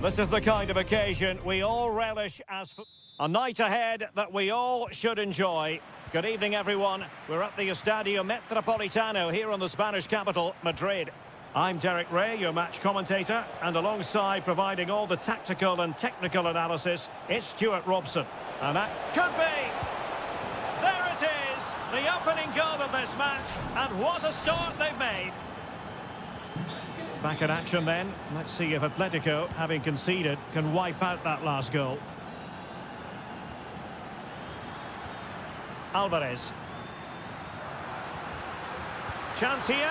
This is the kind of occasion we all relish as a night ahead that we all should enjoy. Good evening, everyone. We're at the Estadio Metropolitano here in the Spanish capital, Madrid. I'm Derek Ray, your match commentator, and alongside providing all the tactical and technical analysis, it's Stuart Robson. And that could be... There it is, the opening goal of this match, and what a start they've made. Back in action then. Let's see if Atletico, having conceded, can wipe out that last goal. Alvarez. Chance here,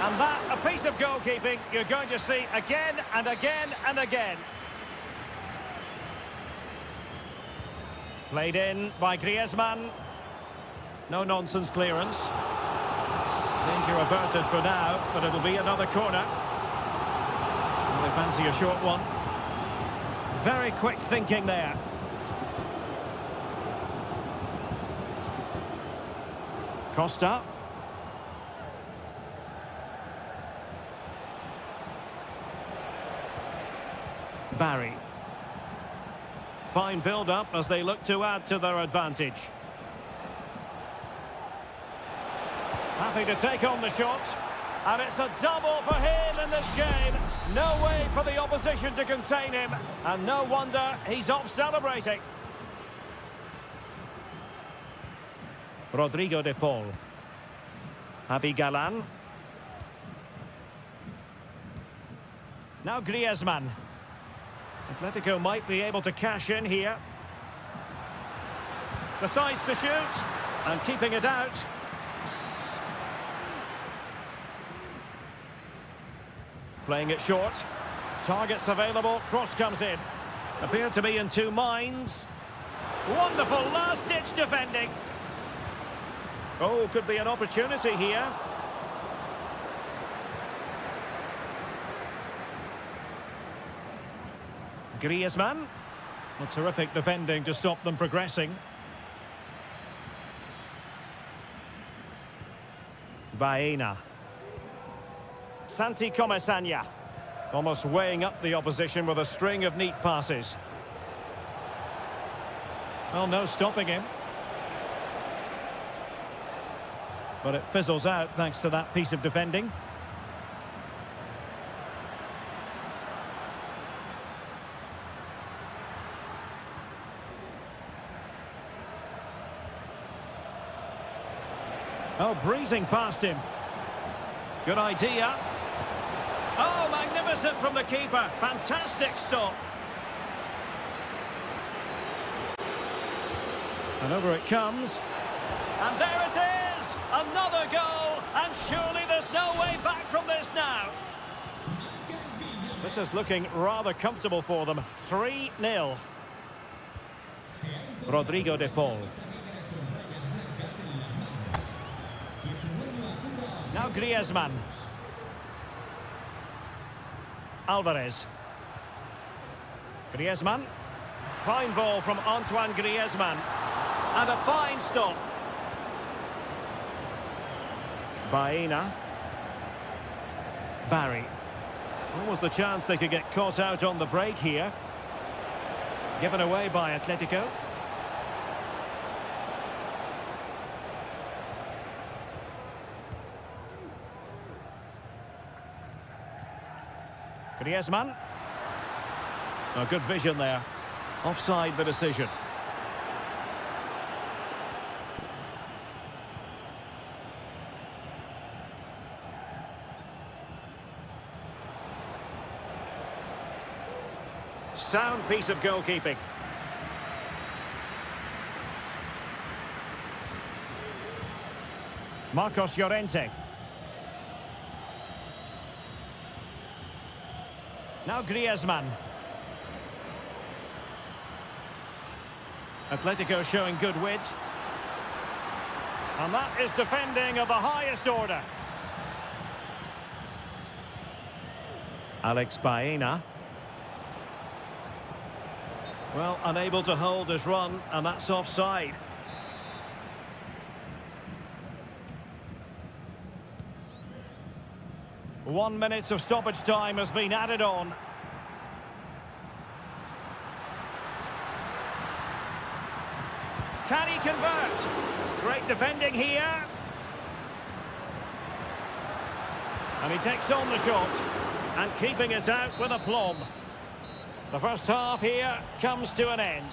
and that, a piece of goalkeeping you're going to see again and again and again. Played in by Griezmann. No nonsense clearance. Danger averted for now, but it'll be another corner. They fancy a short one. Very quick thinking there. Costa. Barry. Fine build-up as they look to add to their advantage. Happy to take on the shot. And it's a double for him in this game. No way for the opposition to contain him. And no wonder he's off celebrating. Rodrigo de Paul. Javi Galan. Now Griezmann. Atletico might be able to cash in here. Decides to shoot. And keeping it out. Playing it short. Targets available. Cross comes in. Appear to be in two minds. Wonderful last-ditch defending. Oh, could be an opportunity here. Griezmann. A terrific defending to stop them progressing. Baena. Santi Comesaña. Almost weighing up the opposition with a string of neat passes. Well, no stopping him. But it fizzles out thanks to that piece of defending. Oh, breezing past him. Good idea. Oh, magnificent from the keeper. Fantastic stop. And over it comes. And there it is! Another goal! And surely there's no way back from this now. This is looking rather comfortable for them. 3-0. Rodrigo de Paul. Now Griezmann. Alvarez. Griezmann. Fine ball from Antoine Griezmann. And a fine stop. Baena. Barry. What was the chance they could get caught out on the break here? Given away by Atletico. Griezmann. Oh, good vision there. Offside the decision. Sound piece of goalkeeping. Marcos Llorente. Now Griezmann. Atletico showing good width. And that is defending of the highest order. Alex Baena. Well, unable to hold his run, and that's offside. 1 minute of stoppage time has been added on. Can he convert? Great defending here. And he takes on the shot. And keeping it out with aplomb. The first half here comes to an end.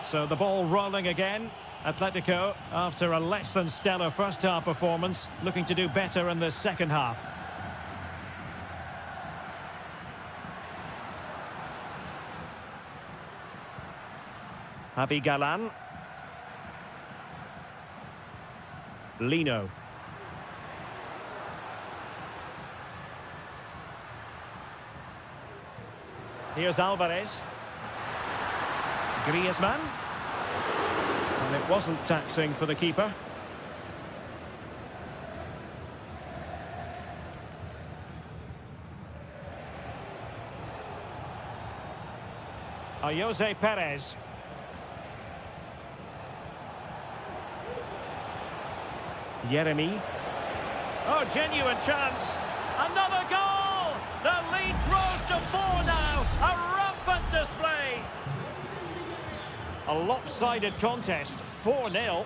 So the ball rolling again. Atletico, after a less than stellar first half performance, looking to do better in the second half. Javi Galan. Lino. Here's Alvarez. Griezmann. And it wasn't taxing for the keeper. Jose Perez. Jeremy. Oh, genuine chance. Another goal! The lead grows to 4 now. A rampant display. A lopsided contest. 4-0.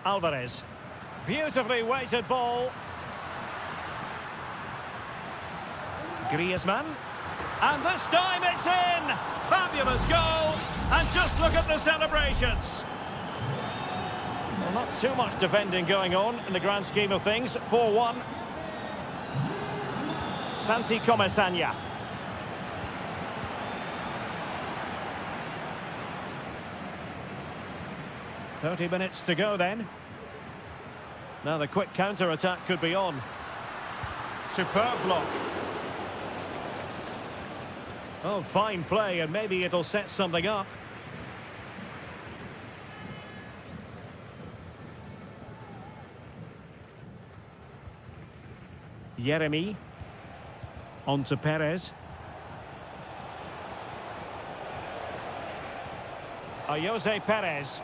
Alvarez. Beautifully weighted ball. Griezmann. And this time it's in. Fabulous goal. And just look at the celebrations. Well, not too much defending going on in the grand scheme of things. 4-1. Santi Comesaña. "30 minutes to go then. Now the quick counter-attack could be on. Superb block. Oh, fine play, and maybe it'll set something up. Jeremy. On to Perez. Jose Perez.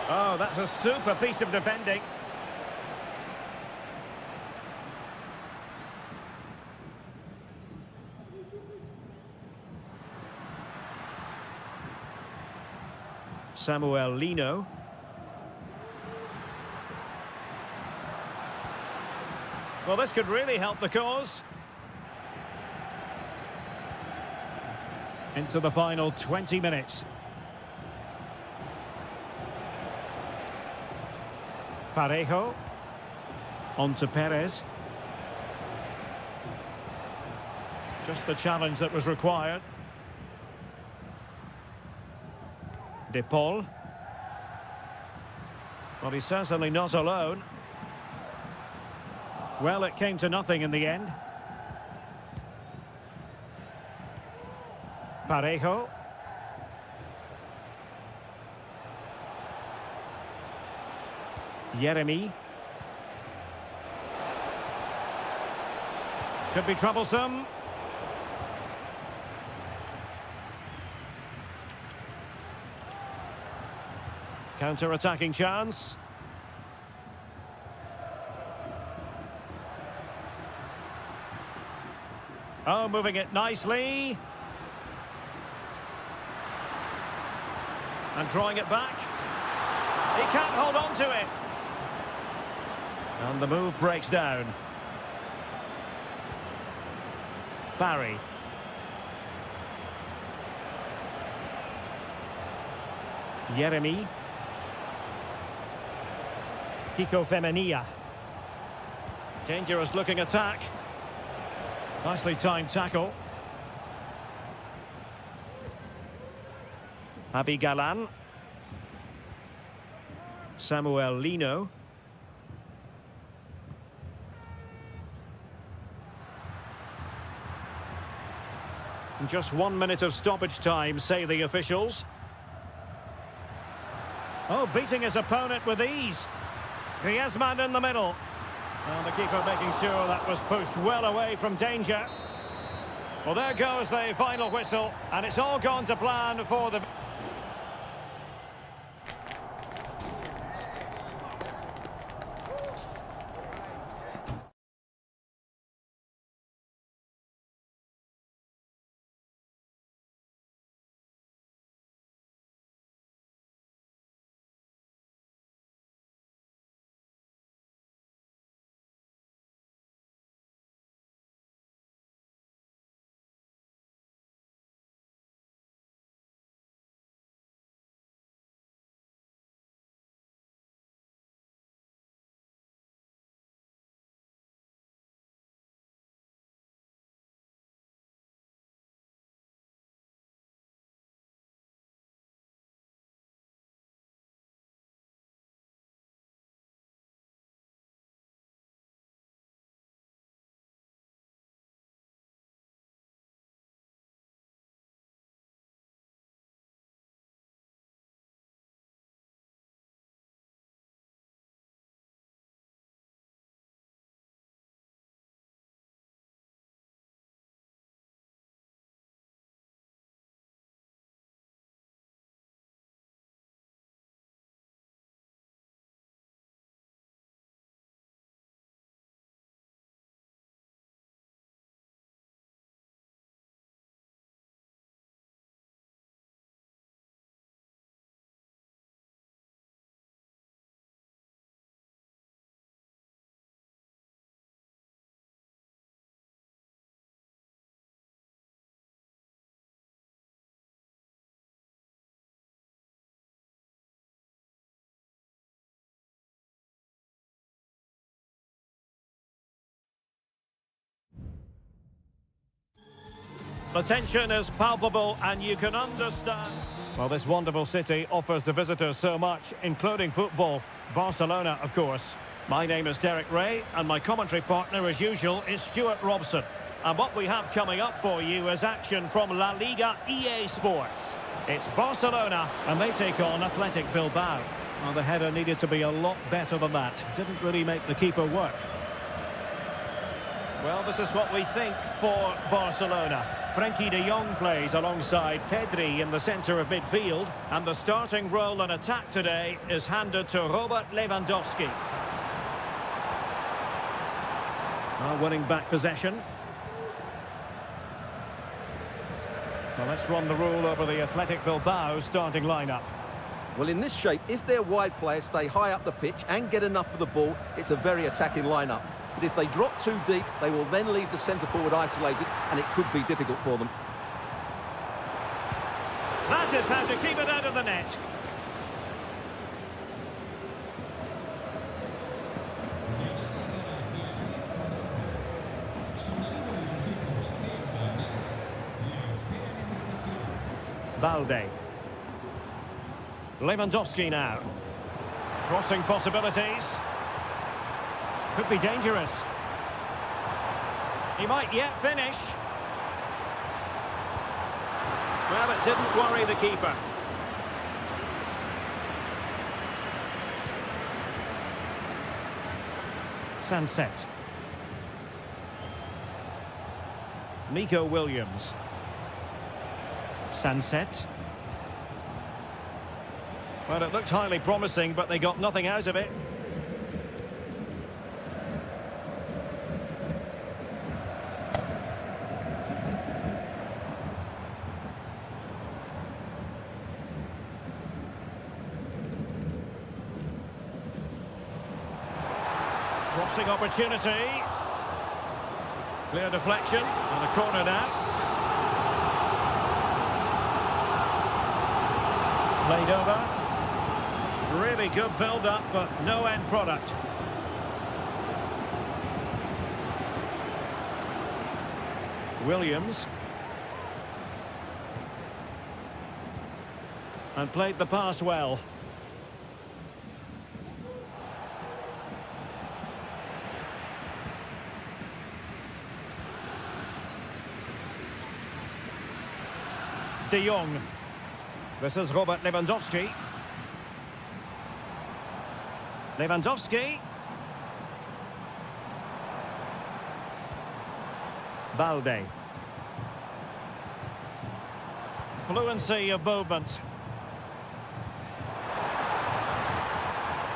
Oh, that's a super piece of defending. Samuel Lino. Well, this could really help the cause. Into the final 20 minutes. Parejo. On to Perez. Just the challenge that was required. De Paul. Well, he's certainly not alone. Well, it came to nothing in the end. Parejo. Jeremy. Could be troublesome. Counter-attacking chance. Oh, moving it nicely. And drawing it back. He can't hold on to it. And the move breaks down. Barry. Jeremy. Kiko Femenia. Dangerous looking attack. Nicely timed tackle. Javi Galan. Samuel Lino. Just 1 minute of stoppage time, say the officials. Oh, beating his opponent with ease. Griezmann in the middle. And the keeper making sure that was pushed well away from danger. Well, there goes the final whistle, and it's all gone to plan for the... The tension is palpable and you can understand. Well, this wonderful city offers the visitors so much, including football. Barcelona, of course. My name is Derek Ray, and my commentary partner, as usual, is Stuart Robson. And what we have coming up for you is action from La Liga EA Sports. It's Barcelona, and they take on Athletic Bilbao. Well, the header needed to be a lot better than that. Didn't really make the keeper work. Well, this is what we think for Barcelona. Frenkie de Jong plays alongside Pedri in the centre of midfield. And the starting role in attack today is handed to Robert Lewandowski. Now winning back possession. Well, let's run the rule over the Athletic Bilbao starting lineup. Well, in this shape, if their wide players stay high up the pitch and get enough of the ball, it's a very attacking lineup. But if they drop too deep, they will then leave the centre-forward isolated, and it could be difficult for them. That is how to keep it out of the net. Balde. Lewandowski now. Crossing possibilities. Could be dangerous. He might yet finish. Well, it didn't worry the keeper. Sunset. Nico Williams. Sunset. Well, it looked highly promising, but they got nothing out of it. Crossing opportunity. Clear deflection and a corner now. Played over. Really good build-up, but no end product. Williams. And played the pass well. De Jong. This is Robert Lewandowski. Lewandowski. Balde. Fluency of movement.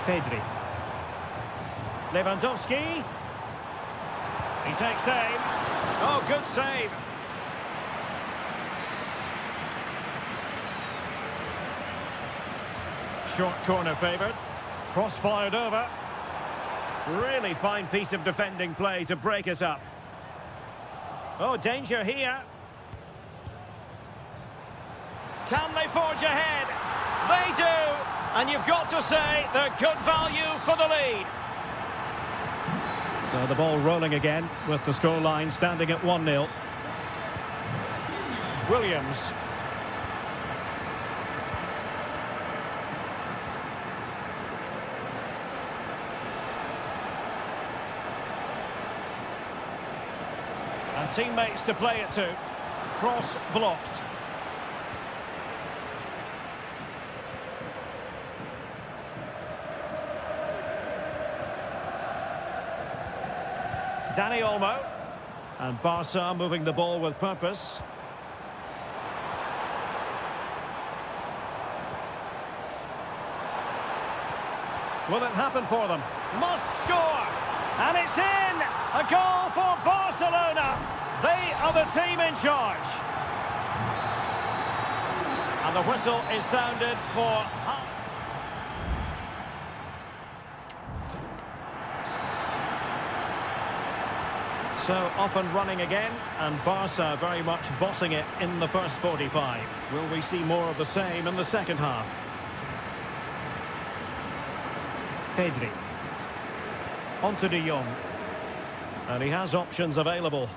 Pedri. Lewandowski. He takes aim. Oh, good save. Short corner favoured. Cross fired over. Really fine piece of defending play to break us up. Oh, danger here. Can they forge ahead? They do! And you've got to say they're good value for the lead. So the ball rolling again with the scoreline standing at 1-0. Williams. And teammates to play it to. Cross blocked. Dani Olmo. And Barca moving the ball with purpose. Will it happen for them? Must score! And it's in! A goal for Barcelona! They are the team in charge. And the whistle is sounded for... So off and running again, and Barca very much bossing it in the first 45. Will we see more of the same in the second half? Pedri. On to De Jong. And he has options available.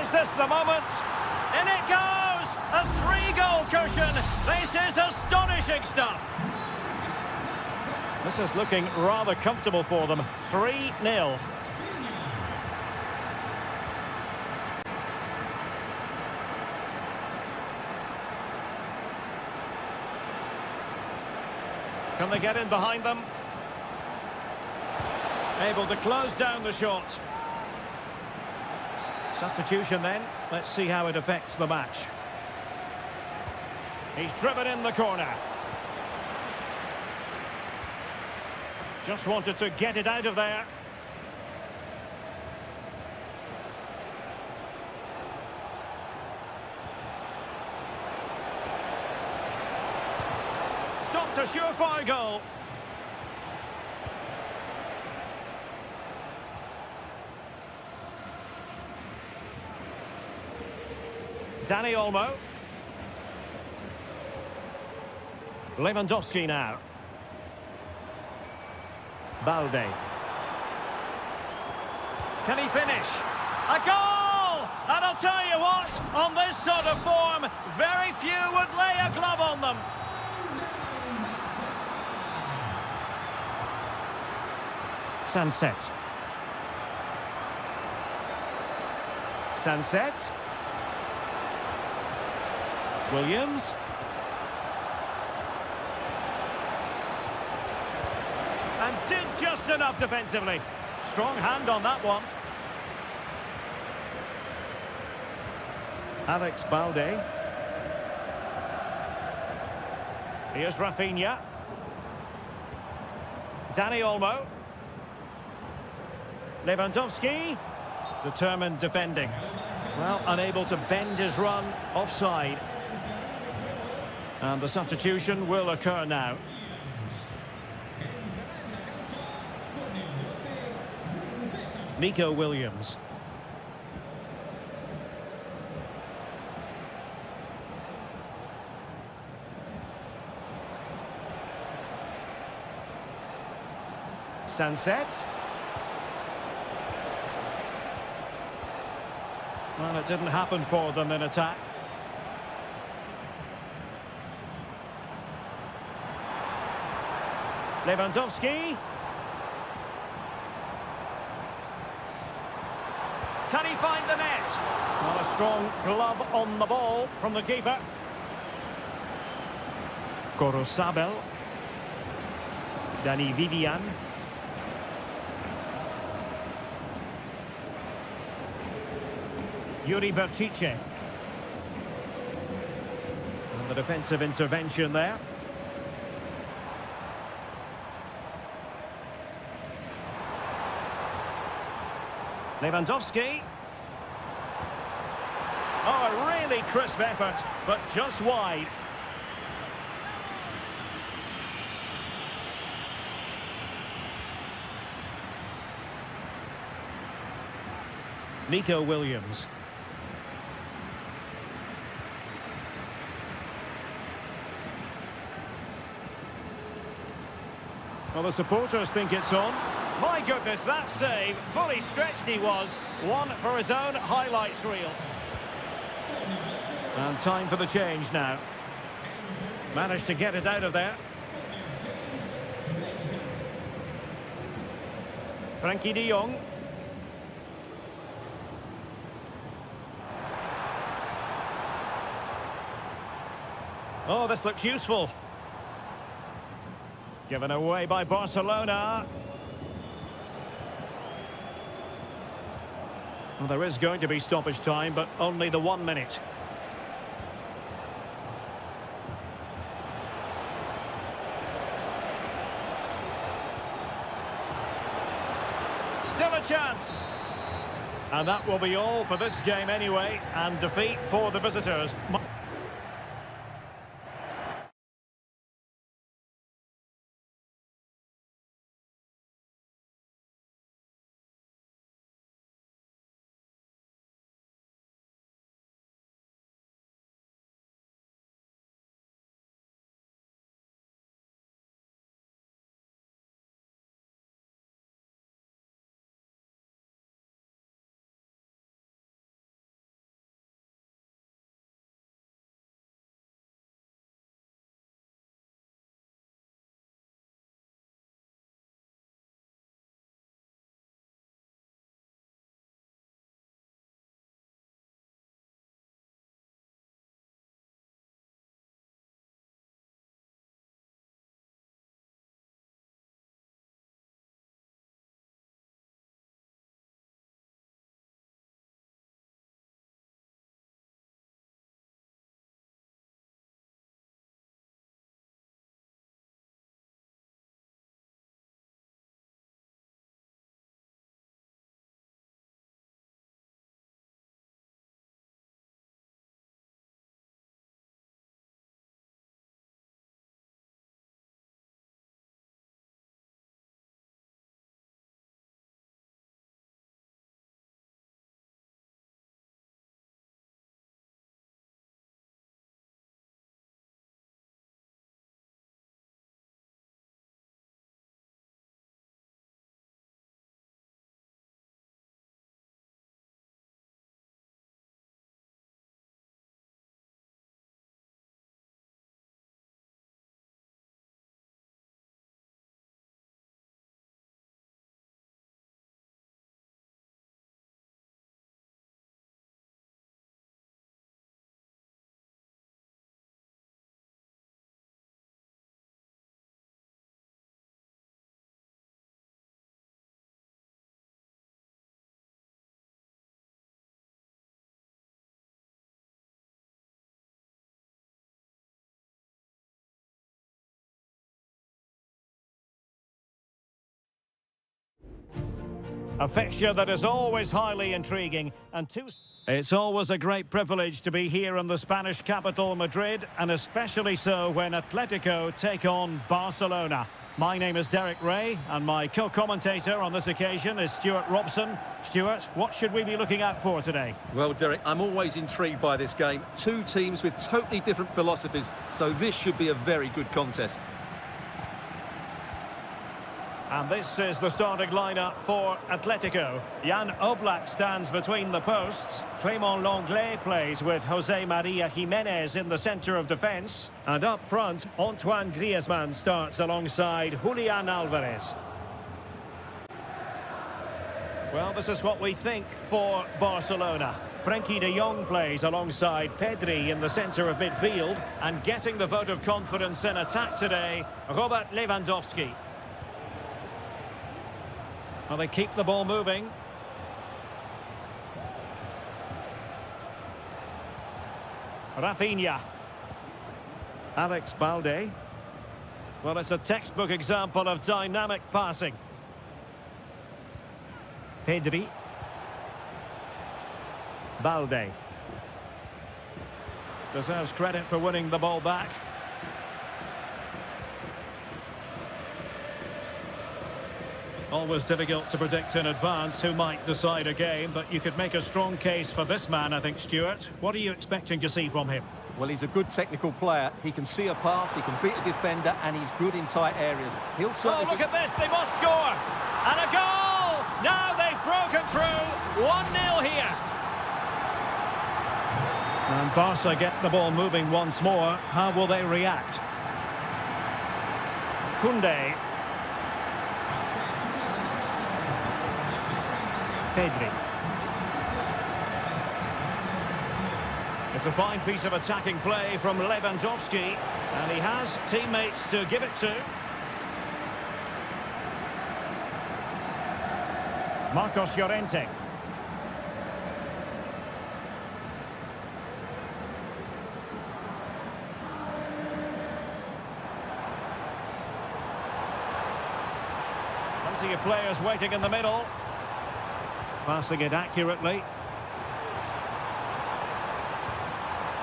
Is this the moment? In it goes! A 3-goal cushion! This is astonishing stuff! This is looking rather comfortable for them. 3-0. Can they get in behind them? Able to close down the shot. Substitution then. Let's see how it affects the match. He's driven in the corner. Just wanted to get it out of there. Stopped a surefire goal. Danny Olmo. Lewandowski now. Balde. Can he finish? A goal! And I'll tell you what, on this sort of form, very few would lay a glove on them. Sunset. Sunset. Williams. And did just enough defensively. Strong hand on that one. Alex Balde. Here's Rafinha. Danny Olmo. Lewandowski. Determined defending. Well, unable to bend his run offside. And the substitution will occur now. Nico Williams. Sunset. Well, it didn't happen for them in attack. Lewandowski. Can he find the net? Well, a strong glove on the ball from the keeper. Corosabel. Dani Vivian. Yuri Berchiche. And the defensive intervention there. Lewandowski. Oh, a really crisp effort, but just wide. Nico Williams. Well, the supporters think it's on. My goodness, that save, fully stretched he was. One for his own highlights reel. And time for the change now. Managed to get it out of there. Frankie de Jong. Oh, this looks useful. Given away by Barcelona. Well, there is going to be stoppage time, but only the 1 minute. Still a chance. And that will be all for this game anyway, and defeat for the visitors. A fixture that is always highly intriguing and two... It's always a great privilege to be here in the Spanish capital, Madrid, and especially so when Atletico take on Barcelona. My name is Derek Ray, and my co-commentator on this occasion is Stuart Robson. Stuart, what should we be looking out for today? Well, Derek, I'm always intrigued by this game. Two teams with totally different philosophies, so this should be a very good contest. And this is the starting lineup for Atletico. Jan Oblak stands between the posts. Clément Lenglet plays with José María Jiménez in the centre of defence. And up front, Antoine Griezmann starts alongside Julián Álvarez. Well, this is what we think for Barcelona. Frenkie de Jong plays alongside Pedri in the centre of midfield. And getting the vote of confidence in attack today, Robert Lewandowski. Well, they keep the ball moving. Rafinha. Alex Balde. Well, it's a textbook example of dynamic passing. Pedri. Balde. Deserves credit for winning the ball back. Always difficult to predict in advance who might decide a game, but you could make a strong case for this man, I think, Stuart. What are you expecting to see from him? Well, he's a good technical player. He can see a pass, he can beat a defender, and he's good in tight areas. He'll certainly... Oh, look at this, they must score! And a goal! Now they've broken through. 1-0 here. And Barca get the ball moving once more. How will they react? Koundé. Pedri. It's a fine piece of attacking play from Lewandowski, and he has teammates to give it to. Marcos Llorente. Plenty of players waiting in the middle. Passing it accurately.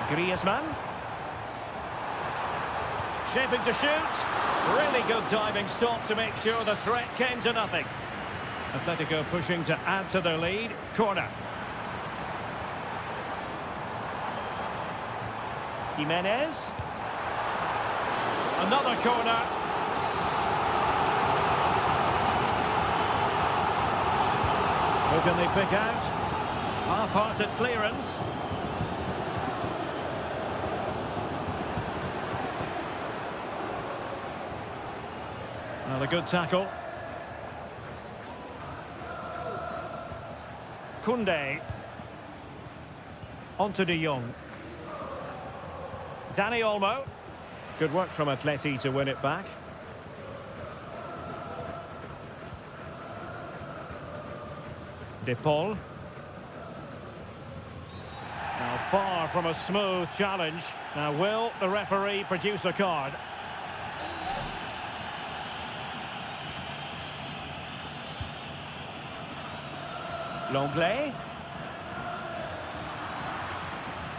Griezmann. Shaping to shoot. Really good diving stop to make sure the threat came to nothing. Atletico pushing to add to their lead. Corner. Jimenez. Another corner. Who can they pick out? Half-hearted clearance. Well, a good tackle. Koundé. Onto de Jong. Dani Olmo. Good work from Atleti to win it back. De Paul. Now far from a smooth challenge. Now will the referee produce a card? Lenglet.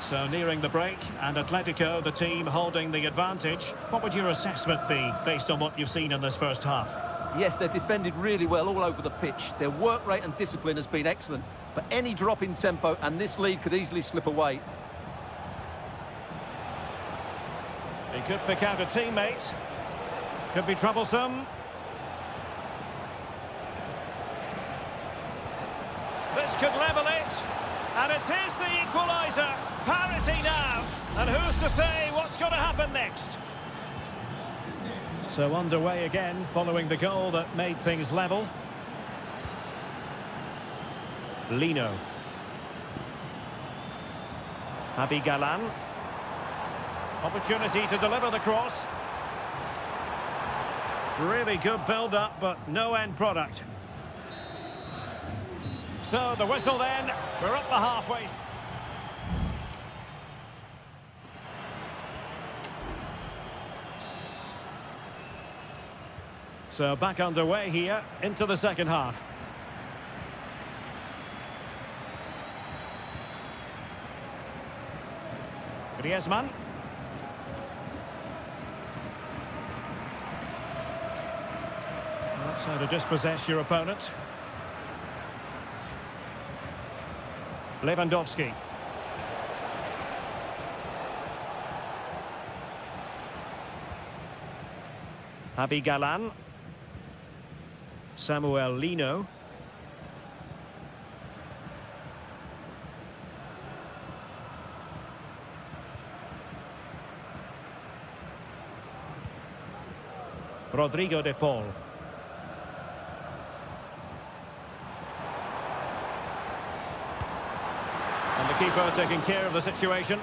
So nearing the break, and Atletico, the team holding the advantage. What would your assessment be based on what you've seen in this first half? Yes, they've defended really well all over the pitch. Their work rate and discipline has been excellent. But any drop in tempo and this lead could easily slip away. He could pick out a teammate. Could be troublesome. This could level it. And it is the equaliser. Parity now. And who's to say what's going to happen next? So underway again, following the goal that made things level. Lino. Javi Galán. Opportunity to deliver the cross. Really good build-up, but no end product. So the whistle then, we're up the halfway. So back underway here, into the second half. Griezmann. That's how to dispossess your opponent. Lewandowski. Javi Galan. Samuel Lino. Rodrigo de Paul. And the keeper taking care of the situation.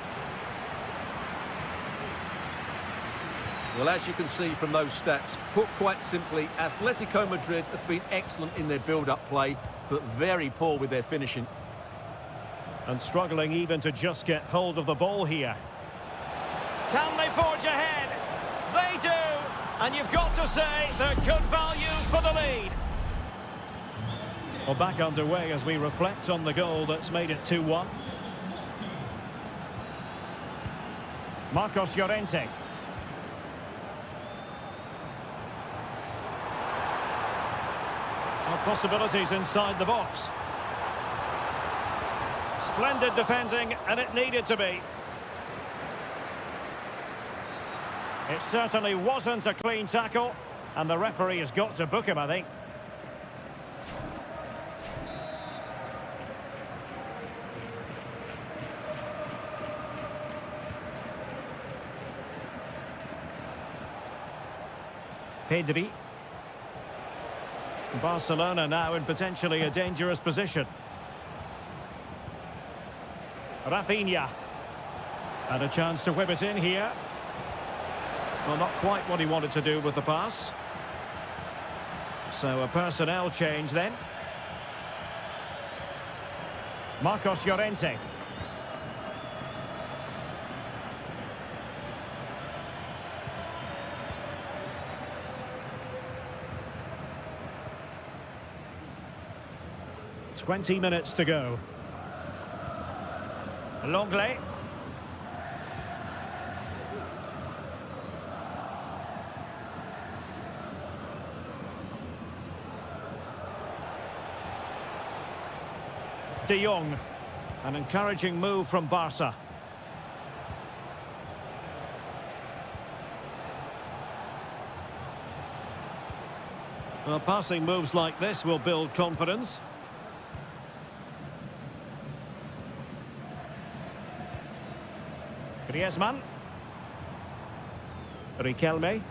Well, as you can see from those stats, put quite simply, Atletico Madrid have been excellent in their build-up play, but very poor with their finishing. And struggling even to just get hold of the ball here. Can they forge ahead? They do! And you've got to say they're good value for the lead. Well, back underway as we reflect on the goal that's made it 2-1. Marcos Llorente. Well, possibilities inside the box. Splendid defending, and it needed to be. It certainly wasn't a clean tackle, and the referee has got to book him, I think. Pedri. Barcelona now in potentially a dangerous position. Rafinha. And a chance to whip it in here. Well, not quite what he wanted to do with the pass. So a personnel change then. Marcos Llorente. "20 minutes to go. Longley. De Jong. An encouraging move from Barca. Well, passing moves like this will build confidence. Griezmann. Riquelme.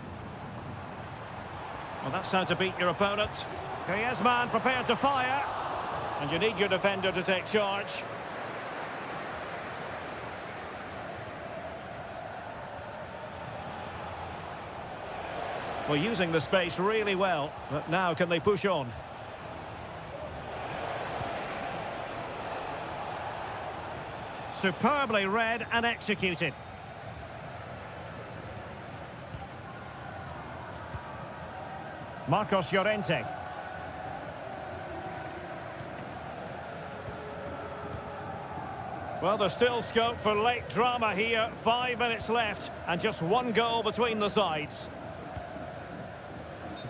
Well, that's how to beat your opponent. Griezmann prepared to fire. And you need your defender to take charge. Well, using the space really well, but now can they push on? Superbly read and executed. Marcos Llorente. Well, there's still scope for late drama here. 5 minutes left and just one goal between the sides.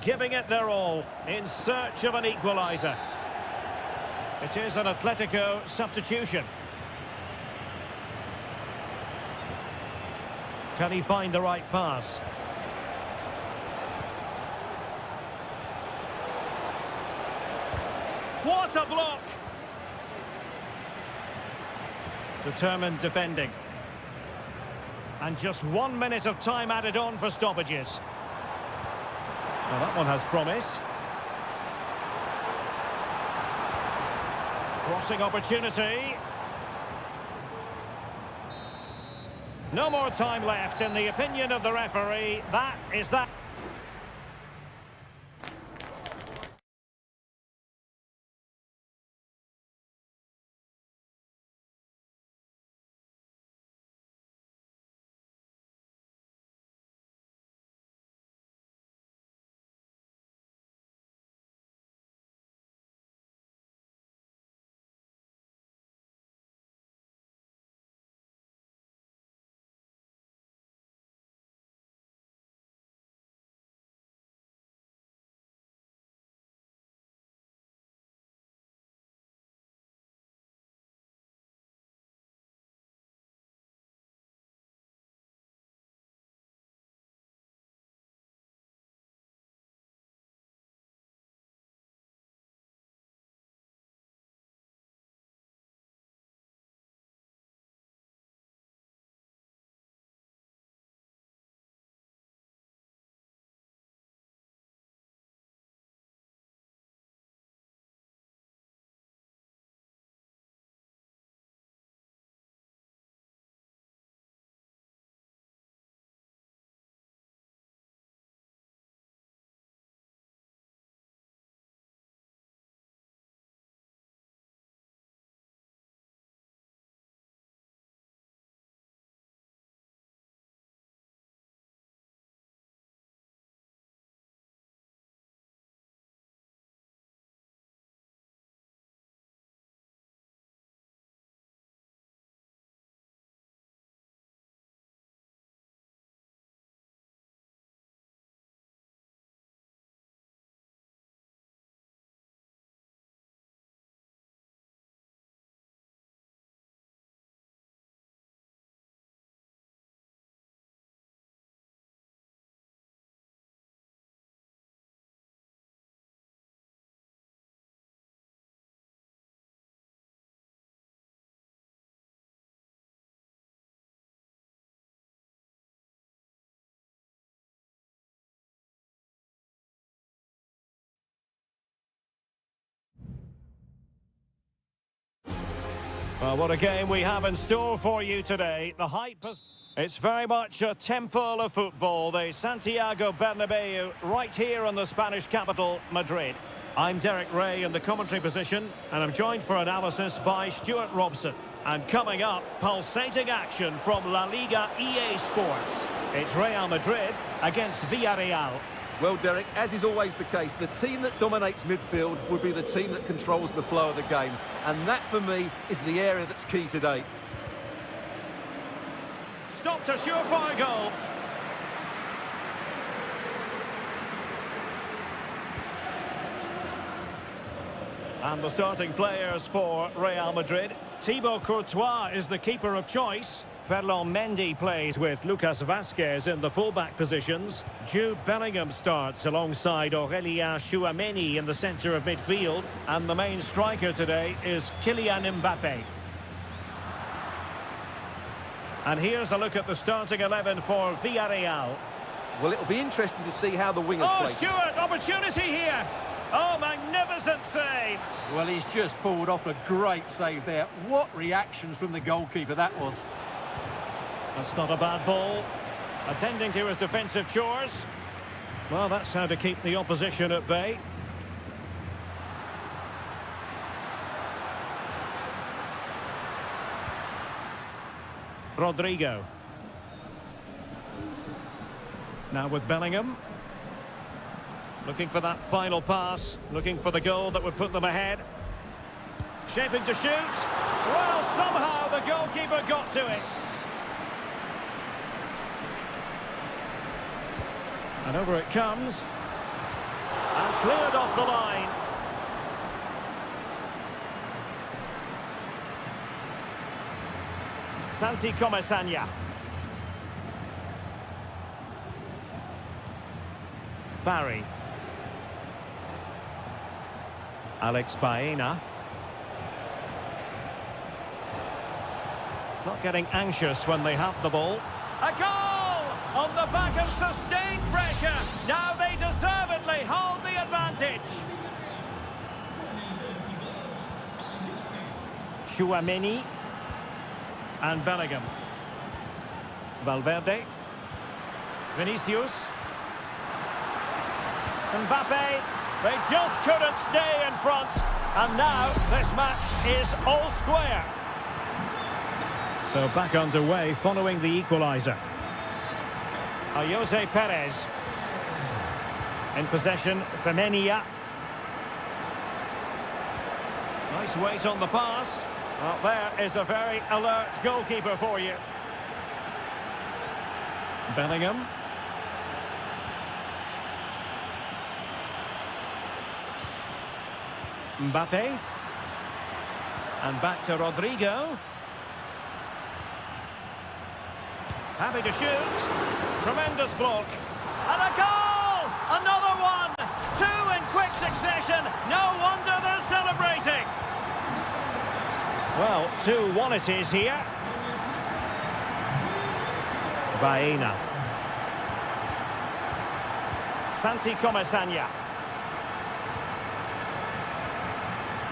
Giving it their all in search of an equaliser. It is an Atletico substitution. Can he find the right pass? What a block! Determined defending. And just 1 minute of time added on for stoppages. Well, that one has promise. Crossing opportunity. No more time left. In the opinion of the referee, that is that. Well, what a game we have in store for you today. The hype has... It's very much a temple of football, the Santiago Bernabeu, right here in the Spanish capital, Madrid. I'm Derek Ray in the commentary position, and I'm joined for analysis by Stuart Robson. And coming up, pulsating action from La Liga EA Sports. It's Real Madrid against Villarreal. Well, Derek, as is always the case, the team that dominates midfield would be the team that controls the flow of the game. And that, for me, is the area that's key today. Stopped a surefire goal. And the starting players for Real Madrid. Thibaut Courtois is the keeper of choice. Ferland Mendy plays with Lucas Vazquez in the fullback positions. Jude Bellingham starts alongside Aurélien Tchouameni in the centre of midfield. And the main striker today is Kylian Mbappé. And here's a look at the starting 11 for Villarreal. Well, it'll be interesting to see how the wingers play. Oh, Stuart, opportunity here. Oh, magnificent save. Well, he's just pulled off a great save there. What reactions from the goalkeeper that was. That's not a bad ball. Attending to his defensive chores. Well, that's how to keep the opposition at bay. Rodrigo. Now with Bellingham. Looking for that final pass. Looking for the goal that would put them ahead. Shaping to shoot. Well, somehow the goalkeeper got to it. And over it comes. And cleared off the line. Santi Comesaña. Barry. Alex Baena. Not getting anxious when they have the ball. A goal! On the back of sustained pressure. Now they deservedly hold the advantage. Tchouameni. And Bellingham. Valverde. Vinicius. Mbappé. They just couldn't stay in front. And now this match is all square. So back underway following the equaliser. Jose Perez. In possession, Femenia. Nice weight on the pass. Well, there is a very alert goalkeeper for you. Bellingham. Mbappé. And back to Rodrigo. Happy to shoot. Tremendous block. And a goal! Another one! Two in quick succession. No wonder they're celebrating. Well, 2-1 it is here. Baena. Santi Comesaña.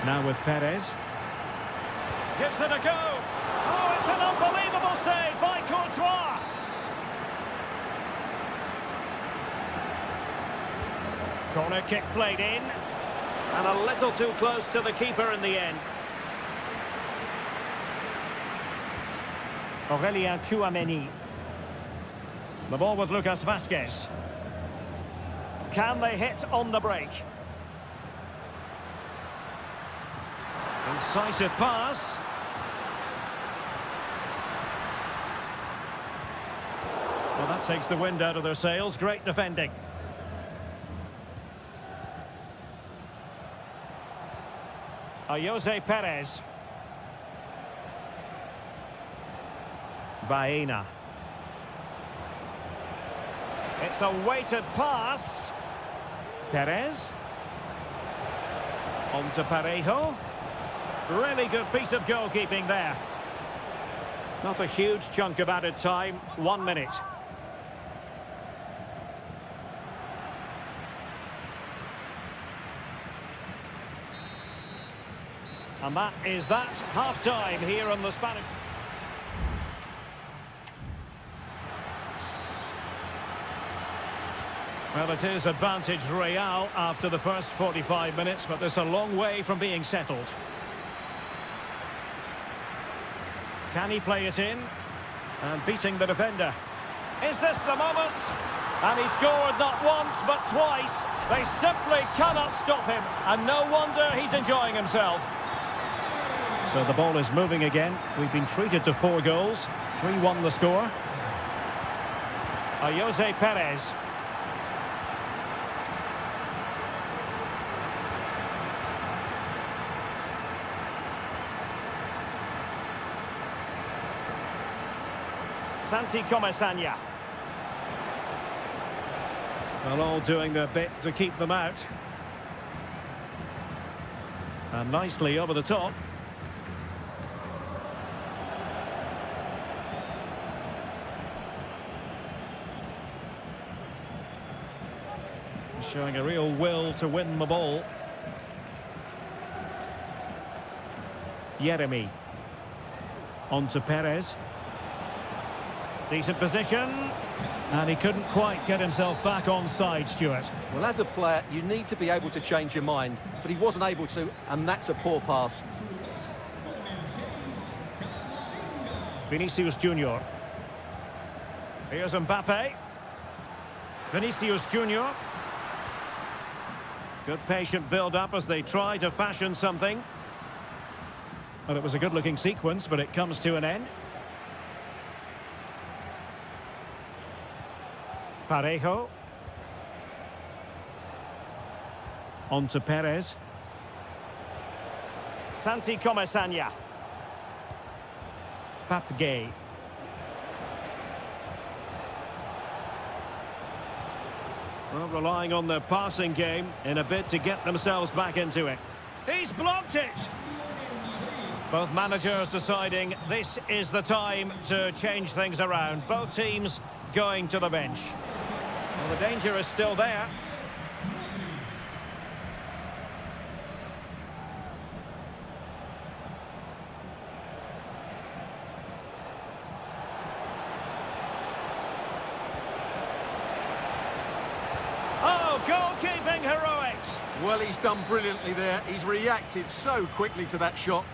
Now with Perez. Gives it a go. Oh, it's an unbelievable save by Courtois. Corner kick played in. And a little too close to the keeper in the end. Aurélien Tchouameni. The ball with Lucas Vazquez. Can they hit on the break? Incisive pass. Well, that takes the wind out of their sails. Great defending. Jose Perez. Baena. It's a weighted pass. Perez. On to Parejo. Really good piece of goalkeeping there. Not a huge chunk of added time. 1 minute. And that is that half-time here on the Spanish. Well, it is advantage Real after the first 45 minutes, but there's a long way from being settled. Can he play it in? And beating the defender. Is this the moment? And he scored not once, but twice. They simply cannot stop him. And no wonder he's enjoying himself. So the ball is moving again. We've been treated to 4 goals. 3-1 the score. Jose Perez. Santi Comesaña. Well, all doing their bit to keep them out. And nicely over the top. Showing a real will to win the ball. Jeremy. On to Perez. Decent position. And he couldn't quite get himself back on side, Stuart. Well, as a player, you need to be able to change your mind, but he wasn't able to, and that's a poor pass. Vinicius Junior. Here's Mbappe. Vinicius Junior. Good patient build-up as they try to fashion something. Well, it was a good-looking sequence, but it comes to an end. Parejo. On to Perez. Santi Comesaña. Papgay. Well, relying on their passing game in a bid to get themselves back into it. He's blocked it! Both managers deciding this is the time to change things around. Both teams going to the bench. Well, the danger is still there. Oh, goalkeeping heroics! Well, he's done brilliantly there. He's reacted so quickly to that shot.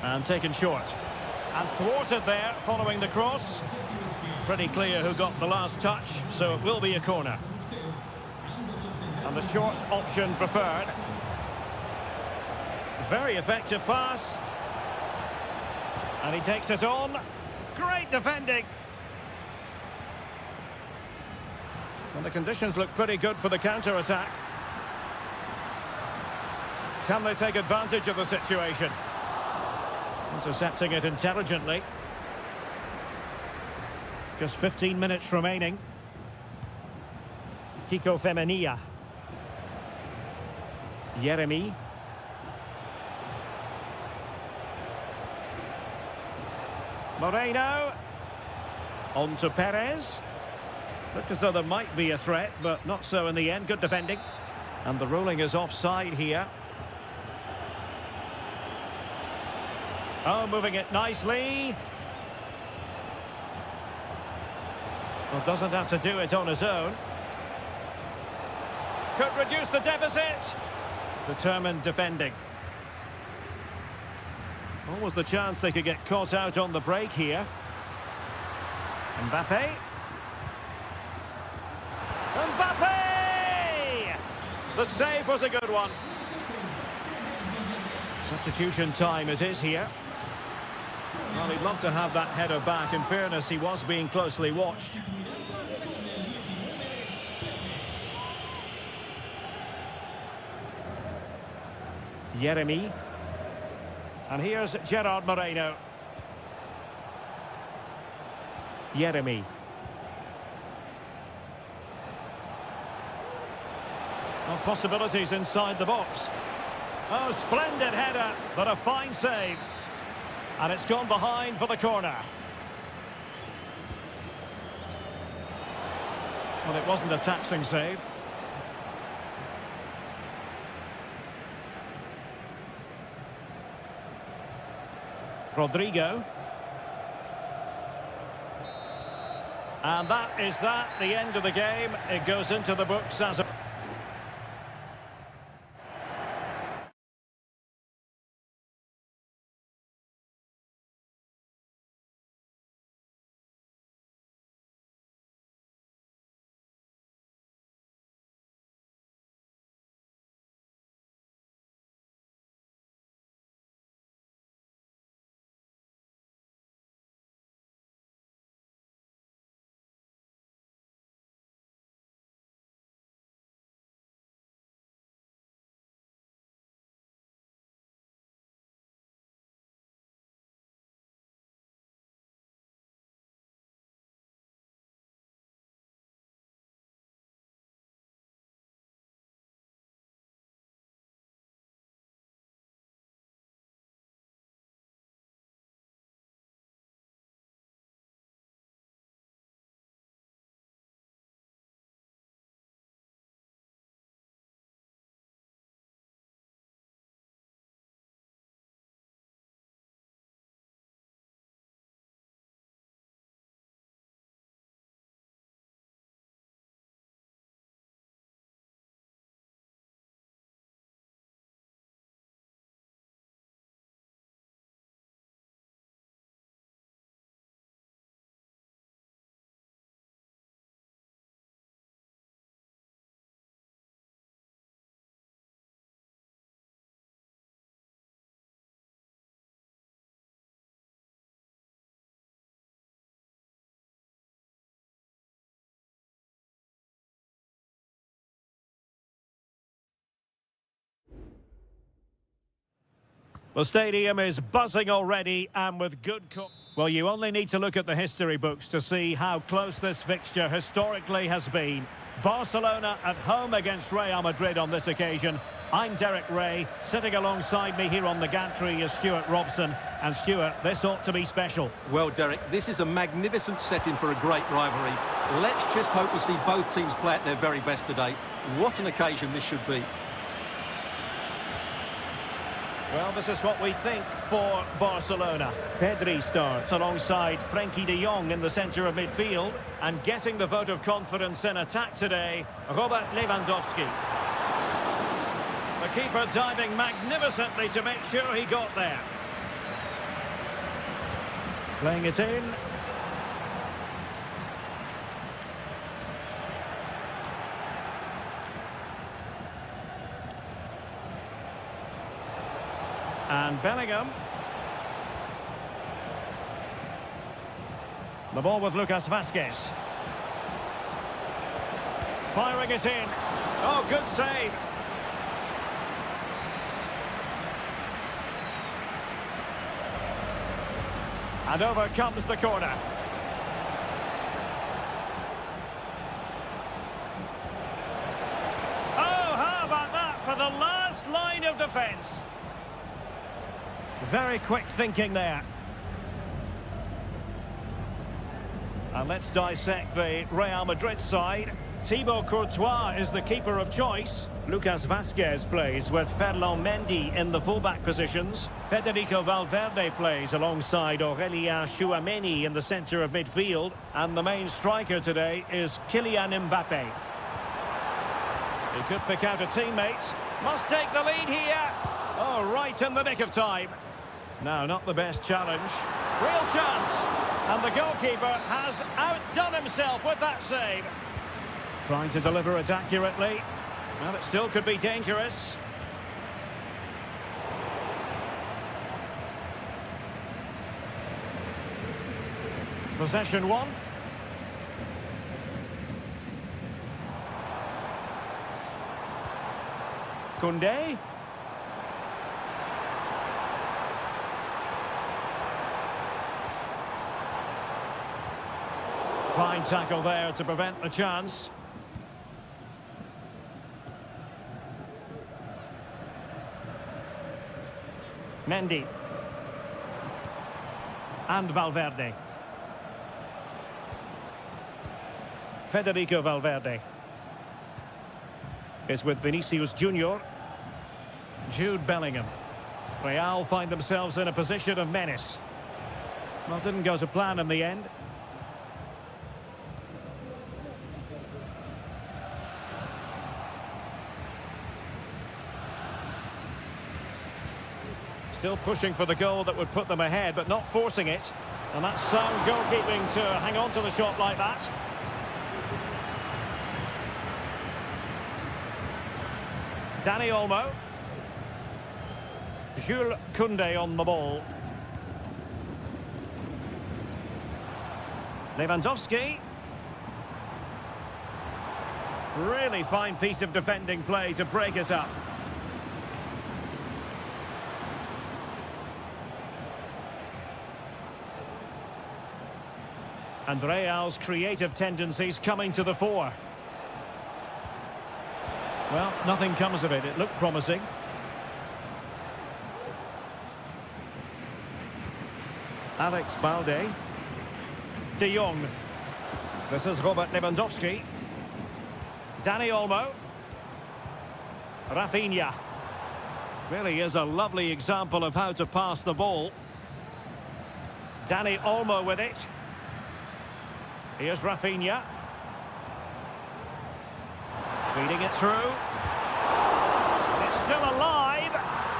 And taken short. And thwarted there following the cross. Pretty clear who got the last touch, so it will be a corner. And the short option preferred. Very effective pass. And he takes it on. Great defending. And the conditions look pretty good for the counter-attack. Can they take advantage of the situation? Intercepting it intelligently. Just 15 minutes remaining. Kiko Femenia. Jeremy. Moreno. On to Perez. Looked as though there might be a threat, but not so in the end. Good defending. And the ruling is offside here. Oh, moving it nicely. Well, doesn't have to do it on his own. Could reduce the deficit. Determined defending. Always the chance they could get caught out on the break here. Mbappe. Mbappe! The save was a good one. Substitution time it is here. Well, he'd love to have that header back. In fairness, he was being closely watched. Jeremy. And here's Gerard Moreno. Jeremy. Well, possibilities inside the box. Oh, splendid header, but a fine save. And it's gone behind for the corner. Well, it wasn't a taxing save. Rodrigo. And that is that, the end of the game. It goes into the books as a... The stadium is buzzing already, and with good... Well, you only need to look at the history books to see how close this fixture historically has been. Barcelona at home against Real Madrid on this occasion. I'm Derek Ray. Sitting alongside me here on the gantry is Stuart Robson. And Stuart, this ought to be special. Well, Derek, this is a magnificent setting for a great rivalry. Let's just hope we see both teams play at their very best today. What an occasion this should be. Well, this is what we think for Barcelona. Pedri starts alongside Frenkie de Jong in the centre of midfield. And getting the vote of confidence in attack today, Robert Lewandowski. The keeper diving magnificently to make sure he got there. Playing it in. And Bellingham. The ball with Lucas Vazquez. Firing it in. Oh, good save. And over comes the corner. Oh, how about that for the last line of defence? Very quick thinking there. And let's dissect the Real Madrid side. Thibaut Courtois is the keeper of choice. Lucas Vazquez plays with Ferland Mendy in the fullback positions. Federico Valverde plays alongside Aurélien Tchouameni in the centre of midfield. And the main striker today is Kylian Mbappe. He could pick out a teammate. Must take the lead here. Oh, right in the nick of time. No, not the best challenge. Real chance. And the goalkeeper has outdone himself with that save. Trying to deliver it accurately. Well, it still could be dangerous. Possession one. Koundé. Fine tackle there to prevent the chance. Mendy. And Valverde. Federico Valverde. It's with Vinicius Junior. Jude Bellingham. Real find themselves in a position of menace. Well, didn't go to plan in the end. Still pushing for the goal that would put them ahead, but not forcing it. And that's sound goalkeeping to hang on to the shot like that. Dani Olmo. Jules Koundé on the ball. Lewandowski. Really fine piece of defending play to break us up. And Real's creative tendencies coming to the fore. Well, nothing comes of it. It looked promising. Alex Balde. De Jong. This is Robert Lewandowski. Dani Olmo. Rafinha. Really is a lovely example of how to pass the ball. Dani Olmo with it. Here's Rafinha. Feeding it through. It's still alive.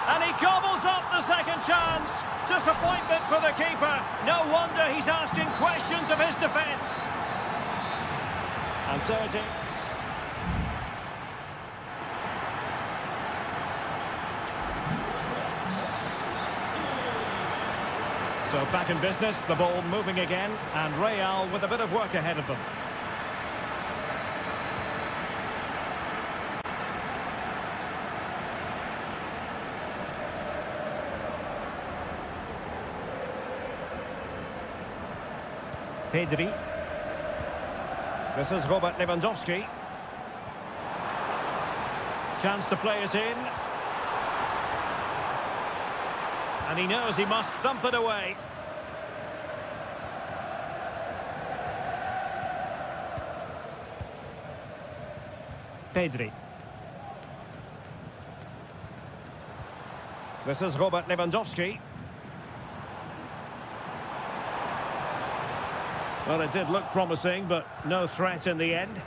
And he gobbles up the second chance. Disappointment for the keeper. No wonder he's asking questions of his defence. And so it is. So back in business, the ball moving again, and Real with a bit of work ahead of them. Pedri. This is Robert Lewandowski. Chance to play it in. And he knows he must thump it away. Pedri. This is Robert Lewandowski. Well, it did look promising, but no threat in the end.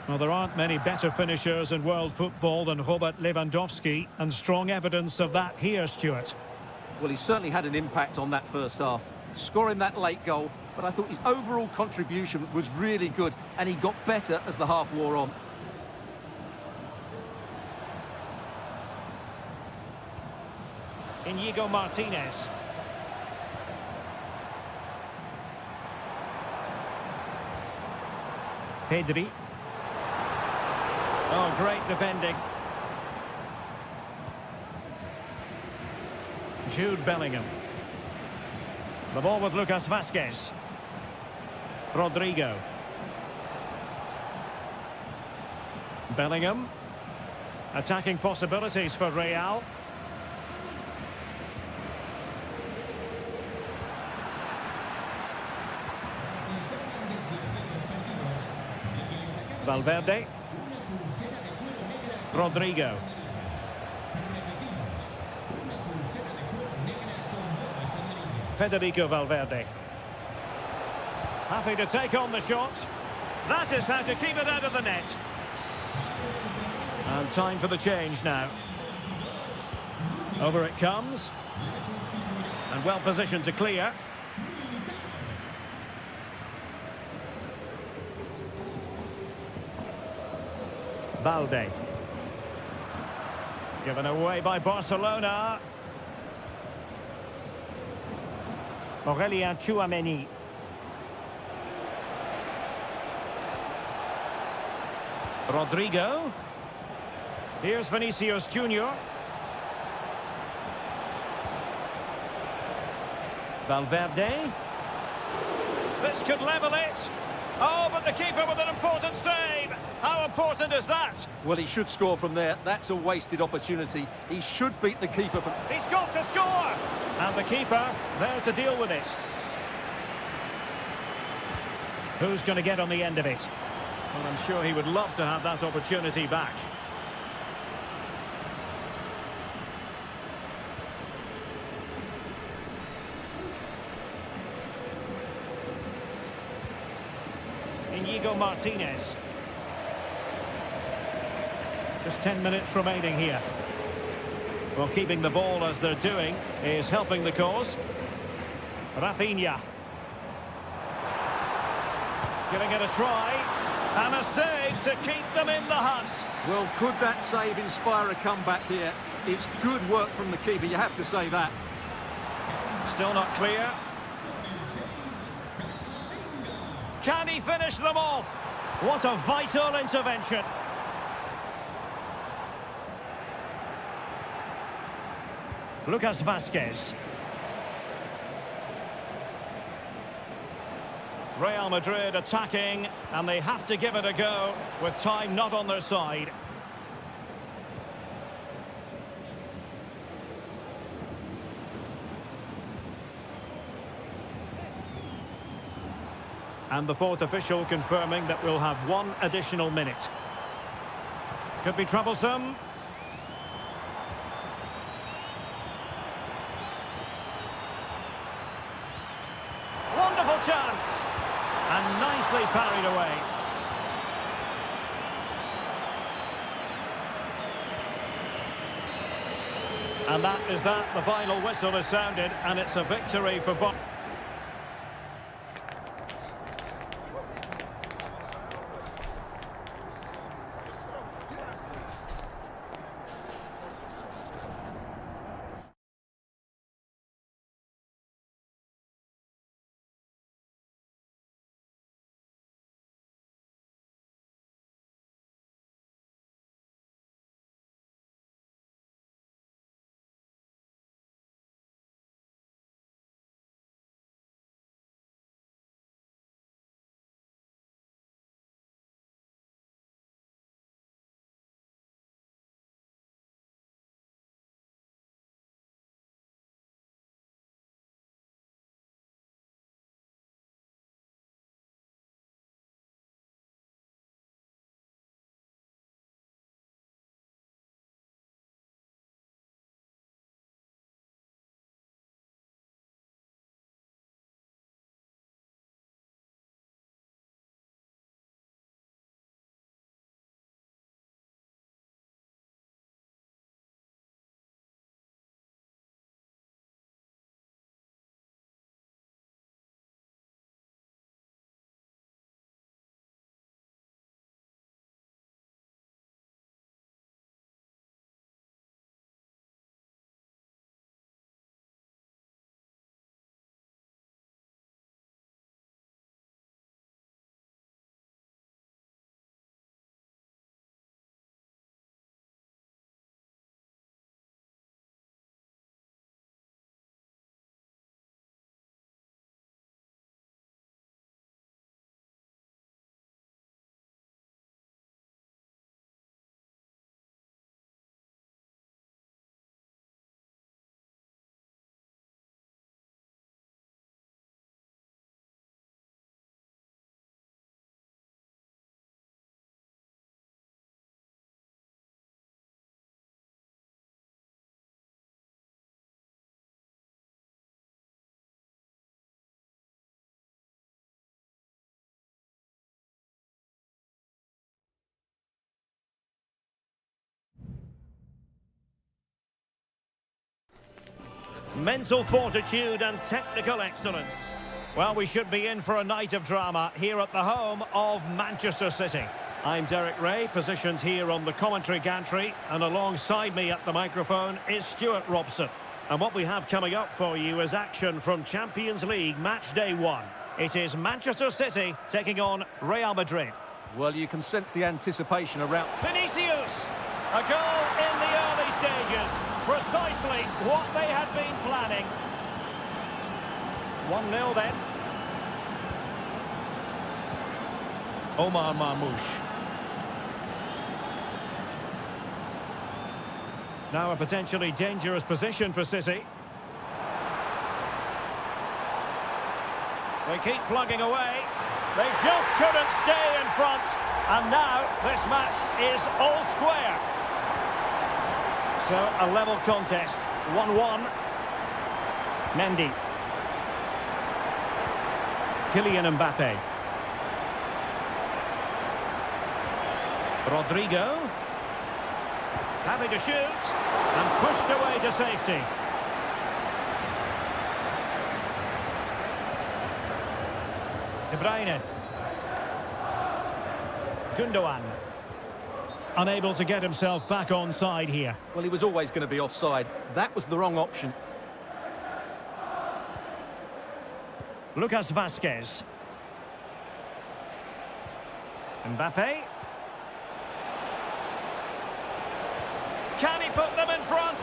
Well, there aren't many better finishers in world football than Robert Lewandowski, and strong evidence of that here, Stuart. Well, he certainly had an impact on that first half, scoring that late goal, but I thought his overall contribution was really good, and he got better as the half wore on. Inigo Martinez. Pedri. Oh, great defending. Jude Bellingham. The ball with Lucas Vazquez. Rodrigo. Bellingham. Attacking possibilities for Real. Valverde. Rodrigo. Federico Valverde. Happy to take on the shot. That is how to keep it out of the net. And time for the change now. Over it comes. And well positioned to clear. Balde. Given away by Barcelona. Aurélien Tchouaméni. Rodrigo. Here's Vinicius Junior. Valverde. This could level it. Oh, but the keeper with an important save. How important is that? Well, he should score from there. That's a wasted opportunity. He should beat the keeper. He's got to score! And the keeper there to deal with it. Who's going to get on the end of it? Well, I'm sure he would love to have that opportunity back. Inigo Martinez. Just 10 minutes remaining here. Well, keeping the ball as they're doing is helping the cause. Rafinha. Giving it a try. And a save to keep them in the hunt. Well, could that save inspire a comeback here? It's good work from the keeper, you have to say that. Still not clear. Can he finish them off? What a vital intervention. Lucas Vazquez. Real Madrid attacking, and they have to give it a go with time not on their side. And the fourth official confirming that we'll have one additional minute. Could be troublesome. Wonderful chance. And nicely parried away. And that is that. The final whistle is sounded, and it's a victory for both. Mental fortitude and technical excellence. Well, we should be in for a night of drama here at the home of Manchester City. I'm Derek Ray, positioned here on the commentary gantry, and alongside me at the microphone is Stuart Robson. And what we have coming up for you is action from Champions League match day 1. It is Manchester City taking on Real Madrid. Well, you can sense the anticipation around. Vinicius! A goal in the early stages. Precisely what they had been planning. 1-0 then. Omar Marmoush. Now a potentially dangerous position for City. They keep plugging away. They just couldn't stay in front. And now this match is all square. So a level contest. 1-1. Mendy. Kylian Mbappe. Rodrigo. Having to shoot. And pushed away to safety. De Bruyne. Gundogan. Unable to get himself back on side here. Well, he was always going to be offside. That was the wrong option. Lucas Vazquez. Mbappe. Can he put them in front?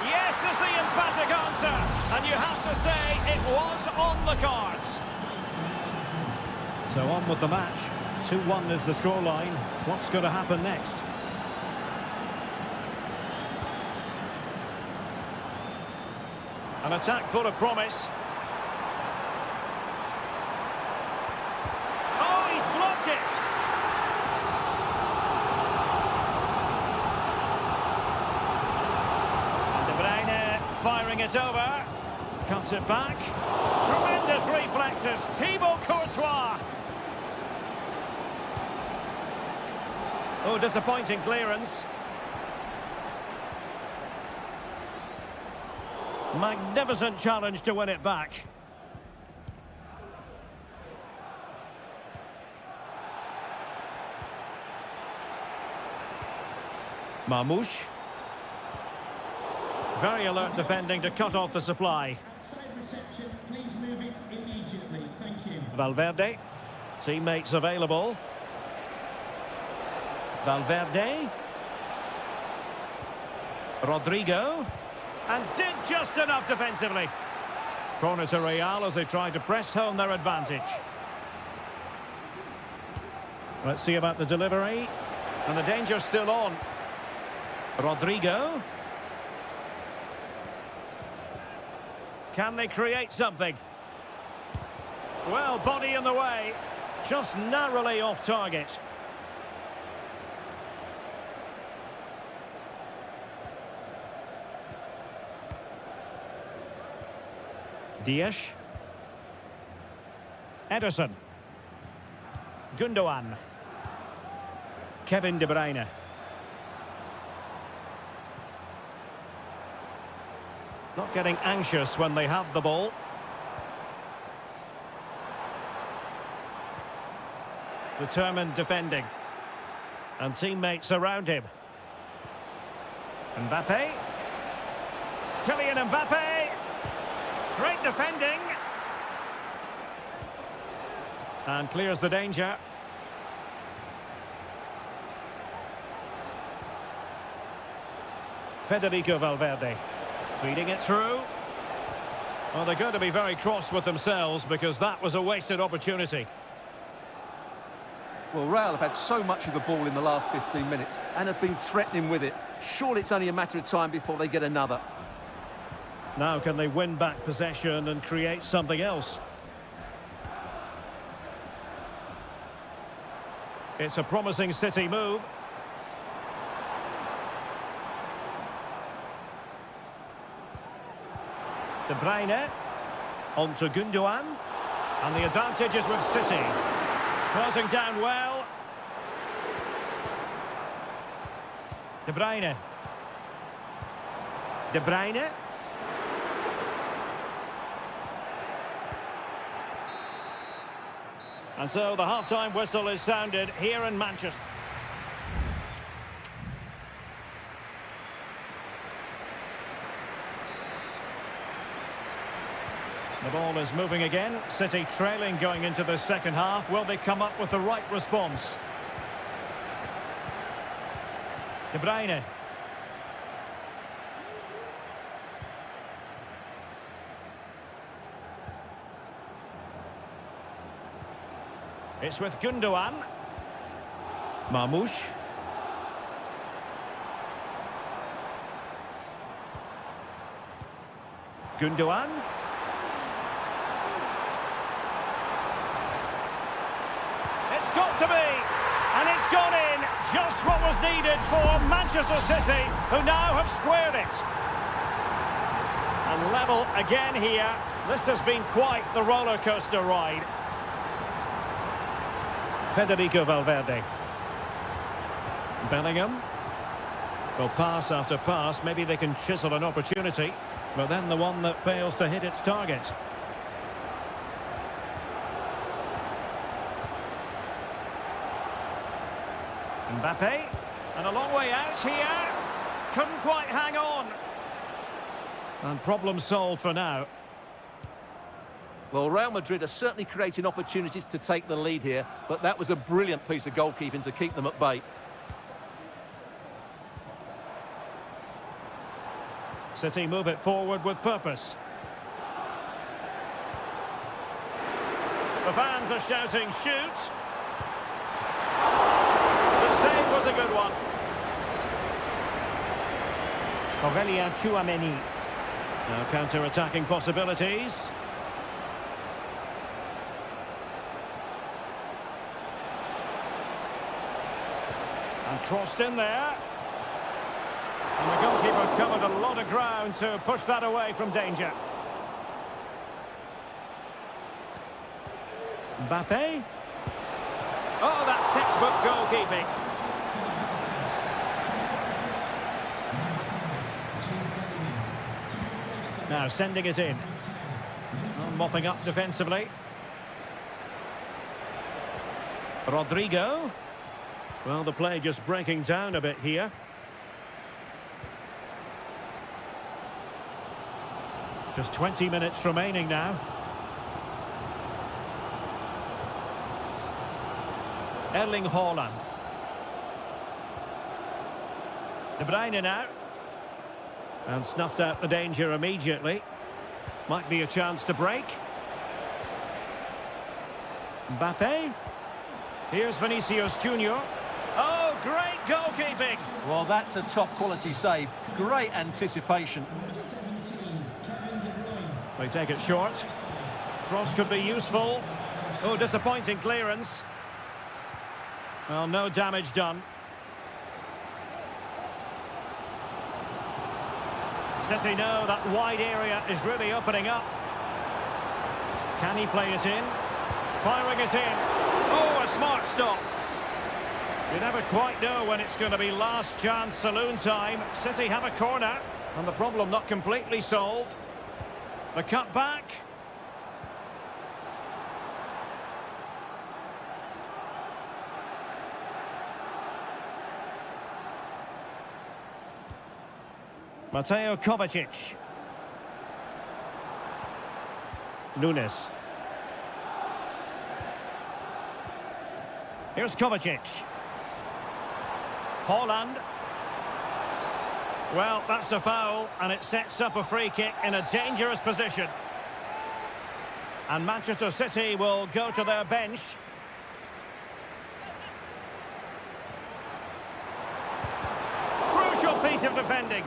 Yes is the emphatic answer. And you have to say it was on the cards. So on with the match. 2-1 is the scoreline. What's going to happen next? An attack full of promise. Oh, he's blocked it! De Bruyne firing it over. Cuts it back. Tremendous reflexes. Thibaut Courtois. Oh, disappointing clearance. Magnificent challenge to win it back. Marmoush. Very alert defending to cut off the supply. Outside reception, please move it immediately. Thank you. Valverde. Teammates available. Valverde. Rodrigo. And did just enough defensively. Corner to Real as they try to press home their advantage. Let's see about the delivery. And the danger's still on. Rodrigo. Can they create something? Well, body in the way. Just narrowly off target. Dias. Ederson. Gundogan. Kevin De Bruyne. Not getting anxious when they have the ball. Determined defending. And teammates around him. Mbappe. Kylian Mbappe. Great defending. And clears the danger. Federico Valverde. Feeding it through. Well, they're going to be very cross with themselves because that was a wasted opportunity. Well, Real have had so much of the ball in the last 15 minutes and have been threatening with it. Surely it's only a matter of time before they get another. Now can they win back possession and create something else? It's a promising City move. De Bruyne. On to Gundogan. And the advantage is with City. Closing down well. De Bruyne. De Bruyne. And so the half-time whistle is sounded here in Manchester. The ball is moving again. City trailing going into the second half. Will they come up with the right response? De Bruyne. It's with Gundogan. Marmoush. Gundogan. It's got to be. And it's gone in. Just what was needed for Manchester City, who now have squared it. And level again here. This has been quite the roller coaster ride. Federico Valverde. Bellingham. Well, pass after pass, maybe they can chisel an opportunity, but then the one that fails to hit its target. Mbappe, and a long way out here. Couldn't quite hang on. And problem solved for now. Well, Real Madrid are certainly creating opportunities to take the lead here, but that was a brilliant piece of goalkeeping to keep them at bay. City move it forward with purpose. The fans are shouting, shoot! The save was a good one. Aurelien Tchouameni. Now counter-attacking possibilities. And crossed in there. And the goalkeeper covered a lot of ground to push that away from danger. Mbappe. Oh, that's textbook goalkeeping. Now sending it in. Oh, mopping up defensively. Rodrigo. Well, the play just breaking down a bit here. Just 20 minutes remaining now. Erling Haaland. De Bruyne now. And snuffed out the danger immediately. Might be a chance to break. Mbappe. Here's Vinicius Junior. Oh, great goalkeeping! Well, that's a top-quality save. Great anticipation. They take it short. Cross could be useful. Oh, disappointing clearance. Well, no damage done. City know that wide area is really opening up. Can he play it in? Firing it in. Oh, a smart stop. You never quite know when it's going to be last chance saloon time. City have a corner, and the problem not completely solved. The cut back. Mateo Kovacic. Nunes. Here's Kovacic. Haaland. Well, that's a foul, and it sets up a free kick in a dangerous position. And Manchester City will go to their bench. Crucial piece of defending.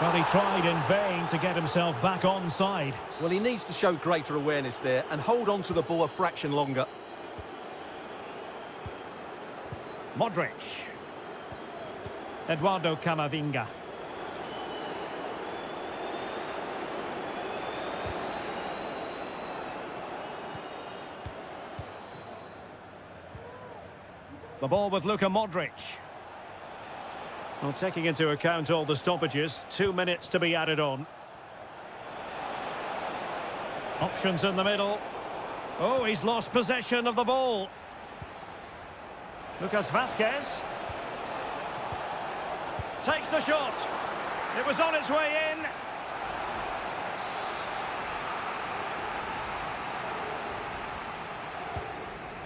Well, he tried in vain to get himself back onside. Well, he needs to show greater awareness there and hold on to the ball a fraction longer. Modric. Eduardo Camavinga. The ball with Luka Modric. Well, taking into account all the stoppages, 2 minutes to be added on. Options in the middle. Oh, he's lost possession of the ball. Lucas Vazquez. Takes the shot. It was on its way in.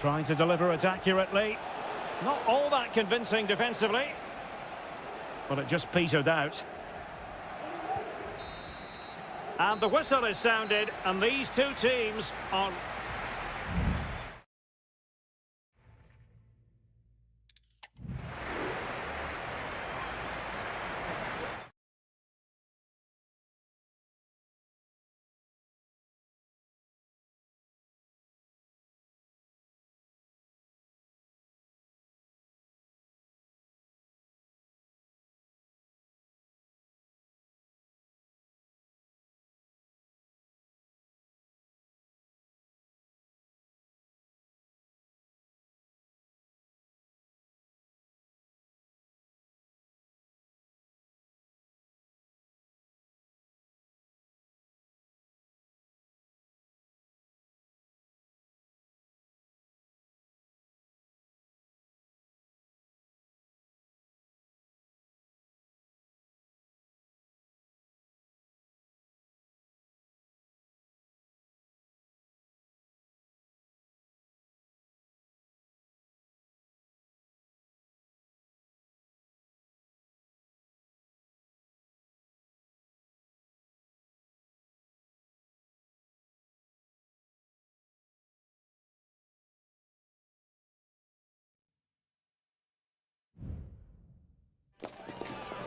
Trying to deliver it accurately. Not all that convincing defensively. But it just petered out. And the whistle is sounded, and these two teams are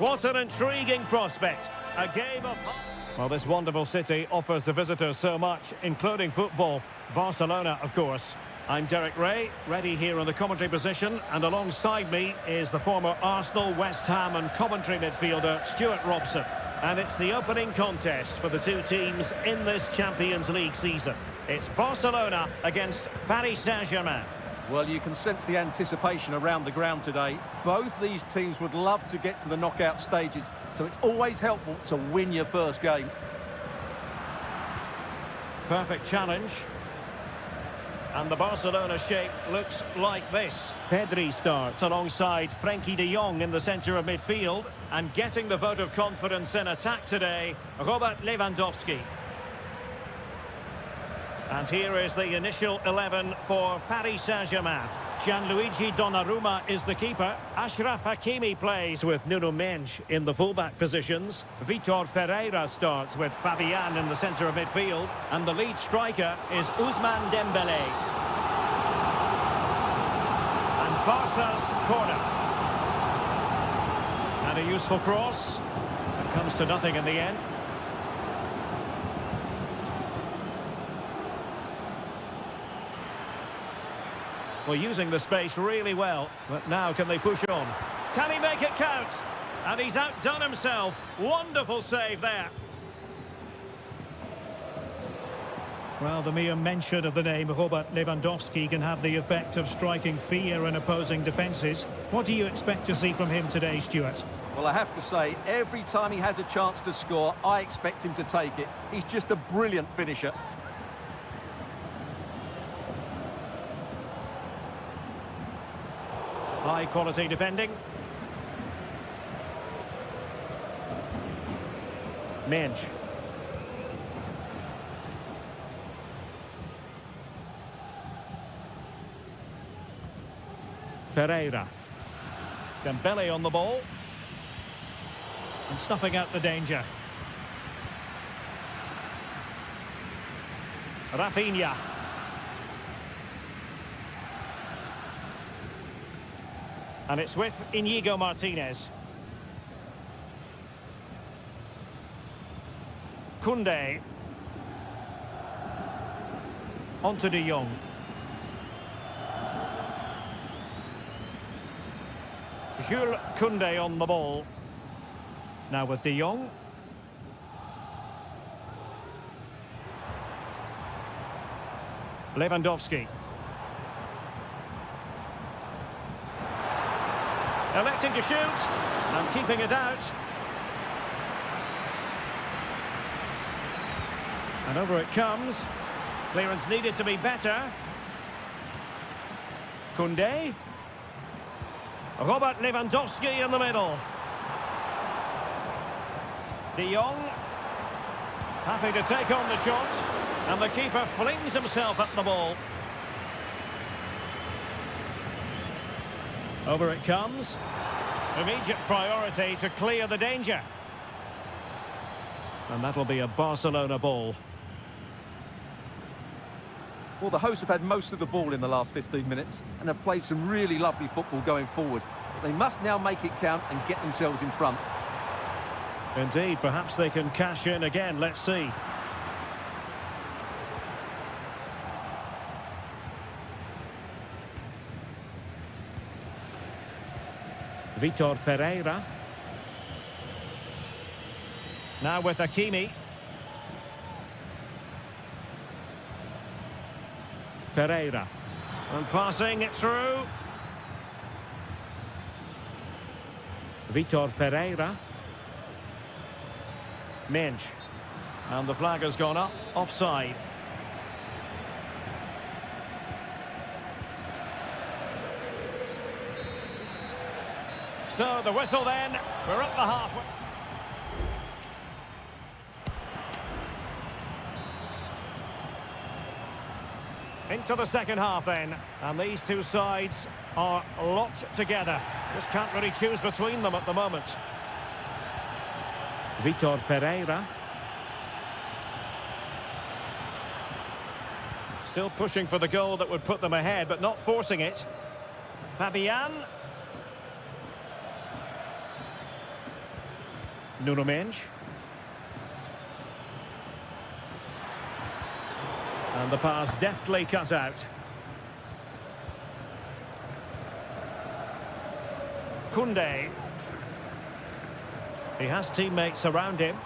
What an intriguing prospect. A game of... Well, this wonderful city offers the visitors so much, including football. Barcelona, of course. I'm Derek Ray, ready here in the commentary position, and alongside me is the former Arsenal, West Ham and Coventry midfielder, Stuart Robson. And it's the opening contest for the two teams in this Champions League season. It's Barcelona against Paris Saint-Germain. Well, you can sense the anticipation around the ground today. Both these teams would love to get to the knockout stages, so it's always helpful to win your first game. Perfect challenge. And the Barcelona shape looks like this. Pedri starts alongside Frenkie de Jong in the centre of midfield. And getting the vote of confidence in attack today, Robert Lewandowski. And here is the initial 11 for Paris Saint-Germain. Gianluigi Donnarumma is the keeper. Achraf Hakimi plays with Nuno Mendes in the fullback positions. Vitor Ferreira starts with Fabian in the centre of midfield. And the lead striker is Ousmane Dembélé. And Barca's corner. And a useful cross. It comes to nothing in the end. Well, using the space really well, but now can they push on? Can he make it count? And he's outdone himself. Wonderful save there. Well, the mere mention of the name Robert Lewandowski can have the effect of striking fear in opposing defences. What do you expect to see from him today, Stuart? Well, I have to say, every time he has a chance to score, I expect him to take it. He's just a brilliant finisher. High quality defending. Mendes. Ferreira. Dembélé on the ball. And snuffing out the danger. Rafinha. And it's with Inigo Martinez. Koundé. On to de Jong. Jules Koundé on the ball. Now with de Jong. Lewandowski. Electing to shoot, and keeping it out. And over it comes. Clearance needed to be better. Koundé. Robert Lewandowski in the middle. De Jong. Happy to take on the shot. And the keeper flings himself at the ball. Over it comes. Immediate priority to clear the danger. And that'll be a Barcelona ball. Well, the hosts have had most of the ball in the last 15 minutes and have played some really lovely football going forward. They must now make it count and get themselves in front. Indeed, perhaps they can cash in again. Let's see. Vitor Ferreira. Now with Hakimi. Ferreira. And passing it through. Vitor Ferreira. Mendes. And the flag has gone up. Offside. So the whistle then. We're at the halfway. Into the second half then. And these two sides are locked together. Just can't really choose between them at the moment. Vitor Ferreira. Still pushing for the goal that would put them ahead, but not forcing it. Fabian. Nuno Mendes. And the pass deftly cut out. Koundé. He has teammates around him.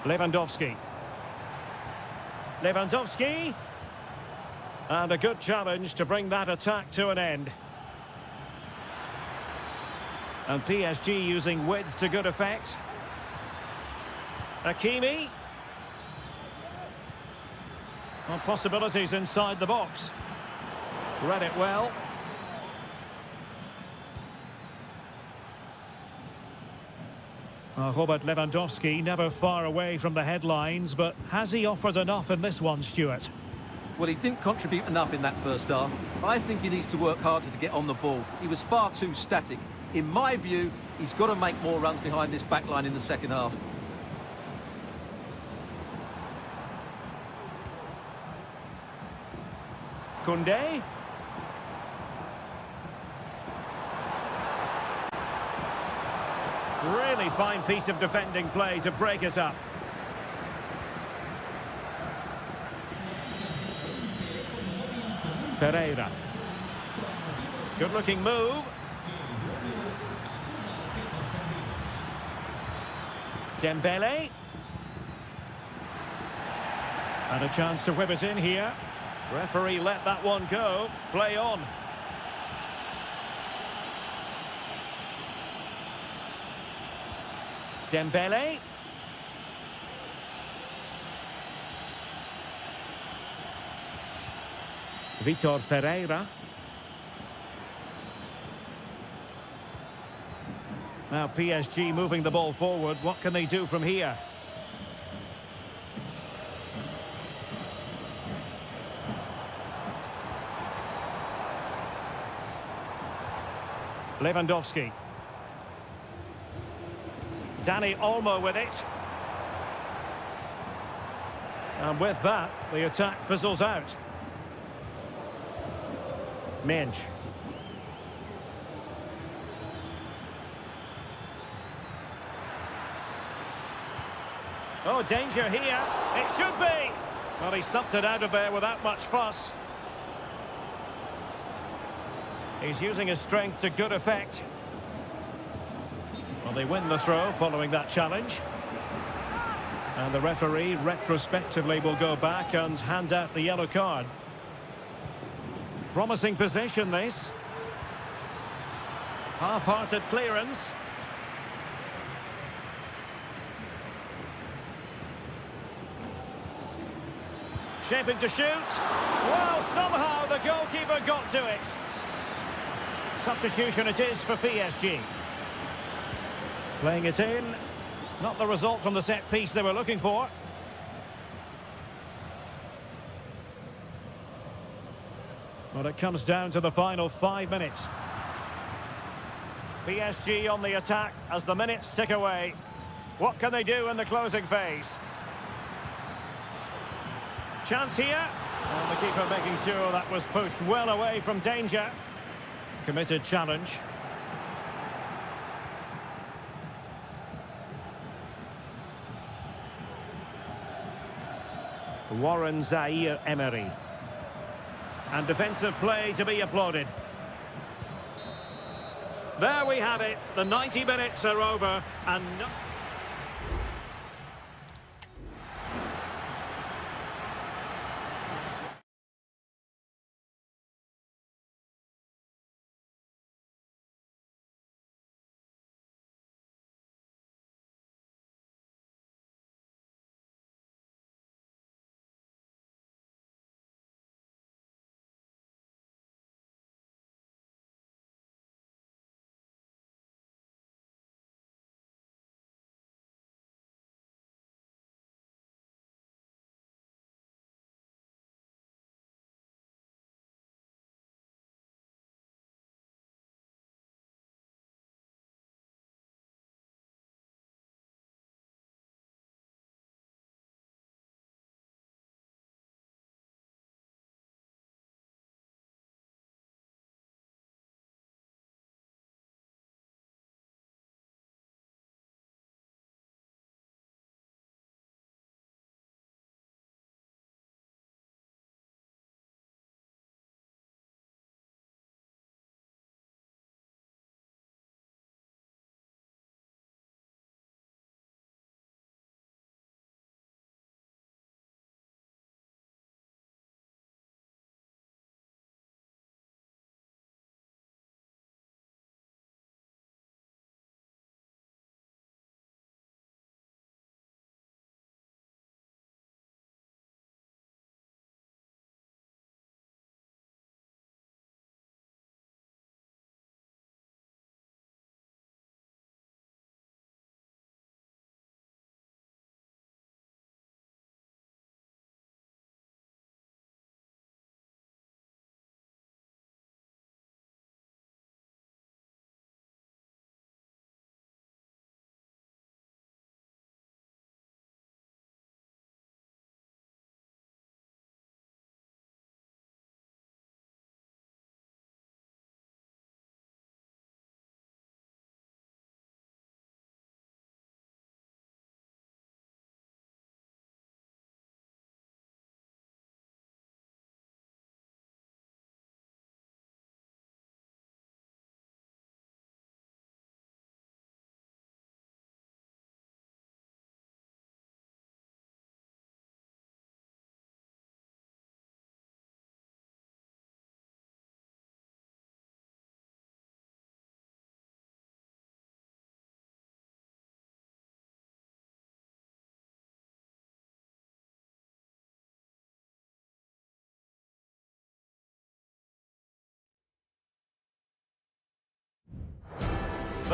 Lewandowski. Lewandowski. And a good challenge to bring that attack to an end. And PSG using width to good effect. Hakimi. Well, possibilities inside the box. Read it well. Robert Lewandowski never far away from the headlines, but has he offered enough in this one, Stuart? Well, he didn't contribute enough in that first half. I think he needs to work harder to get on the ball. He was far too static. In my view, he's got to make more runs behind this back line in the second half. Koundé. Really fine piece of defending play to break us up. Ferreira. Good-looking move. Dembele. And a chance to whip it in here. Referee let that one go. Play on. Dembele. Vitor Ferreira. Now PSG moving the ball forward. What can they do from here? Lewandowski. Dani Olmo with it. And with that, the attack fizzles out. Mendes. Oh, danger here. It should be. Well, he stumped it out of there without much fuss. He's using his strength to good effect. Well, they win the throw following that challenge. And the referee retrospectively will go back and hand out the yellow card. Promising position, this. Half-hearted clearance. Shaping to shoot. Well, somehow the goalkeeper got to it. Substitution it is for PSG. Playing it in. Not the result from the set piece they were looking for. But it comes down to the final 5 minutes. PSG on the attack as the minutes tick away. What can they do in the closing phase? Chance here. And the keeper making sure that was pushed well away from danger. Committed challenge. Warren Zaire-Emery. And defensive play to be applauded. There we have it. The 90 minutes are over and...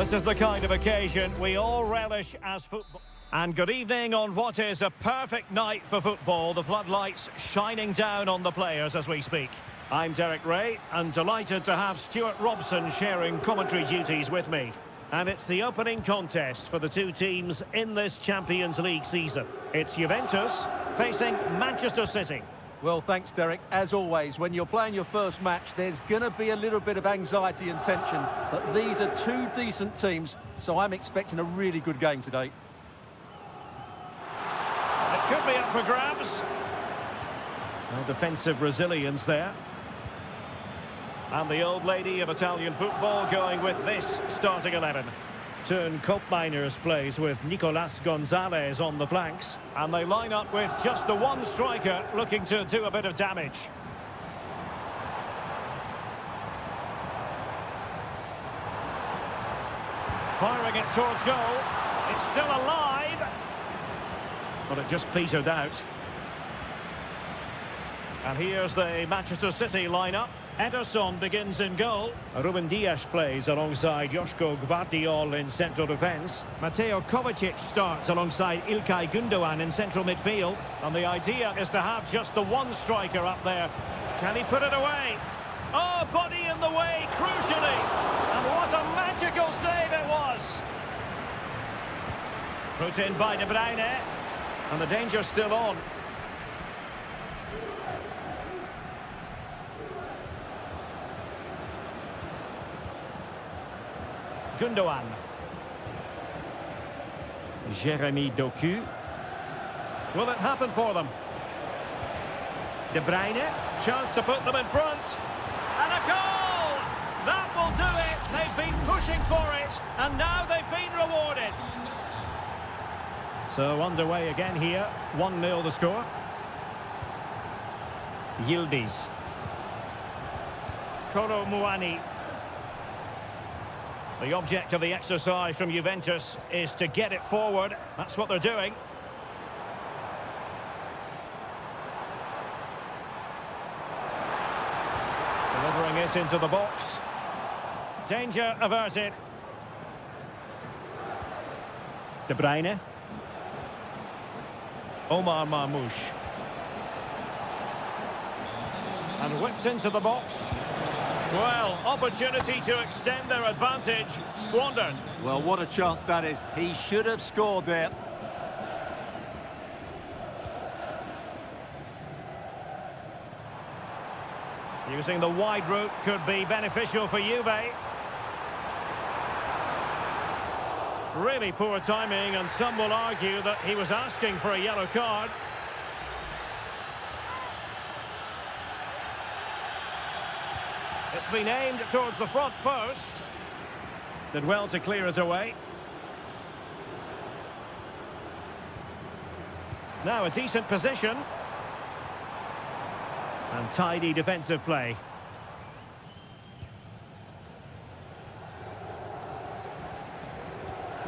This is the kind of occasion we all relish as football. And good evening on what is a perfect night for football. The floodlights shining down on the players as we speak. I'm Derek Ray, and delighted to have Stuart Robson sharing commentary duties with me. And it's the opening contest for the two teams in this Champions League season. It's Juventus facing Manchester City. Well, thanks, Derek. As always, when you're playing your first match, there's going to be a little bit of anxiety and tension. But these are two decent teams, so I'm expecting a really good game today. It could be up for grabs. No defensive resilience there. And the old lady of Italian football going with this starting 11. Turn Koopmeiners plays with Nicolas Gonzalez on the flanks. And they line up with just the one striker looking to do a bit of damage. Firing it towards goal. It's still alive. But it just petered out. And here's the Manchester City lineup. Ederson begins in goal. Ruben Dias plays alongside Joško Gvardiol in central defence. Mateo Kovacic starts alongside İlkay Gündoğan in central midfield. And the idea is to have just the one striker up there. Can he put it away? Oh, body in the way, crucially. And what a magical save it was. Put in by De Bruyne. And the danger's still on. Gündoğan. Jeremy Doku. Will it happen for them? De Bruyne. Chance to put them in front. And a goal! That will do it. They've been pushing for it. And now they've been rewarded. So underway again here. 1-0 the score. Yildiz. Kolo Muani. The object of the exercise from Juventus is to get it forward. That's what they're doing. Delivering it into the box. Danger averted. De Bruyne. Omar Marmoush. And whipped into the box. Well, opportunity to extend their advantage, squandered. Well, what a chance that is. He should have scored there. Using the wide route could be beneficial for Juve. Really poor timing, and some will argue that he was asking for a yellow card. It's been aimed towards the front first. Did well to clear it away. Now a decent position. And tidy defensive play.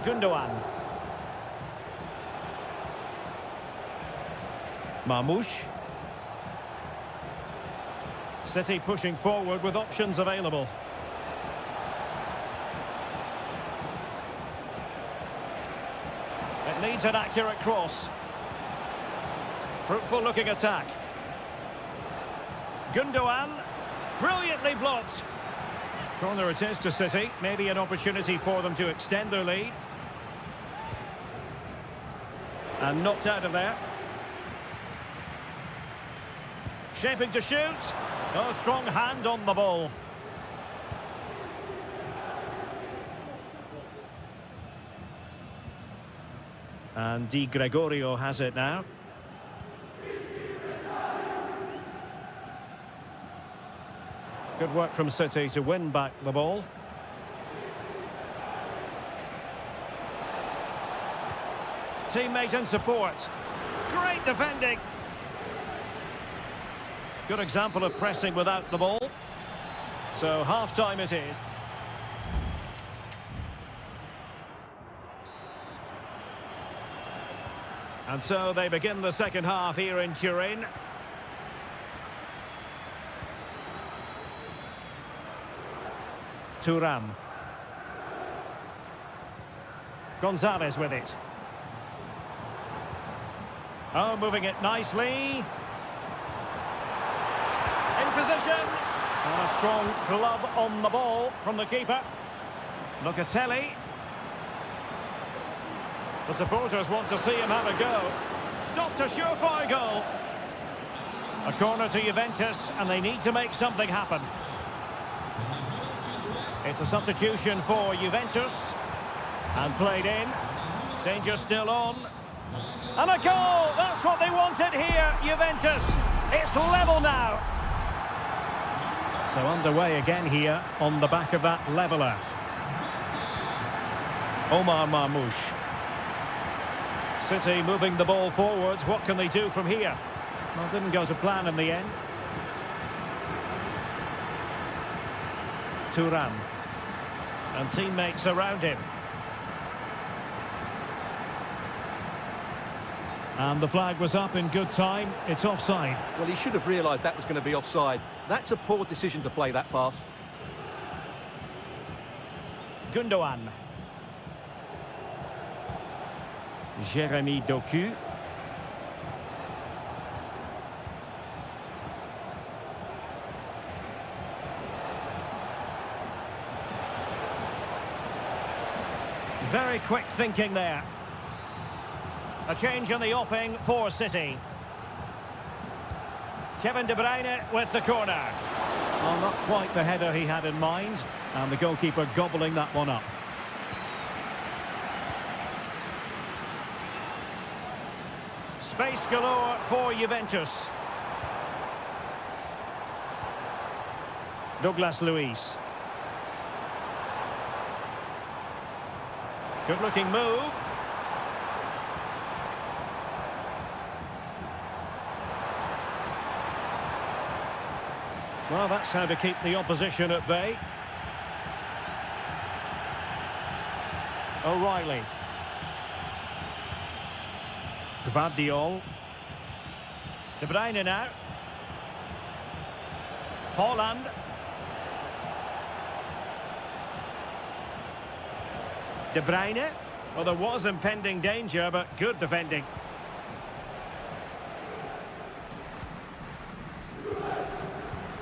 Gündoğan. Marmoush. City pushing forward with options available. It needs an accurate cross. Fruitful looking attack. Gündoğan, brilliantly blocked. Corner it is to City, maybe an opportunity for them to extend their lead. And knocked out of there. Shaping to shoot. Oh, strong hand on the ball. And Di Gregorio has it now. Good work from City to win back the ball. Teammate and support. Great defending. Good example of pressing without the ball. So half-time it is. And so they begin the second half here in Turin. Thuram. Gonzalez with it. Oh, moving it nicely. In position. And a strong glove on the ball from the keeper. Locatelli. The supporters want to see him have a go. Stopped a surefire goal. A corner to Juventus, and they need to make something happen. It's a substitution for Juventus. And played in. Danger still on. And a goal! That's what they wanted here, Juventus. It's level now. So underway again here on the back of that leveller. Omar Marmoush. City moving the ball forwards. What can they do from here? Well, didn't go to plan in the end. Thuram. And teammates around him. And the flag was up in good time. It's offside. Well, he should have realised that was going to be offside. That's a poor decision to play that pass. Gundogan. Jérémy Doku. Very quick thinking there. A change in the offing for City. Kevin De Bruyne with the corner. Well, not quite the header he had in mind. And the goalkeeper gobbling that one up. Space galore for Juventus. Douglas Luiz. Good-looking move. Well, that's how to keep the opposition at bay. O'Reilly. Gvardiol. De Bruyne now. Haaland. De Bruyne. Well, there was impending danger, but good defending.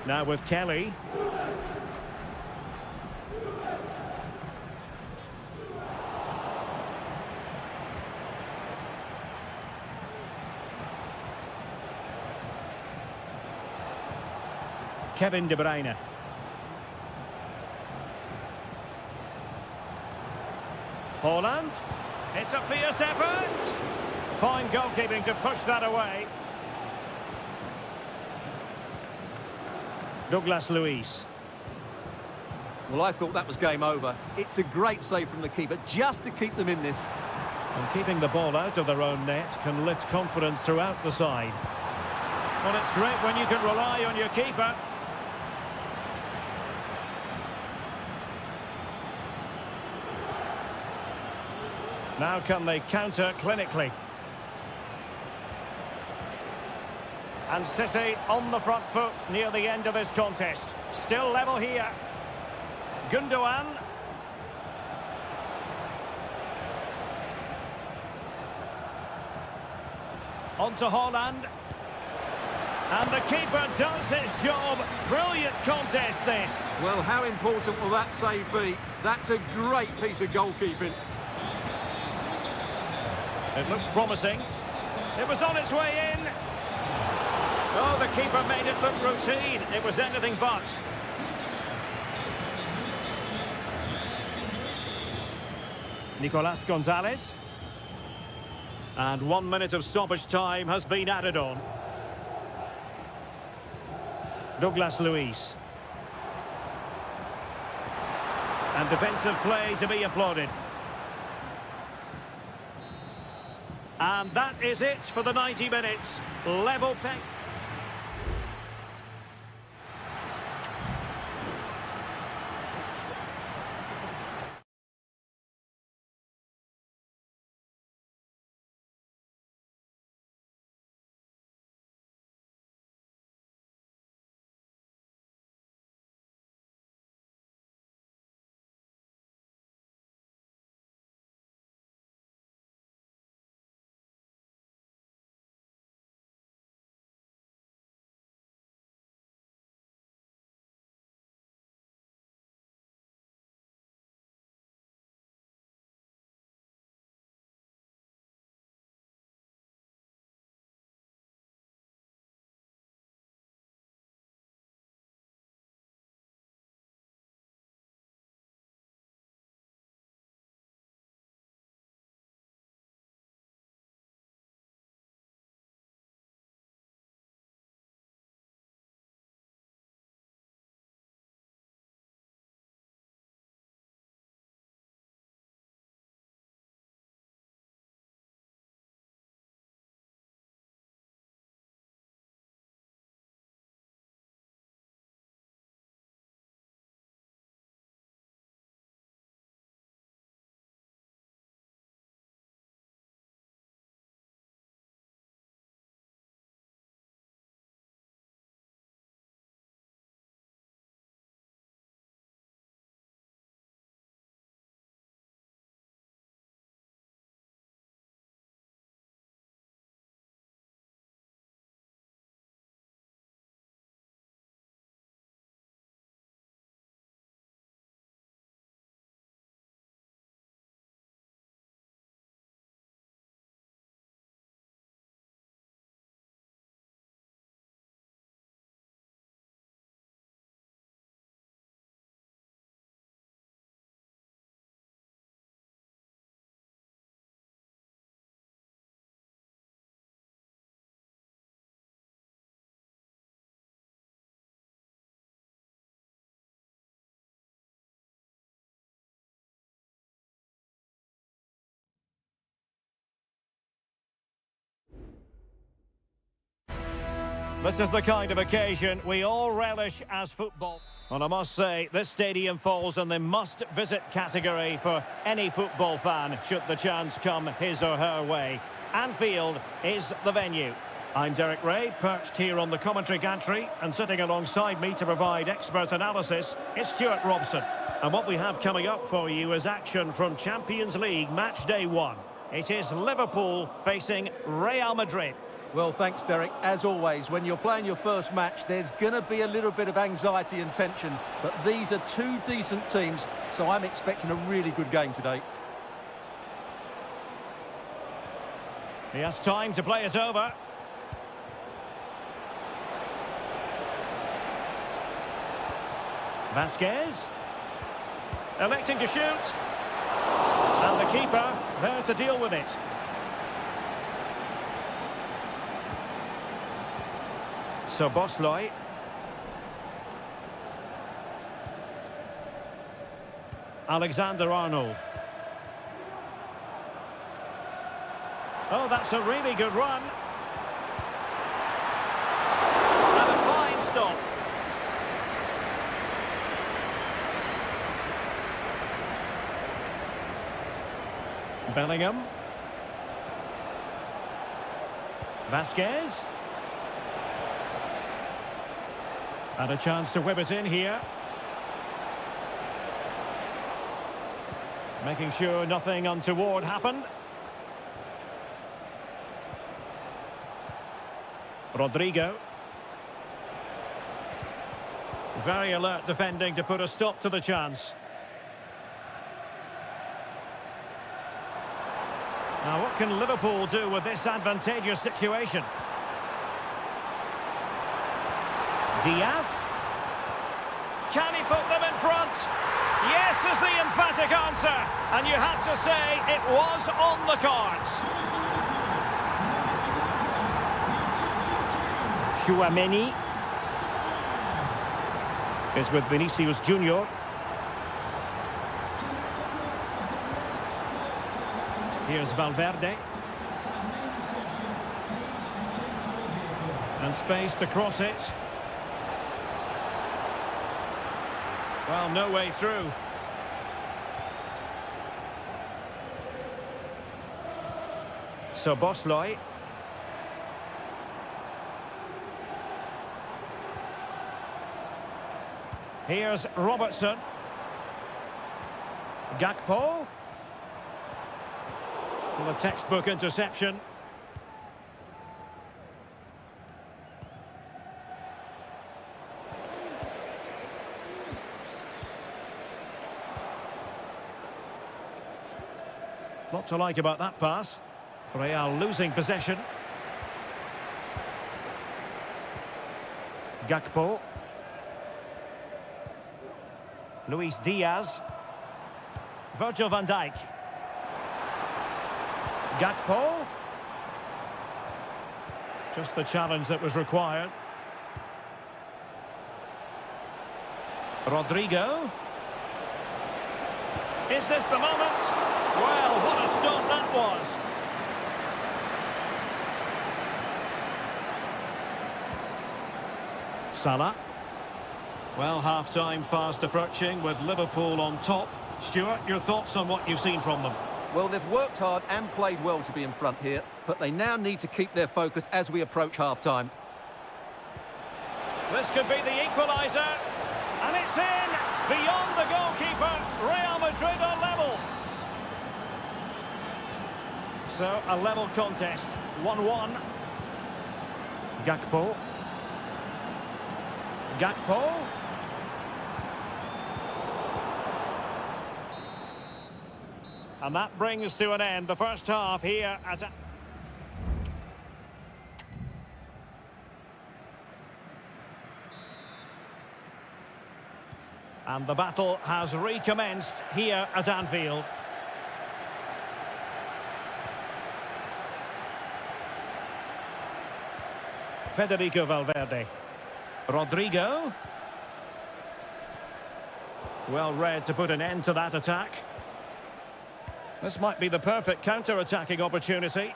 Now with Kelly. Kevin De Bruyne. Haaland. It's a fierce effort. Fine goalkeeping to push that away. Douglas Luiz. Well, I thought that was game over. It's a great save from the keeper, just to keep them in this. And keeping the ball out of their own net can lift confidence throughout the side. Well, it's great when you can rely on your keeper. Now can they counter clinically? And City on the front foot near the end of this contest. Still level here. Gundogan. On to Haaland. And the keeper does his job. Brilliant contest, this. Well, how important will that save be? That's a great piece of goalkeeping. It looks promising. It was on its way in. Oh, the keeper made it look routine. It was anything but. Nicolas Gonzalez. And 1 minute of stoppage time has been added on. Douglas Luiz. And defensive play to be applauded. And that is it for the 90 minutes. Level peg. This is the kind of occasion we all relish as football. And I must say, this stadium falls in the must-visit category for any football fan, should the chance come his or her way. Anfield is the venue. I'm Derek Ray, perched here on the commentary gantry, and sitting alongside me to provide expert analysis is Stuart Robson. And what we have coming up for you is action from Champions League match day 1. It is Liverpool facing Real Madrid. Well, thanks, Derek. As always, when you're playing your first match, there's going to be a little bit of anxiety and tension. But these are two decent teams, so I'm expecting a really good game today. He has time to play it over. Vasquez. Electing to shoot. And the keeper there to deal with it. So Bosley. Alexander-Arnold. Oh, that's a really good run. And a fine stop. Bellingham. Vasquez. And a chance to whip it in here. Making sure nothing untoward happened. Rodrigo. Very alert defending to put a stop to the chance. Now, what can Liverpool do with this advantageous situation? Diaz. Can he put them in front? Yes is the emphatic answer. And you have to say it was on the cards. Chouameni is with Vinicius Junior. Here's Valverde. And space to cross it. Well, no way through. So Bosley. Here's Robertson. Gakpo. Well, a textbook interception. Lot to like about that pass. Real losing possession. Gakpo. Luis Diaz. Virgil van Dijk. Gakpo. Just the challenge that was required. Rodrigo. Is this the moment? Well, what a stop that was. Salah. Well, half-time fast approaching with Liverpool on top. Stuart, your thoughts on what you've seen from them? Well, they've worked hard and played well to be in front here, but they now need to keep their focus as we approach half-time. This could be the equaliser. And it's in! Beyond the goalkeeper, Real Madrid are level. So, a level contest, 1-1. Gakpo. Gakpo. And that brings to an end the first half here at... And the battle has recommenced here at Anfield. Federico Valverde. Rodrigo. Well read to put an end to that attack. This might be the perfect counter-attacking opportunity.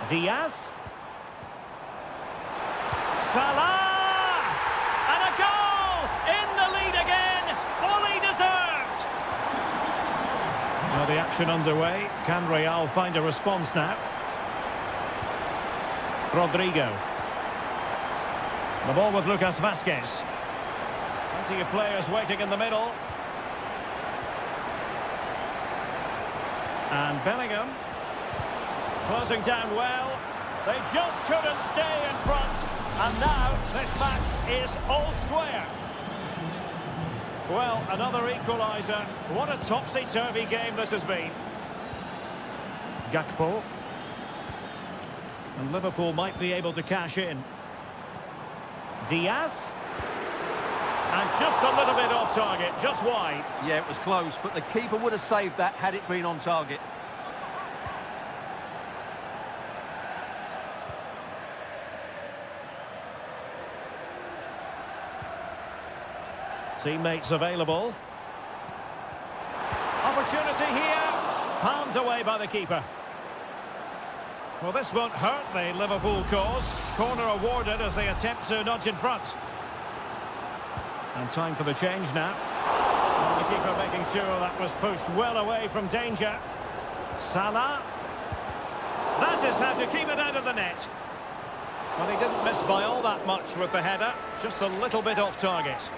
Diaz. Salah! And a goal! In the lead again! Fully deserved! Now the action underway. Can Real find a response now? Rodrigo. The ball with Lucas Vazquez. Plenty of players waiting in the middle. And Bellingham. Closing down well. They just couldn't stay in front. And now this match is all square. Well, another equaliser. What a topsy-turvy game this has been. Gakpo. And Liverpool might be able to cash in. Diaz. And just a little bit off target, just wide. Yeah, it was close, but the keeper would have saved that had it been on target. Teammates available. Opportunity here. Palmed away by the keeper. Well, this won't hurt the Liverpool cause. Corner awarded as they attempt to nudge in front. And time for the change now. And the keeper making sure that was pushed well away from danger. Salah. That is how to keep it out of the net. Well, he didn't miss by all that much with the header. Just a little bit off target.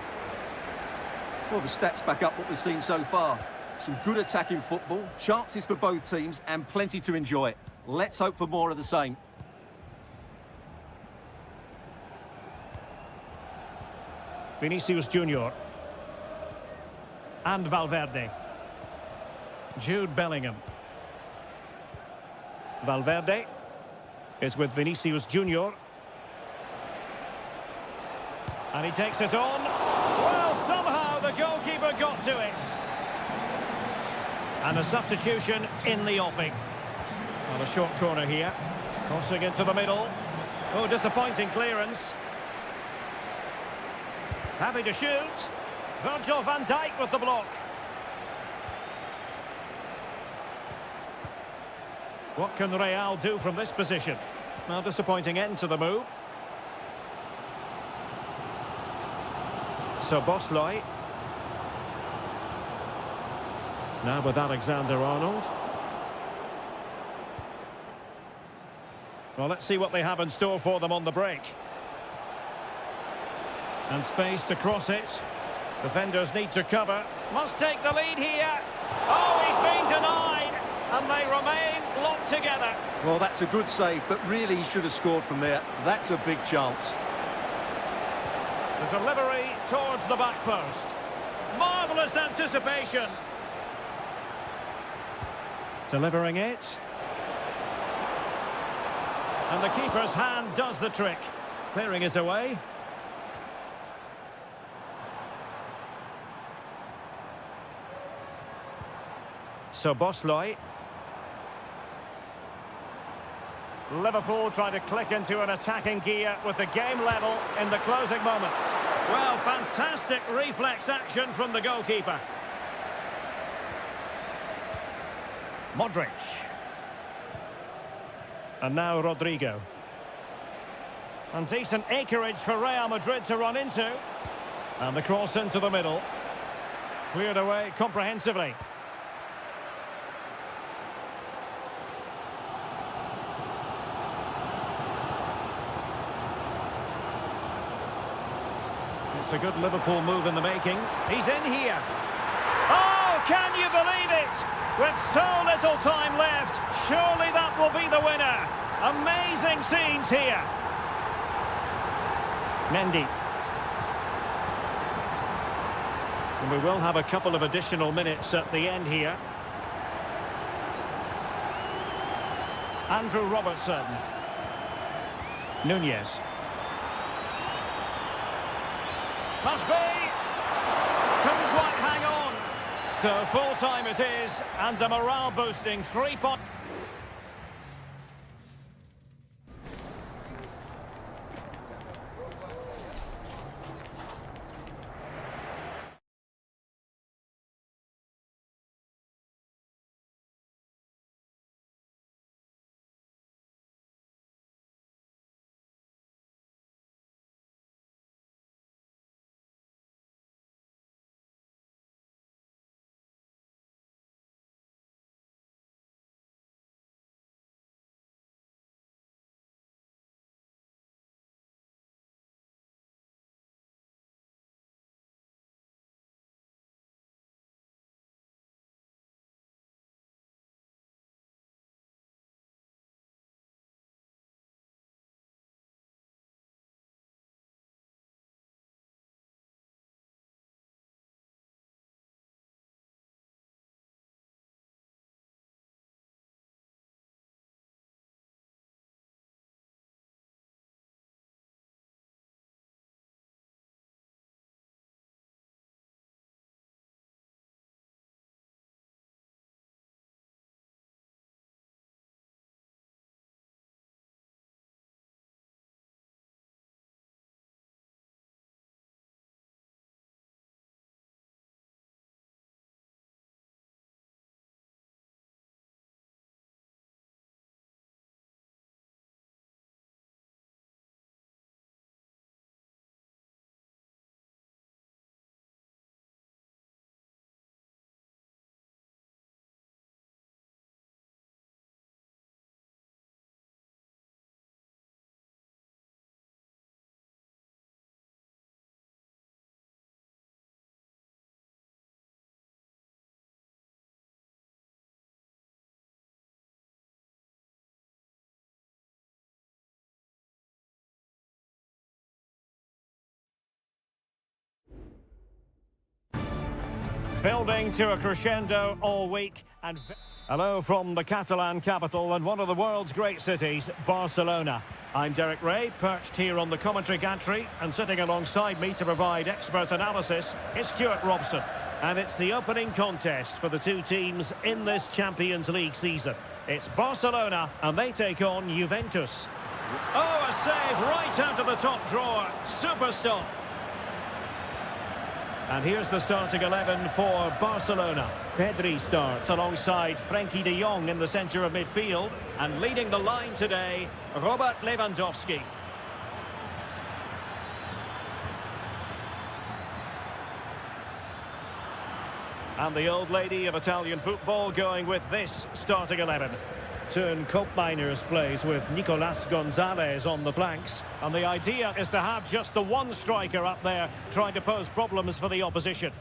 Well, the stats back up what we've seen so far. Some good attacking football, chances for both teams, and plenty to enjoy. Let's hope for more of the same. Vinicius Junior. And Valverde. Jude Bellingham. Valverde is with Vinicius Junior. And he takes it on. Well, somehow the goalkeeper got to it. And a substitution in the offing. Well, a short corner here. Crossing into the middle. Oh, disappointing clearance. Happy to shoot. Virgil van Dijk with the block. What can Real do from this position? Well, disappointing end to the move. So Bosley. Now with Alexander-Arnold. Well, let's see what they have in store for them on the break. And space to cross it. Defenders need to cover. Must take the lead here. Oh, he's been denied. And they remain locked together. Well, that's a good save, but really he should have scored from there. That's a big chance. The delivery towards the back post. Marvellous anticipation. Delivering it. And the keeper's hand does the trick. Clearing it away. So Bosley. Liverpool trying to click into an attacking gear with the game level in the closing moments. Well, fantastic reflex action from the goalkeeper. Modric. And now Rodrigo. And decent acreage for Real Madrid to run into. And the cross into the middle. Cleared away comprehensively. It's a good Liverpool move in the making. He's in here. Oh, can you believe it? With so little time left, surely that will be the winner. Amazing scenes here. Mendy. And we will have a couple of additional minutes at the end here. Andrew Robertson. Nunez. Must be. Couldn't quite hang on. So full time it is, and a morale boosting 3-point. Building to a crescendo all week. And hello from the Catalan capital and one of the world's great cities, Barcelona. I'm Derek Ray, perched here on the commentary gantry, and sitting alongside me to provide expert analysis is Stuart Robson. And it's the opening contest for the two teams in this Champions League season. It's Barcelona, and they take on Juventus. Oh, a save right out of the top drawer. Super stop. And here's the starting 11 for Barcelona. Pedri starts alongside Frenkie de Jong in the centre of midfield. And leading the line today, Robert Lewandowski. And the old lady of Italian football going with this starting 11. Turn Koopmeiners plays with Nicolas Gonzalez on the flanks. And the idea is to have just the one striker up there trying to pose problems for the opposition.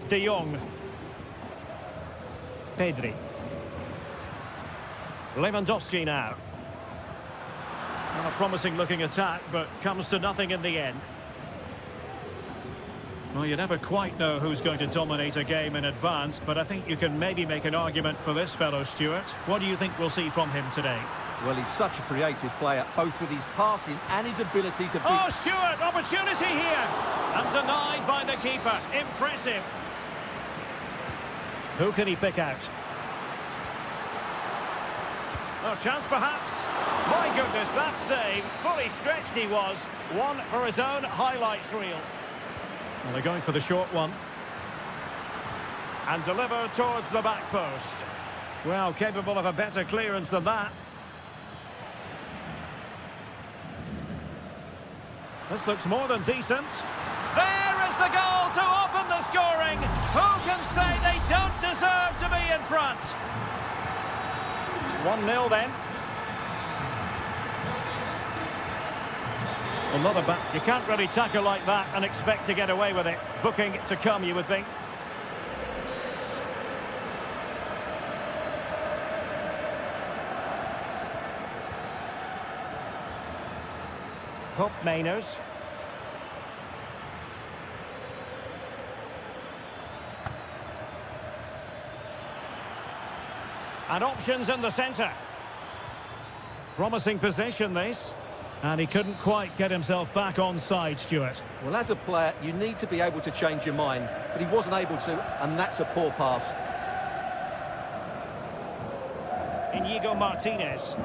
De Jong. Pedri. Lewandowski now. Well, a promising looking attack, but comes to nothing in the end. Well, you never quite know who's going to dominate a game in advance, but I think you can maybe make an argument for this fellow, Stuart. What do you think we'll see from him today? Well, he's such a creative player, both with his passing and his ability to beat... Oh, Stuart, opportunity here! And denied by the keeper. Impressive. Who can he pick out? Oh, chance perhaps. My goodness, that save. Fully stretched he was. One for his own highlights reel. Well, they're going for the short one. And deliver towards the back post. Well, capable of a better clearance than that. This looks more than decent. There is the goal to open the scoring. Who can say they don't deserve to be in front? 1-0 then. Well, not a bad... You can't really tackle like that and expect to get away with it. Booking to come, you would think. Koopmeiners. And options in the centre. Promising possession, this. And he couldn't quite get himself back on side, Stuart. Well, as a player, you need to be able to change your mind, but he wasn't able to, and that's a poor pass. Inigo Martinez.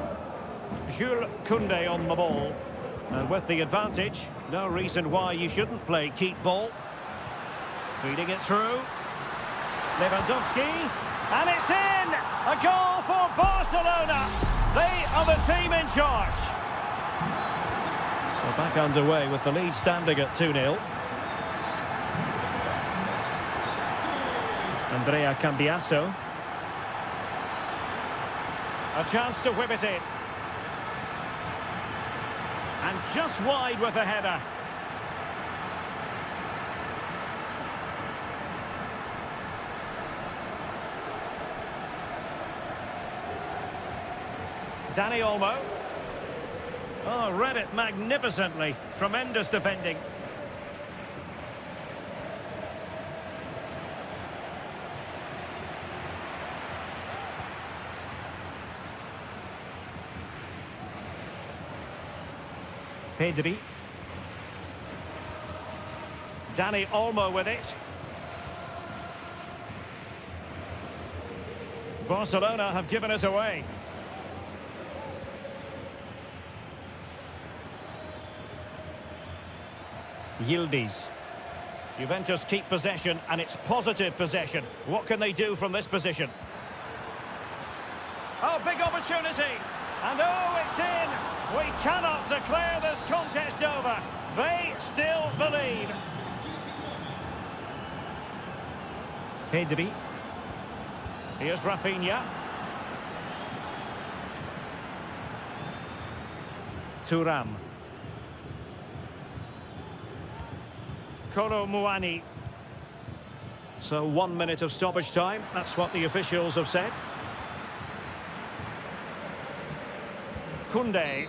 Jules Koundé on the ball. And with the advantage, no reason why you shouldn't play keep ball. Feeding it through. Lewandowski. And it's in! A goal for Barcelona! They are the team in charge. So back underway with the lead standing at 2-0. Andrea Cambiasso. A chance to whip it in. And just wide with the header. Dani Olmo. Oh, read it magnificently. Tremendous defending. Pedri. Dani Olmo with it. Barcelona have given us away. Yildiz. Juventus keep possession, and it's positive possession. What can they do from this position? Oh, big opportunity. And oh, it's in. We cannot declare this contest over. They still believe. Pedri. Here's Rafinha. Thuram. Kolo Muani. So 1 minute of stoppage time. That's what the officials have said. Koundé.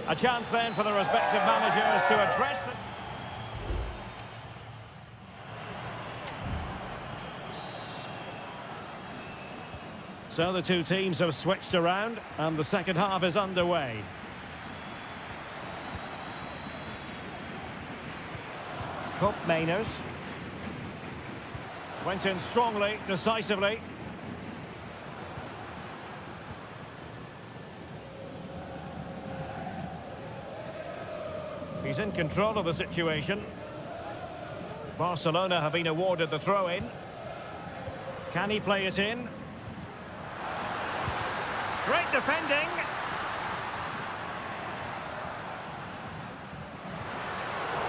A chance then for the respective managers to address them. So the two teams have switched around and the second half is underway. Cup Mainers. Went in strongly, decisively. He's in control of the situation. Barcelona have been awarded the throw-in. Can he play it in? Great defending.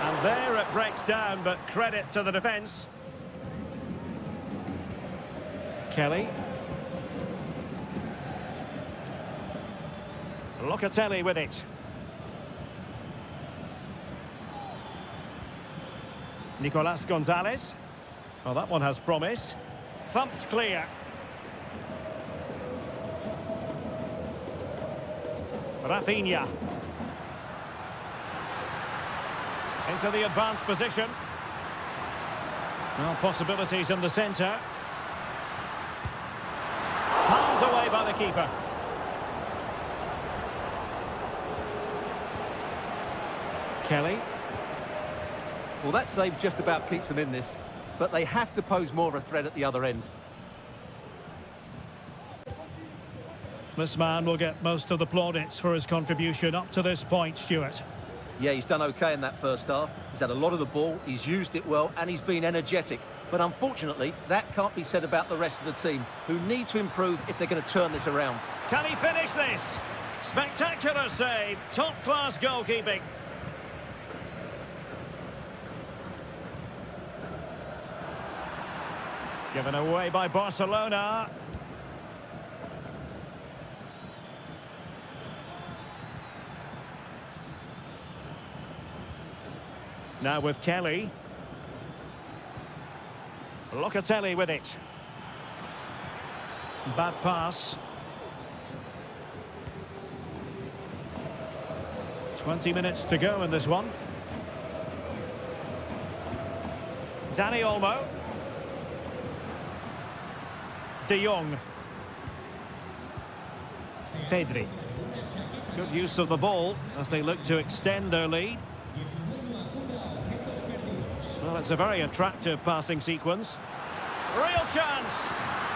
And there it breaks down, but credit to the defence. Kelly. Locatelli with it. Nicolas Gonzalez. Well, that one has promise. Thumped clear. Rafinha. Into the advanced position. Well, possibilities in the centre. Palmed away by the keeper. Kelly. Well, that save just about keeps them in this, but they have to pose more of a threat at the other end. This man will get most of the plaudits for his contribution up to this point, Stuart. Yeah, he's done okay in that first half. He's had a lot of the ball, he's used it well, and he's been energetic. But unfortunately, that can't be said about the rest of the team, who need to improve if they're going to turn this around. Can he finish this? Spectacular save, top-class goalkeeping. Given away by Barcelona. Now with Kelly. Locatelli with it. Bad pass. 20 minutes to go in this one. Dani Olmo. De Jong. Pedri. Good use of the ball as they look to extend their lead. Well, it's a very attractive passing sequence. Real chance.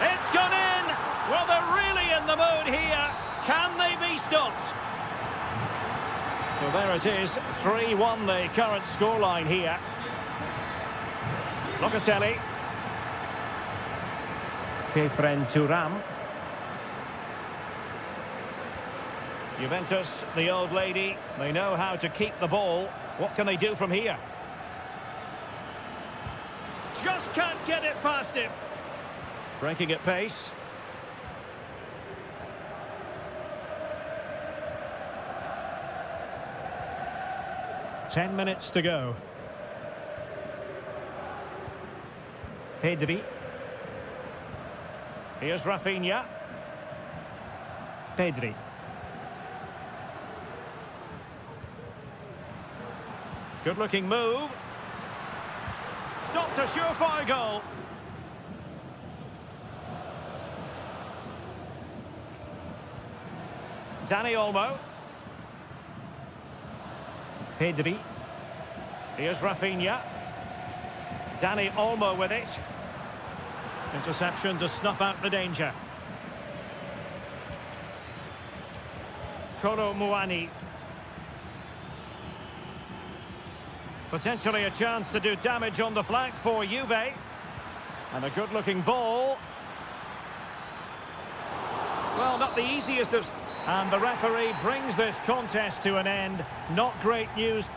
It's gone in. Well, they're really in the mood here. Can they be stopped? So there it is. 3-1 the current scoreline here. Locatelli. Kefren Turam. Juventus, the old lady, they know how to keep the ball. What can they do from here? Just can't get it past him. Breaking at pace. Ten minutes to go. Pedri. Here's Rafinha. Pedri. Good-looking move. Stopped a surefire goal. Dani Olmo. Pedri. Here's Rafinha. Dani Olmo with it. Interception to snuff out the danger. Kolo Muani. Potentially a chance to do damage on the flank for Juve. And a good-looking ball. Well, not the easiest of... And the referee brings this contest to an end. Not great news.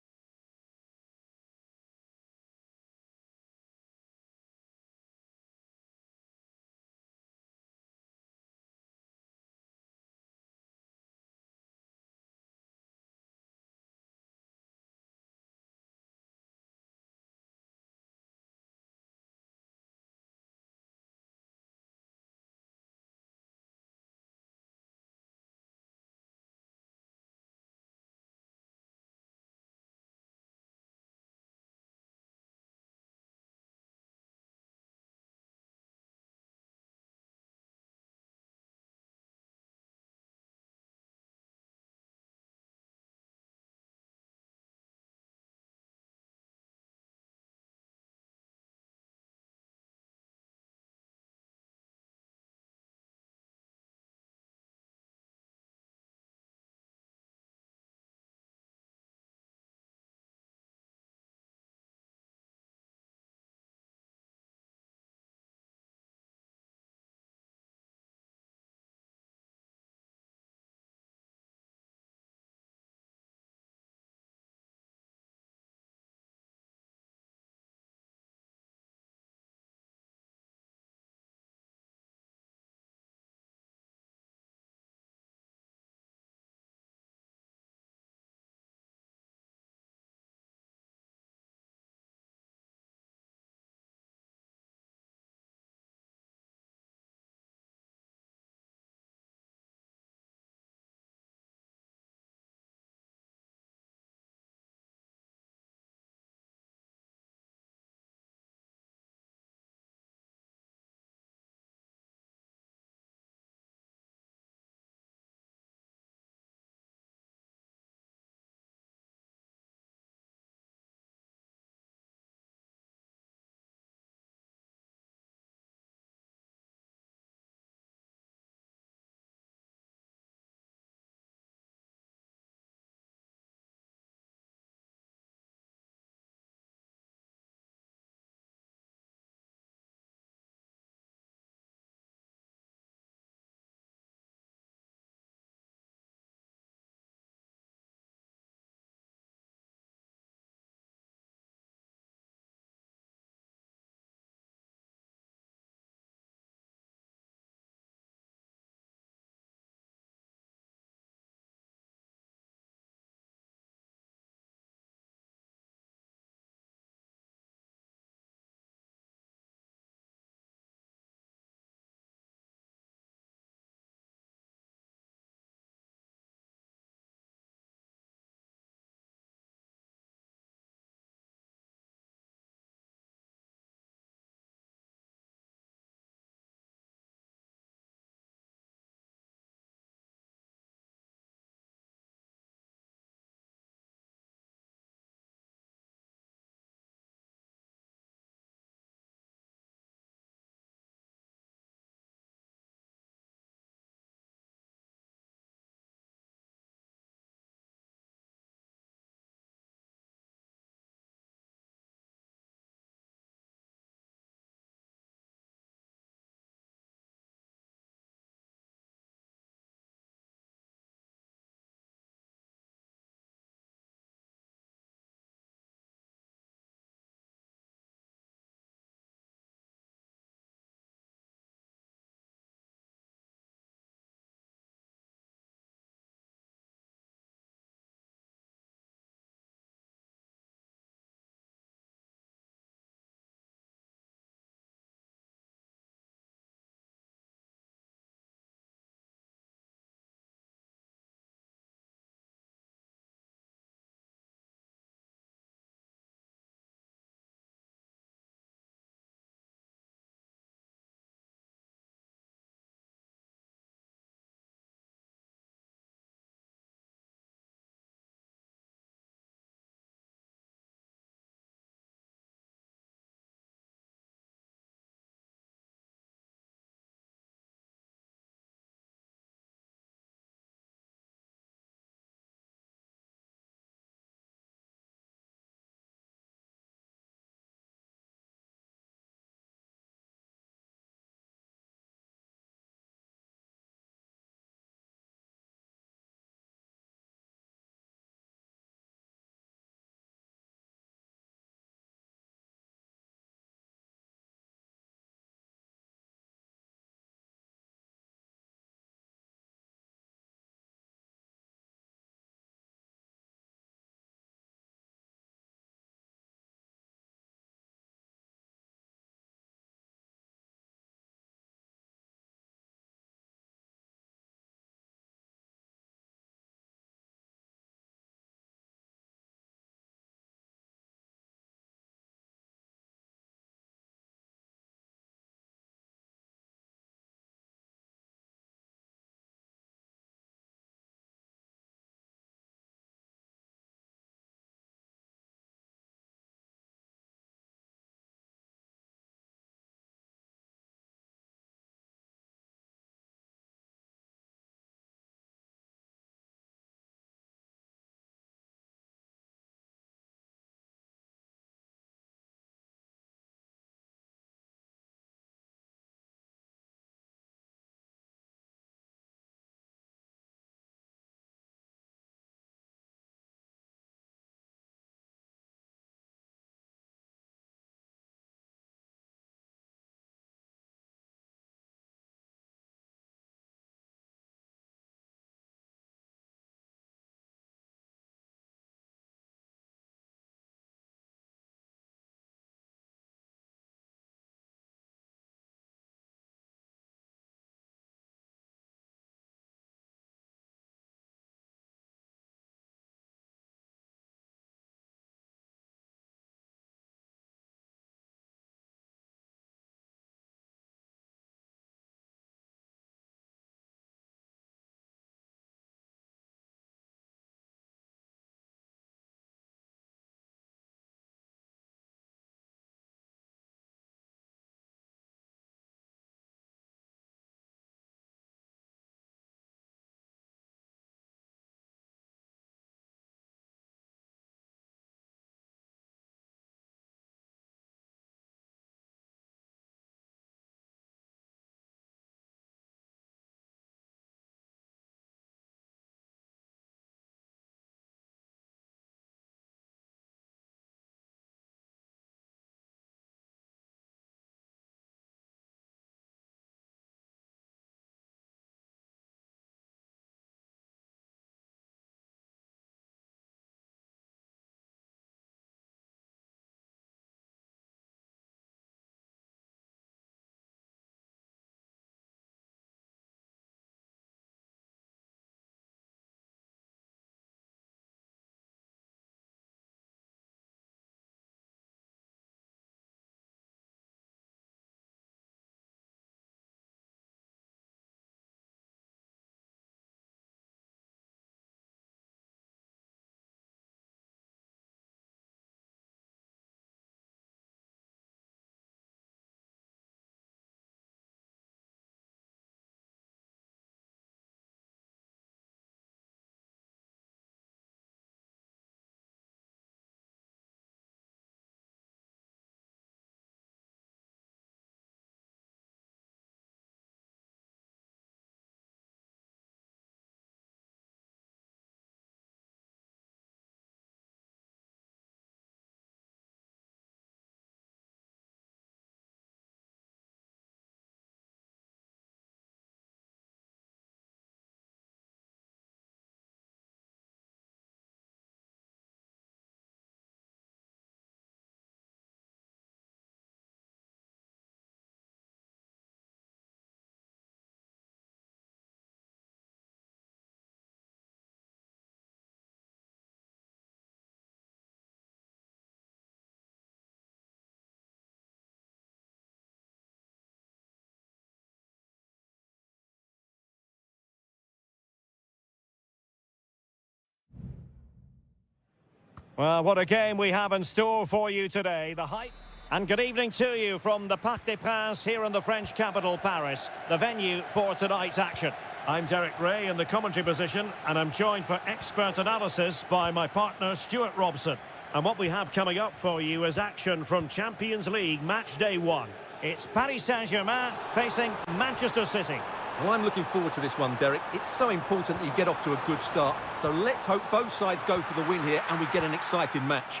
Well, what a game we have in store for you today. The hype. And good evening to you from the Parc des Princes here in the French capital, Paris, the venue for tonight's action. I'm Derek Ray in the commentary position, and I'm joined for expert analysis by my partner, Stuart Robson. And what we have coming up for you is action from Champions League match day 1. It's Paris Saint-Germain facing Manchester City. Well, I'm looking forward to this one, Derek. It's so important that you get off to a good start. So let's hope both sides go for the win here and we get an exciting match.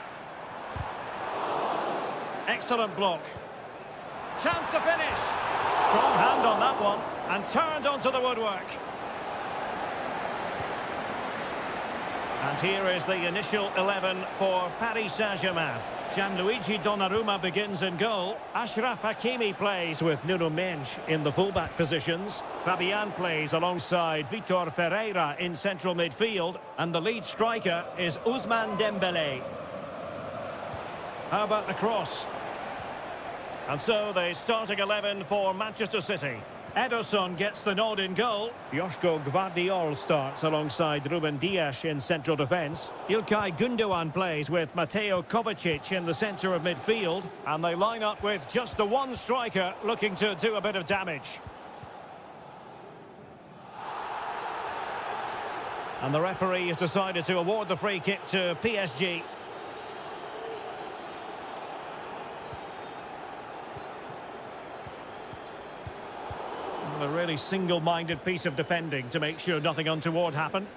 Excellent block. Chance to finish. Strong hand on that one. And turned onto the woodwork. And here is the initial 11 for Paris Saint-Germain. Gianluigi Donnarumma begins in goal. Achraf Hakimi plays with Nuno Mendes in the fullback positions. Fabian plays alongside Vitor Ferreira in central midfield. And the lead striker is Ousmane Dembélé. How about the cross? And so the starting 11 for Manchester City. Ederson gets the nod in goal. Joško Gvardiol starts alongside Ruben Dias in central defence. İlkay Gündoğan plays with Mateo Kovacic in the centre of midfield. And they line up with just the one striker looking to do a bit of damage. And the referee has decided to award the free kick to PSG. A really single-minded piece of defending to make sure nothing untoward happened.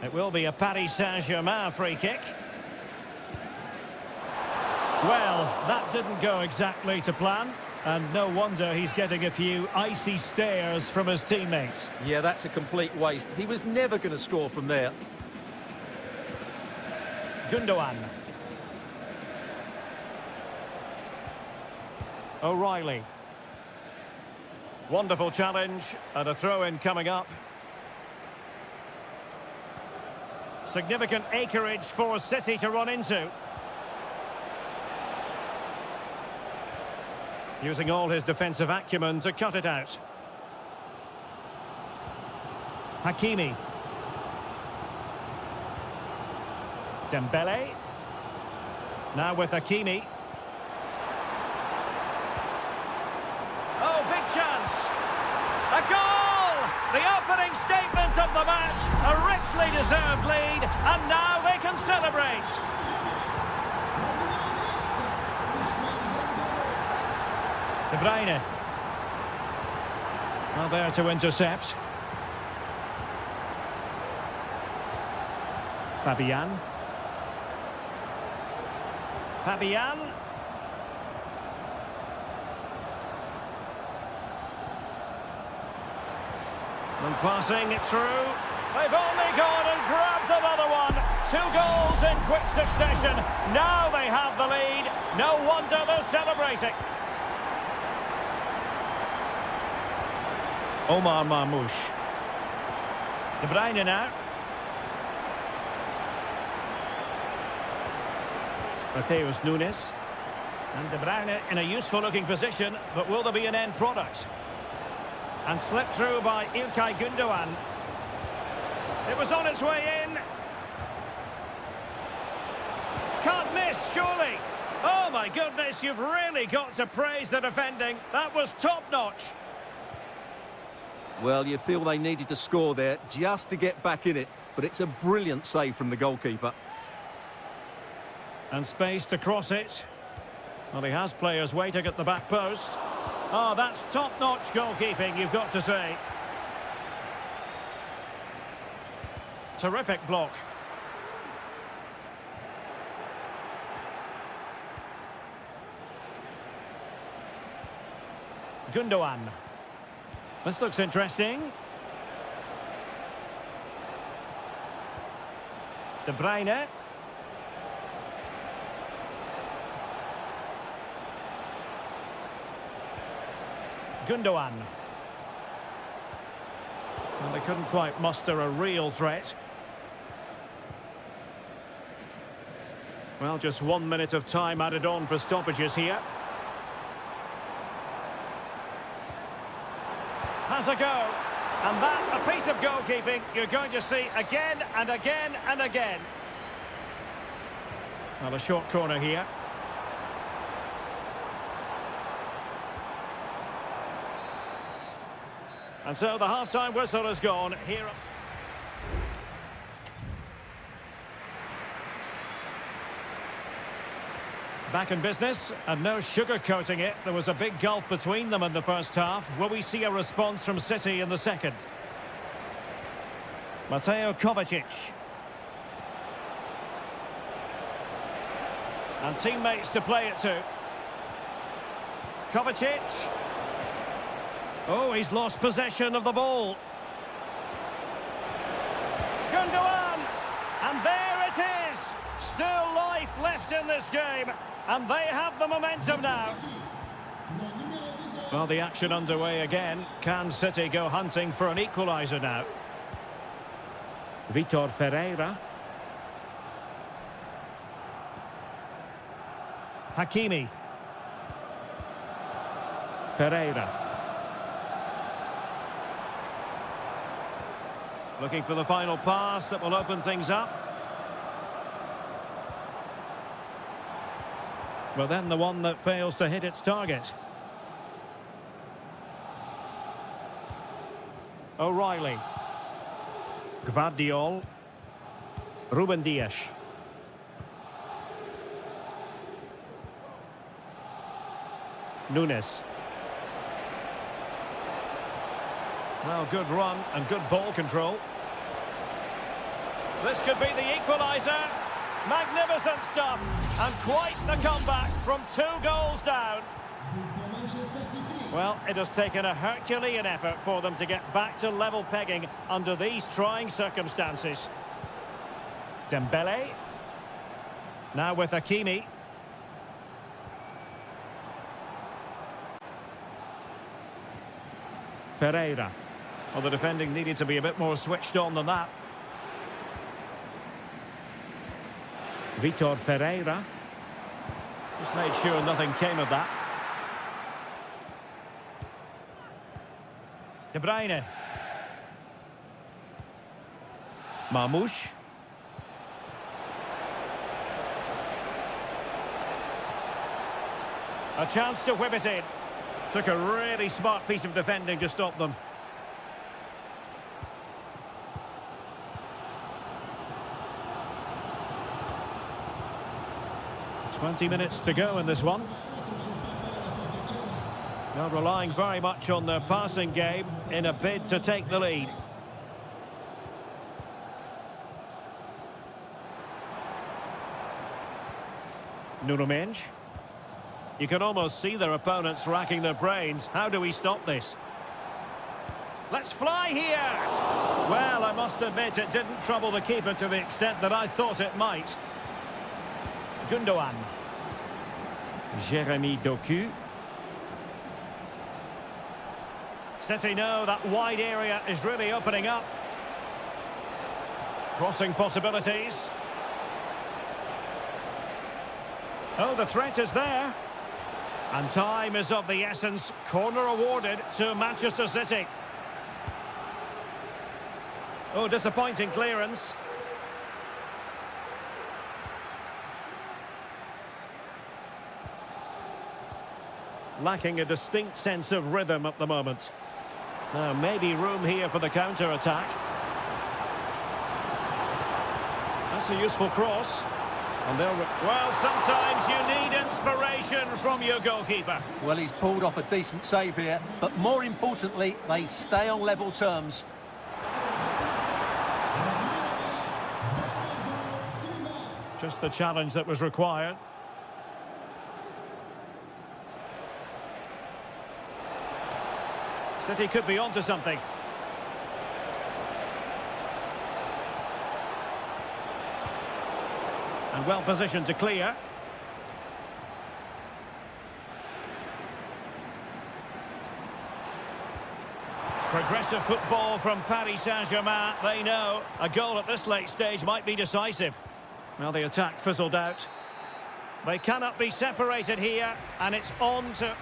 It will be a Paris Saint-Germain free kick. Well, that didn't go exactly to plan, and no wonder he's getting a few icy stares from his teammates. Yeah, that's a complete waste. He was never going to score from there. Gündoğan. O'Reilly. Wonderful challenge, and a throw-in coming up. Significant acreage for City to run into. Using all his defensive acumen to cut it out. Hakimi. Dembélé. Now with Hakimi. Oh, big chance. A goal! The opening statement of the match. A richly deserved lead. And now they can celebrate. De Bruyne. Well, there to intercept. Fabian. Fabian. And passing it through. They've only gone and grabbed another one. 2 goals in quick succession. Now they have the lead. No wonder they're celebrating. Omar Marmoush. De Bruyne now. Mateus Nunes. And De Bruyne in a useful looking position, but will there be an end product? And slipped through by İlkay Gündoğan. It was on its way in. Can't miss, surely. Oh my goodness, you've really got to praise the defending. That was top-notch. Well, you feel they needed to score there just to get back in it. But it's a brilliant save from the goalkeeper. And space to cross it. Well, he has players waiting at the back post. Oh, that's top-notch goalkeeping, you've got to say. Terrific block. Gündoğan. This looks interesting. De Bruyne. Gündoğan. And they couldn't quite muster a real threat. Well, just 1 minute of time added on for stoppages here. Has a go. And that, a piece of goalkeeping you're going to see again and again and again. Well, a short corner here. And so the half-time whistle has gone. Here. Back in business, and no sugarcoating it. There was a big gulf between them in the first half. Will we see a response from City in the second? Mateo Kovacic. And teammates to play it to. Kovacic. Oh, he's lost possession of the ball. Gundogan! And there it is! Still life left in this game. And they have the momentum now. Well, the action underway again. Can City go hunting for an equaliser now? Vitor Ferreira. Hakimi. Ferreira. Looking for the final pass that will open things up. Well, then the one that fails to hit its target. O'Reilly. Gvardiol. Ruben Dias. Nunes. Well, good run and good ball control. This could be the equaliser. Magnificent stuff. And quite the comeback from 2 goals down. Well, it has taken a Herculean effort for them to get back to level pegging under these trying circumstances. Dembele. Now with Hakimi. Ferreira. Well, the defending needed to be a bit more switched on than that. Vitor Ferreira. Just made sure nothing came of that. De Bruyne. Marmoush. A chance to whip it in. Took a really smart piece of defending to stop them. "20 minutes to go in this one. Not relying very much on their passing game in a bid to take the lead. Nuno Mendes. You can almost see their opponents racking their brains. How do we stop this? Let's fly here! Well, I must admit it didn't trouble the keeper to the extent that I thought it might. Gundogan. Jeremy Doku. City know that wide area is really opening up. Crossing possibilities. Oh, the threat is there. And time is of the essence. Corner awarded to Manchester City. Oh, disappointing clearance. Lacking a distinct sense of rhythm at the moment. Now, maybe room here for the counter-attack. That's a useful cross. And well, sometimes you need inspiration from your goalkeeper. Well, he's pulled off a decent save here, but more importantly, they stay on level terms. Just the challenge that was required. City could be onto something. And well positioned to clear. Progressive football from Paris Saint-Germain. They know a goal at this late stage might be decisive. Well, the attack fizzled out. They cannot be separated here, and it's on to...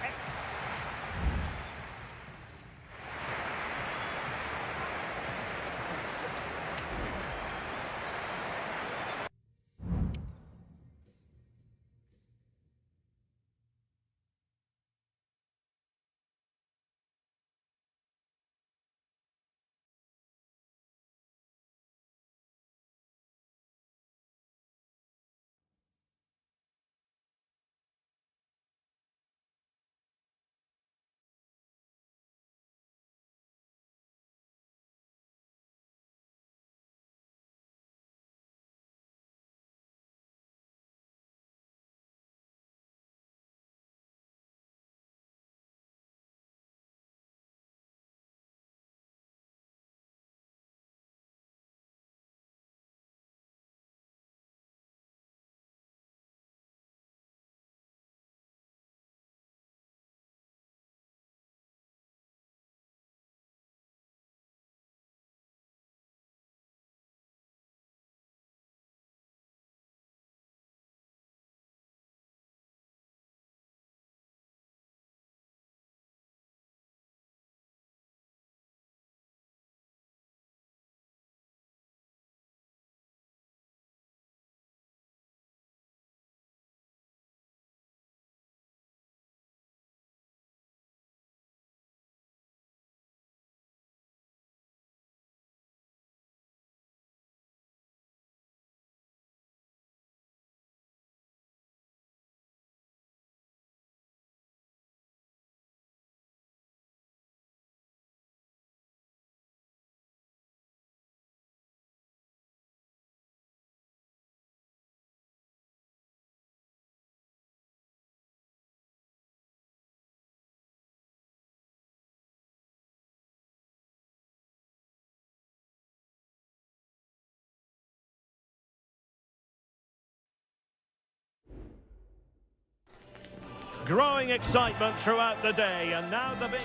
Growing excitement throughout the day, and now the big...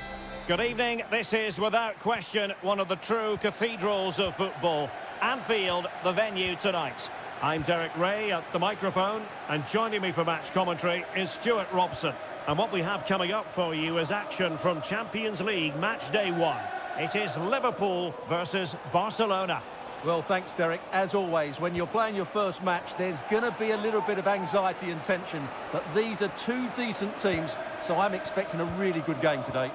Good evening, this is without question one of the true cathedrals of football. Anfield, the venue tonight. I'm Derek Ray at the microphone, and joining me for match commentary is Stuart Robson. And what we have coming up for you is action from Champions League match day 1. It is Liverpool versus Barcelona. Well, thanks, Derek. As always, when you're playing your first match, there's going to be a little bit of anxiety and tension. But these are two decent teams, so I'm expecting a really good game today.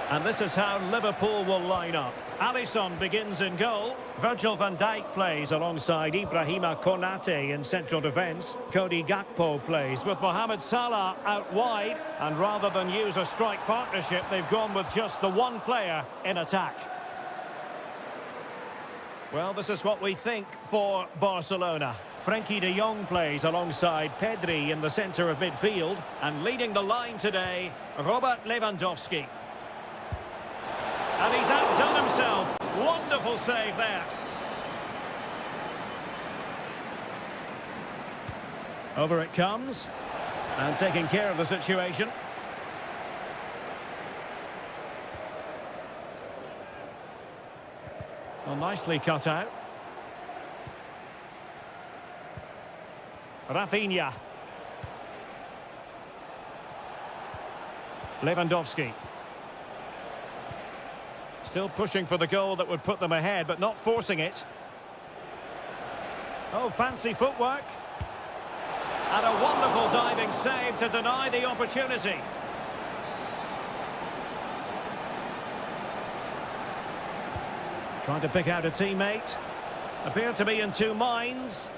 And this is how Liverpool will line up. Alisson begins in goal. Virgil van Dijk plays alongside Ibrahima Konate in central defence. Cody Gakpo plays with Mohamed Salah out wide. And rather than use a strike partnership, they've gone with just the one player in attack. Well, this is what we think for Barcelona. Frenkie de Jong plays alongside Pedri in the centre of midfield. And leading the line today, Robert Lewandowski. And he's outdone himself. Wonderful save there. Over it comes. And taking care of the situation. Well, nicely cut out. Rafinha. Lewandowski. Still pushing for the goal that would put them ahead, but not forcing it. Oh, fancy footwork. And a wonderful diving save to deny the opportunity. Trying to pick out a teammate. Appeared to be in two minds.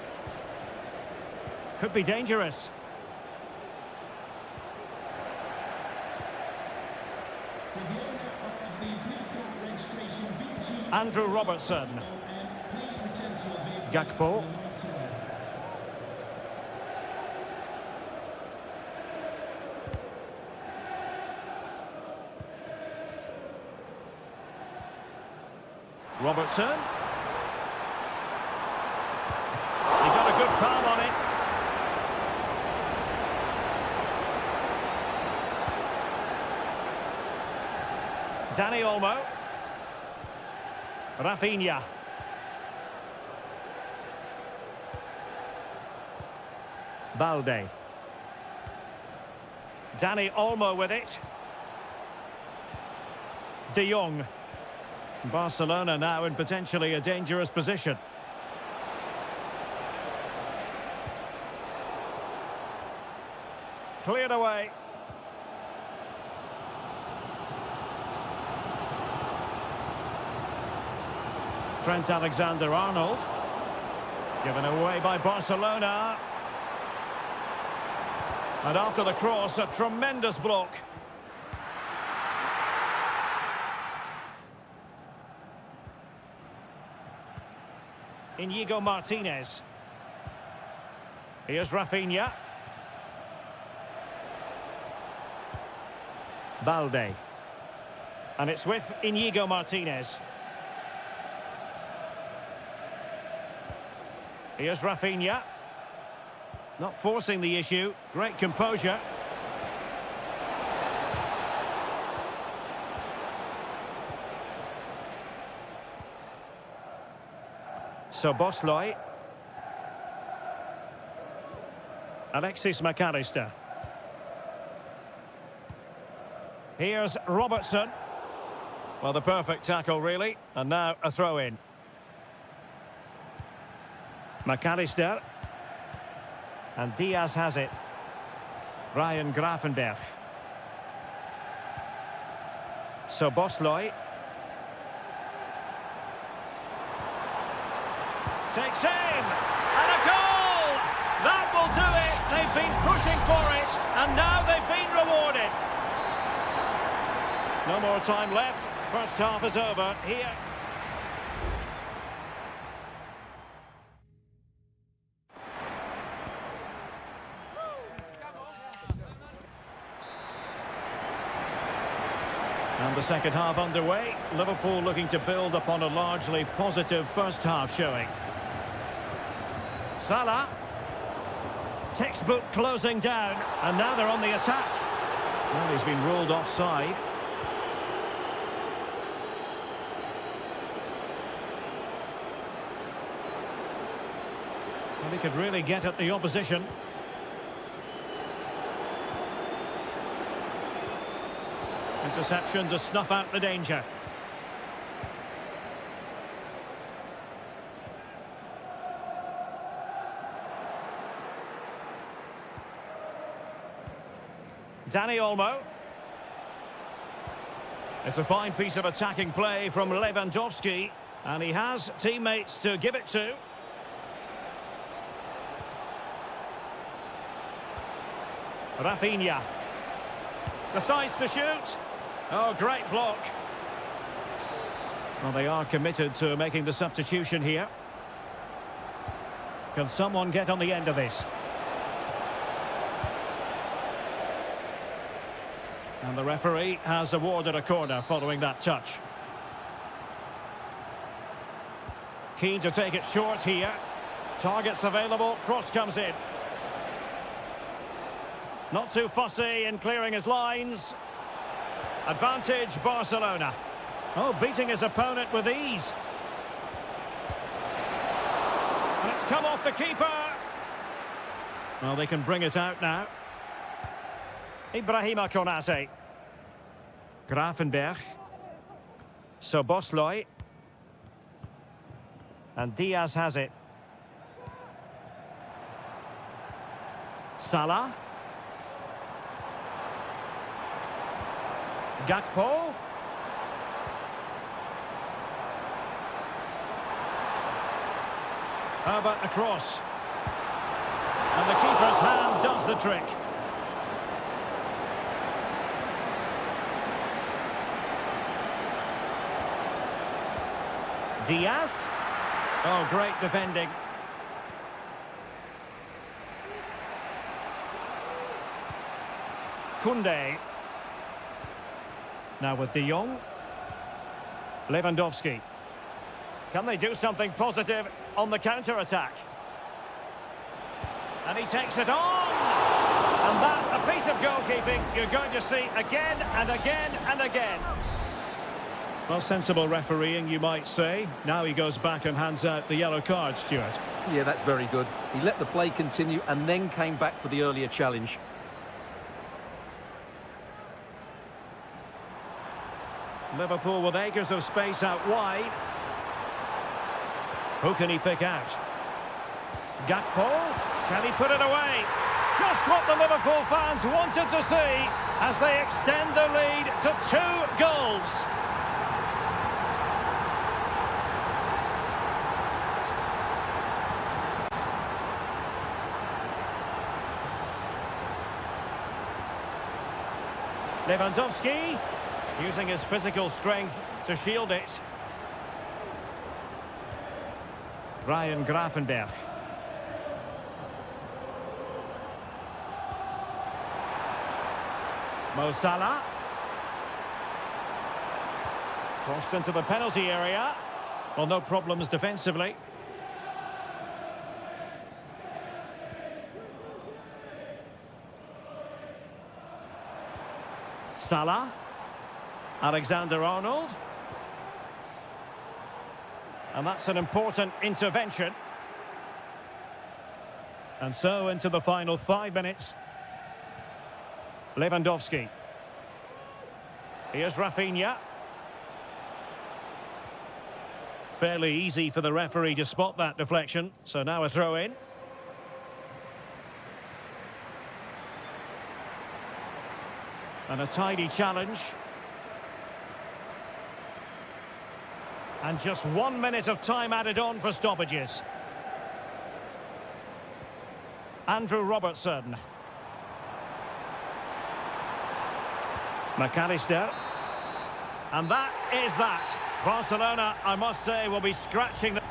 Could be dangerous. Andrew Robertson. Gakpo. Robertson. He got a good palm on it. Dani Olmo. Rafinha. Balde. Dani Olmo with it. De Jong. Barcelona now in potentially a dangerous position. Cleared away. Trent Alexander-Arnold. Given away by Barcelona. And after the cross, a tremendous block. Inigo Martinez. Here's Rafinha. Balde. And it's with Inigo Martinez. Here's Rafinha. Not forcing the issue. Great composure. Szoboszlai. Alexis McAllister. Here's Robertson. Well, the perfect tackle, really. And now a throw-in. McAllister. And Diaz has it. Ryan Gravenberch. Szoboszlai. Takes aim, and a goal! That will do it! They've been pushing for it, and now they've been rewarded. No more time left. First half is over here. And the second half underway. Liverpool looking to build upon a largely positive first half showing. Salah. Textbook closing down, and now they're on the attack. Well, he's been ruled offside. Well, he could really get at the opposition. Interception to snuff out the danger. Danny Olmo. It's a fine piece of attacking play from Lewandowski, and he has teammates to give it to. Rafinha decides to shoot. Oh, great block. Well, they are committed to making the substitution here. Can someone get on the end of this? And the referee has awarded a corner following that touch. Keen to take it short here. Targets available, cross comes in. Not too fussy in clearing his lines. Advantage Barcelona. Oh, beating his opponent with ease. And it's come off the keeper. Well, they can bring it out now. Ibrahima Konate. Gravenberg. Sobosloy. And Diaz has it. Salah. Gakpo. How about the cross? And the keeper's hand does the trick. Diaz. Oh, great defending. Koundé. Now with De Jong. Lewandowski. Can they do something positive on the counter-attack? And he takes it on! And that, a piece of goalkeeping you're going to see again and again and again. Well, sensible refereeing, you might say. Now he goes back and hands out the yellow card, Stuart. Yeah, that's very good. He let the play continue and then came back for the earlier challenge. Liverpool with acres of space out wide. Who can he pick out? Gakpo? Can he put it away? Just what the Liverpool fans wanted to see as they extend the lead to 2 goals. Lewandowski using his physical strength to shield it. Ryan Gravenberg. Mo Salah. Crossed into the penalty area. Well, no problems defensively. Salah. Alexander-Arnold. And that's an important intervention. And so into the final 5 minutes. Lewandowski. Here's Rafinha. Fairly easy for the referee to spot that deflection. So now a throw in. And a tidy challenge. And just 1 minute of time added on for stoppages. Andrew Robertson. McAllister. And that is that. Barcelona, I must say, will be scratching the...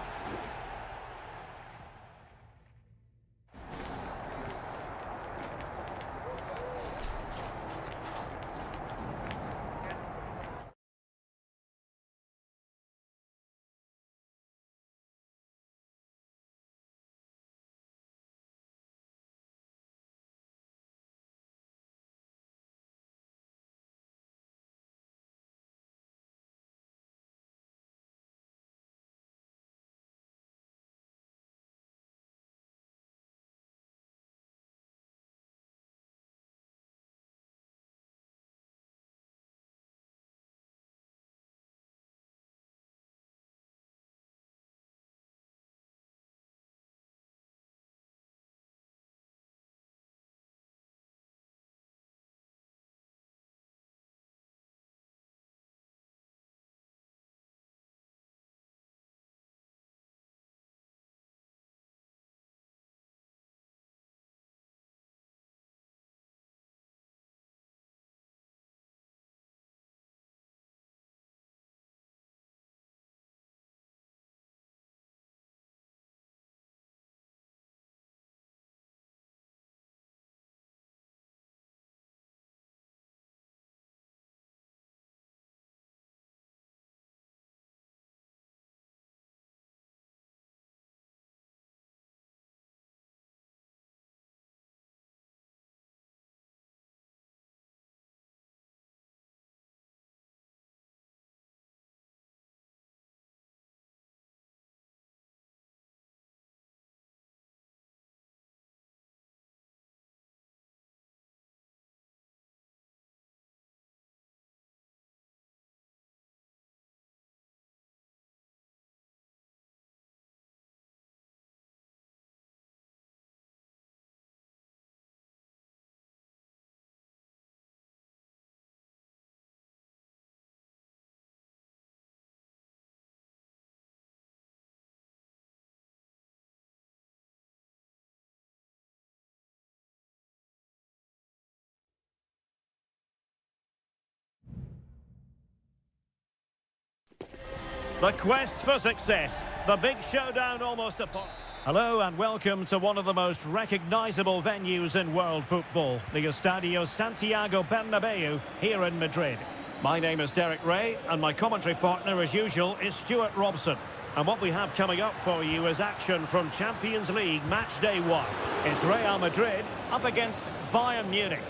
The quest for success. The big showdown almost upon. Hello and welcome to one of the most recognisable venues in world football, the Estadio Santiago Bernabeu here in Madrid. My name is Derek Ray and my commentary partner as usual is Stuart Robson. And what we have coming up for you is action from Champions League match day 1. It's Real Madrid up against Bayern Munich.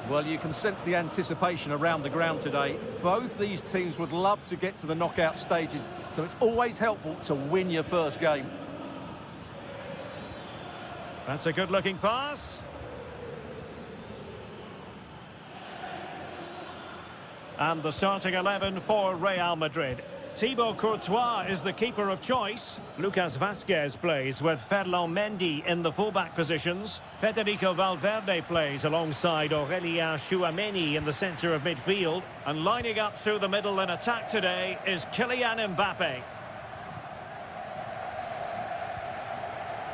Well, you can sense the anticipation around the ground today. Both these teams would love to get to the knockout stages, so it's always helpful to win your first game. That's a good-looking pass. And the starting 11 for Real Madrid. Thibaut Courtois is the keeper of choice. Lucas Vazquez plays with Ferland Mendy in the fullback positions. Federico Valverde plays alongside Aurélien Tchouameni in the centre of midfield. And lining up through the middle in attack today is Kylian Mbappe.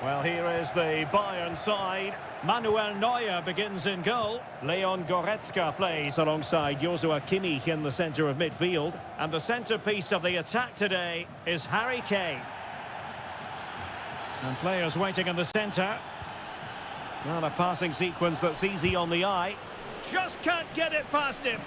Well, here is the Bayern side. Manuel Neuer begins in goal. Leon Goretzka plays alongside Joshua Kimmich in the centre of midfield. And the centrepiece of the attack today is Harry Kane. And players waiting in the centre. Not a passing sequence that's easy on the eye. Just can't get it past him.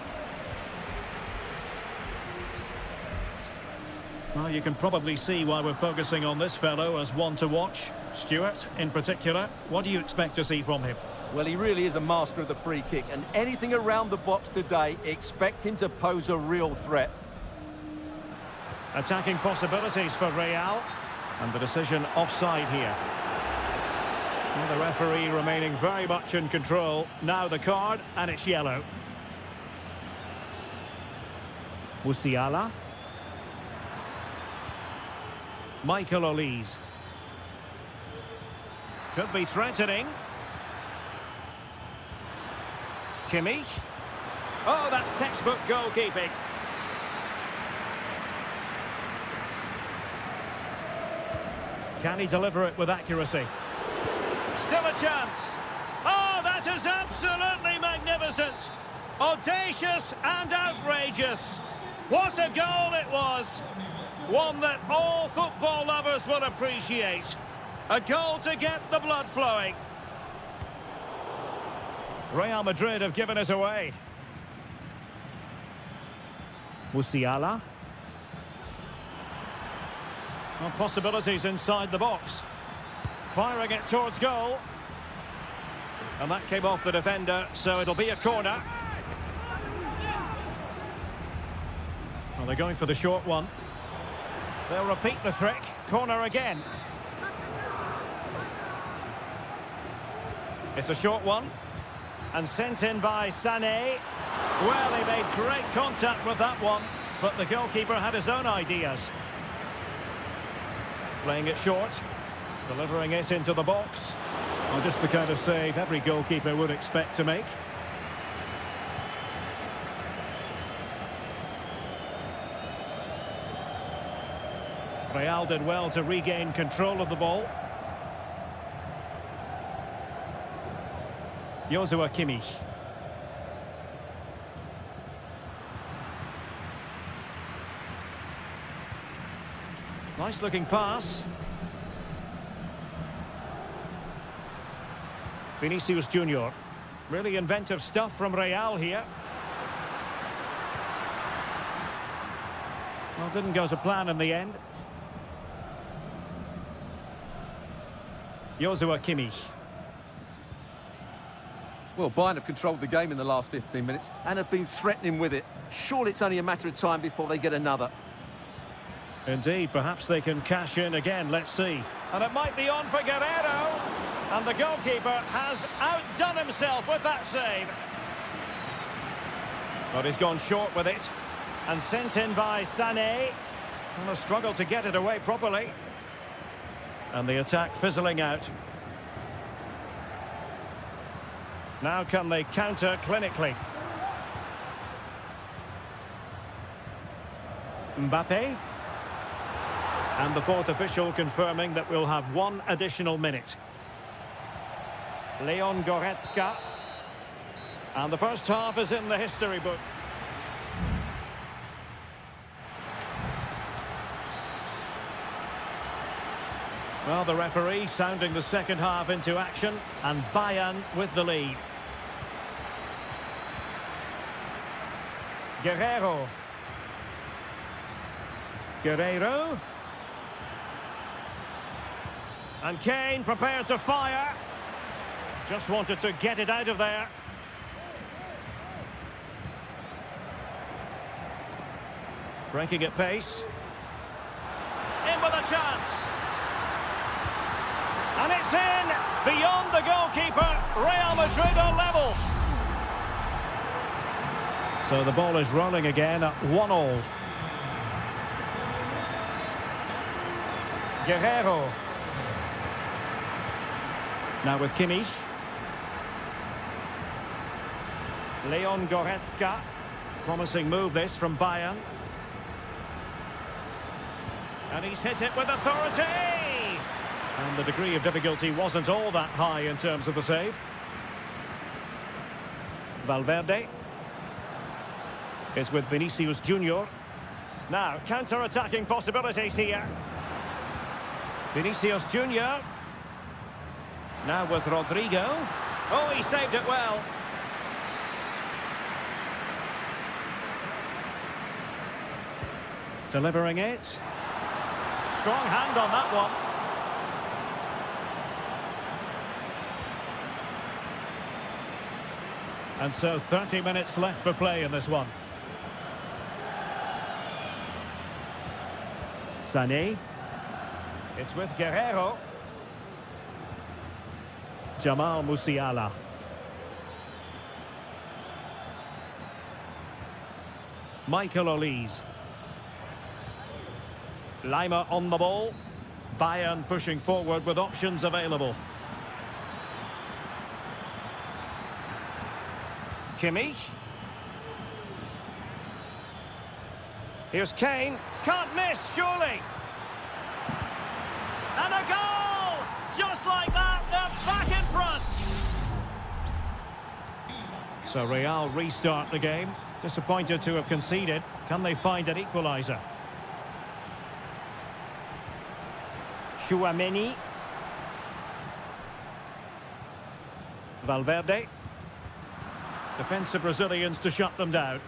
Well, you can probably see why we're focusing on this fellow as one to watch. Stuart, in particular, what do you expect to see from him? Well, he really is a master of the free kick, and anything around the box today, expect him to pose a real threat. Attacking possibilities for Real, and the decision offside here. Well, the referee remaining very much in control. Now the card, and it's yellow. Musiala. Michael Olise. Could be threatening. Kimmich. Oh, that's textbook goalkeeping. Can he deliver it with accuracy? Still a chance. Oh, that is absolutely magnificent. Audacious and outrageous. What a goal it was. One that all football lovers will appreciate. A goal to get the blood flowing. Real Madrid have given us away. Musiala. Well, possibilities inside the box. Firing it towards goal. And that came off the defender, so it'll be a corner. Well, they're going for the short one. They'll repeat the trick. Corner again. It's a short one. And sent in by Sané. Well, he made great contact with that one, but the goalkeeper had his own ideas. Playing it short. Delivering it into the box. Well, just the kind of save every goalkeeper would expect to make. Real did well to regain control of the ball. Joshua Kimmich. Nice looking pass. Vinicius Junior. Really inventive stuff from Real here. Well, didn't go to plan in the end. Joshua Kimmich. Well, Bayern have controlled the game in the last 15 minutes and have been threatening with it. Surely it's only a matter of time before they get another. Indeed, perhaps they can cash in again, let's see. And it might be on for Guerrero. And the goalkeeper has outdone himself with that save. But he's gone short with it. And sent in by Sané. And a struggle to get it away properly. And the attack fizzling out. Now can they counter clinically? Mbappe. And the fourth official confirming that we'll have one additional minute. Leon Goretzka. And the first half is in the history book. Well, the referee sounding the second half into action, and Bayern with the lead. Guerrero. Guerrero. And Kane prepared to fire. Just wanted to get it out of there. Breaking at pace. In with a chance. And it's in! Beyond the goalkeeper, Real Madrid are level. So the ball is rolling again at 1-1. Guerrero. Now with Kimmich. Leon Goretzka. Promising move this from Bayern. And he's hit it with authority! And the degree of difficulty wasn't all that high in terms of the save. Valverde is with Vinicius Junior. Now, counter-attacking possibilities here. Vinicius Junior. Now with Rodrigo. Oh, he saved it well. Delivering it. Strong hand on that one. And so 30 minutes left for play in this one. Sané. It's with Guerrero. Jamal Musiala. Michael Olise. Lima on the ball. Bayern pushing forward with options available. Kimmich. Here's Kane. Can't miss, surely. And a goal! Just like that, they're back in front. So Real restart the game. Disappointed to have conceded. Can they find an equaliser? Chouameni. Valverde. Defensive Brazilians to shut them down.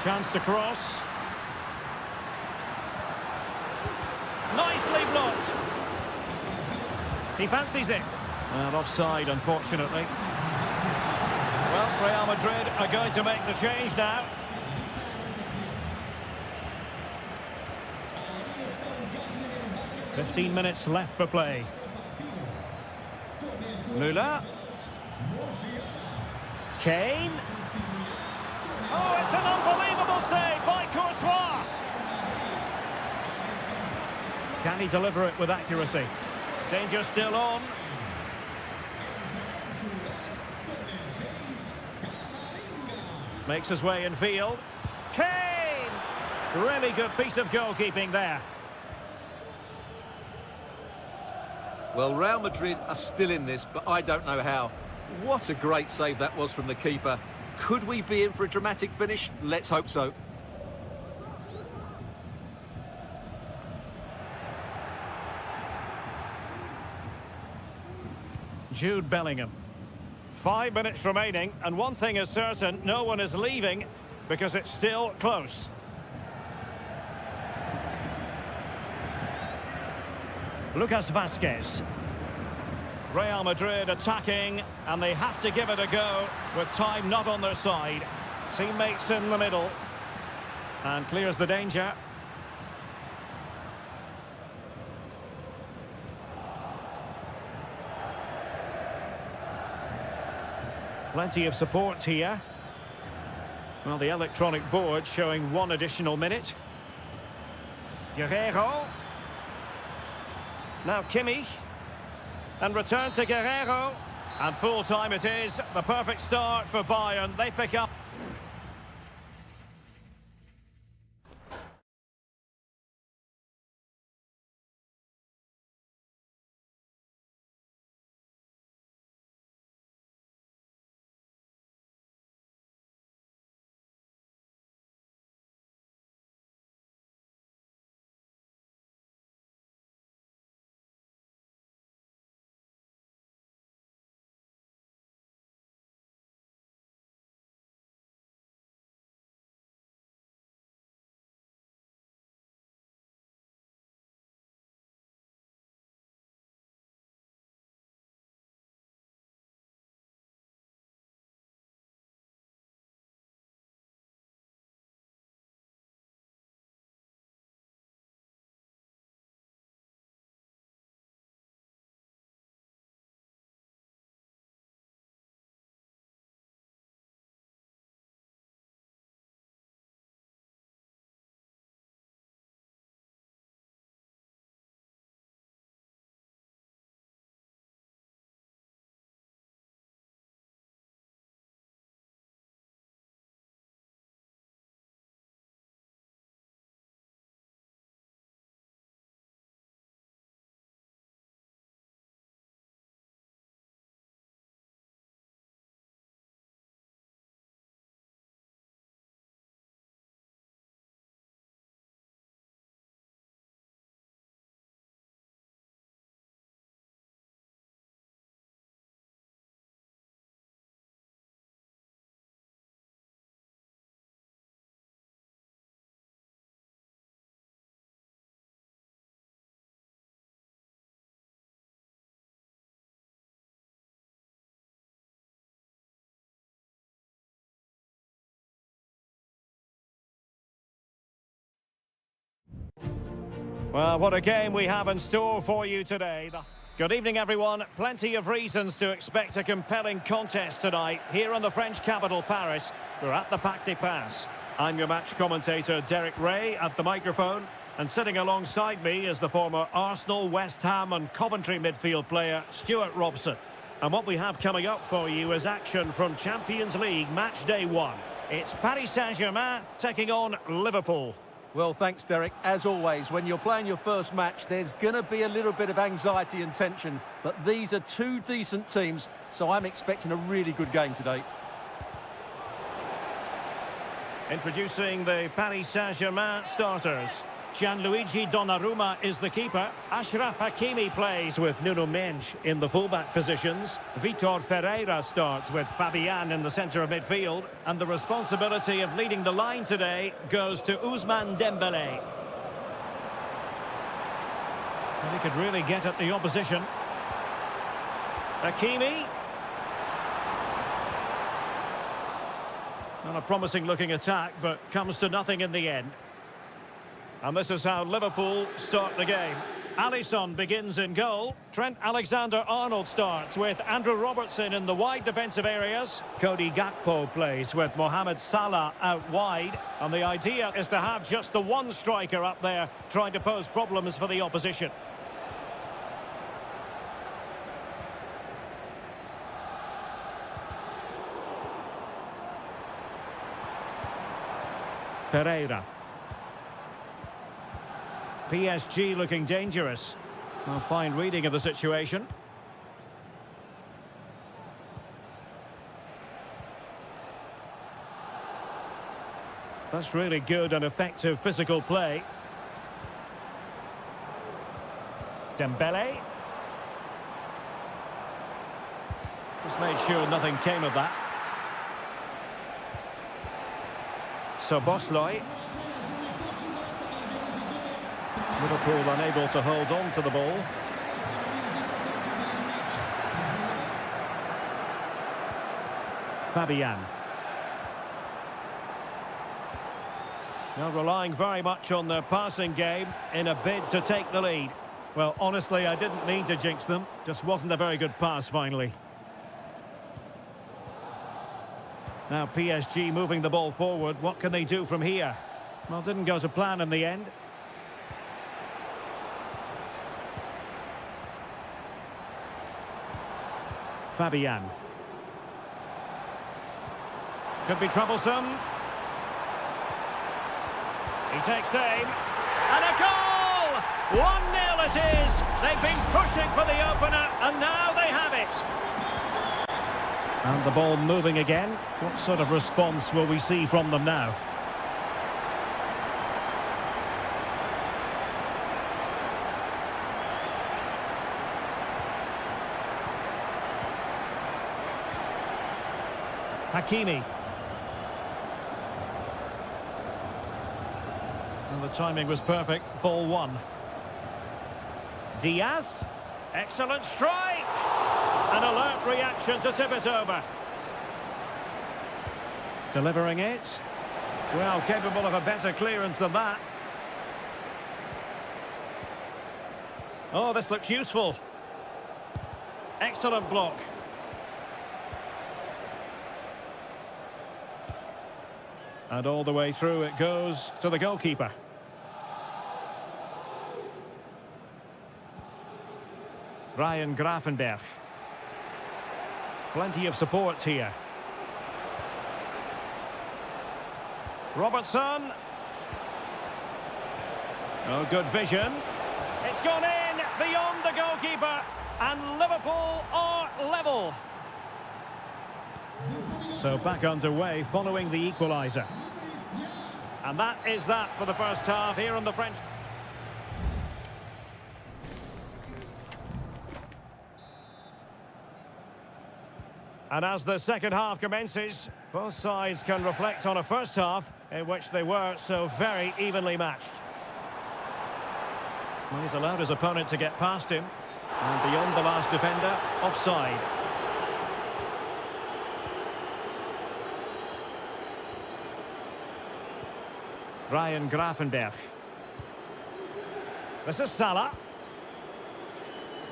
Chance to cross. Nicely blocked. He fancies it. And offside, unfortunately. Well, Real Madrid are going to make the change now. $15 minutes left for play. Müller. Kane. Oh, it's an unbelievable save by Courtois. Can he deliver it with accuracy? Danger still on. Makes his way in field. Kane! Really good piece of goalkeeping there. Well, Real Madrid are still in this, but I don't know how. What a great save that was from the keeper. Could we be in for a dramatic finish? Let's hope so. Jude Bellingham. 5 minutes remaining, and one thing is certain, no one is leaving because it's still close. Lucas Vazquez. Real Madrid attacking, and they have to give it a go with time not on their side. Teammates in the middle. And clears the danger. Plenty of support here. Well, the electronic board showing 1 additional minute. Guerrero. Now Kimmich. And return to Guerrero. And full time it is. The perfect start for Bayern. They pick up. Well, what a game we have in store for you today. Good evening, everyone. Plenty of reasons to expect a compelling contest tonight here in the French capital, Paris. We're at the Parc des Princes. I'm your match commentator, Derek Ray, at the microphone. And sitting alongside me is the former Arsenal, West Ham and Coventry midfield player, Stuart Robson. And what we have coming up for you is action from Champions League match day 1. It's Paris Saint-Germain taking on Liverpool. Well, thanks, Derek. As always, when you're playing your first match, there's going to be a little bit of anxiety and tension. But these are two decent teams, so I'm expecting a really good game today. Introducing the Paris Saint-Germain starters. Gianluigi Donnarumma is the keeper. Achraf Hakimi plays with Nuno Mendes in the fullback positions. Vitor Ferreira starts with Fabian in the centre of midfield. And the responsibility of leading the line today goes to Ousmane Dembélé. And he could really get at the opposition. Hakimi. Not a promising looking attack, but comes to nothing in the end. And this is how Liverpool start the game. Alisson begins in goal. Trent Alexander-Arnold starts with Andrew Robertson in the wide defensive areas. Cody Gakpo plays with Mohamed Salah out wide. And the idea is to have just the one striker up there trying to pose problems for the opposition. Ferreira. PSG looking dangerous. A fine reading of the situation. That's really good and effective physical play. Dembele. Just made sure nothing came of that. Szoboszlai. Liverpool unable to hold on to the ball. Fabian. Now relying very much on their passing game in a bid to take the lead. Well, honestly, I didn't mean to jinx them. Just wasn't a very good pass, finally. Now PSG moving the ball forward. What can they do from here? Well, didn't go to plan in the end. Fabian. Could be troublesome. He takes aim. And a goal! 1-0 it is. They've been pushing for the opener, and now they have it. And the ball moving again. What sort of response will we see from them now? Hakimi. And the timing was perfect. Ball one. Diaz. Excellent strike. An alert reaction to tip it over. Delivering it. Well, capable of a better clearance than that. Oh, this looks useful. Excellent block. And all the way through it goes to the goalkeeper. Ryan Gravenberch. Plenty of support here. Robertson. Oh, good vision. It's gone in beyond the goalkeeper. And Liverpool are level. So back underway following the equaliser. And that is that for the first half here on the French. And as the second half commences, both sides can reflect on a first half in which they were so very evenly matched. Well, he's allowed his opponent to get past him. And beyond the last defender, offside. Ryan Gravenberch. This is Salah.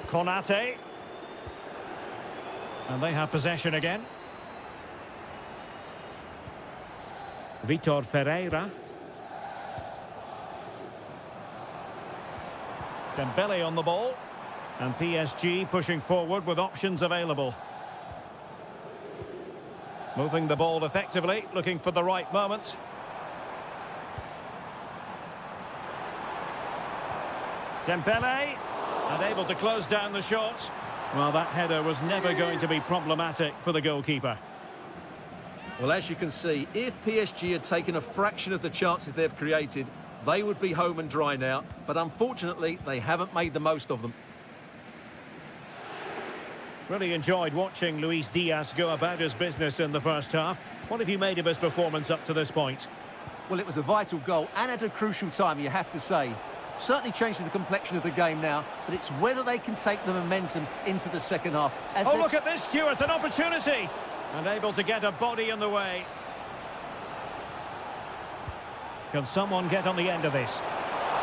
Konate. And they have possession again. Vitor Ferreira. Dembele on the ball. And PSG pushing forward with options available. Moving the ball effectively, looking for the right moment. Dembele, unable to close down the shot. Well, that header was never going to be problematic for the goalkeeper. Well, as you can see, if PSG had taken a fraction of the chances they've created, they would be home and dry now. But unfortunately, they haven't made the most of them. Really enjoyed watching Luis Diaz go about his business in the first half. What have you made of his performance up to this point? Well, it was a vital goal and at a crucial time, you have to say. Certainly changes the complexion of the game now, but it's whether they can take the momentum into the second half. Oh, look at this, Stuart, an opportunity! And able to get a body in the way. Can someone get on the end of this?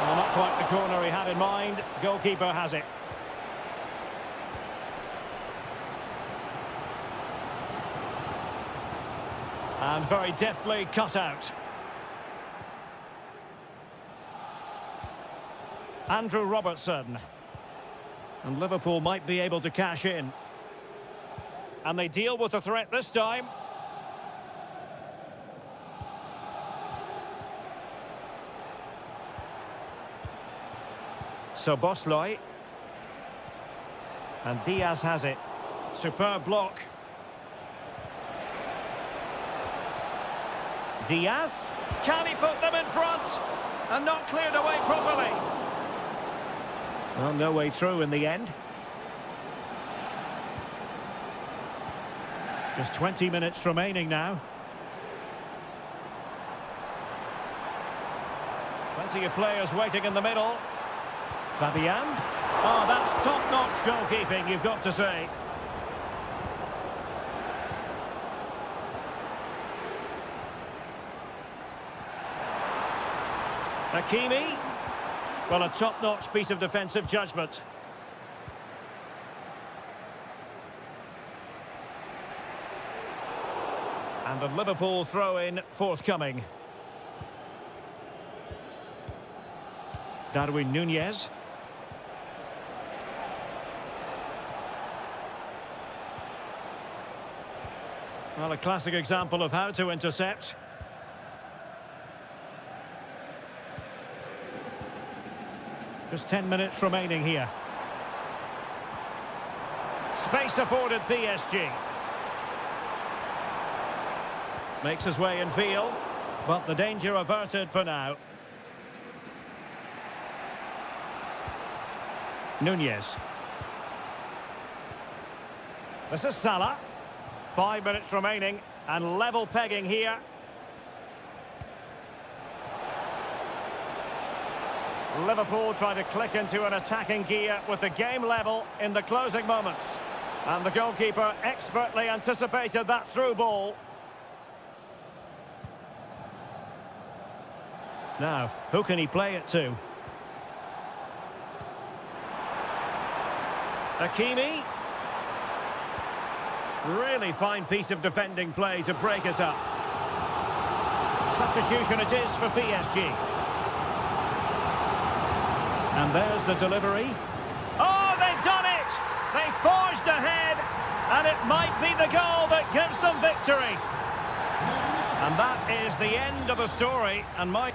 Well, not quite the corner he had in mind. Goalkeeper has it. And very deftly cut out. Andrew Robertson. And Liverpool might be able to cash in. And they deal with the threat this time. So Bosley. And Diaz has it. Superb block. Diaz. Can he put them in front? And not cleared away properly. Well, no way through in the end. Just 20 minutes remaining now. Plenty of players waiting in the middle. Fabian. Oh, that's top-notch goalkeeping, you've got to say. Hakimi. Well, a top-notch piece of defensive judgment. And a Liverpool throw-in forthcoming. Darwin Núñez. Well, a classic example of how to intercept. Just 10 minutes remaining here. Space afforded PSG. Makes his way in field, but the danger averted for now. Núñez. This is Salah. 5 minutes remaining, and level pegging here. Liverpool trying to click into an attacking gear with the game level in the closing moments. And the goalkeeper expertly anticipated that through ball. Now, who can he play it to? Hakimi. Really fine piece of defending play to break it up. Substitution it is for PSG. And there's the delivery. Oh, they've done it! They forged ahead, and it might be the goal that gives them victory. And that is the end of the story, and my...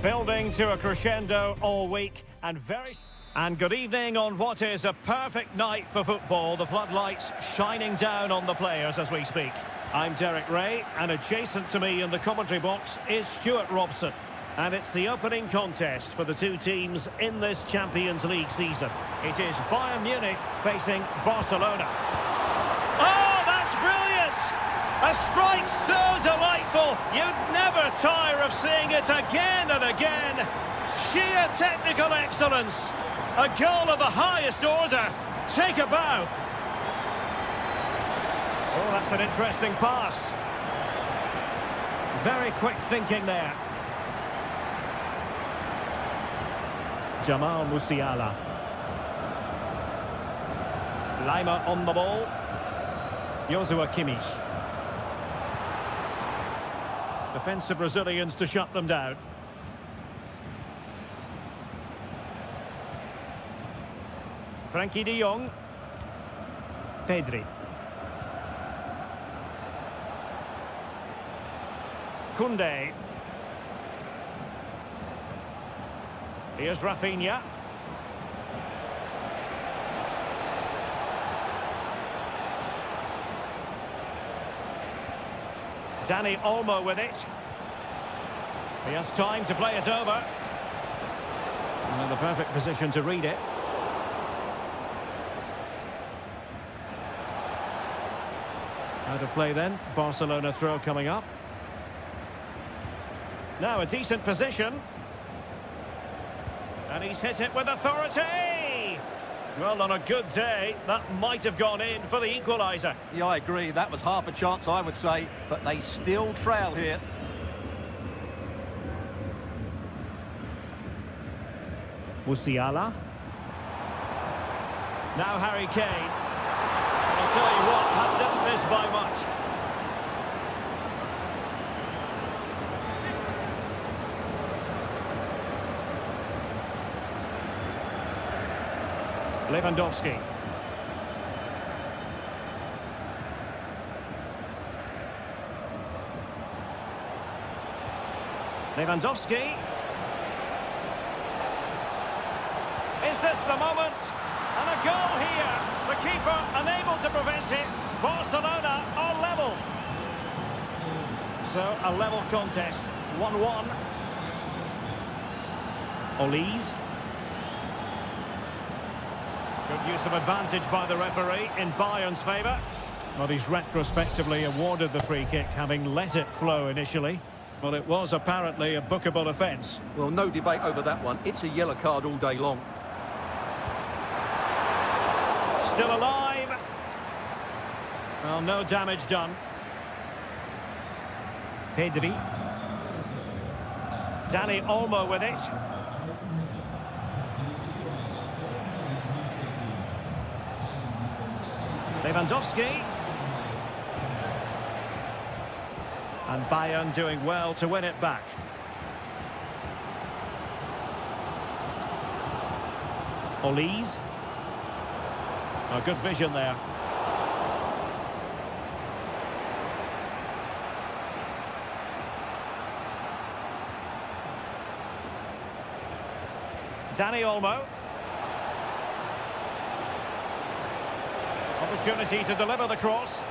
Building to a crescendo all week and good evening on what is a perfect night for football. The floodlights shining down on the players as we speak. I'm Derek Ray, and adjacent to me in the commentary box is Stuart Robson. And it's the opening contest for the two teams in this Champions League season. It is Bayern Munich facing Barcelona. Oh, that's brilliant! A strike so delightful, you'd never tire of seeing it again and again. Sheer technical excellence. A goal of the highest order. Take a bow. Oh, that's an interesting pass. Very quick thinking there. Jamal Musiala. Lima on the ball. Joshua Kimmich. Defensive Brazilians to shut them down. Frankie de Jong. Pedri. Koundé. Here's Rafinha. Dani Olmo with it. He has time to play it over. And in the perfect position to read it. Out of play then. Barcelona throw coming up. Now a decent position. And he's hit it with authority! Well, on a good day, that might have gone in for the equaliser. Yeah, I agree. That was half a chance, I would say. But they still trail here. Musiala. Now Harry Kane. I'll tell you what, that didn't miss by much. Lewandowski. Lewandowski. Is this the moment? And a goal here. The keeper unable to prevent it. Barcelona are level. So a level contest. 1-1. Olise. Good use of advantage by the referee in Bayern's favour. Well, he's retrospectively awarded the free kick, having let it flow initially. Well, it was apparently a bookable offence. Well, no debate over that one. It's a yellow card all day long. Still alive. Well, no damage done. Pedri. Dani Olmo with it. Lewandowski. And Bayern doing well to win it back. Olise. Oh, good vision there. Dani Olmo. Opportunity to deliver the cross.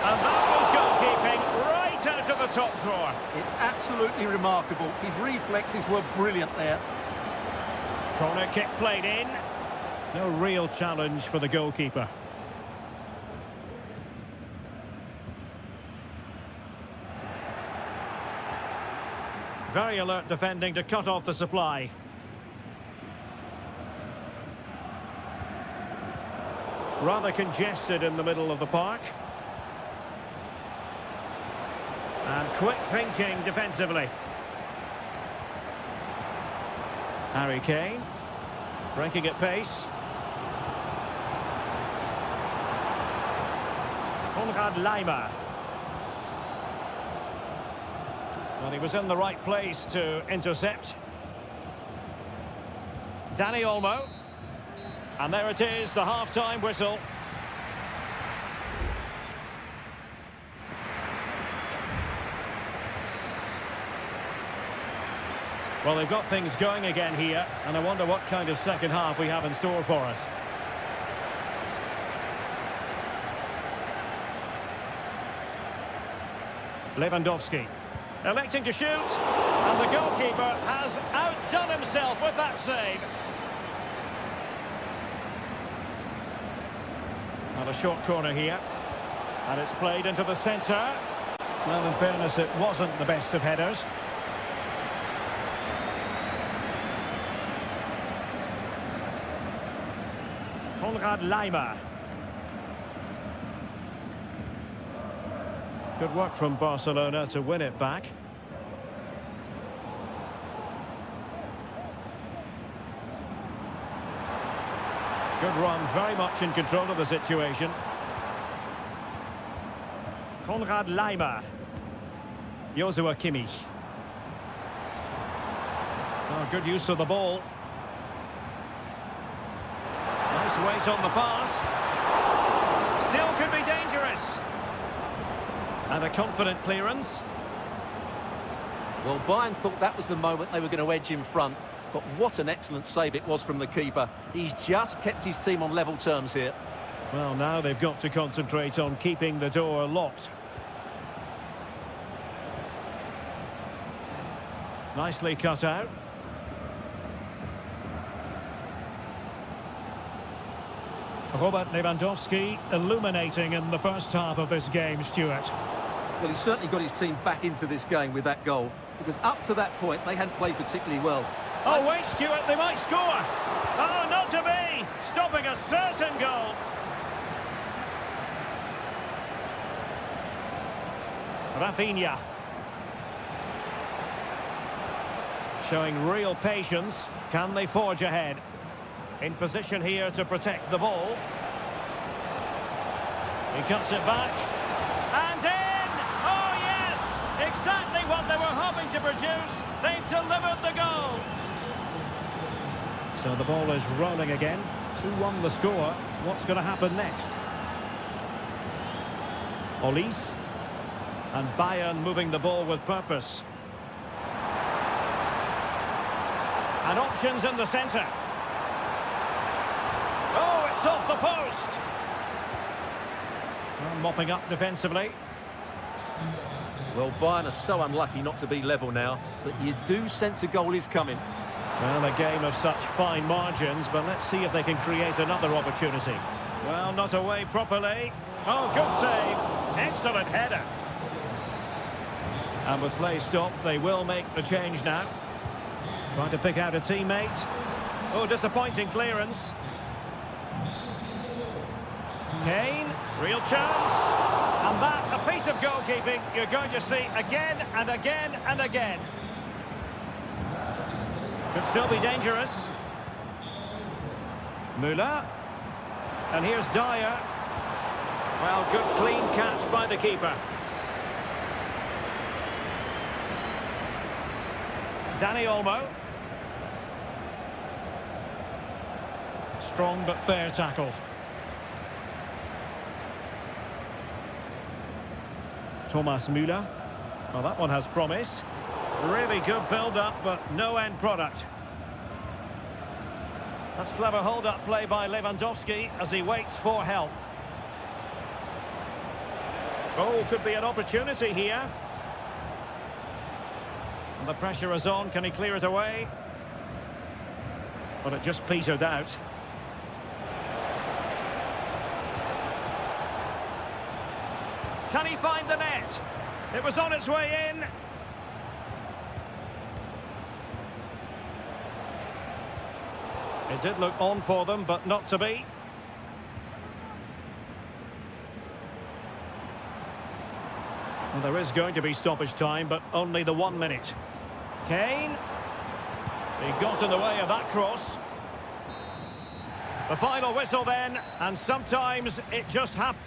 And that was goalkeeping right out of the top drawer. It's absolutely remarkable. His reflexes were brilliant there. Corner kick played in. No real challenge for the goalkeeper. Very alert defending to cut off the supply. Rather congested in the middle of the park. And quick thinking defensively. Harry Kane. Breaking at pace. Konrad Laimer. Well, he was in the right place to intercept. Dani Olmo. And there it is, the half-time whistle. Well, they've got things going again here, and I wonder what kind of second half we have in store for us. Lewandowski, electing to shoot, and the goalkeeper has outdone himself with that save. And a short corner here, and it's played into the centre. Well, in fairness, it wasn't the best of headers. Lima. Good work from Barcelona to win it back. Good run, very much in control of the situation. Lima. Joshua Kimmich. Oh, good use of the ball. Nice weight on the pass. Still could be dangerous. And a confident clearance. Well, Bayern thought that was the moment they were going to edge in front. But what an excellent save it was from the keeper. He's just kept his team on level terms here. Well, now they've got to concentrate on keeping the door locked. Nicely cut out. Robert Lewandowski illuminating in the first half of this game, Stuart. Well, he's certainly got his team back into this game with that goal, because up to that point, they hadn't played particularly well. Oh, wait, Stuart, they might score. Oh, not to be. Stopping a certain goal. Rafinha. Showing real patience. Can they forge ahead? In position here to protect the ball. He cuts it back. And in! Oh, yes! Exactly what they were hoping to produce. They've delivered the goal. So the ball is rolling again. 2-1 the score. What's going to happen next? Olise. And Bayern moving the ball with purpose. And options in the centre. Oh, it's off the post. Well, mopping up defensively. Well, Bayern are so unlucky not to be level now, but you do sense a goal is coming. Well, a game of such fine margins, but let's see if they can create another opportunity. Well, not away properly. Oh, good save. Excellent header. And with play stopped, they will make the change now. Trying to pick out a teammate. Oh, disappointing clearance. Kane, real chance. And that, a piece of goalkeeping you're going to see again and again and again. Could still be dangerous. Müller. And here's Dyer. Well, good clean catch by the keeper. Dani Olmo. Strong but fair tackle. Thomas Müller. Well, that one has promise. Really good build-up, but no end product. That's clever hold-up play by Lewandowski as he waits for help. Oh, could be an opportunity here. And the pressure is on. Can he clear it away? But it just petered out. Can he find the net? It was on its way in. It did look on for them, but not to be. Well, there is going to be stoppage time, but only the 1 minute. Kane. He got in the way of that cross. The final whistle then, and sometimes it just happens.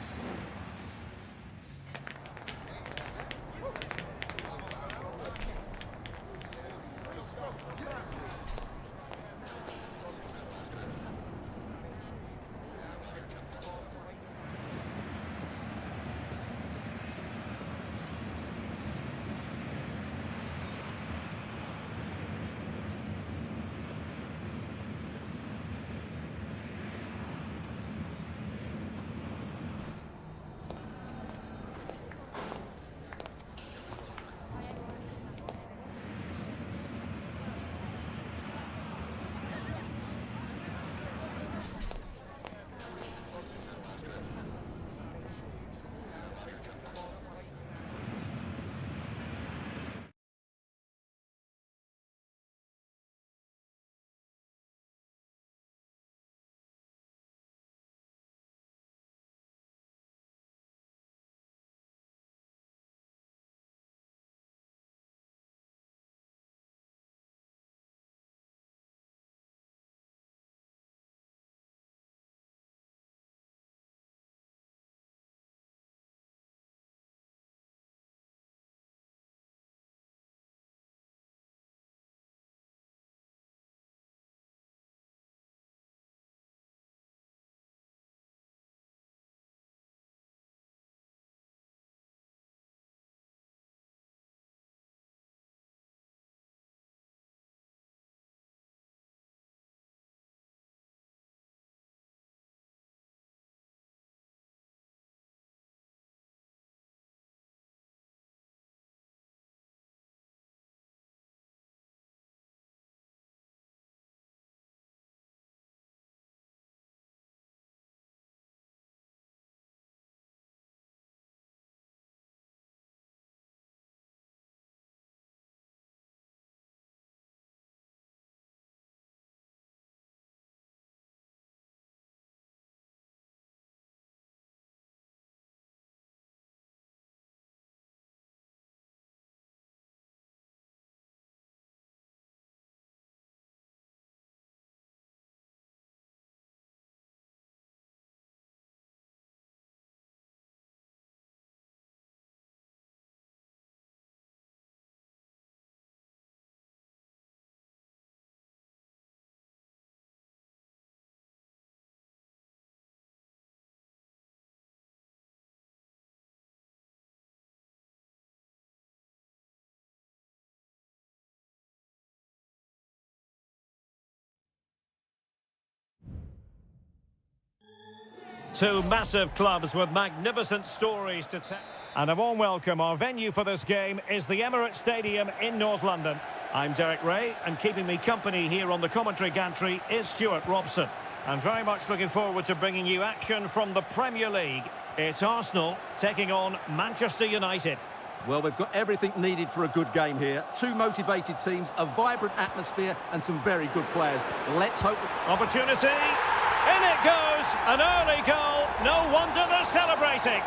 Two massive clubs with magnificent stories to tell. And a warm welcome. Our venue for this game is the Emirates Stadium in North London. I'm Derek Ray, and keeping me company here on the commentary gantry is Stuart Robson. I'm very much looking forward to bringing you action from the Premier League. It's Arsenal taking on Manchester United. Well, we've got everything needed for a good game here. Two motivated teams, a vibrant atmosphere, and some very good players. Let's hope... Opportunity. In it goes. An early goal. No wonder they're celebrating.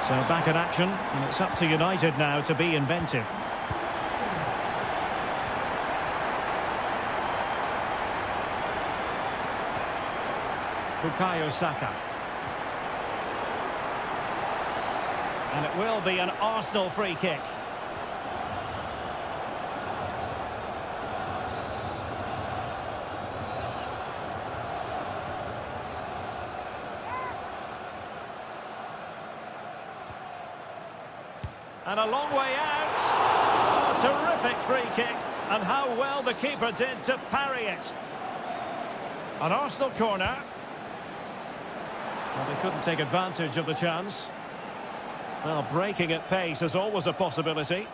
So back in action, and it's up to United now to be inventive. Bukayo Saka. And it will be an Arsenal free kick. And a long way out. A terrific free kick. And how well the keeper did to parry it. An Arsenal corner. Well, they couldn't take advantage of the chance. Well, breaking at pace is always a possibility.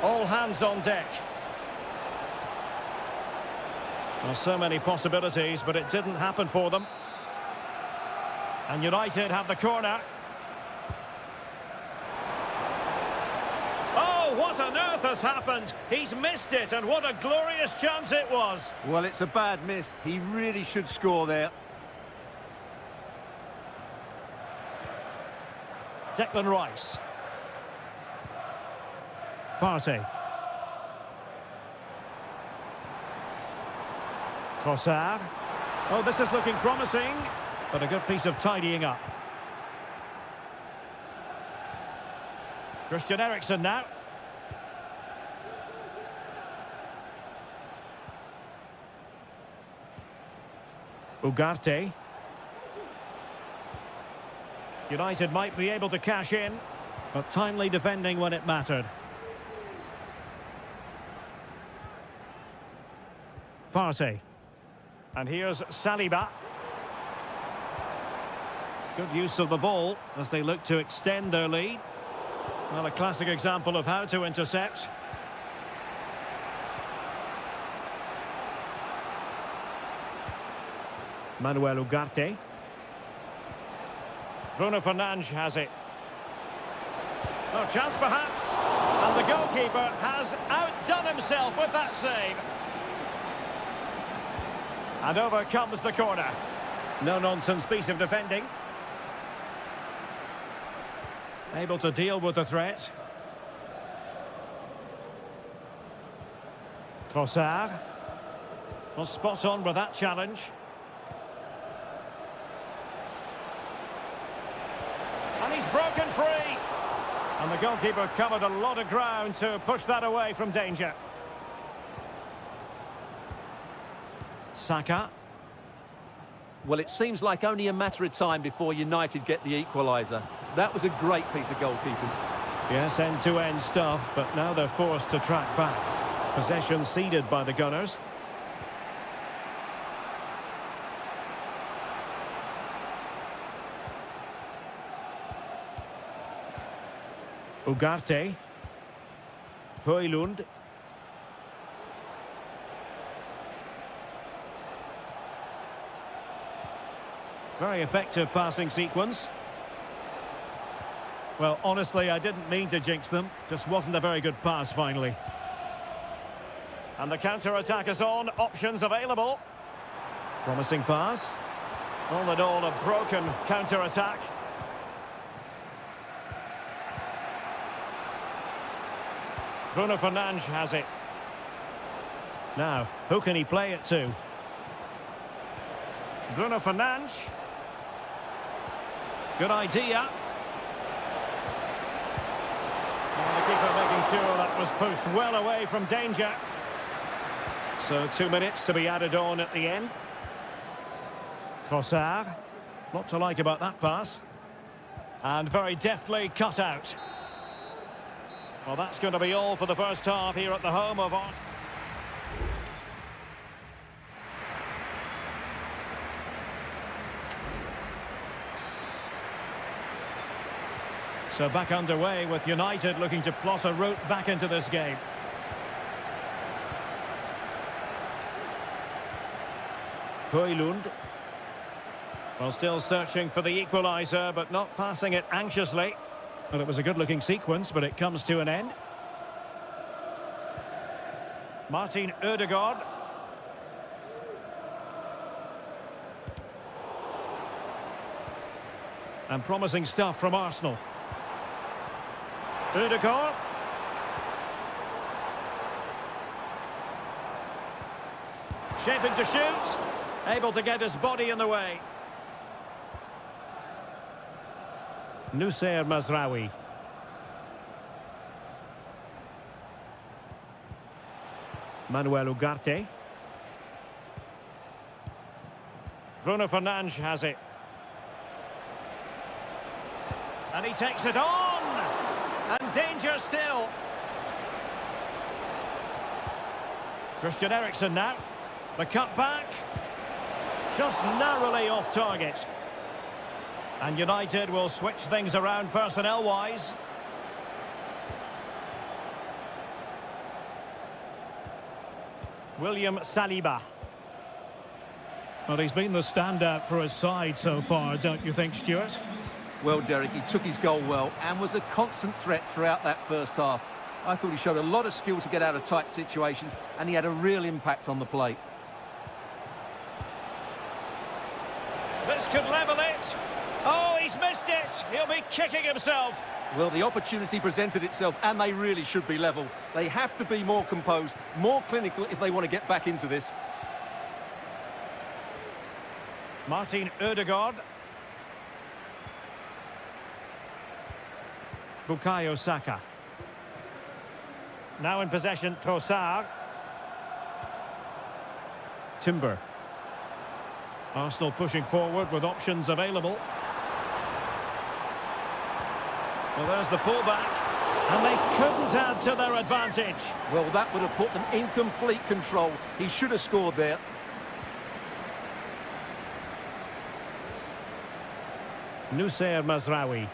All hands on deck. Well, so many possibilities, but it didn't happen for them. And United have the corner. Oh, what on earth has happened? He's missed it, and what a glorious chance it was. Well, it's a bad miss. He really should score there. Declan Rice. Partey. Trossard. Oh, this is looking promising, but a good piece of tidying up. Christian Eriksen now. Ugarte. United might be able to cash in, but timely defending when it mattered. Partey. And here's Saliba. Good use of the ball as they look to extend their lead. Well, a classic example of how to intercept. Manuel Ugarte. Bruno Fernandes has it. Oh, chance perhaps. And the goalkeeper has outdone himself with that save. And over comes the corner. No-nonsense piece of defending. Able to deal with the threat. Trossard. Well, spot on with that challenge. And he's broken free. And the goalkeeper covered a lot of ground to push that away from danger. Saka. Well, it seems like only a matter of time before United get the equaliser. That was a great piece of goalkeeping. Yes, end-to-end stuff, but now they're forced to track back. Possession ceded by the Gunners. Ugarte. Højlund. Very effective passing sequence. Well, honestly, I didn't mean to jinx them. Just wasn't a very good pass, finally. And the counter-attack is on. Options available. Promising pass. All in all, a broken counter-attack. Bruno Fernandes has it. Now, who can he play it to? Bruno Fernandes. Good idea. And the keeper making sure that was pushed well away from danger. So 2 minutes to be added on at the end. Trossard. Not to like about that pass. And very deftly cut out. Well, that's going to be all for the first half here at the home of Arsenal. So back underway with United looking to plot a route back into this game. Højlund. Well, still searching for the equaliser, but not passing it anxiously. Well, it was a good-looking sequence, but it comes to an end. Martin Ødegaard. And promising stuff from Arsenal. Ødegaard. Shaping to shoot. Able to get his body in the way. Nusayr Mazraoui. Manuel Ugarte. Bruno Fernandes has it. And he takes it on! And danger still. Christian Eriksen now. The cutback. Just narrowly off target. And United will switch things around personnel-wise. William Saliba. Well, he's been the standout for his side so far, don't you think, Stuart? Well, Derek, he took his goal well and was a constant threat throughout that first half. I thought he showed a lot of skill to get out of tight situations, and he had a real impact on the plate. This could level it. Oh, he's missed it. He'll be kicking himself. Well, the opportunity presented itself, and they really should be level. They have to be more composed, more clinical if they want to get back into this. Martin Ødegaard. Bukayo Saka. Now in possession, Trossard. Timber. Arsenal pushing forward with options available. Well, there's the pullback. And they couldn't add to their advantage. Well, that would have put them in complete control. He should have scored there. Nusayr Mazraoui.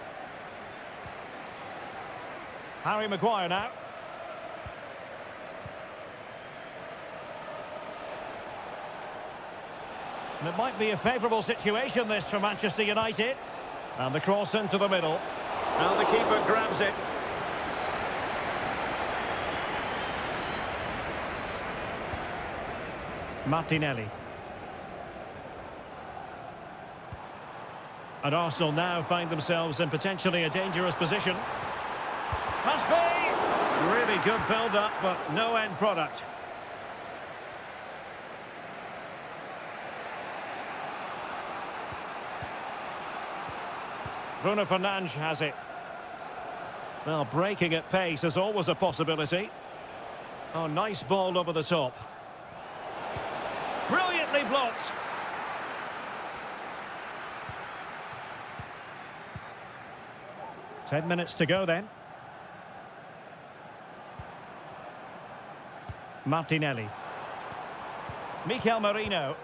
Harry Maguire now. And it might be a favourable situation, this, for Manchester United. And the cross into the middle. And the keeper grabs it. Martinelli. And Arsenal now find themselves in potentially a dangerous position. Must be! Really good build-up, but no end product. Bruno Fernandes has it. Well, breaking at pace is always a possibility. Oh, nice ball over the top. Brilliantly blocked. Ten minutes to go then. Martinelli. Mikel Merino.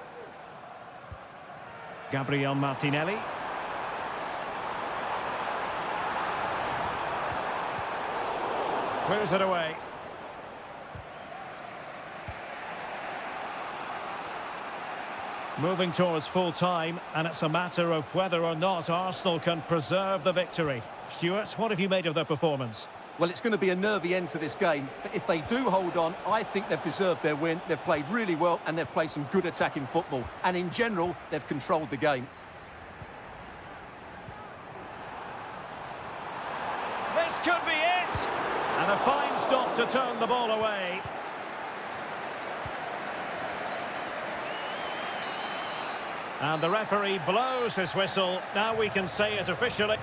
Gabriel Martinelli. Clears it away. Moving towards full time, and it's a matter of whether or not Arsenal can preserve the victory. Stuart, what have you made of their performance? Well, it's going to be a nervy end to this game, but if they do hold on, I think they've deserved their win. They've played really well, and they've played some good attacking football. And in general, they've controlled the game. This could be it! And a fine stop to turn the ball away. And the referee blows his whistle. Now we can say it officially.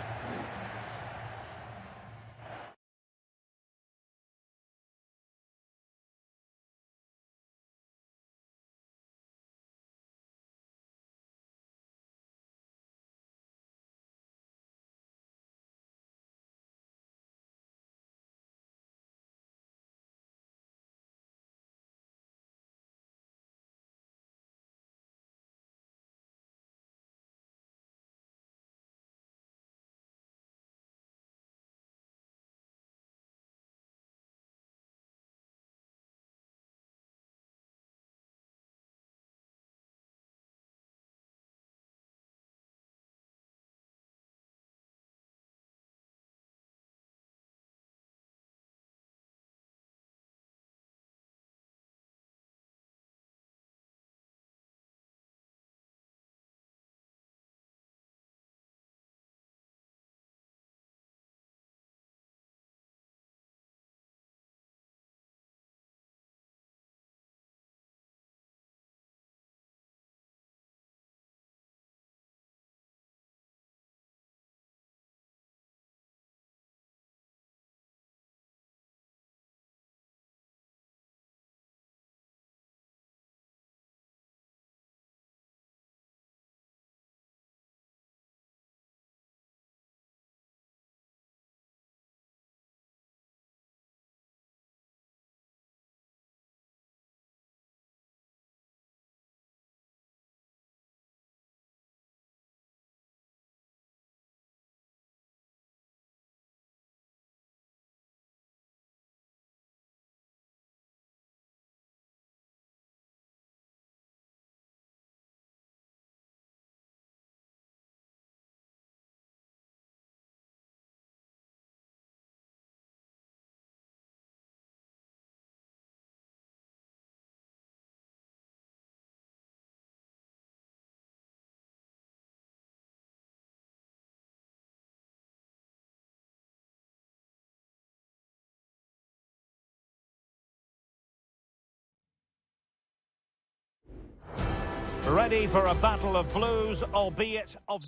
Ready for a battle of blues, albeit of...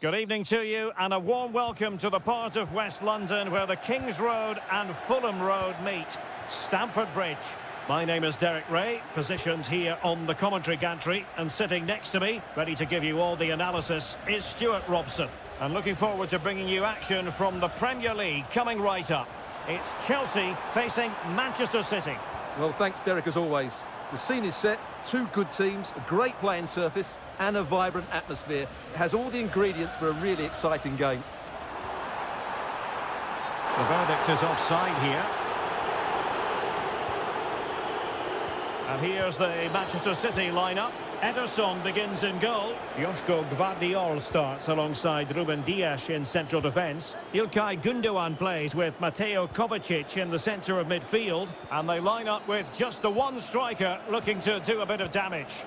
Good evening to you and a warm welcome to the part of West London where the King's Road and Fulham Road meet, Stamford Bridge. My name is Derek Ray, positioned here on the commentary gantry, and sitting next to me, ready to give you all the analysis, is Stuart Robson. And looking forward to bringing you action from the Premier League coming right up. It's Chelsea facing Manchester City. Well, thanks, Derek, as always. The scene is set, two good teams, a great playing surface and a vibrant atmosphere. It has all the ingredients for a really exciting game. The verdict is offside here. And here's the Manchester City lineup. Ederson begins in goal. Joško Gvardiol starts alongside Ruben Dias in central defence. Ilkay Gundogan plays with Mateo Kovacic in the centre of midfield. And they line up with just the one striker looking to do a bit of damage.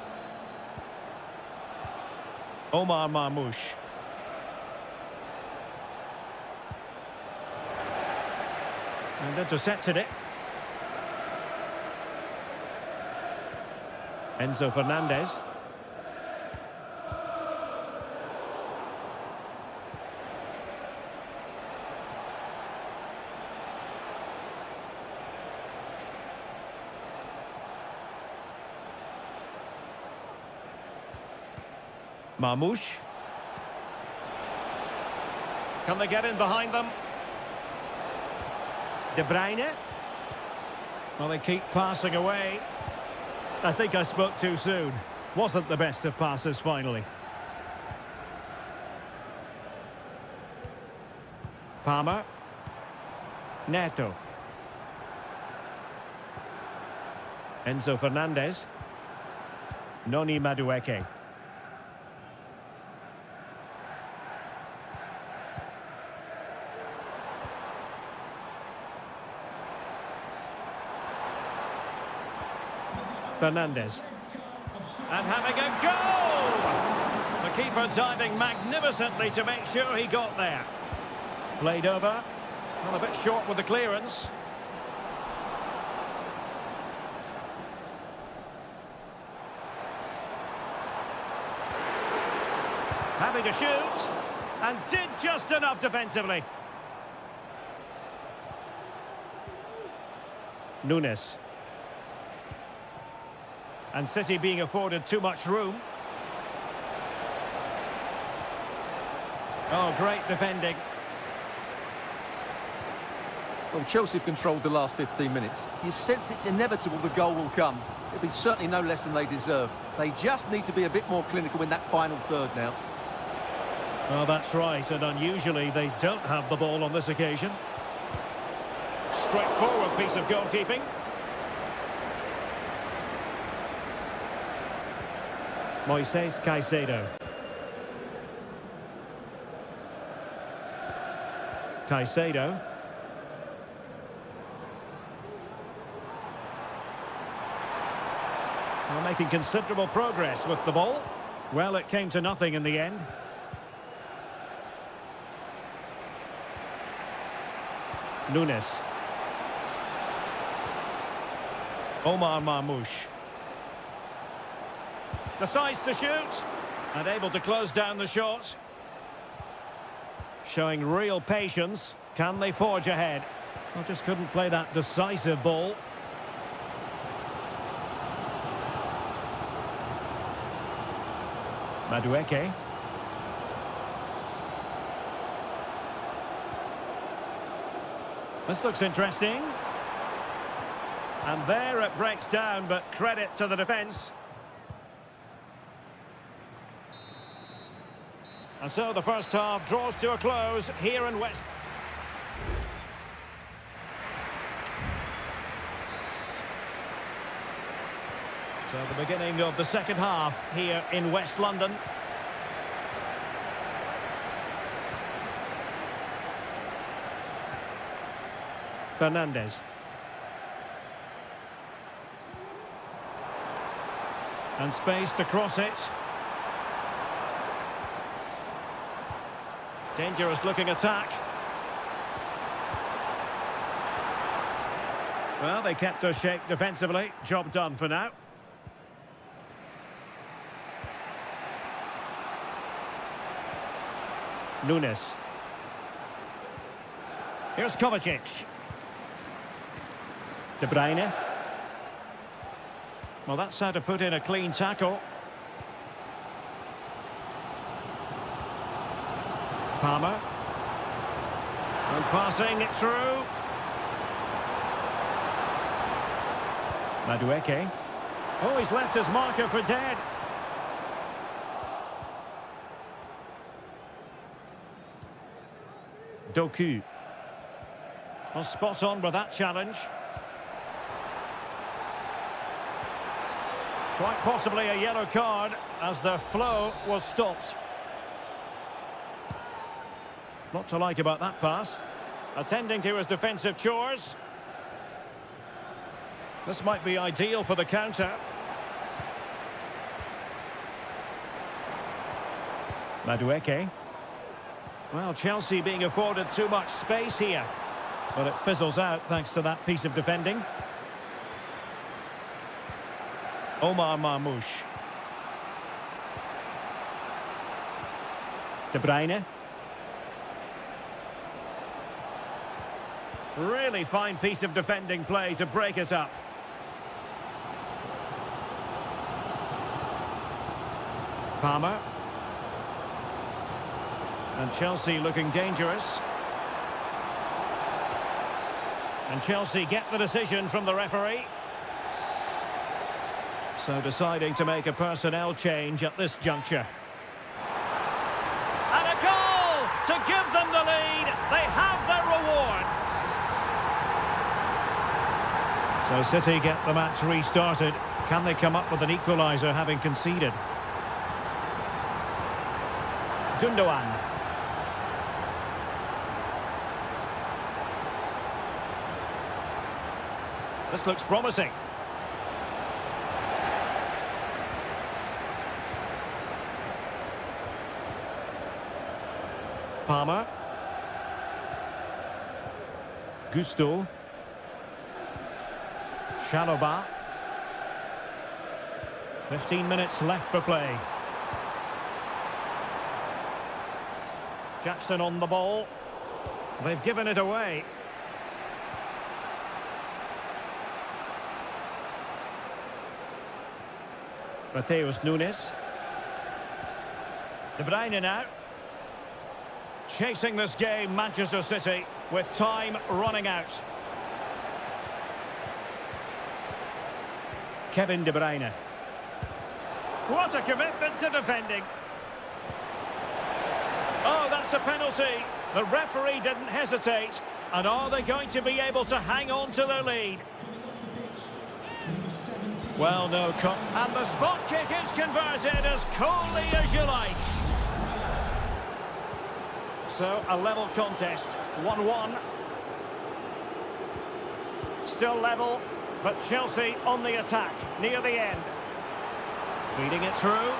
Omar Marmoush. And intercepted it. Enzo Fernandez. Marmoush. Can they get in behind them? De Bruyne. Well, they keep passing away. I think I spoke too soon. Wasn't the best of passes finally. Palmer. Neto. Enzo Fernandez. Noni Madueke. Fernandez. And having a goal! The keeper diving magnificently to make sure he got there. Played over. Well, a bit short with the clearance. Having to shoot. And did just enough defensively. Nunes. And City being afforded too much room. Oh, great defending. Well, Chelsea have controlled the last 15 minutes. You sense it's inevitable the goal will come. It'll be certainly no less than they deserve. They just need to be a bit more clinical in that final third now. Well, that's right, and unusually they don't have the ball on this occasion. Straightforward piece of goalkeeping. Moises Caicedo. Caicedo. Well, making considerable progress with the ball. Well, it came to nothing in the end. Nunes. Omar Marmoush. Decides to shoot. And able to close down the shot. Showing real patience. Can they forge ahead? Well, just couldn't play that decisive ball. Madueke. This looks interesting. And there it breaks down, but credit to the defence. And so the first half draws to a close here in West. So the beginning of the second half here in West London. Fernandez. And space to cross it. Dangerous looking attack. Well, they kept us shape defensively. Job done for now. Nunes. Here's Kovacic. De Bruyne. Well, that's how to put in a clean tackle. Palmer. And passing it through. Madueke. Oh, he's left his marker for dead. Doku. Well, spot on with that challenge. Quite possibly a yellow card as the flow was stopped. Lot to like about that pass. Attending to his defensive chores. This might be ideal for the counter. Madueke. Well, Chelsea being afforded too much space here. But it fizzles out thanks to that piece of defending. Omar Marmoush. De Bruyne. Really fine piece of defending play to break us up. Palmer. And Chelsea looking dangerous. And Chelsea get the decision from the referee. So deciding to make a personnel change at this juncture. And a goal to give them the lead. They have their reward. So City get the match restarted. Can they come up with an equaliser having conceded? Gundogan. This looks promising. Palmer. Gusto. Chalobah. 15 minutes left for play. Jackson on the ball. They've given it away. Mateus Nunes. De Bruyne now. Chasing this game, Manchester City, with time running out. Kevin De Bruyne. What a commitment to defending. Oh, that's a penalty. The referee didn't hesitate. And are they going to be able to hang on to their lead? Well, no cut. And the spot kick is converted as coolly as you like. So, a level contest. 1-1. Still level, but Chelsea on the attack near the end. Feeding it through.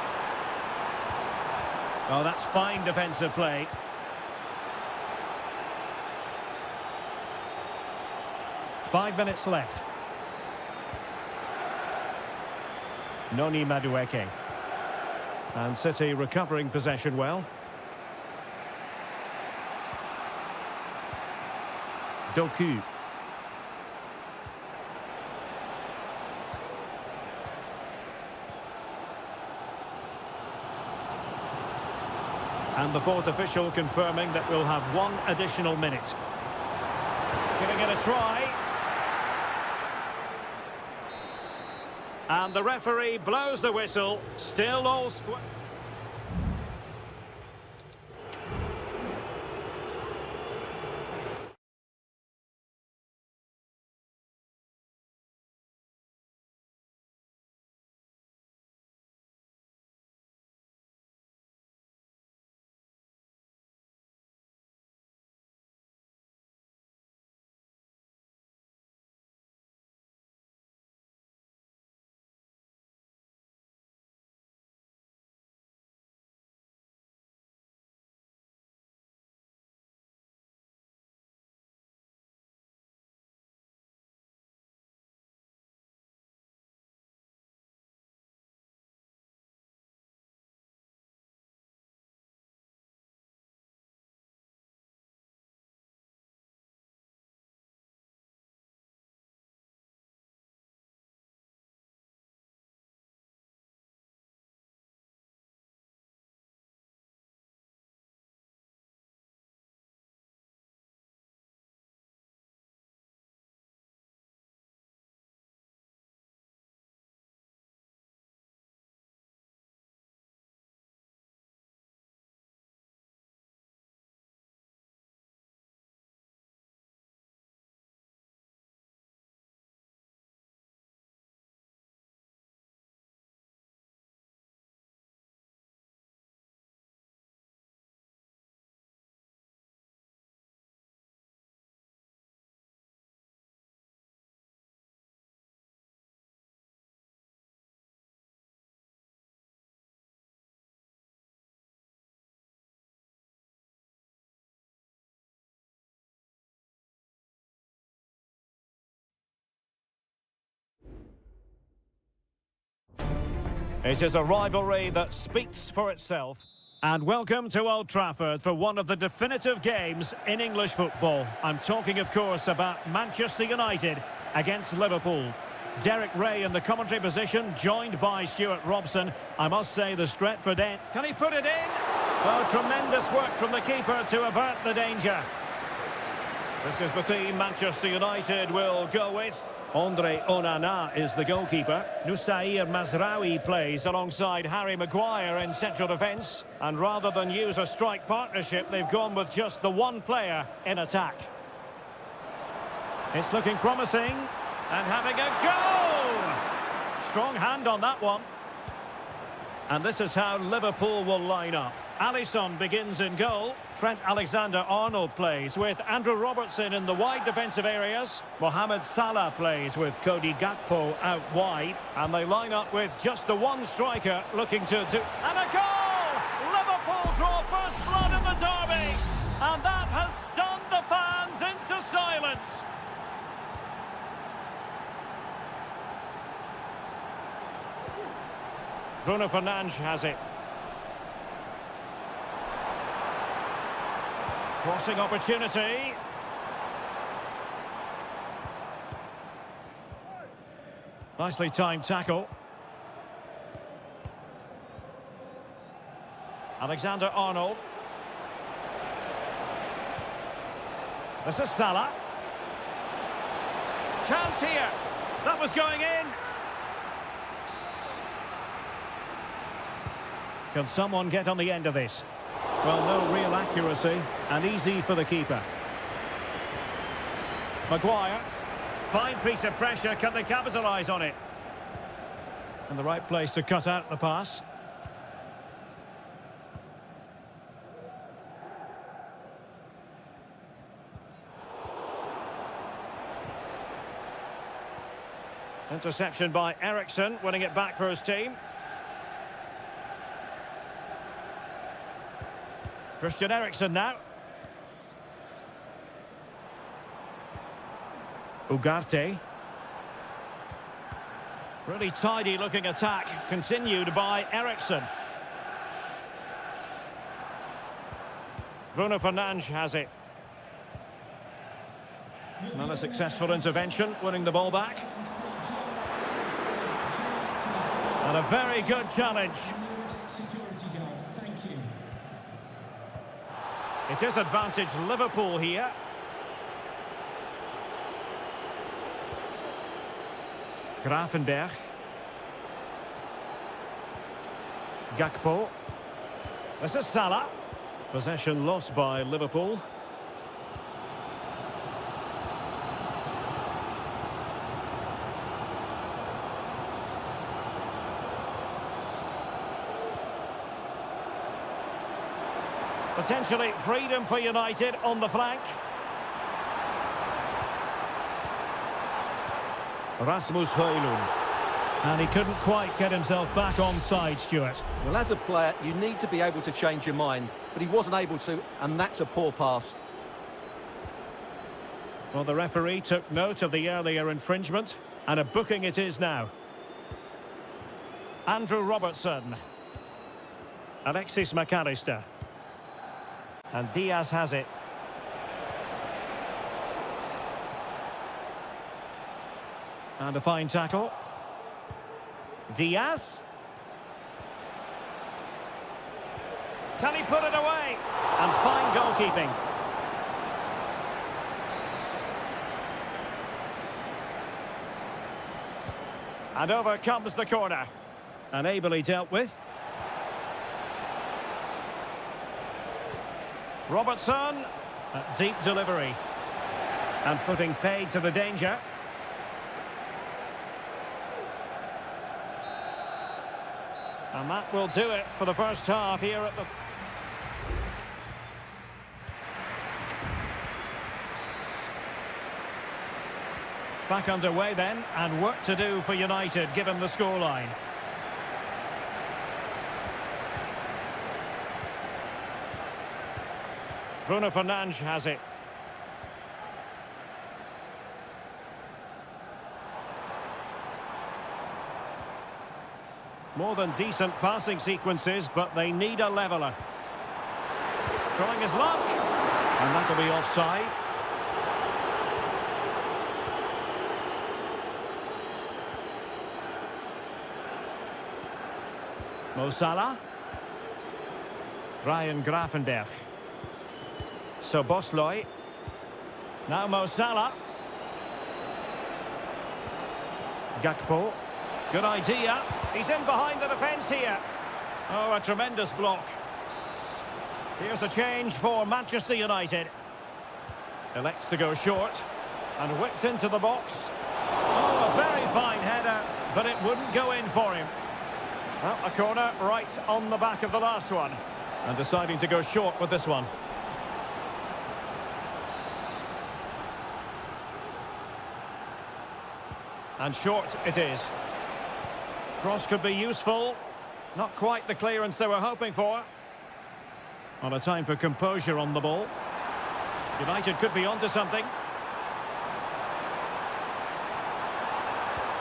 Oh, that's fine defensive play. Five minutes left. Noni Madueke. And City recovering possession well. Doku. And the fourth official confirming that we'll have one additional minute. Giving it a try. And the referee blows the whistle. Still all square. It is a rivalry that speaks for itself. And welcome to Old Trafford for one of the definitive games in English football. I'm talking, of course, about Manchester United against Liverpool. Derek Ray in the commentary position, joined by Stuart Robson. I must say the Stretford end. Can he put it in? Oh, tremendous work from the keeper to avert the danger. This is the team Manchester United will go with. Andre Onana is the goalkeeper. Nusair Mazraoui plays alongside Harry Maguire in central defence. And rather than use a strike partnership, they've gone with just the one player in attack. It's looking promising. And having a go! Strong hand on that one. And this is how Liverpool will line up. Alisson begins in goal. Trent Alexander-Arnold plays with Andrew Robertson in the wide defensive areas. Mohamed Salah plays with Cody Gakpo out wide. And they line up with just the one striker looking to... And a goal! Liverpool draw first blood in the derby. And that has stunned the fans into silence. Bruno Fernandes has it. Crossing opportunity. Nicely timed tackle. Alexander-Arnold. This is Salah. Chance here. That was going in. Can someone get on the end of this? Well, no real accuracy, and easy for the keeper. Maguire. Fine piece of pressure. Can they capitalise on it? And the right place to cut out the pass. Interception by Eriksson, winning it back for his team. Christian Eriksen now. Ugarte. Really tidy looking attack, continued by Eriksson. Bruno Fernandes has it. Another successful intervention, winning the ball back. And a very good challenge. It is advantage Liverpool here. Gravenberch. Gakpo. This is Salah. Possession lost by Liverpool. Potentially freedom for United on the flank. Rasmus Højlund. And he couldn't quite get himself back on side, Stuart. Well, as a player, you need to be able to change your mind, but he wasn't able to, and that's a poor pass. Well, the referee took note of the earlier infringement, and a booking it is now. Andrew Robertson. Alexis McAllister. And Diaz has it. And a fine tackle. Diaz. Can he put it away? And fine goalkeeping. And over comes the corner. And ably dealt with. Robertson, a deep delivery. And putting paid to the danger. And that will do it for the first half here at the... Back underway then, and work to do for United given the scoreline. Bruno Fernandes has it. More than decent passing sequences, but they need a leveller. Trying his luck. And that'll be offside. Mo Salah. Ryan Gravenberch. So Bosloy. Now Mo Salah. Gakpo. Good idea. He's in behind the defence here. Oh, a tremendous block. Here's a change for Manchester United. Elects to go short. And whipped into the box. Oh, a very fine header, but it wouldn't go in for him. Well, a corner right on the back of the last one. And deciding to go short with this one. And short it is. Cross could be useful. Not quite the clearance they were hoping for. On a time for composure on the ball. United could be onto something.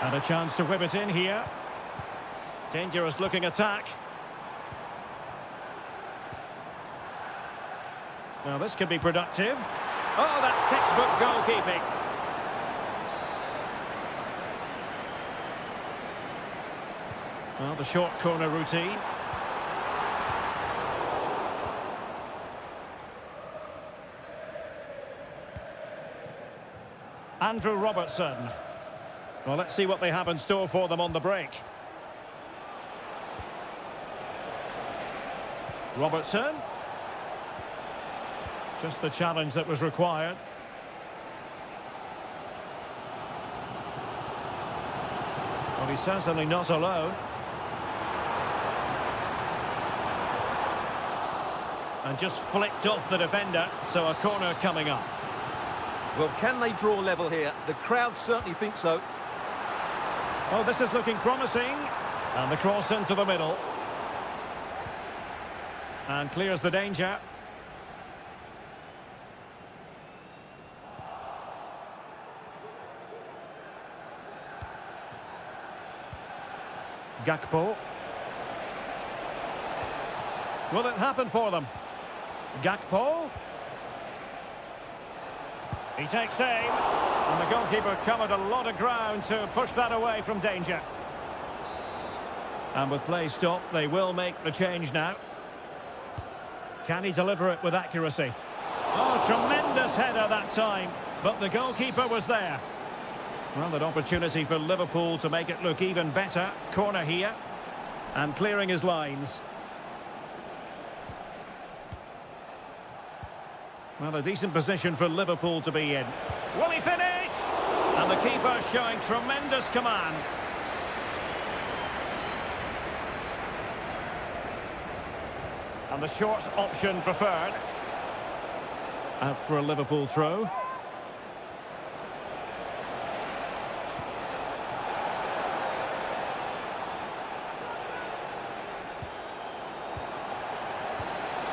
And a chance to whip it in here. Dangerous looking attack. Now this could be productive. Oh, that's textbook goalkeeping. Well, the short corner routine. Andrew Robertson. Well, let's see what they have in store for them on the break. Robertson. Just the challenge that was required. Well, he's certainly not alone. And just flicked off the defender, so a corner coming up. Well, can they draw level here? The crowd certainly think so. Oh, this is looking promising. And the cross into the middle. And clears the danger. Gakpo. Will it happen for them? Gakpo. He takes aim. And the goalkeeper covered a lot of ground to push that away from danger. And with play stopped, they will make the change now. Can he deliver it with accuracy? Oh, tremendous header that time. But the goalkeeper was there. Well, an opportunity for Liverpool to make it look even better. Corner here. And clearing his lines. Well, a decent position for Liverpool to be in. Will he finish? And the keeper showing tremendous command. And the short option preferred. Out for a Liverpool throw.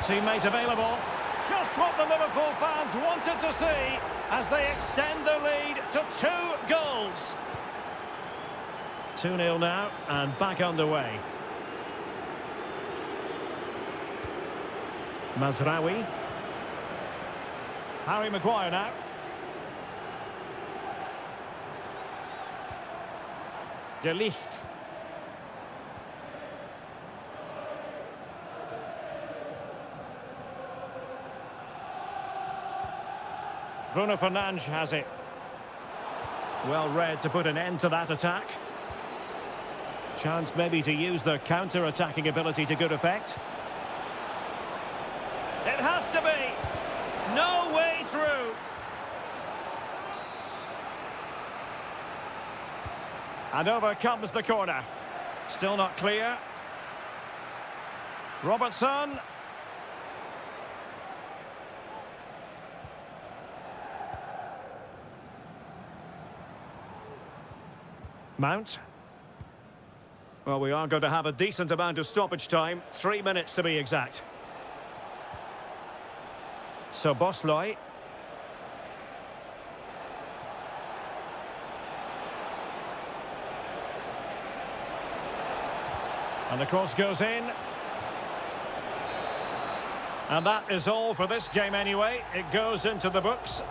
Teammate available. Just what the Liverpool fans wanted to see as they extend the lead to 2 goals. 2-0 now and back underway. Mazraoui. Harry Maguire now. De Ligt. Bruno Fernandes has it. Well read to put an end to that attack. Chance maybe to use the counter-attacking ability to good effect. It has to be. No way through. And over comes the corner. Still not clear. Robertson. Mount. Well, we are going to have a decent amount of stoppage time. 3 minutes to be exact. So Bosloy. And the cross goes in. And that is all for this game anyway. It goes into the books.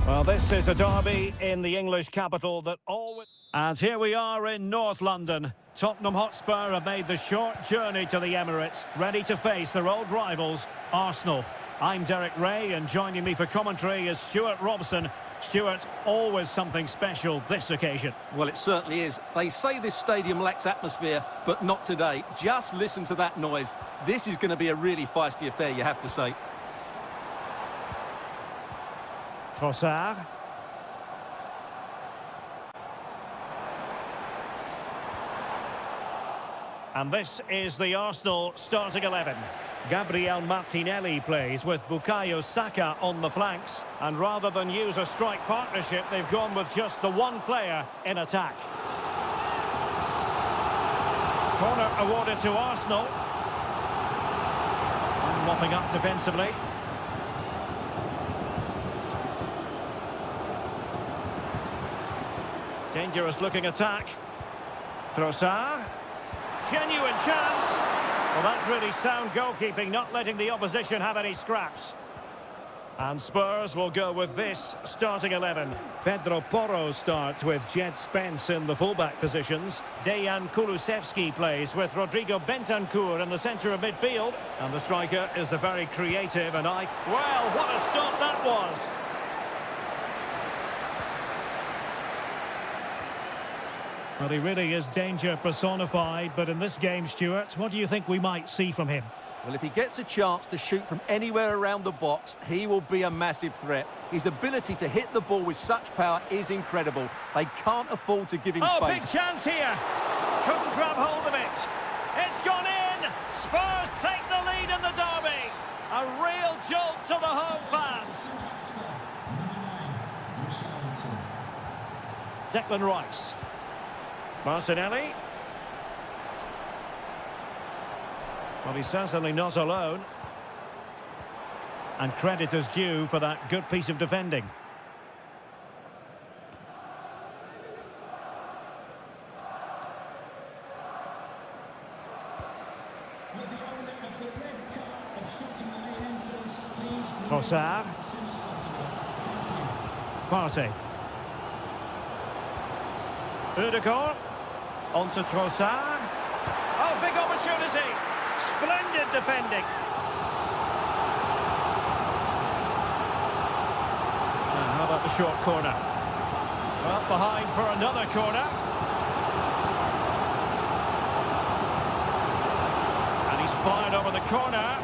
Well, this is a derby in the English capital that always... And here we are in North London. Tottenham Hotspur have made the short journey to the Emirates, ready to face their old rivals, Arsenal. I'm Derek Ray, and joining me for commentary is Stuart Robson. Stuart, always something special this occasion. Well, it certainly is. They say this stadium lacks atmosphere, but not today. Just listen to that noise. This is going to be a really feisty affair, you have to say. Trossard. And this is the Arsenal starting 11. Gabriel Martinelli plays with Bukayo Saka on the flanks. And rather than use a strike partnership, they've gone with just the one player in attack. Corner awarded to Arsenal. And mopping up defensively. Dangerous looking attack. Trossard. Genuine chance. Well, that's really sound goalkeeping, not letting the opposition have any scraps. And Spurs will go with this starting 11. Pedro Porro starts with Jed Spence in the fullback positions. Dejan Kulusevski plays with Rodrigo Bentancur in the centre of midfield. And the striker is the very creative and well, what a stop that was! Well, he really is danger personified, but in this game, Stuart, what do you think we might see from him? Well, if he gets a chance to shoot from anywhere around the box, he will be a massive threat. His ability to hit the ball with such power is incredible. They can't afford to give him space. Oh, big chance here. Couldn't grab hold of it. It's gone in. Spurs take the lead in the derby. A real jolt to the home fans. Declan Rice. Martinelli. Well, he's certainly not alone. And credit is due for that good piece of defending. Trossard. Partey. Ødegaard. On to Trossard. Oh, big opportunity. Splendid defending. And how about the short corner? Well, behind for another corner. And he's fired over the corner.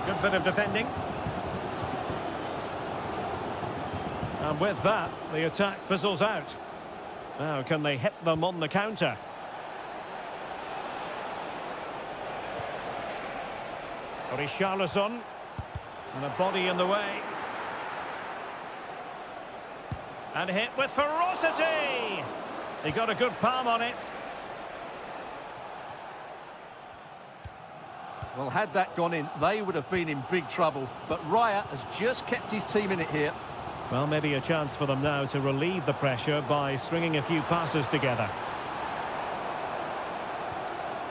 Good bit of defending. And with that, the attack fizzles out. Now, can they hit them on the counter? Richarlison. And a body in the way. And hit with ferocity! He got a good palm on it. Well, had that gone in, they would have been in big trouble. But Raya has just kept his team in it here. Well, maybe a chance for them now to relieve the pressure by stringing a few passes together.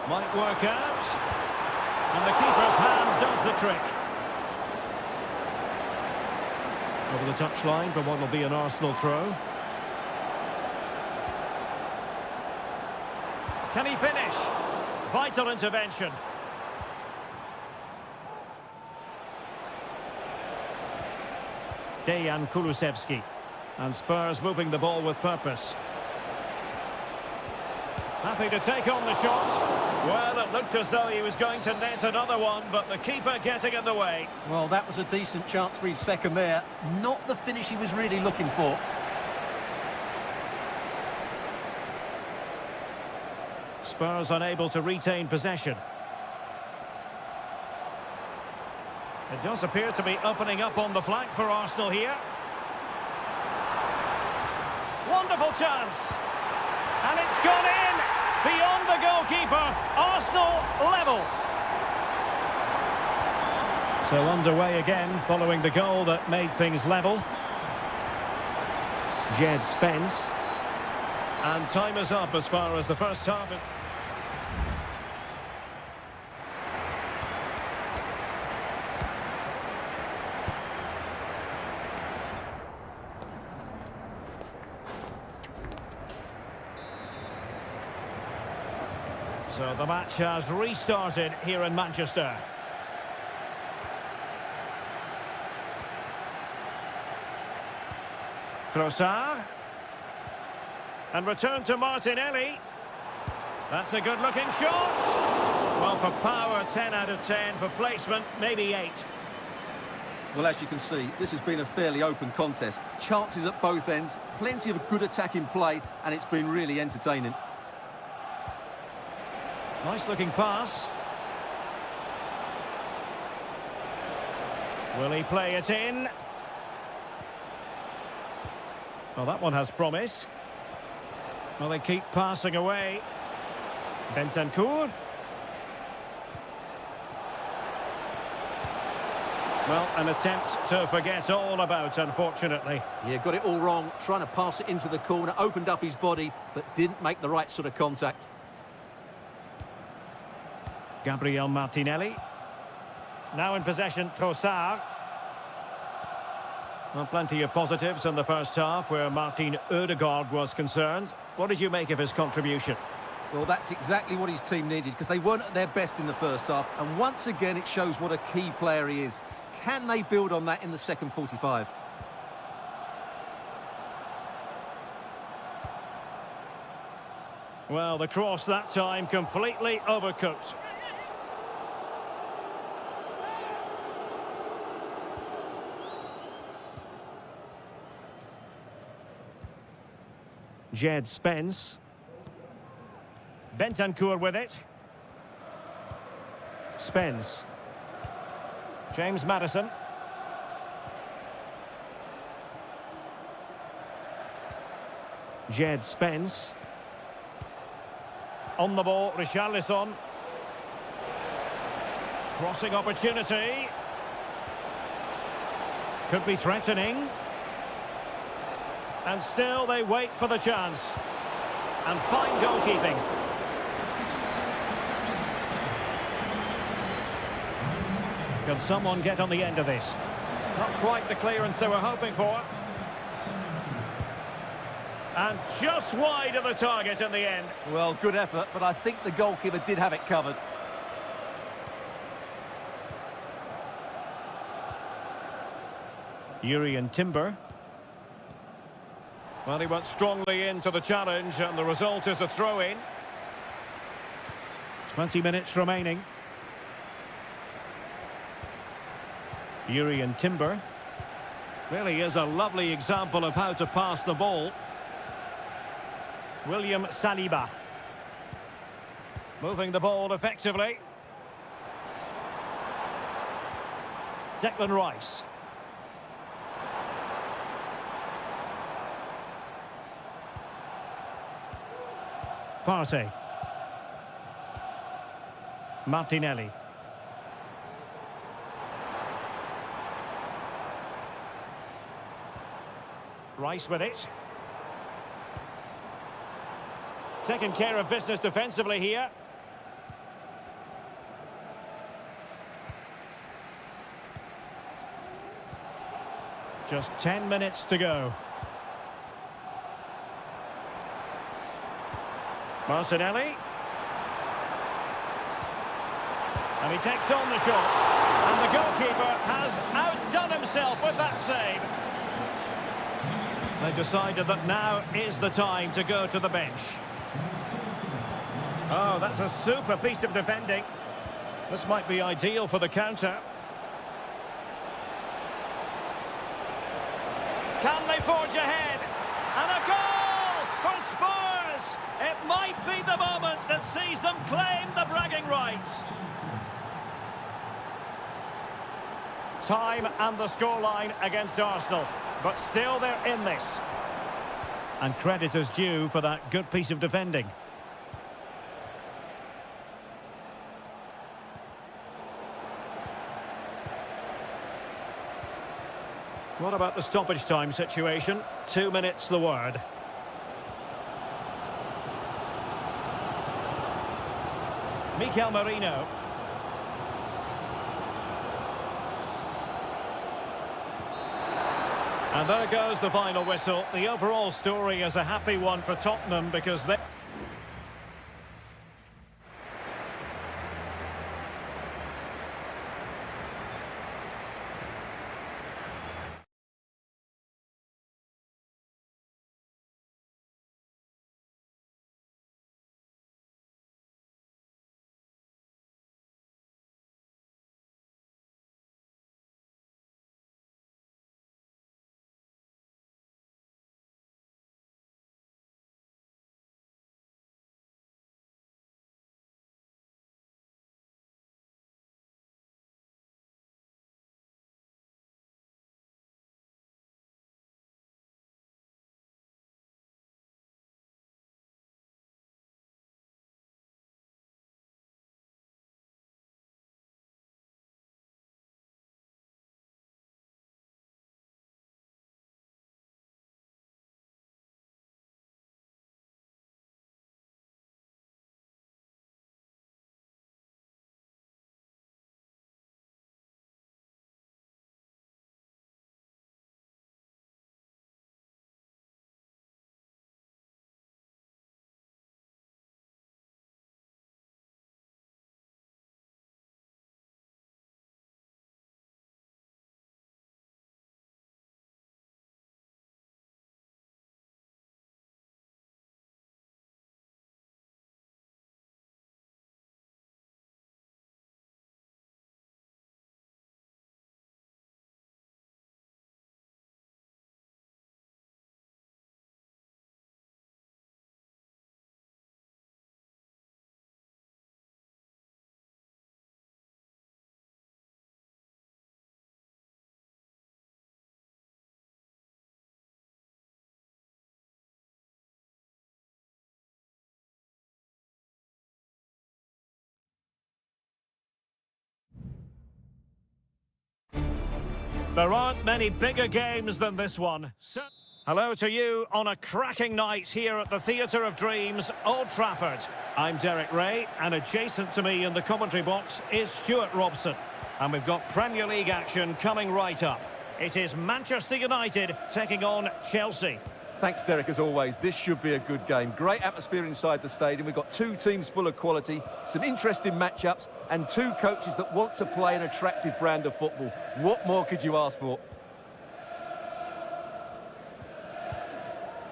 Might work out. And the keeper's hand does the trick. Over the touchline for what will be an Arsenal throw. Can he finish? Vital intervention. Dejan Kulusevski. And Spurs moving the ball with purpose. Happy to take on the shot. Well, it looked as though he was going to net another one, but the keeper getting in the way. Well, that was a decent chance for his second there. Not the finish he was really looking for. Spurs unable to retain possession. It does appear to be opening up on the flank for Arsenal here. Wonderful chance. And it's gone in. Beyond the goalkeeper. Arsenal level. So underway again following the goal that made things level. Jed Spence. And time is up as far as the first half is... So the match has restarted here in Manchester. Trossard. And return to Martinelli. That's a good-looking shot. Well, for power, 10 out of 10. For placement, maybe 8. Well, as you can see, this has been a fairly open contest. Chances at both ends, plenty of good attacking play, and it's been really entertaining. Nice-looking pass. Will he play it in? Well, that one has promise. Well, they keep passing away. Bentancur. Well, an attempt to forget all about, unfortunately. Yeah, got it all wrong. Trying to pass it into the corner, opened up his body, but didn't make the right sort of contact. Gabriel Martinelli. Now in possession, Trossard. Well, plenty of positives in the first half where Martin Ødegaard was concerned. What did you make of his contribution? Well, that's exactly what his team needed because they weren't at their best in the first half. And once again, it shows what a key player he is. Can they build on that in the second 45? Well, the cross that time completely overcooked. Jed Spence. Bentancur with it. Spence. James Maddison. Jed Spence. On the ball, Richarlison. Crossing opportunity. Could be threatening. And still they wait for the chance. And fine goalkeeping. Can someone get on the end of this? Not quite the clearance they were hoping for. And just wide of the target in the end. Well, good effort, but I think the goalkeeper did have it covered. Urian Timber. Well, he went strongly into the challenge, and the result is a throw-in. 20 minutes remaining. Urian Timber. Really is a lovely example of how to pass the ball. William Saliba. Moving the ball effectively. Declan Rice. Partey. Martinelli. Rice with it. Taking care of business defensively here. Just 10 minutes to go. Martinelli. And he takes on the shot. And the goalkeeper has outdone himself with that save. They've decided that now is the time to go to the bench. Oh, that's a super piece of defending. This might be ideal for the counter. Can they forge ahead? And a goal for Spurs! It might be the moment that sees them claim the bragging rights. Time and the scoreline against Arsenal, but still they're in this. And credit is due for that good piece of defending. What about the stoppage time situation? 2 minutes the word. Mikel Merino. And there goes the final whistle. The overall story is a happy one for Tottenham because they... There aren't many bigger games than this one. Hello to you on a cracking night here at the Theatre of Dreams, Old Trafford. I'm Derek Ray, and adjacent to me in the commentary box is Stuart Robson. And we've got Premier League action coming right up. It is Manchester United taking on Chelsea. Thanks, Derek, as always. This should be a good game. Great atmosphere inside the stadium. We've got two teams full of quality, some interesting matchups, and two coaches that want to play an attractive brand of football. What more could you ask for?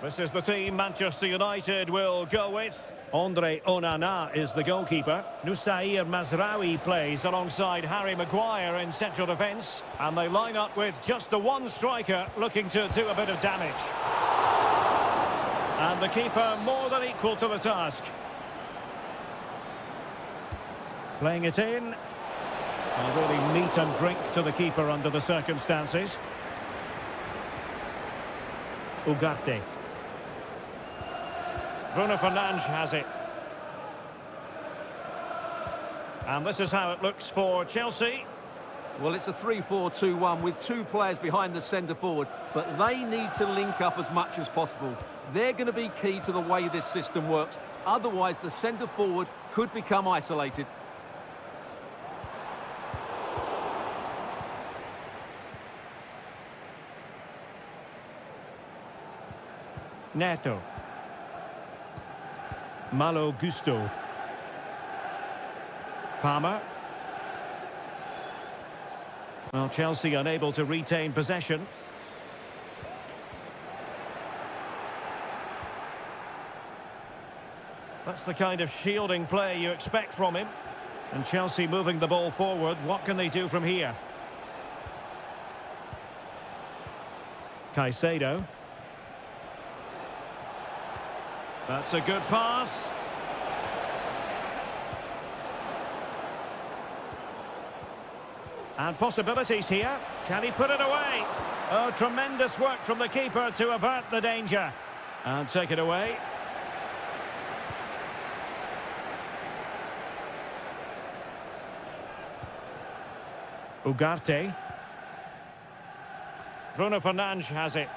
This is the team Manchester United will go with. Andre Onana is the goalkeeper. Nusair Mazraoui plays alongside Harry Maguire in central defence. And they line up with just the one striker looking to do a bit of damage. And the keeper more than equal to the task. Playing it in. A really meat and drink to the keeper under the circumstances. Ugarte. Bruno Fernandes has it. And this is how it looks for Chelsea. Well, it's a 3-4-2-1 with two players behind the centre forward, but they need to link up as much as possible. They're going to be key to the way this system works. Otherwise, the centre forward could become isolated. Neto. Malo Gusto. Palmer. Well, Chelsea unable to retain possession. That's the kind of shielding play you expect from him. And Chelsea moving the ball forward. What can they do from here? Caicedo. That's a good pass. And possibilities here. Can he put it away? Oh, tremendous work from the keeper to avert the danger. And take it away. Ugarte. Bruno Fernandes has it.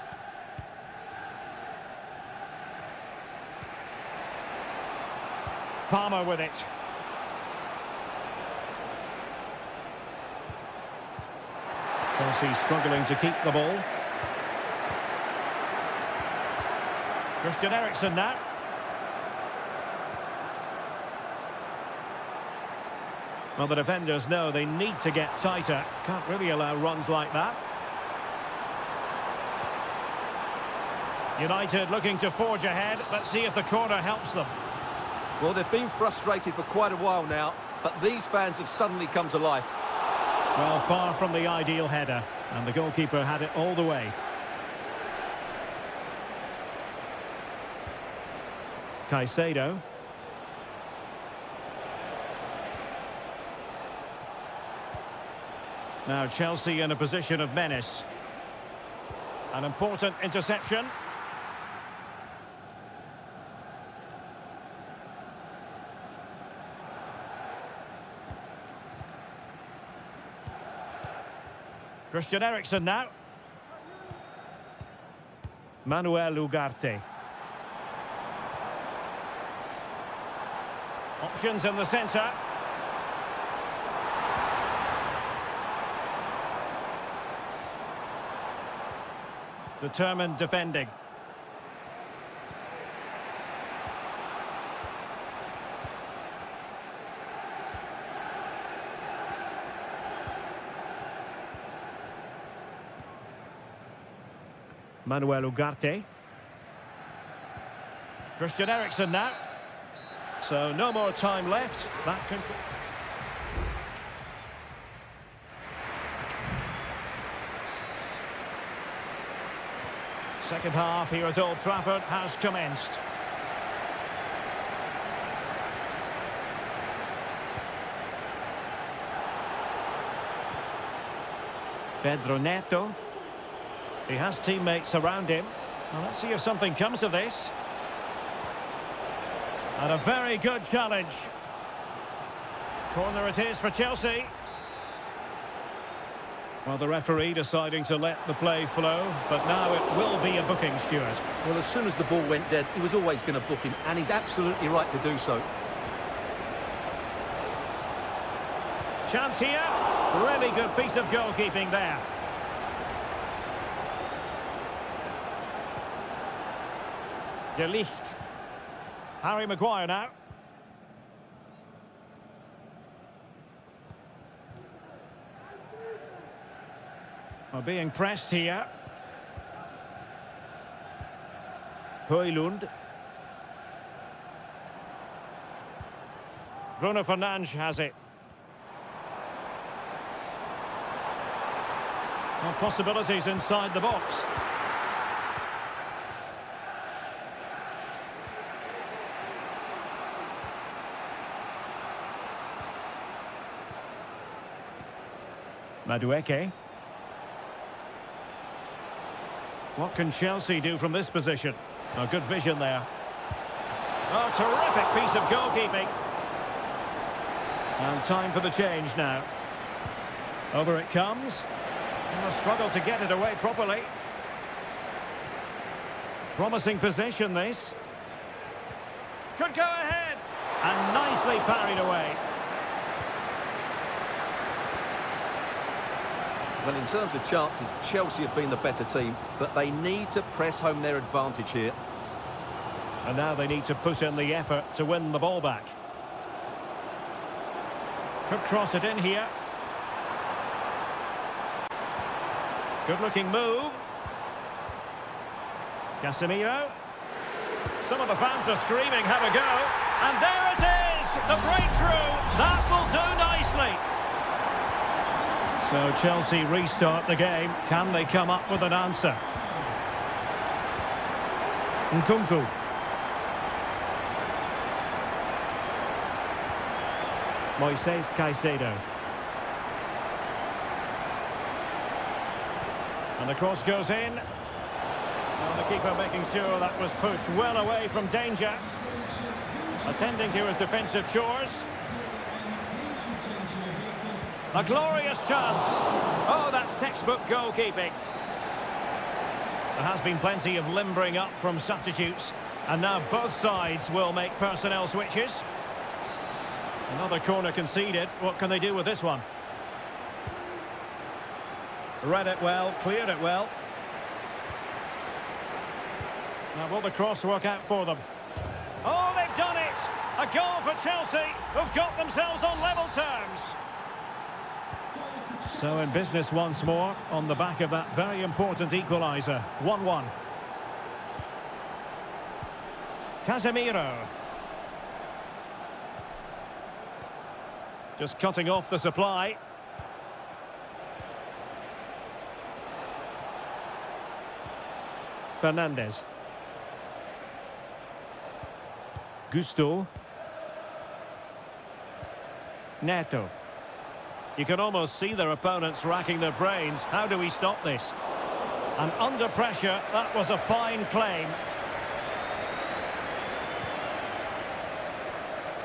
Palmer with it. Chelsea struggling to keep the ball. Christian Eriksen now. Well, the defenders know they need to get tighter. Can't really allow runs like that. United looking to forge ahead. Let's see if the corner helps them. Well, they've been frustrated for quite a while now, but these fans have suddenly come to life. Well, far from the ideal header, and the goalkeeper had it all the way. Caicedo. Now Chelsea in a position of menace. An important interception. Christian Eriksen now. Manuel Ugarte. Options in the centre. Determined defending. Manuel Ugarte. Christian Eriksen now. So no more time left. That can... Second half here at Old Trafford has commenced. Pedro Neto. He has teammates around him. Well, let's see if something comes of this. And a very good challenge. Corner it is for Chelsea. Well, the referee deciding to let the play flow, but now it will be a booking, Stuart. Well, as soon as the ball went dead, he was always going to book him, and he's absolutely right to do so. Chance here. Really good piece of goalkeeping there. De Ligt. Harry Maguire now. Well, being pressed here. Højlund. Bruno Fernandes has it. Well, possibilities inside the box. Madueke. What can Chelsea do from this position? Oh, good vision there. Oh, terrific piece of goalkeeping. And time for the change now. Over it comes. And a struggle to get it away properly. Promising position, this. Could go ahead. And nicely parried away. Well, in terms of chances, Chelsea have been the better team, but they need to press home their advantage here. And now they need to put in the effort to win the ball back. Could cross it in here. Good-looking move. Casemiro. Some of the fans are screaming, have a go. And there it is! The breakthrough! That will do nicely. So Chelsea restart the game. Can they come up with an answer? Nkunku. Moises Caicedo. And the cross goes in. Well, the keeper making sure that was pushed well away from danger. Attending to his defensive chores. A glorious chance. Oh, that's textbook goalkeeping. There has been plenty of limbering up from substitutes. And now both sides will make personnel switches. Another corner conceded. What can they do with this one? Read it well, cleared it well. Now will the cross work out for them? Oh, they've done it! A goal for Chelsea, who've got themselves on level terms. So in business once more, on the back of that very important equaliser. 1-1. Casemiro. Just cutting off the supply. Fernandes. Gusto. Neto. You can almost see their opponents racking their brains. How do we stop this? And under pressure, that was a fine claim.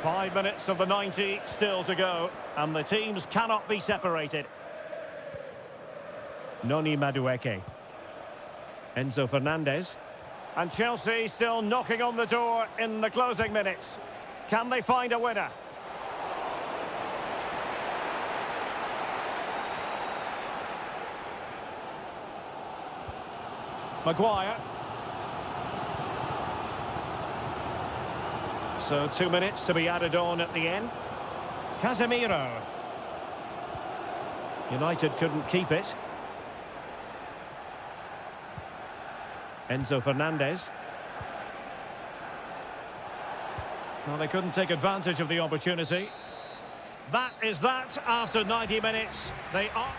5 minutes of the 90 still to go, and the teams cannot be separated. Noni Madueke. Enzo Fernandez. And Chelsea still knocking on the door in the closing minutes. Can they find a winner? Maguire. So 2 minutes to be added on at the end. Casemiro. United couldn't keep it. Enzo Fernandez. Well, they couldn't take advantage of the opportunity. That is that after 90 minutes. They are...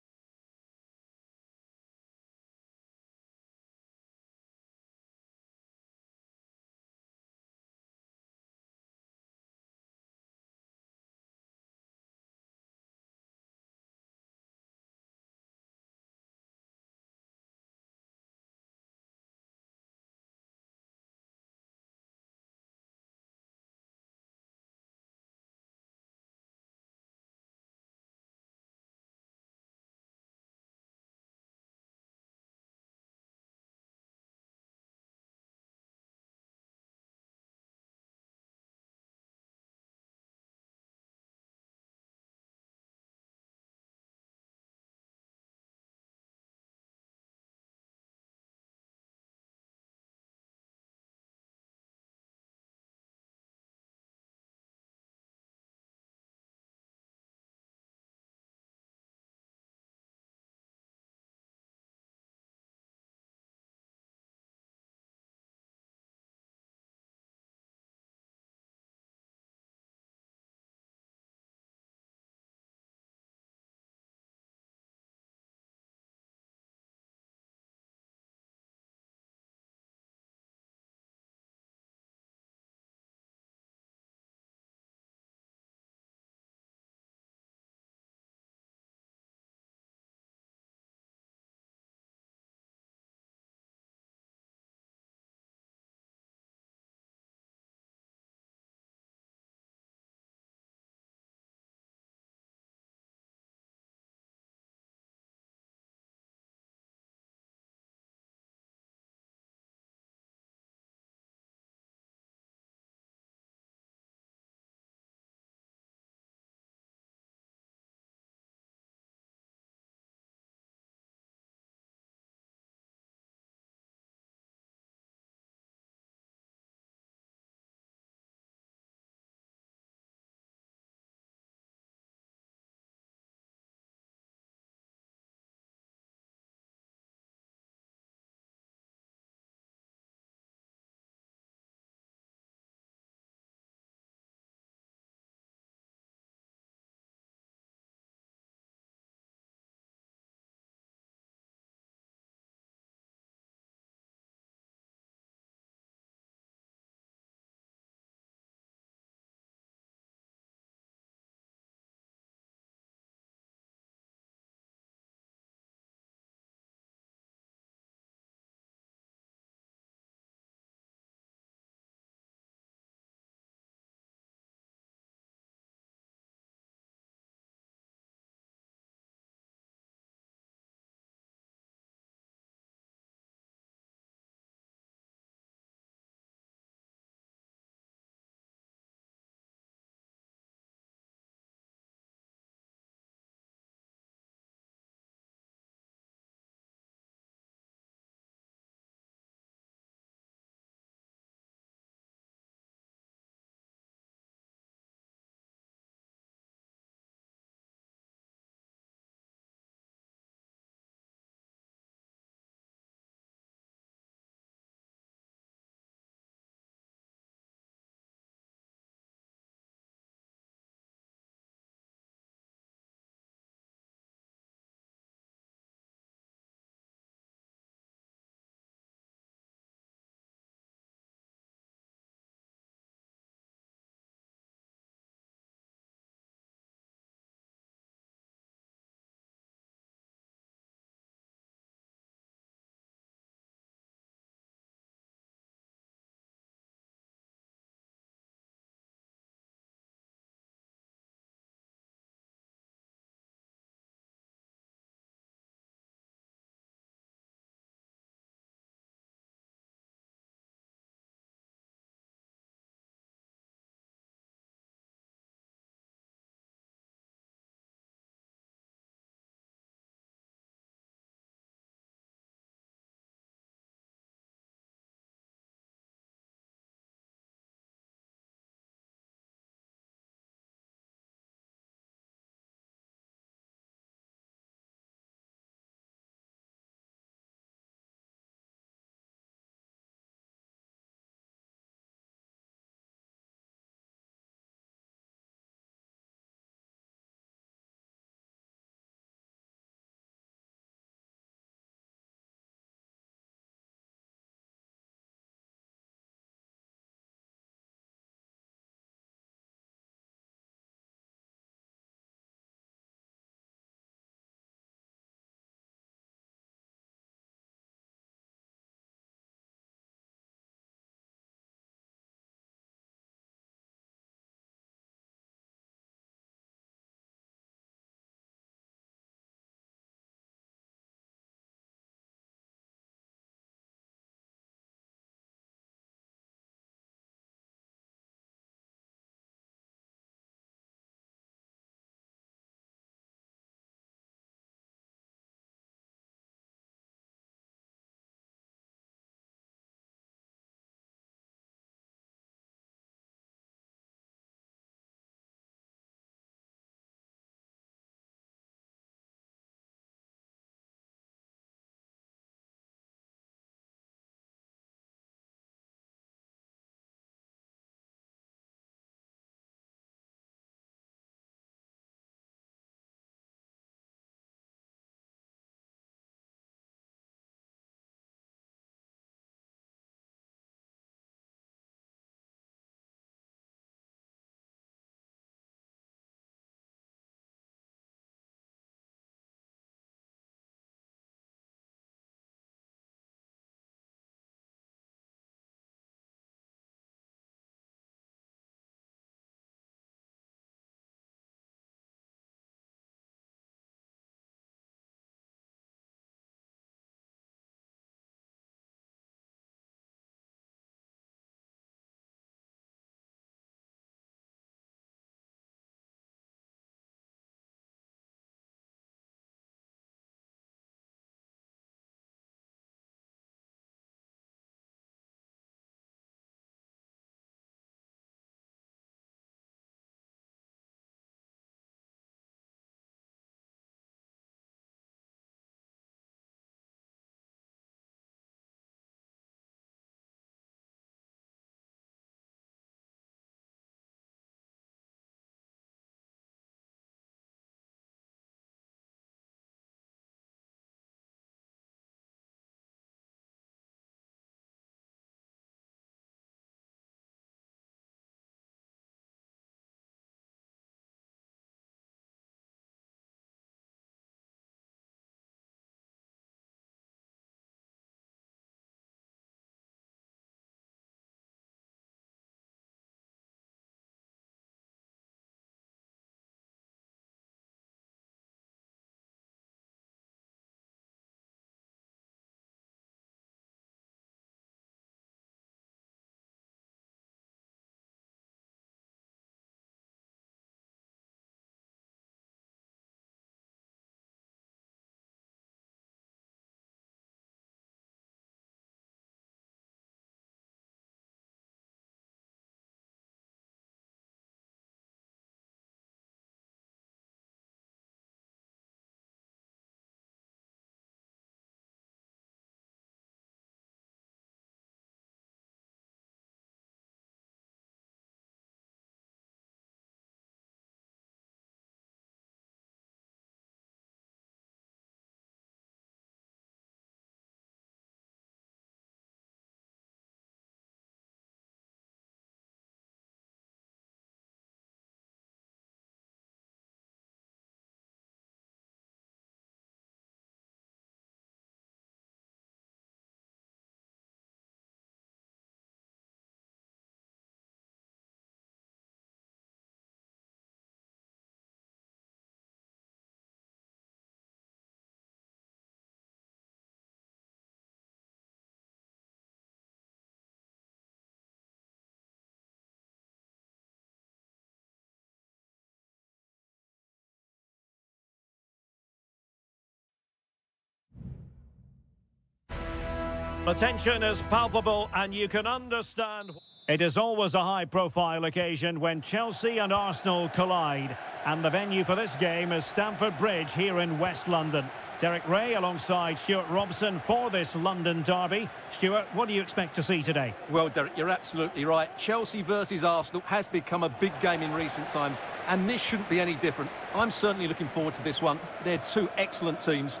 The tension is palpable and you can understand. It is always a high-profile occasion when Chelsea and Arsenal collide. And the venue for this game is Stamford Bridge here in West London. Derek Ray alongside Stuart Robson for this London derby. Stuart, what do you expect to see today? Well, Derek, you're absolutely right. Chelsea versus Arsenal has become a big game in recent times, and this shouldn't be any different. I'm certainly looking forward to this one. They're two excellent teams.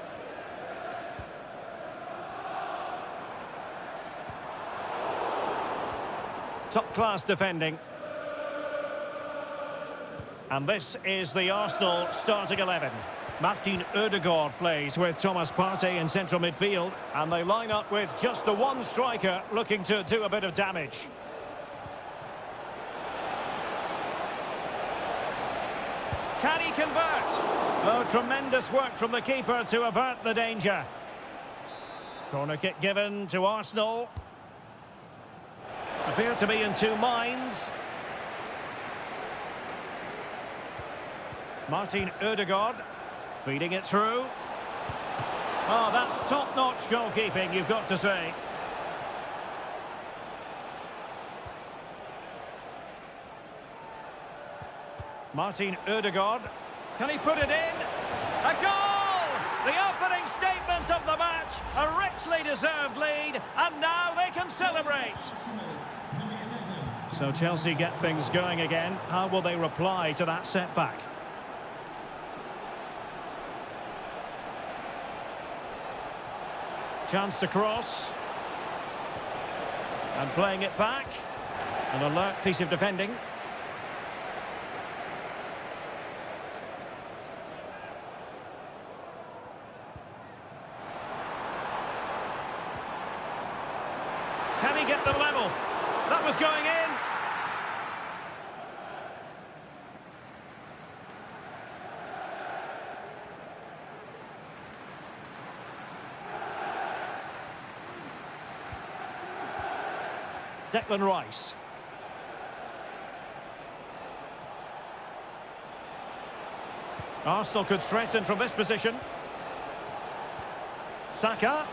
Top-class defending. And this is the Arsenal starting 11. Martin Ødegaard plays with Thomas Partey in central midfield. And they line up with just the one striker looking to do a bit of damage. Can he convert? Oh, tremendous work from the keeper to avert the danger. Corner kick given to Arsenal. Appear to be in two minds. Martin Ødegaard feeding it through. Oh, that's top-notch goalkeeping, you've got to say. Martin Ødegaard. Can he put it in? A goal! The opening statement of the match. A richly deserved lead, and now they can celebrate. So Chelsea get things going again. How will they reply to that setback? Chance to cross. And playing it back. An alert piece of defending. Can he get them level? That was going in. Declan Rice. Arsenal could threaten from this position. Saka.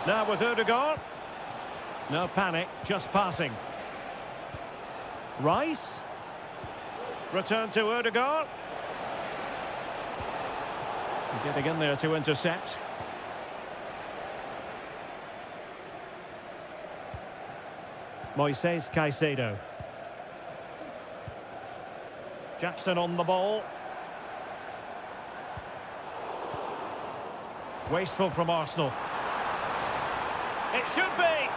Now with Ødegaard. No panic, just passing. Rice. Return to Ødegaard. Getting in there to intercept. Moises Caicedo. Jackson on the ball. Wasteful from Arsenal. It should be.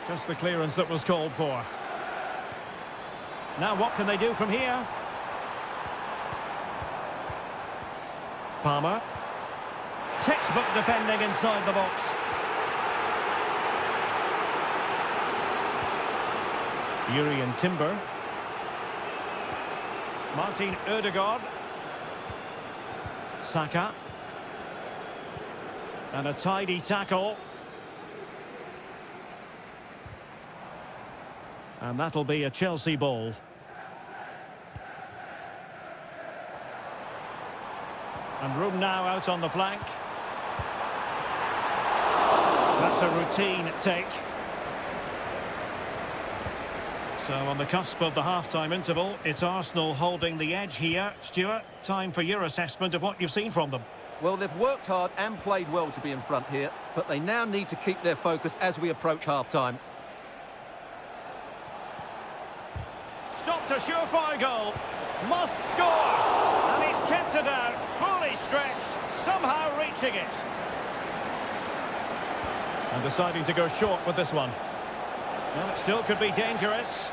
Just the clearance that was called for. Now what can they do from here? Palmer. Textbook defending inside the box. Urian Timber. Martin Ødegaard. Saka. And a tidy tackle. And that'll be a Chelsea ball. And room now out on the flank. That's a routine take. So on the cusp of the half-time interval, it's Arsenal holding the edge here. Stuart, time for your assessment of what you've seen from them. Well, they've worked hard and played well to be in front here, but they now need to keep their focus as we approach half-time. Stopped a surefire goal. Must score. And he's kept it out, fully stretched, somehow reaching it. And deciding to go short with this one. Well, it still could be dangerous.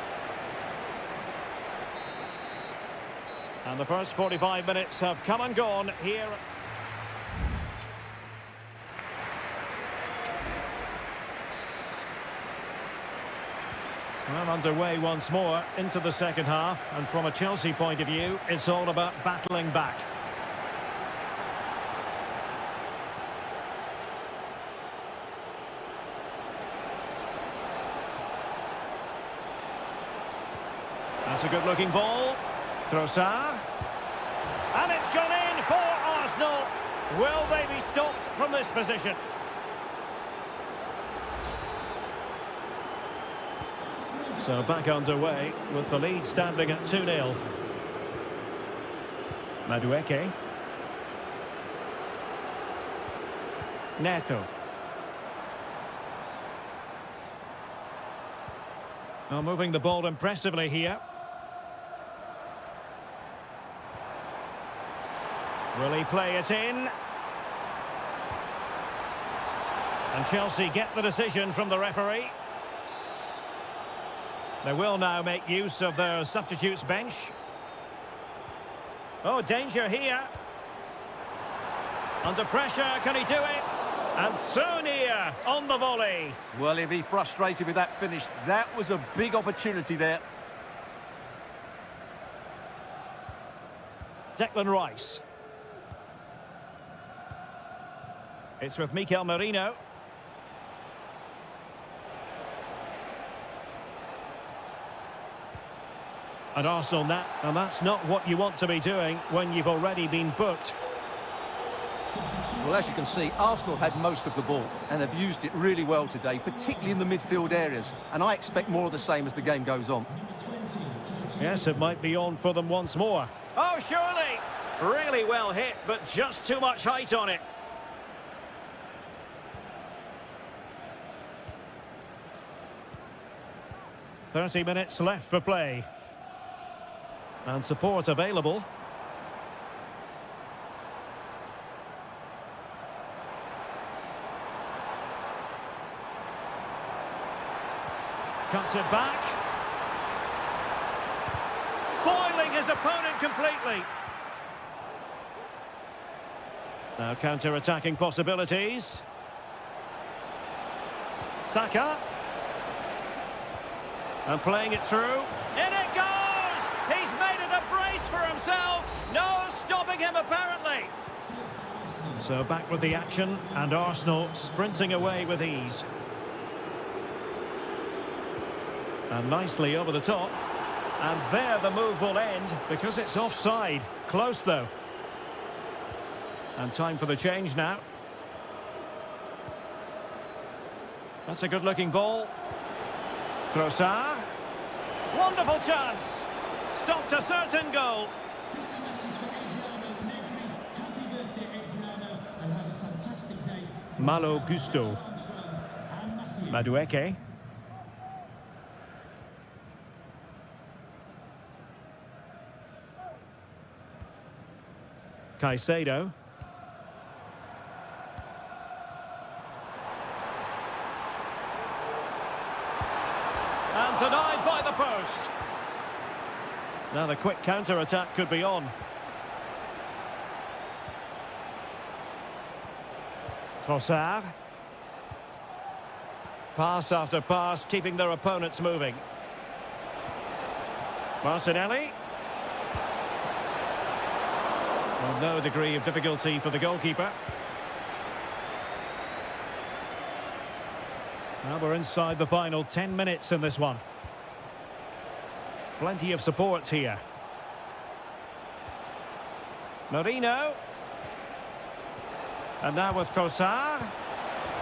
And the first 45 minutes have come and gone here. Well, underway once more into the second half. And from a Chelsea point of view, it's all about battling back. That's a good-looking ball. Trossard. And it's gone in for Arsenal. Will they be stopped from this position? So back underway with the lead standing at 2-0. Madueke. Neto. Now moving the ball impressively here. Will he play it in? And Chelsea get the decision from the referee. They will now make use of their substitutes bench. Oh, danger here. Under pressure, can he do it? And Seria on the volley. Well, he'll be frustrated with that finish. That was a big opportunity there. Declan Rice. It's with Mikel Merino. And Arsenal now, and that's not what you want to be doing when you've already been booked. Well, as you can see, Arsenal have had most of the ball and have used it really well today, particularly in the midfield areas. And I expect more of the same as the game goes on. Yes, it might be on for them once more. Oh, surely! Really well hit, but just too much height on it. "30 minutes left for play. And support available. Cuts it back. Foiling his opponent completely. Now counter-attacking possibilities. Saka. And playing it through. In it goes! He's made it a brace for himself. No stopping him, apparently. So back with the action, and Arsenal sprinting away with ease. And nicely over the top. And there the move will end, because it's offside. Close, though. And time for the change now. That's a good-looking ball. Trossard. Wonderful chance. Stopped a certain goal. This is a message for Adriano Negri. Happy birthday, Adriano, and have a fantastic day. Malo Gusto. And Matthew. Madueke. Caicedo. And denied by the post. Now the quick counter-attack could be on. Trossard. Pass after pass, keeping their opponents moving. Martinelli. Well, no degree of difficulty for the goalkeeper. Now we're inside the final 10 minutes in this one. Plenty of support here. Merino. And now with Trossard.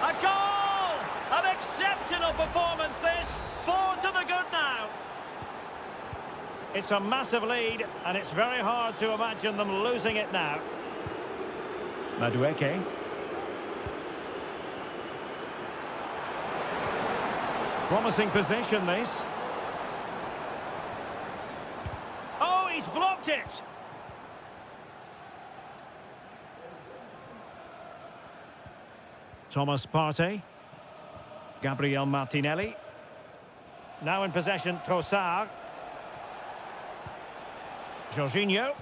A goal! An exceptional performance this. 4 to the good now. It's a massive lead, and it's very hard to imagine them losing it now. Madueke. Promising position, this. Oh, he's blocked it! Thomas Partey. Gabriel Martinelli. Now in possession, Trossard. Jorginho.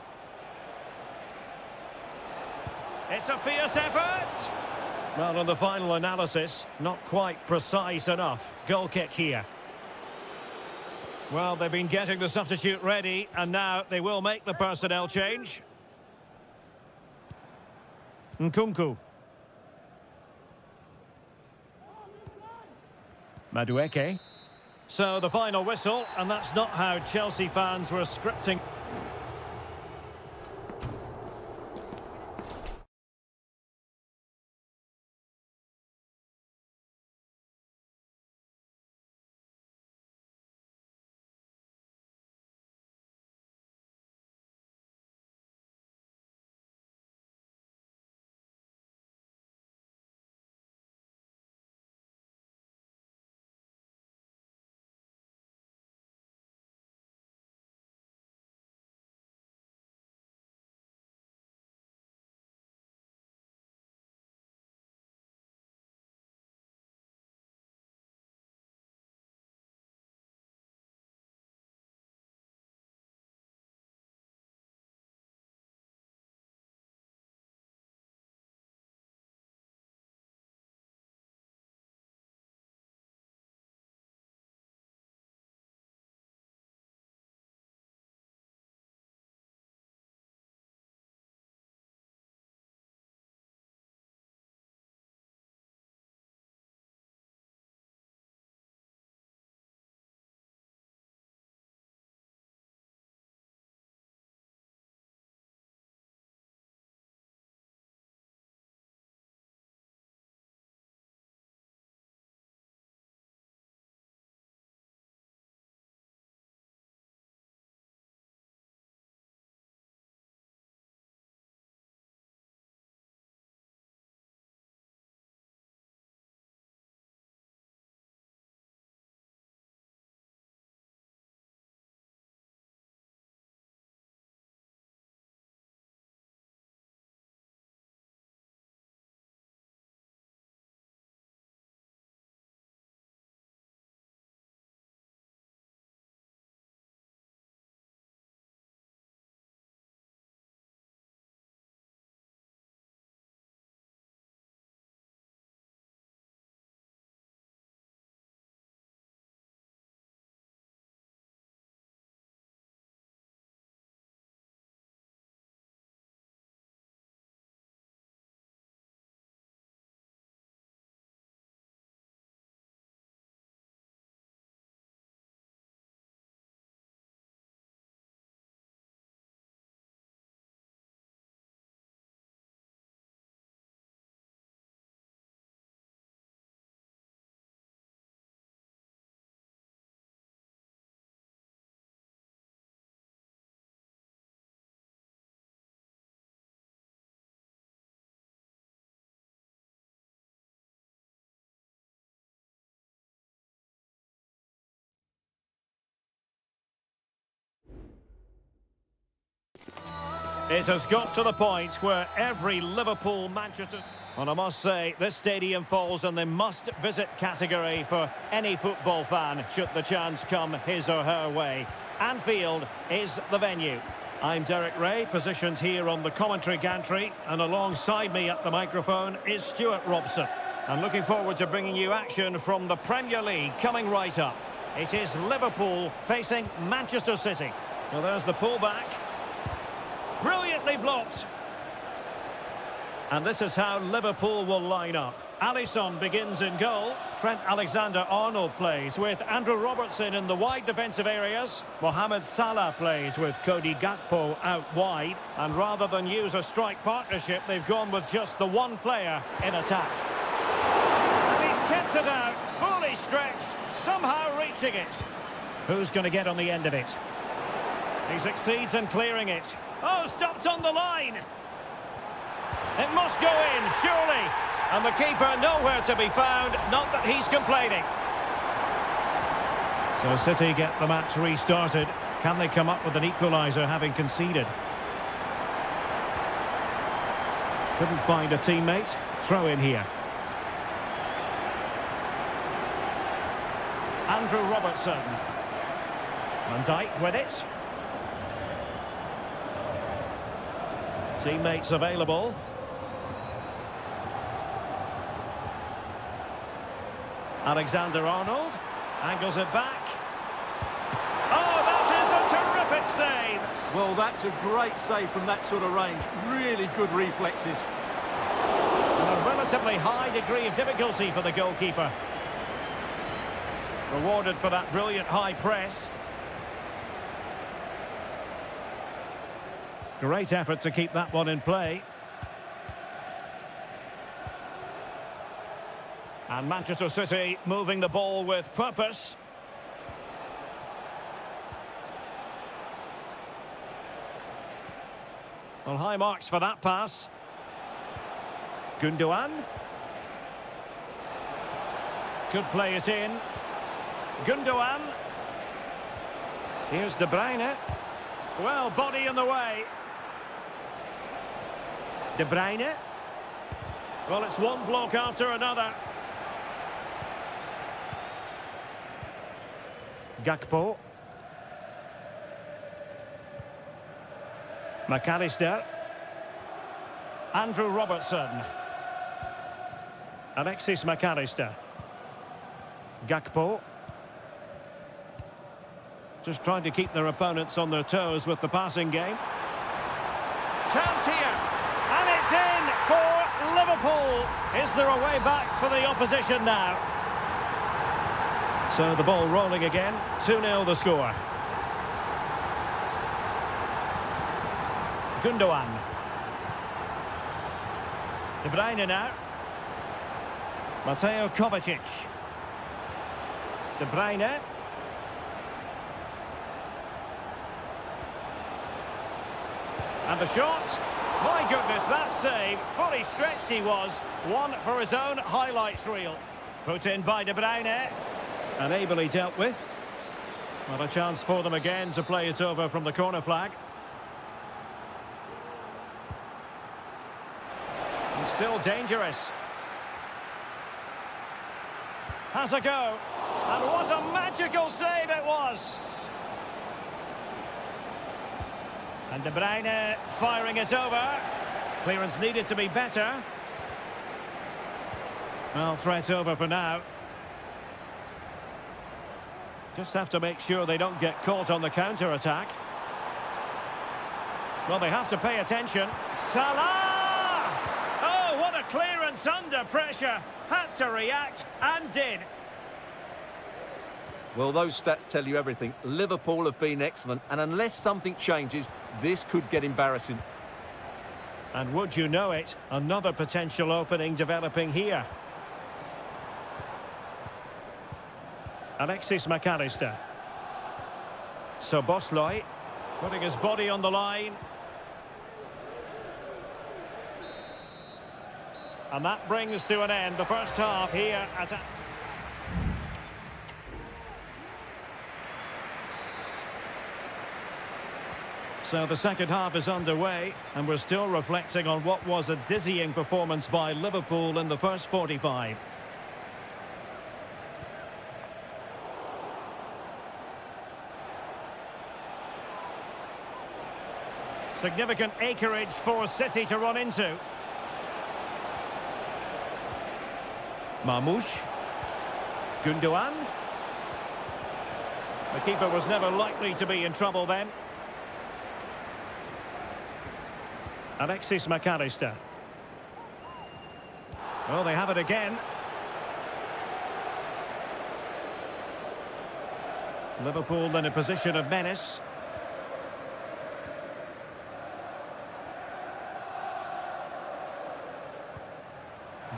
It's a fierce effort! Well, on the final analysis, not quite precise enough. Goal kick here. Well, they've been getting the substitute ready, and now they will make the personnel change. Nkunku. Madueke. So the final whistle, and that's not how Chelsea fans were scripting. It has got to the point where every Liverpool, Manchester... And I must say, this stadium falls in the must-visit category for any football fan, should the chance come his or her way. Anfield is the venue. I'm Derek Ray, positioned here on the commentary gantry, and alongside me at the microphone is Stuart Robson. I'm looking forward to bringing you action from the Premier League coming right up. It is Liverpool facing Manchester City. Well, there's the pullback. Brilliantly blocked. And this is how Liverpool will line up. Alisson begins in goal. Trent Alexander-Arnold plays with Andrew Robertson in the wide defensive areas. Mohamed Salah plays with Cody Gakpo out wide. And rather than use a strike partnership, they've gone with just the one player in attack. And he's kept it out, fully stretched, somehow reaching it. Who's going to get on the end of it? He succeeds in clearing it. Oh, stopped on the line. It must go in, surely. And the keeper nowhere to be found, not that he's complaining. So City get the match restarted. Can they come up with an equaliser having conceded? Couldn't find a teammate. Throw in here. Andrew Robertson. Van Dijk with it. Teammates available. Alexander-Arnold angles it back. Oh, that is a terrific save. Well, that's a great save from that sort of range. Really good reflexes. And a relatively high degree of difficulty for the goalkeeper. Rewarded for that brilliant high press. Great effort to keep that one in play. And Manchester City moving the ball with purpose. Well, high marks for that pass. Gundogan. Could play it in. Gundogan. Here's De Bruyne. Well, body in the way. De Bruyne. Well, it's one block after another. Gakpo. McAllister. Andrew Robertson. Alexis McAllister. Gakpo. Just trying to keep their opponents on their toes with the passing game. Chance here. And it's in for Liverpool. Is there a way back for the opposition now? So the ball rolling again. 2-0 the score. Gundogan. De Bruyne now. Mateo Kovacic. De Bruyne. And the shot. My goodness, that save. Fully stretched he was. One for his own highlights reel. Put in by De Bruyne. And ably dealt with. Well, a chance for them again to play it over from the corner flag. And still dangerous. Has a go. And what a magical save it was. And De Bruyne firing it over. Clearance needed to be better. Well, threat over for now. Just have to make sure they don't get caught on the counter-attack. Well, they have to pay attention. Salah! Oh, what a clearance under pressure. Had to react and did. Well, those stats tell you everything. Liverpool have been excellent, and unless something changes, this could get embarrassing. And would you know it, another potential opening developing here. Alexis McAllister. Szoboszlai putting his body on the line. And that brings to an end the first half here at... So the second half is underway, and we're still reflecting on what was a dizzying performance by Liverpool in the first 45. Significant acreage for City to run into. Marmoush. Gundogan. The keeper was never likely to be in trouble then. Alexis McAllister. Well, they have it again. Liverpool in a position of menace.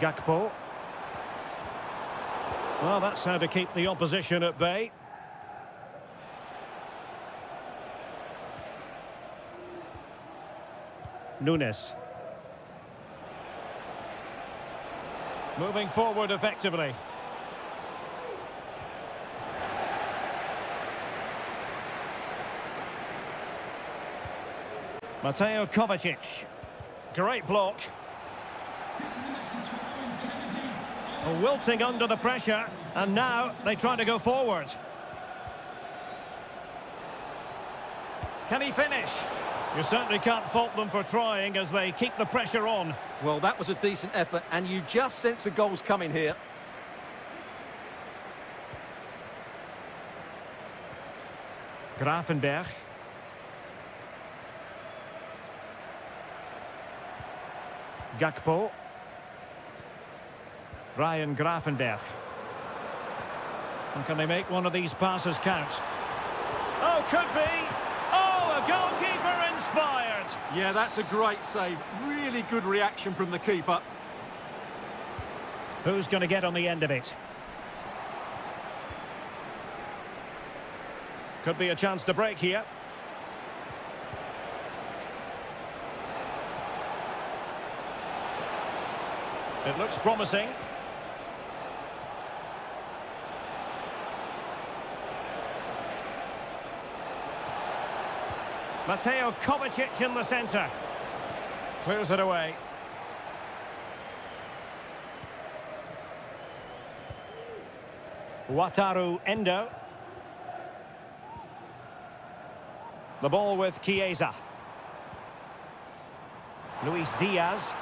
Gakpo. Well, that's how to keep the opposition at bay. Nunes. Moving forward effectively. Mateo Kovacic. Great block. This is a message for Owen Kennedy. Wilting under the pressure, and now they try to go forward. Can he finish? You certainly can't fault them for trying as they keep the pressure on. Well, that was a decent effort, and you just sense the goals coming here. Gravenberch. Gakpo. Ryan Gravenberch. And can they make one of these passes count? Oh, could be! Oh, a goalkeeper inspired! Yeah, that's a great save. Really good reaction from the keeper. Who's going to get on the end of it? Could be a chance to break here. It looks promising. Mateo Kovacic in the centre. Clears it away. Wataru Endo. The ball with Chiesa. Luis Diaz.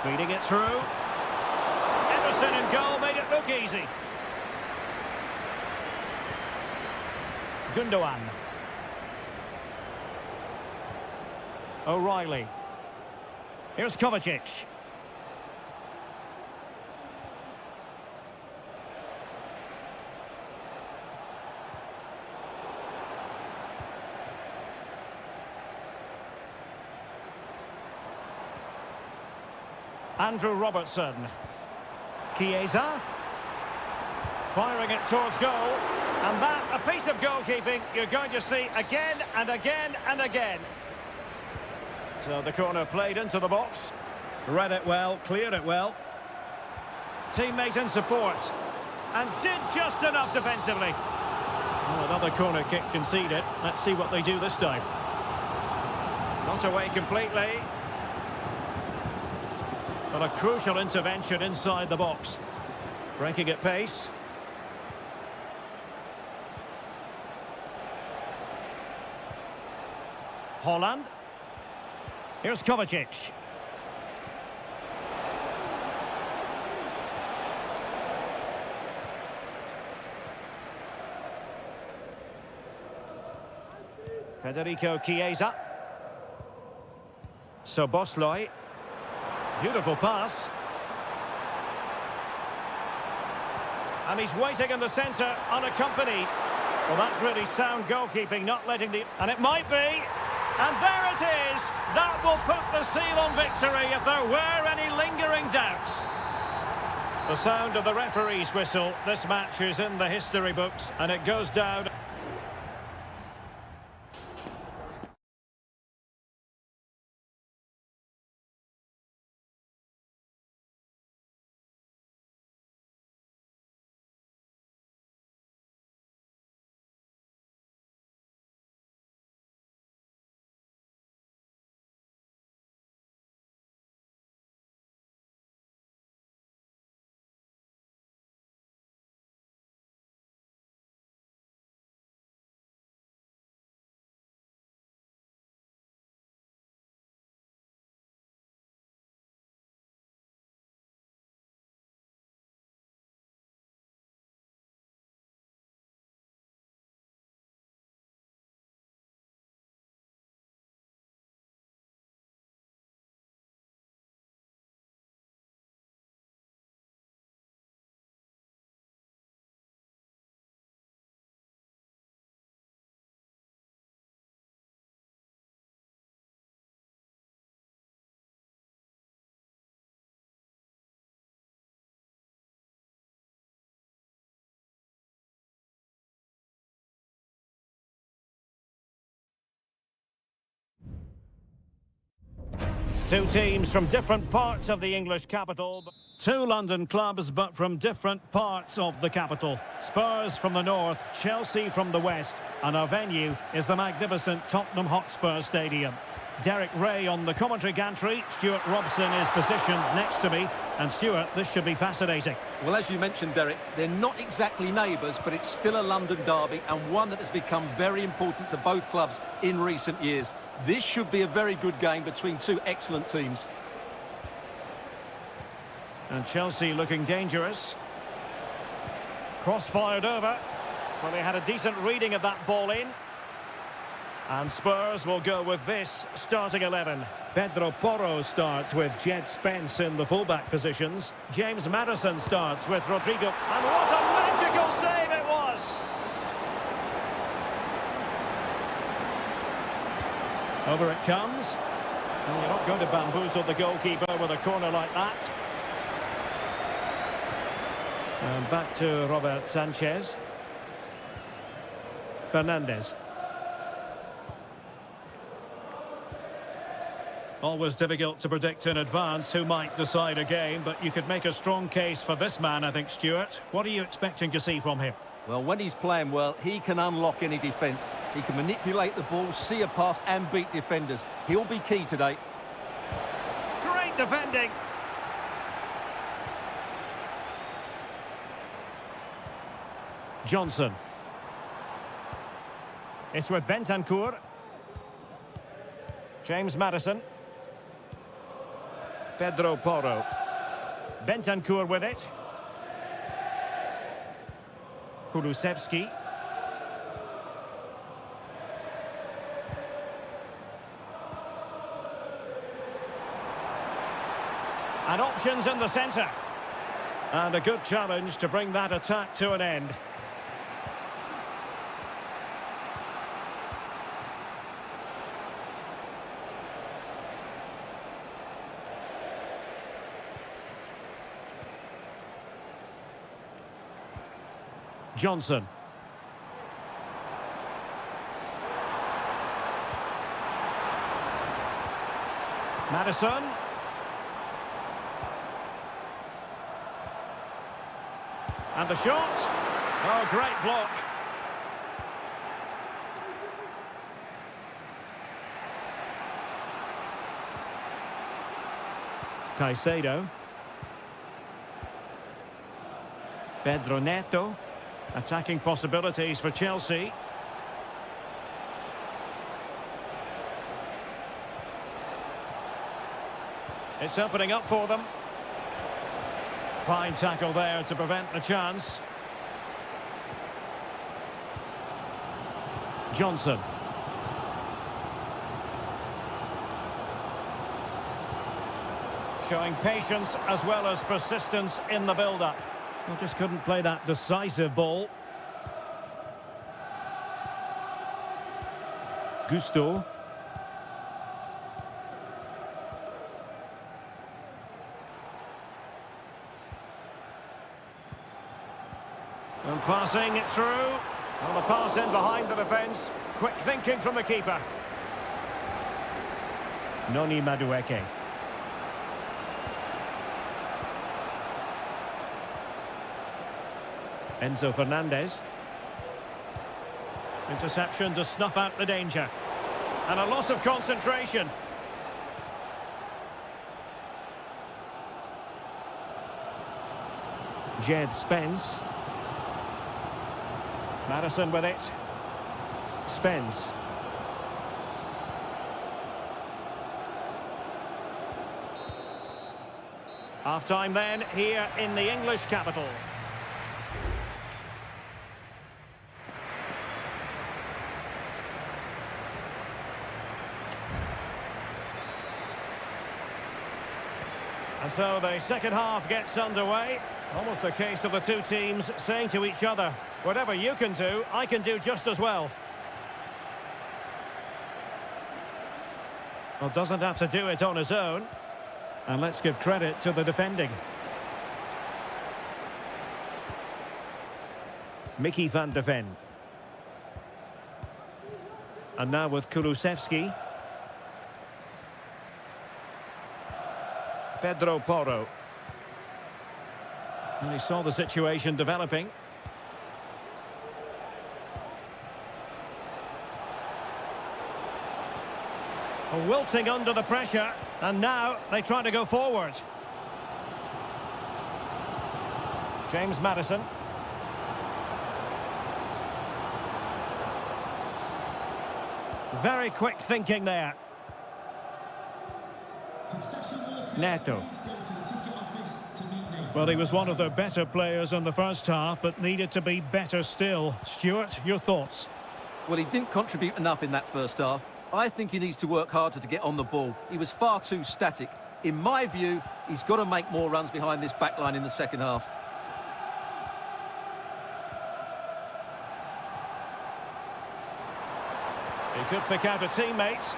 Feeding it through. Emerson in goal made it look easy. Gundogan. O'Reilly. Here's Kovacic. Andrew Robertson. Chiesa. Firing it towards goal. And that, a piece of goalkeeping you're going to see again and again and again. So the corner played into the box. Read it well, cleared it well. Teammate in support. And did just enough defensively. Well, another corner kick conceded. Let's see what they do this time. Not away completely. But a crucial intervention inside the box. Breaking at pace. Holland. Here's Kovacic. Federico Chiesa. Soboslai. Beautiful pass. And he's waiting in the centre, unaccompanied. Well, that's really sound goalkeeping, not letting the... And it might be. And there it is. That will put the seal on victory if there were any lingering doubts. The sound of the referee's whistle. This match is in the history books, and it goes down... Two teams from different parts of the English capital. Two London clubs, but from different parts of the capital. Spurs from the north, Chelsea from the west. And our venue is the magnificent Tottenham Hotspur Stadium. Derek Ray on the commentary gantry. Stuart Robson is positioned next to me. And Stuart, this should be fascinating. Well, as you mentioned, Derek, they're not exactly neighbours, but it's still a London derby and one that has become very important to both clubs in recent years. This should be a very good game between two excellent teams. And Chelsea looking dangerous. Cross fired over. Well, they had a decent reading of that ball in. And Spurs will go with this starting 11. Pedro Porro starts with Jed Spence in the fullback positions. James Maddison starts with Rodrigo. And what a magical save it was! Over it comes. Well, you're not going to bamboozle the goalkeeper with a corner like that. And back to Robert Sanchez. Fernandez. Always difficult to predict in advance who might decide a game, but you could make a strong case for this man, I think, Stuart. What are you expecting to see from him? Well, when he's playing well, he can unlock any defence. He can manipulate the ball, see a pass and beat defenders. He'll be key today. Great defending. Johnson. It's with Bentancur. James Maddison. Pedro Porro. Bentancur with it. Kulusevski. And options in the centre. And a good challenge to bring that attack to an end. Johnson. Maddison. And the shot. Oh, great block. Caicedo. Pedro Neto. Attacking possibilities for Chelsea. It's opening up for them. Fine tackle there to prevent the chance. Johnson. Showing patience as well as persistence in the build-up. Well, just couldn't play that decisive ball. Gusto. And passing it through. Well, the pass in behind the defence. Quick thinking from the keeper. Noni Madueke. Enzo Fernandez. Interception to snuff out the danger. And a loss of concentration. Jed Spence. Maddison with it. Spence. Half-time then, here in the English capital. And so the second half gets underway. Almost a case of the two teams saying to each other, whatever you can do, I can do just as well. Well, doesn't have to do it on his own. And let's give credit to the defending. Mickey van de Ven. And now with Kulusevski. Pedro Porro. And he saw the situation developing. Wilting under the pressure, and now they try to go forward. James Maddison. Very quick thinking there. Neto. Well, he was one of the better players in the first half, but needed to be better still. Stuart, your thoughts? Well, he didn't contribute enough in that first half. I think he needs to work harder to get on the ball. He was far too static. In my view, he's got to make more runs behind this back line in the second half. He could pick out a teammate.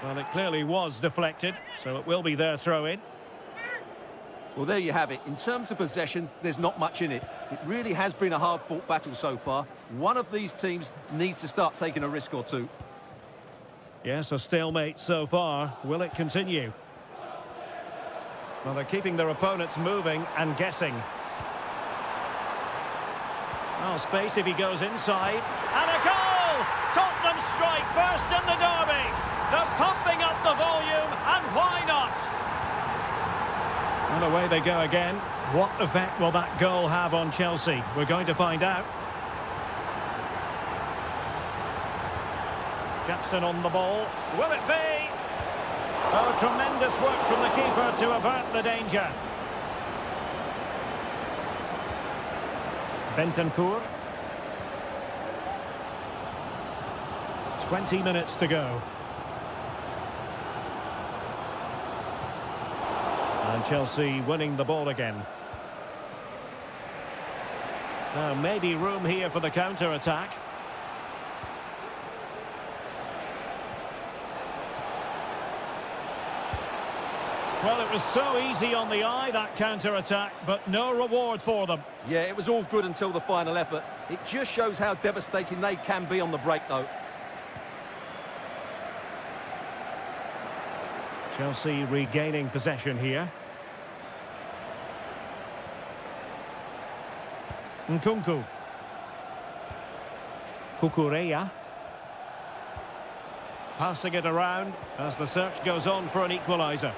Well, it clearly was deflected, so it will be their throw-in. Well, there you have it. In terms of possession, there's not much in it. It really has been a hard-fought battle so far. One of these teams needs to start taking a risk or two. Yes, a stalemate so far. Will it continue? Well, they're keeping their opponents moving and guessing. Oh, space if he goes inside. And a goal! Tottenham strike first in the derby. They're pumping up the volume, and why not? And away they go again. What effect will that goal have on Chelsea? We're going to find out. Jackson on the ball. Will it be? Oh, tremendous work from the keeper to avert the danger. Bentancur. 20 minutes to go. And Chelsea winning the ball again. Now, maybe room here for the counter-attack. Well, it was so easy on the eye, that counter-attack, but no reward for them. Yeah, it was all good until the final effort. It just shows how devastating they can be on the break, though. Chelsea regaining possession here. Nkunku. Kukureya. Passing it around as the search goes on for an equaliser.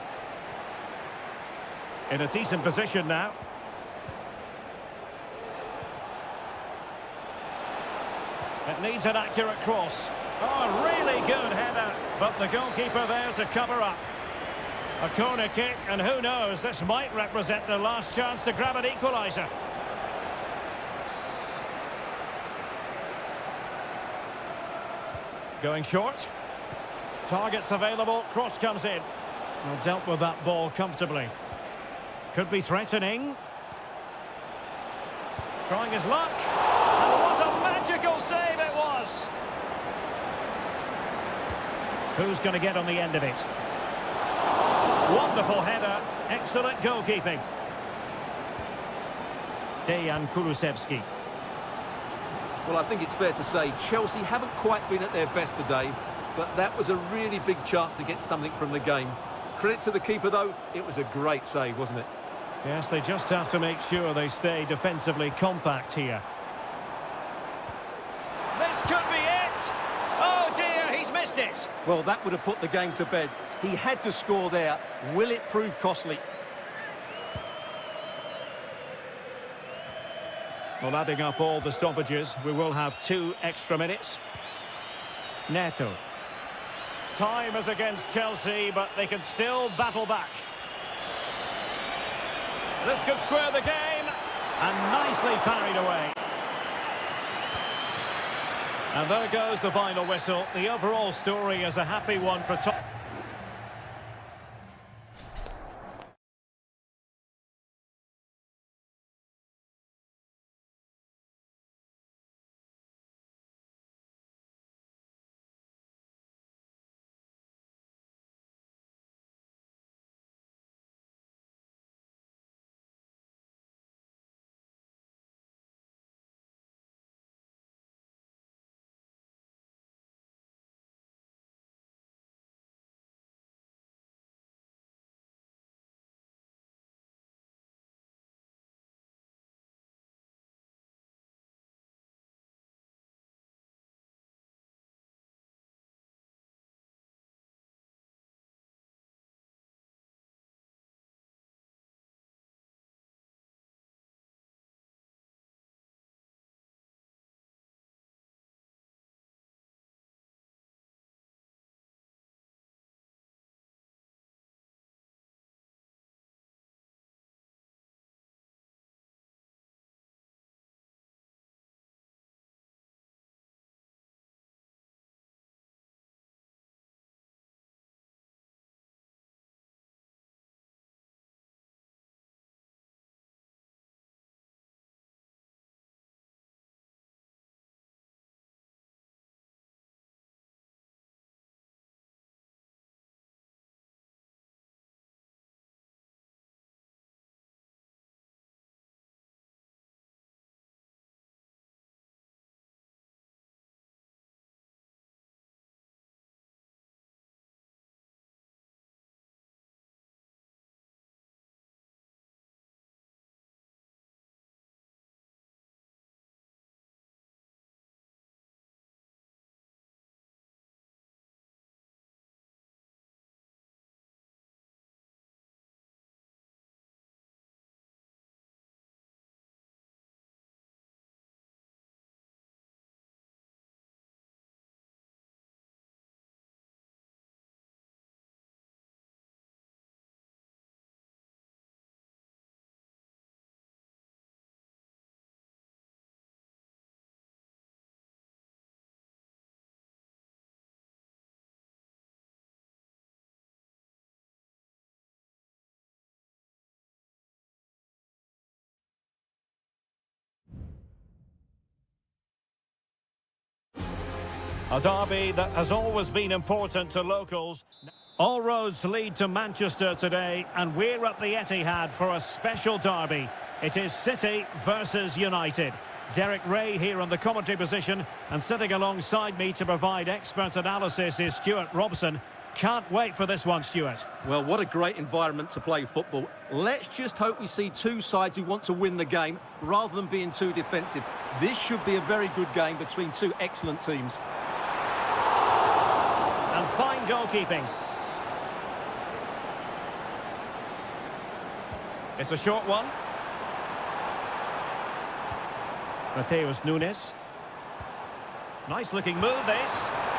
In a decent position now. It needs an accurate cross. Oh, really good header, but the goalkeeper there to cover up. A corner kick, and who knows, this might represent their last chance to grab an equaliser. Going short. Targets available, cross comes in. Well, dealt with that ball comfortably. Could be threatening. Trying his luck. And what a magical save it was! Who's going to get on the end of it? Wonderful header. Excellent goalkeeping. Dejan Kulusevski. Well, I think it's fair to say Chelsea haven't quite been at their best today, but that was a really big chance to get something from the game. Credit to the keeper, though. It was a great save, wasn't it? Yes, they just have to make sure they stay defensively compact here. This could be it! Oh dear, he's missed it! Well, that would have put the game to bed. He had to score there. Will it prove costly? Well, adding up all the stoppages, we will have 2 extra minutes. Neto. Time is against Chelsea, but they can still battle back. This could square the game, and nicely parried away. And there goes the final whistle. The overall story is a happy one for Tottenham. A derby that has always been important to locals. All roads lead to Manchester today, and we're at the Etihad for a special derby. It is City versus United. Derek Ray here on the commentary position, and sitting alongside me to provide expert analysis is Stuart Robson. Can't wait for this one, Stuart. Well, what a great environment to play football. Let's just hope we see two sides who want to win the game rather than being too defensive. This should be a very good game between two excellent teams. And fine goalkeeping. It's a short one. Mateus Nunes. Nice looking move, this.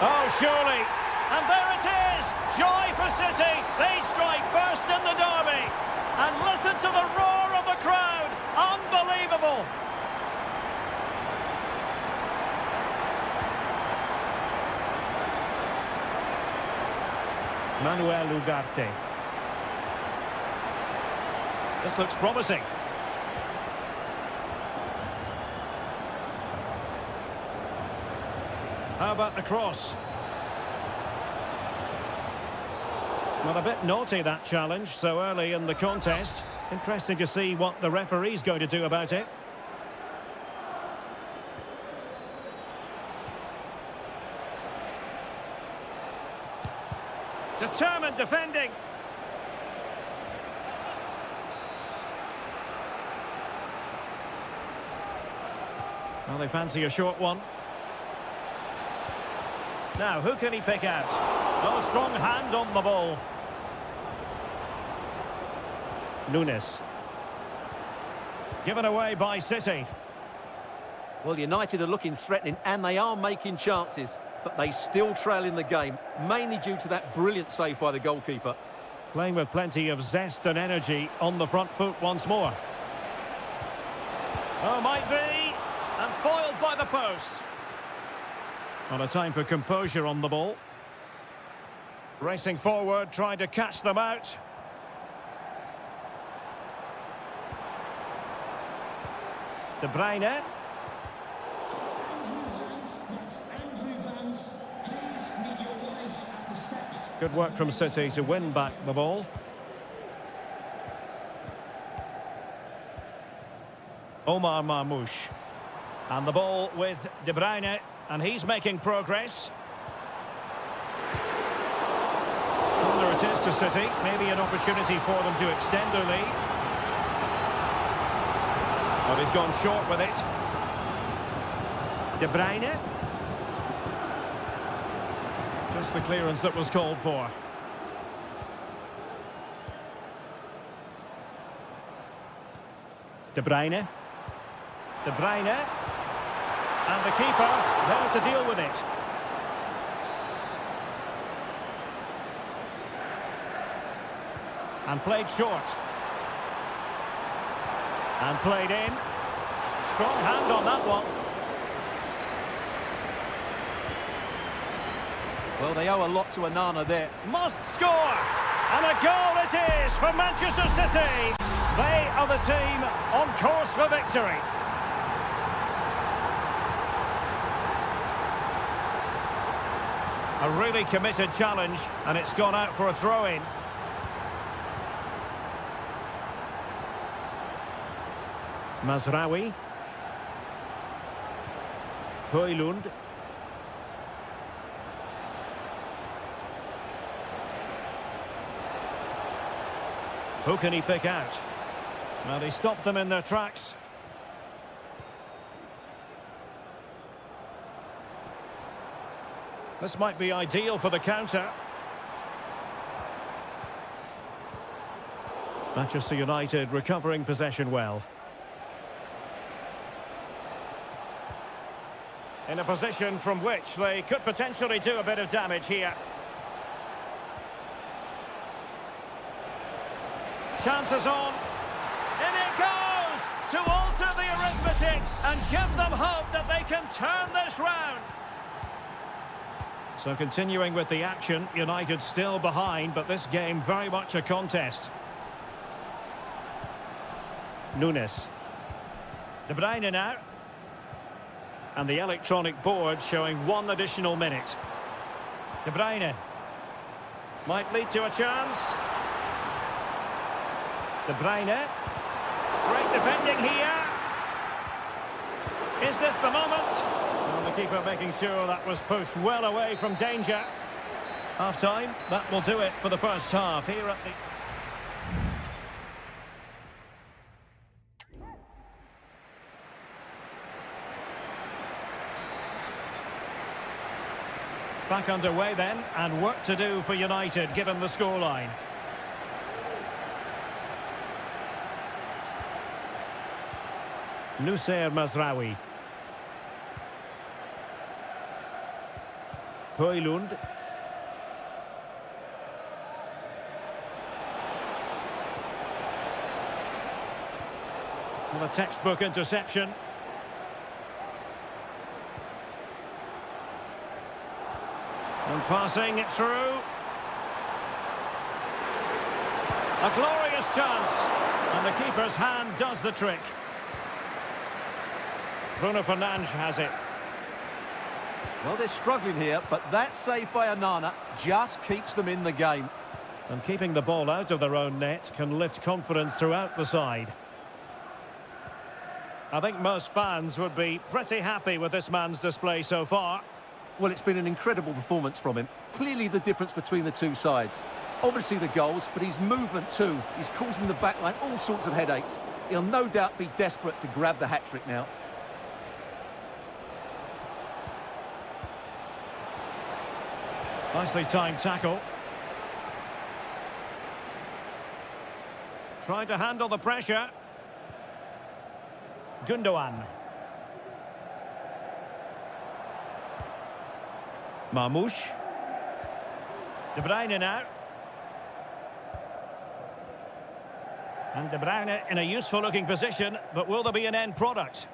Oh, surely. And there it is! Joy for City! They strike first in the derby! And listen to the roar of the crowd! Unbelievable! Manuel Ugarte. This looks promising. How about the cross? Well, a bit naughty, that challenge, so early in the contest. Interesting to see what the referee's going to do about it. Determined defending. Well, they fancy a short one. Now, who can he pick out? Oh, strong hand on the ball. Nunes. Given away by City. Well, United are looking threatening and they are making chances, but they still trail in the game, mainly due to that brilliant save by the goalkeeper. Playing with plenty of zest and energy on the front foot once more. Oh, might be. And foiled by the post. Not a time for composure on the ball. Racing forward, trying to catch them out. De Bruyne. Good work from City to win back the ball. Omar Marmoush. And the ball with De Bruyne, and he's making progress. Corner it is to City. Maybe an opportunity for them to extend their lead. But he's gone short with it. De Bruyne. Just the clearance that was called for. De Bruyne. De Bruyne. And the keeper there to deal with it. And played short. And played in. Strong hand on that one. Well, they owe a lot to Onana there. Must score! And a goal it is for Manchester City. They are the team on course for victory. A really committed challenge, and it's gone out for a throw-in. Mazraoui. Højlund. Who can he pick out? Well, he stopped them in their tracks. This might be ideal for the counter. Manchester United recovering possession well. In a position from which they could potentially do a bit of damage here. Chances on. In it goes to alter the arithmetic and give them hope that they can turn this round. So continuing with the action, United still behind, but this game very much a contest. Nunes. De Bruyne now. And the electronic board showing 1 additional minute. De Bruyne. Might lead to a chance. De Bruyne. Great defending here. Is this the moment? Well, the keeper making sure that was pushed well away from danger. Half-time, that will do it for the first half here at the... Back underway then, and work to do for United given the scoreline. Nusayr Mazraoui. Højlund. Well, a textbook interception. And passing it through. A glorious chance. And the keeper's hand does the trick. Bruno Fernandes has it. Well, they're struggling here, but that save by Onana just keeps them in the game. And keeping the ball out of their own net can lift confidence throughout the side. I think most fans would be pretty happy with this man's display so far. Well, it's been an incredible performance from him. Clearly the difference between the two sides. Obviously the goals, but his movement too. He's causing the backline all sorts of headaches. He'll no doubt be desperate to grab the hat-trick now. Nicely timed tackle. Trying to handle the pressure. Gundogan. Marmoush. De Bruyne now. And De Bruyne in a useful looking position, but will there be an end product?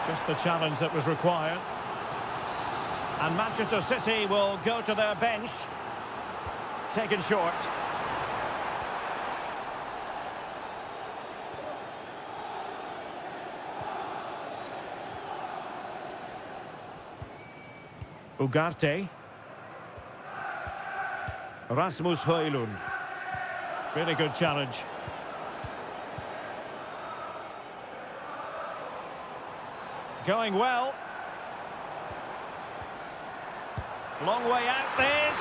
Just the challenge that was required. And Manchester City will go to their bench. Taken short. Ugarte. Rasmus Højlund. Really good challenge. Going well. Long way out this.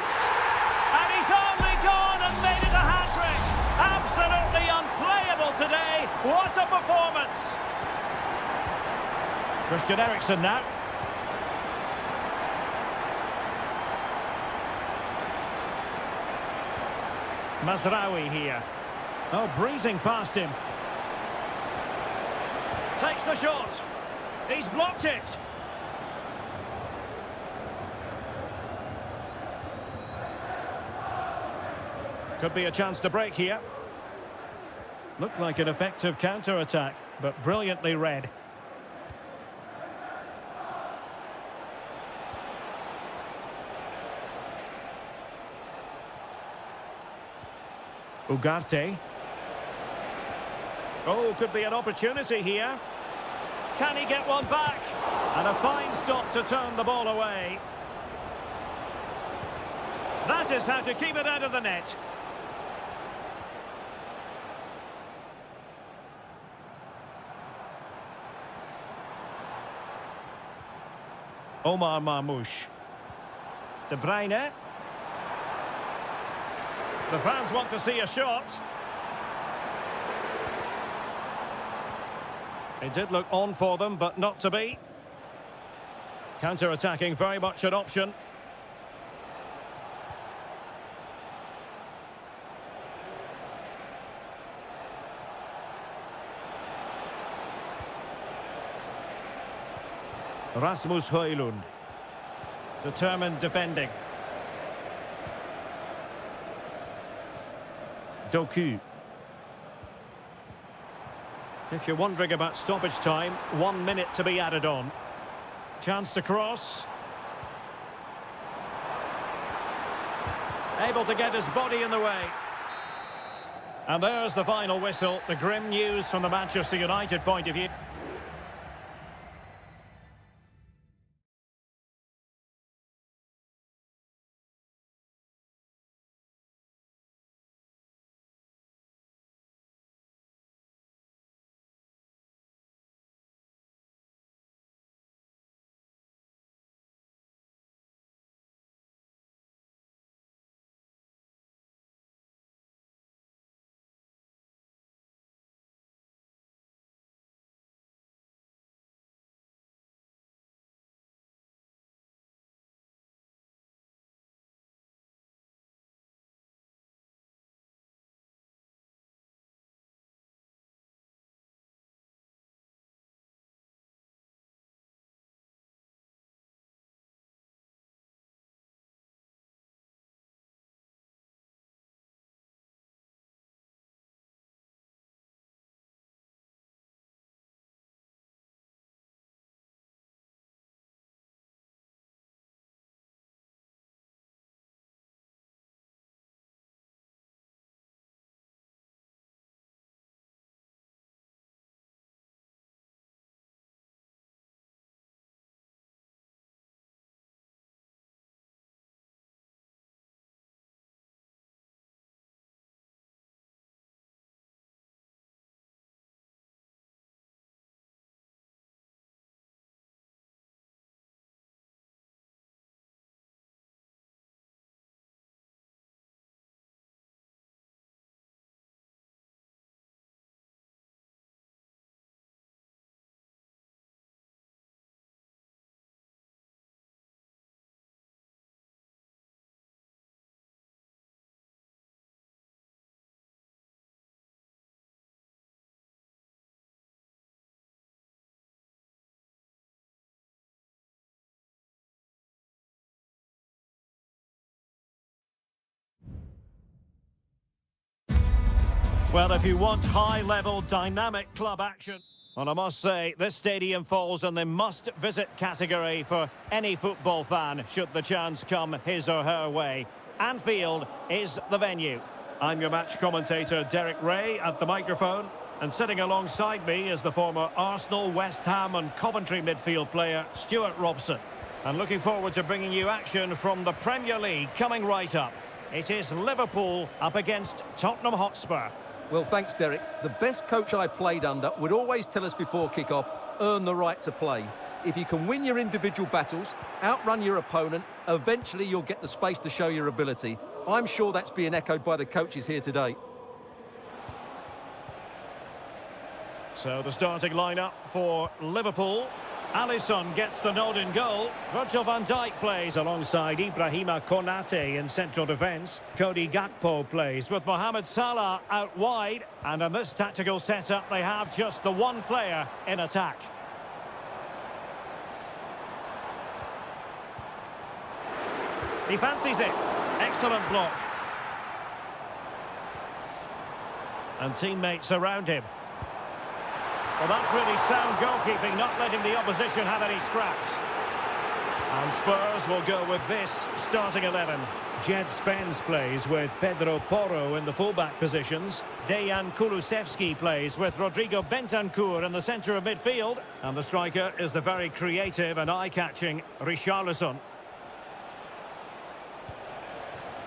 And he's only gone and made it a hat-trick. Absolutely unplayable today. What a performance. Christian Eriksen now. Mazraoui here. Oh, breezing past him. Takes the shot. He's blocked it. Could be a chance to break here. Looked like an effective counter-attack, but brilliantly read. Ugarte. Oh, could be an opportunity here. Can he get one back? And a fine stop to turn the ball away. That is how to keep it out of the net. Omar Marmoush. De Bruyne. The fans want to see a shot. It did look on for them, but not to be. Counter-attacking, very much an option. Rasmus Højlund. Determined defending. Doku. If you're wondering about stoppage time, 1 minute to be added on. Chance to cross. Able to get his body in the way. And there's the final whistle, the grim news from the Manchester United point of view. Well, if you want high-level, dynamic club action, well, I must say, this stadium falls in the must-visit category for any football fan, should the chance come his or her way. Anfield is the venue. I'm your match commentator, Derek Ray, at the microphone. And sitting alongside me is the former Arsenal, West Ham and Coventry midfield player, Stuart Robson. And looking forward to bringing you action from the Premier League coming right up. It is Liverpool up against Tottenham Hotspur. Well, thanks, Derek. The best coach I played under would always tell us before kick-off, earn the right to play. If you can win your individual battles, outrun your opponent, eventually you'll get the space to show your ability. I'm sure that's being echoed by the coaches here today. So the starting lineup for Liverpool. Alisson gets the nod in goal. Virgil van Dijk plays alongside Ibrahima Konate in central defence. Cody Gakpo plays with Mohamed Salah out wide. And in this tactical setup, they have just the one player in attack. He fancies it. Excellent block. And teammates around him. Well, that's really sound goalkeeping, not letting the opposition have any scraps. And Spurs will go with this starting 11. Jed Spence plays with Pedro Porro in the fullback positions. Dejan Kulusevski plays with Rodrigo Bentancur in the centre of midfield. And the striker is the very creative and eye-catching Richarlison.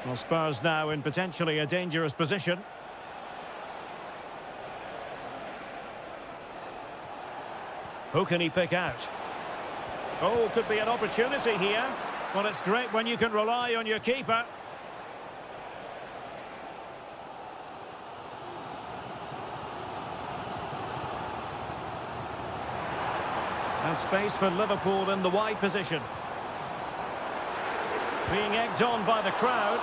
Well, Spurs now in potentially a dangerous position. Who can he pick out? Oh, could be an opportunity here. Well, it's great when you can rely on your keeper. And space for Liverpool in the wide position. Being egged on by the crowd.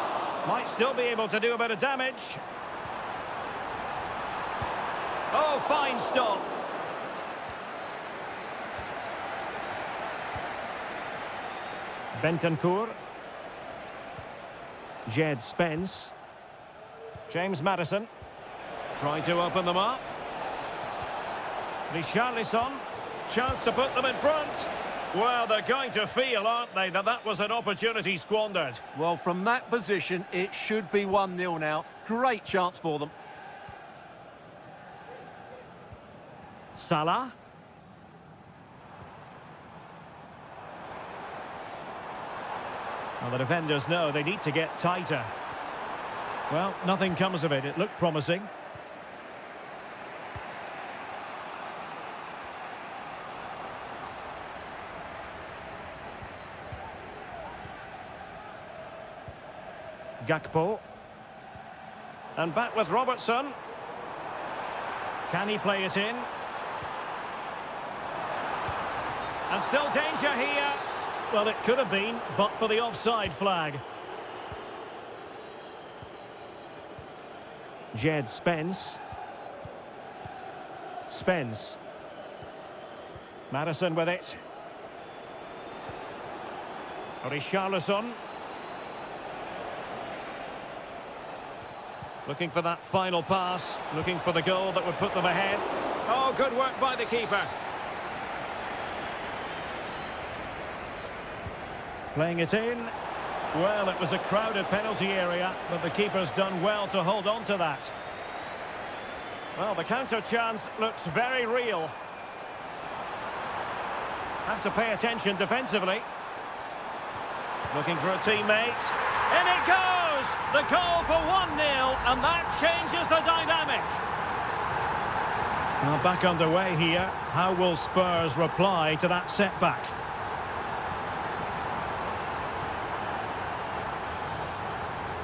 Might still be able to do a bit of damage. Oh, fine stop. Bentancur. Jed Spence. James Maddison. Trying to open them up. Richarlison. Chance to put them in front. Well, they're going to feel, aren't they, that that was an opportunity squandered. Well, from that position, it should be 1-0 now. Great chance for them. Salah. Well, the defenders know they need to get tighter. Well, nothing comes of it. It looked promising. Gakpo. And back with Robertson. Can he play it in? And still danger here. Well, it could have been, but for the offside flag. Jed Spence. Spence. Madison with it. Richarlison. Looking for that final pass. Looking for the goal that would put them ahead. Oh, good work by the keeper. Playing it in. Well, it was a crowded penalty area, but the keeper's done well to hold on to that. Well, the counter chance looks very real. Have to pay attention defensively. Looking for a teammate. In it goes! The goal for 1-0, and that changes the dynamic. Well, back underway here. How will Spurs reply to that setback?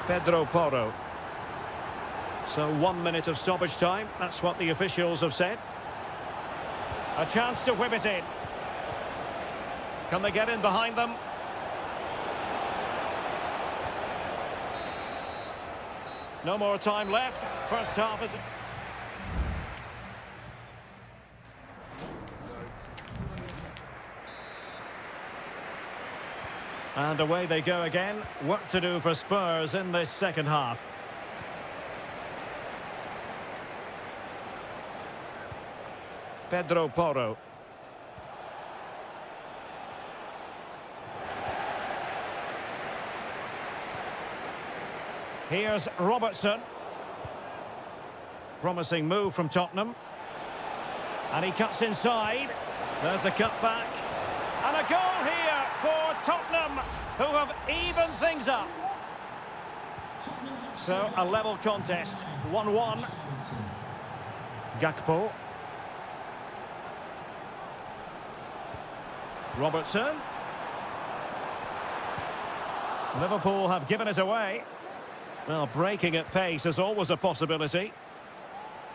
Pedro Porro. So 1 minute of stoppage time. That's what the officials have said. A chance to whip it in. Can they get in behind them? No more time left. First half is... And away they go again. Work to do for Spurs in this second half. Pedro Porro. Here's Robertson. Promising move from Tottenham. And he cuts inside. There's the cutback. And a goal here for Tottenham, who have evened things up. So, a level contest, 1-1. Gakpo. Robertson. Liverpool have given it away. Well, breaking at pace is always a possibility.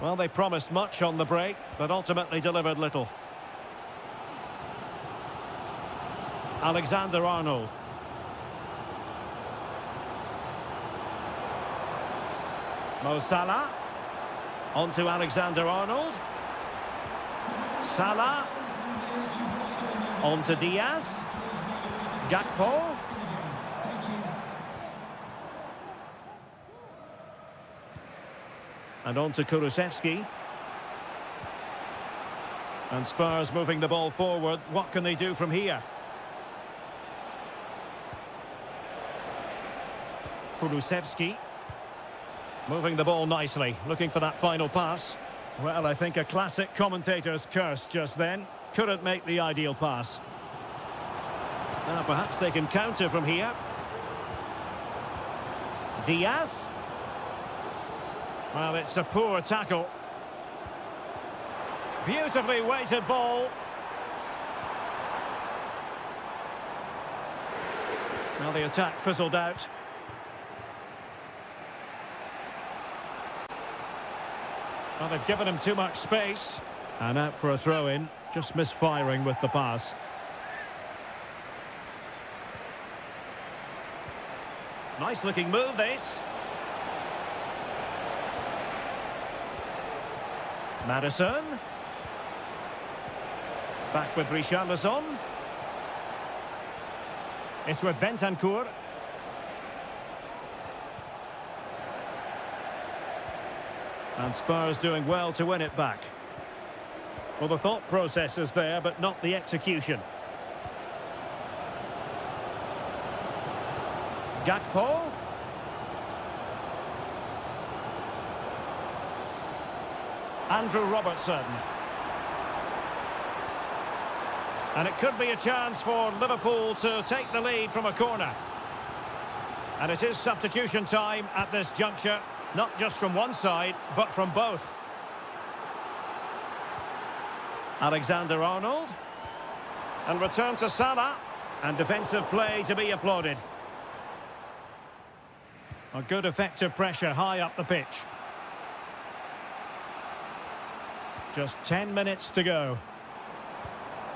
Well, they promised much on the break, but ultimately delivered little. Alexander-Arnold. Mo Salah. On to Alexander-Arnold. Salah. On to Diaz. Gakpo. And on to Kulusevski. And Spurs moving the ball forward. What can they do from here? Kulusevski. Moving the ball nicely. Looking for that final pass. Well, I think a classic commentator's curse just then. Couldn't make the ideal pass. Now, perhaps they can counter from here. Diaz. Well, it's a poor tackle. Beautifully weighted ball. Now the attack fizzled out. Well, they've given him too much space. And out for a throw-in. Just misfiring with the pass. Nice looking move, this. Madison. Back with Richarlison. It's with Bentancur. And Spurs doing well to win it back. Well, the thought process is there, but not the execution. Gakpo. Andrew Robertson. And it could be a chance for Liverpool to take the lead from a corner. And it is substitution time at this juncture, not just from one side, but from both. Alexander-Arnold. And return to Salah. And defensive play to be applauded. A good effective pressure high up the pitch. Just 10 minutes to go.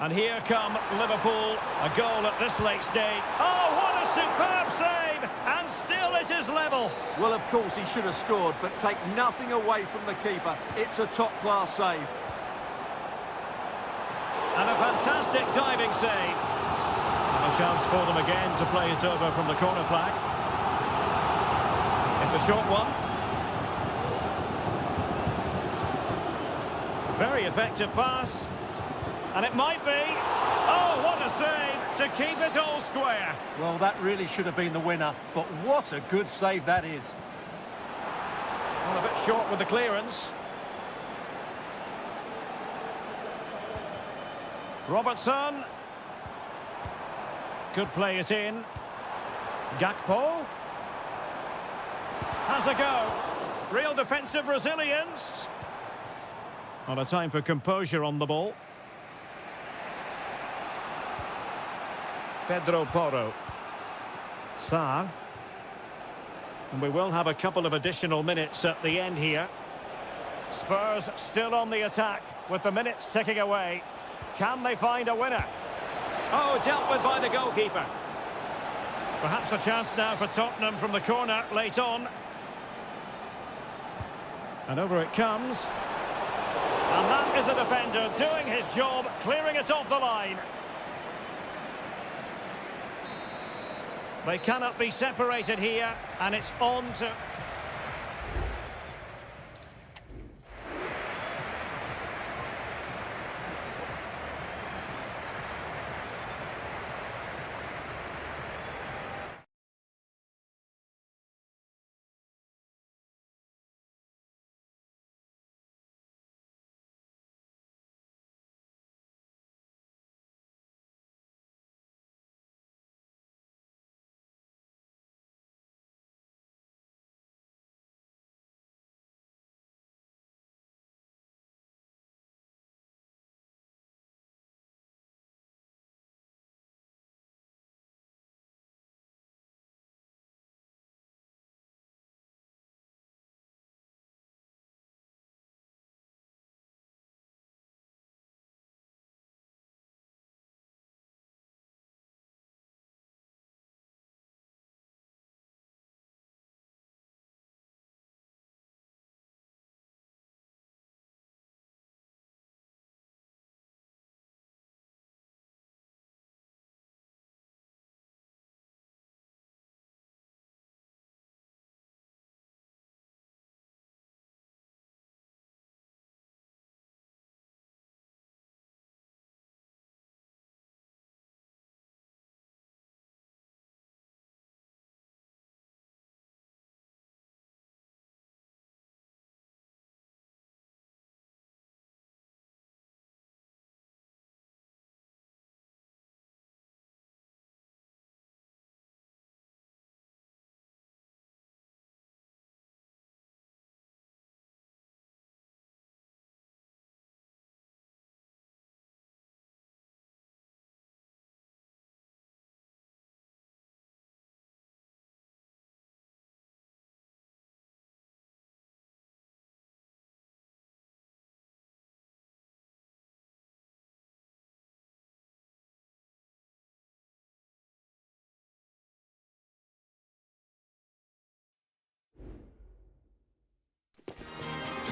And here come Liverpool. A goal at this late stage. Oh, what a superb save! And still it is level. Well, of course he should have scored, but take nothing away from the keeper. It's a top-class save. And a fantastic diving save. And a chance for them again to play it over from the corner flag. It's a short one. Very effective pass. And it might be. Oh, what a save to keep it all square. Well, that really should have been the winner, but what a good save that is. Well, a bit short with the clearance. Robertson. Could play it in. Gakpo. Has a go. Real defensive resilience. Not a time for composure on the ball. Pedro Porro. Sarr. And we will have a couple of additional minutes at the end here. Spurs still on the attack with the minutes ticking away. Can they find a winner? Oh, dealt with by the goalkeeper. Perhaps a chance now for Tottenham from the corner late on. And over it comes. And that is a defender doing his job, clearing it off the line. They cannot be separated here, and it's on to...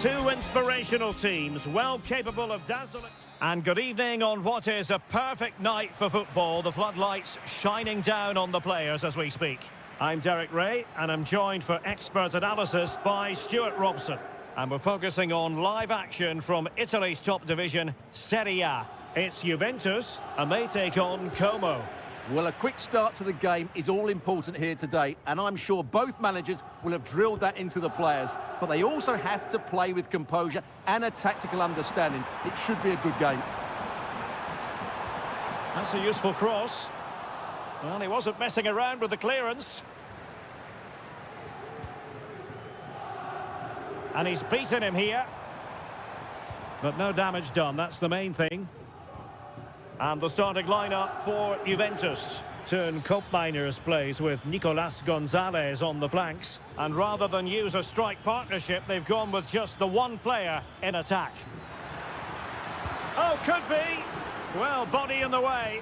Two inspirational teams, well capable of dazzling. And good evening on what is a perfect night for football. The floodlights shining down on the players as we speak. I'm Derek Ray, and I'm joined for expert analysis by Stuart Robson. And we're focusing on live action from Italy's top division, Seria. It's Juventus, and they take on Como. Well, a quick start to the game is all important here today, and I'm sure both managers will have drilled that into the players. But they also have to play with composure and a tactical understanding. It should be a good game. That's a useful cross. Well, he wasn't messing around with the clearance. And he's beaten him here. But no damage done, that's the main thing. And the starting lineup for Juventus. Turn Miners plays with Nicolas Gonzalez on the flanks. And rather than use a strike partnership, they've gone with just the one player in attack. Oh, could be. Well, body in the way.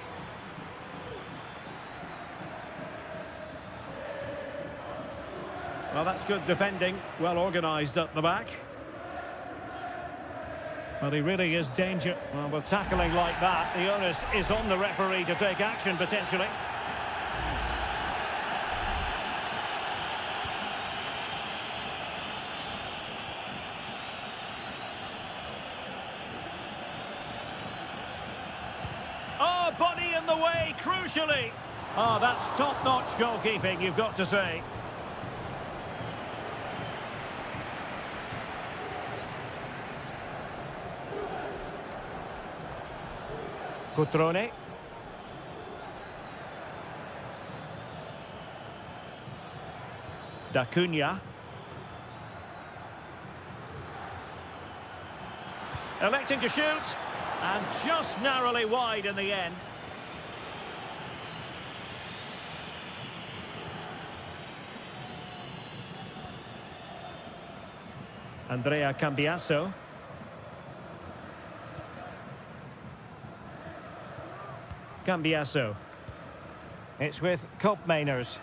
Well, that's good defending. Well organised at the back. Well, he really is danger. Well, with tackling like that, the onus is on the referee to take action, potentially. Oh, body in the way, crucially. Oh, that's top-notch goalkeeping, you've got to say. Cutrone. Da Cunha. Electing to shoot. And just narrowly wide in the end. Andrea Cambiasso. Cambiasso. It's with Mainers.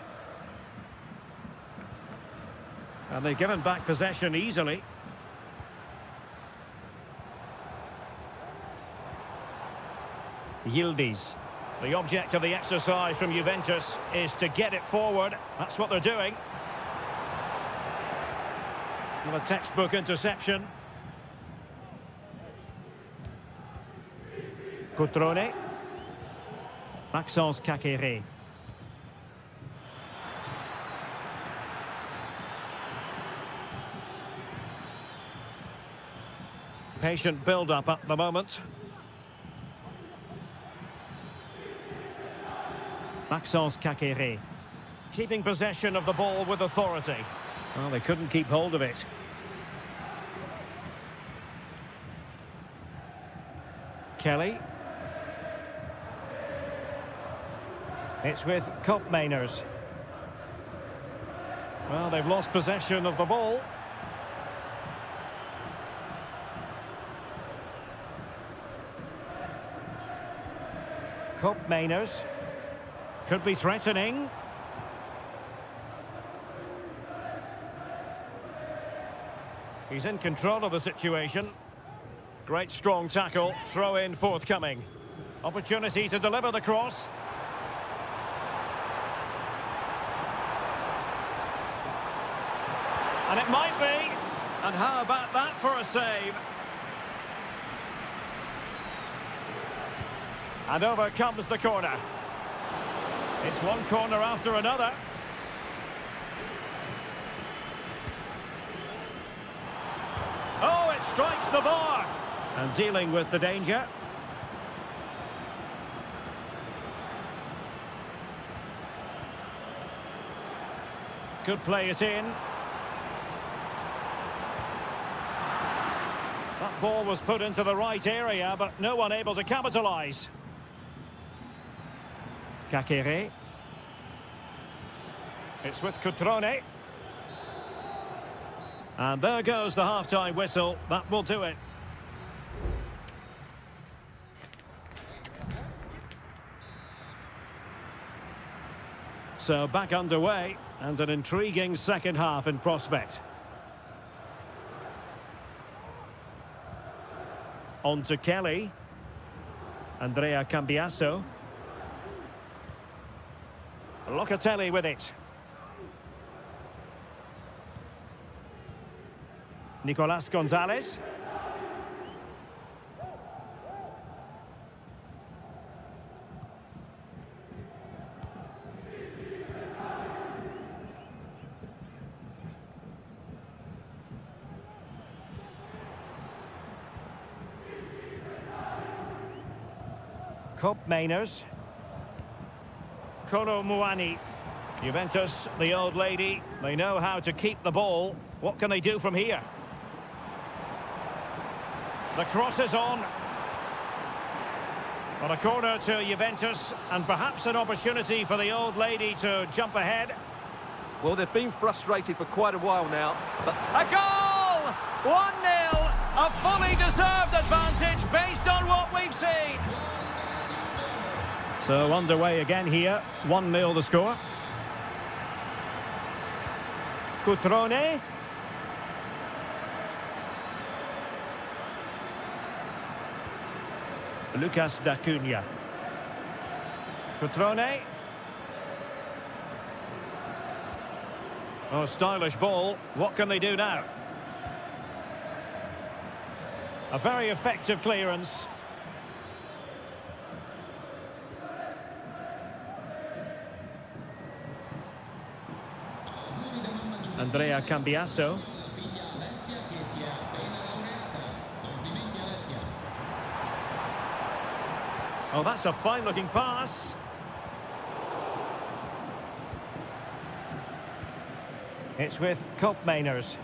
And they've given back possession easily. Yildiz. The object of the exercise from Juventus is to get it forward. That's what they're doing. With a textbook interception. Cutrone. Maxence Kakere. Patient build-up at the moment. Maxence Kakere. Keeping possession of the ball with authority. Well, they couldn't keep hold of it. Kelly. It's with Mainers. Well, they've lost possession of the ball. Mainers. Could be threatening. He's in control of the situation. Great strong tackle. Throw in forthcoming. Opportunity to deliver the cross. And it might be. And how about that for a save? And over comes the corner. It's one corner after another. Oh, it strikes the bar. And dealing with the danger. Could play it in. That ball was put into the right area, but no one able to capitalise. Kakere. It's with Cutrone. And there goes the half-time whistle. That will do it. So back underway, and an intriguing second half in prospect. On to Kelly. Andrea Cambiasso. Locatelli with it. Nicolas Gonzalez. Mainers. Kolo Muani. Juventus, the old lady, they know how to keep the ball. What can they do from here? The cross is on. On a corner to Juventus, and perhaps an opportunity for the old lady to jump ahead. Well, they've been frustrated for quite a while now, but a goal! 1-0! A fully deserved advantage based on what we've seen. So underway again here, 1-0 the score. Cutrone. Lucas D'Acunha. Cutrone. Oh, stylish ball. What can they do now? A very effective clearance. Andrea Cambiasso. Oh, that's a fine-looking pass. It's with Mainers.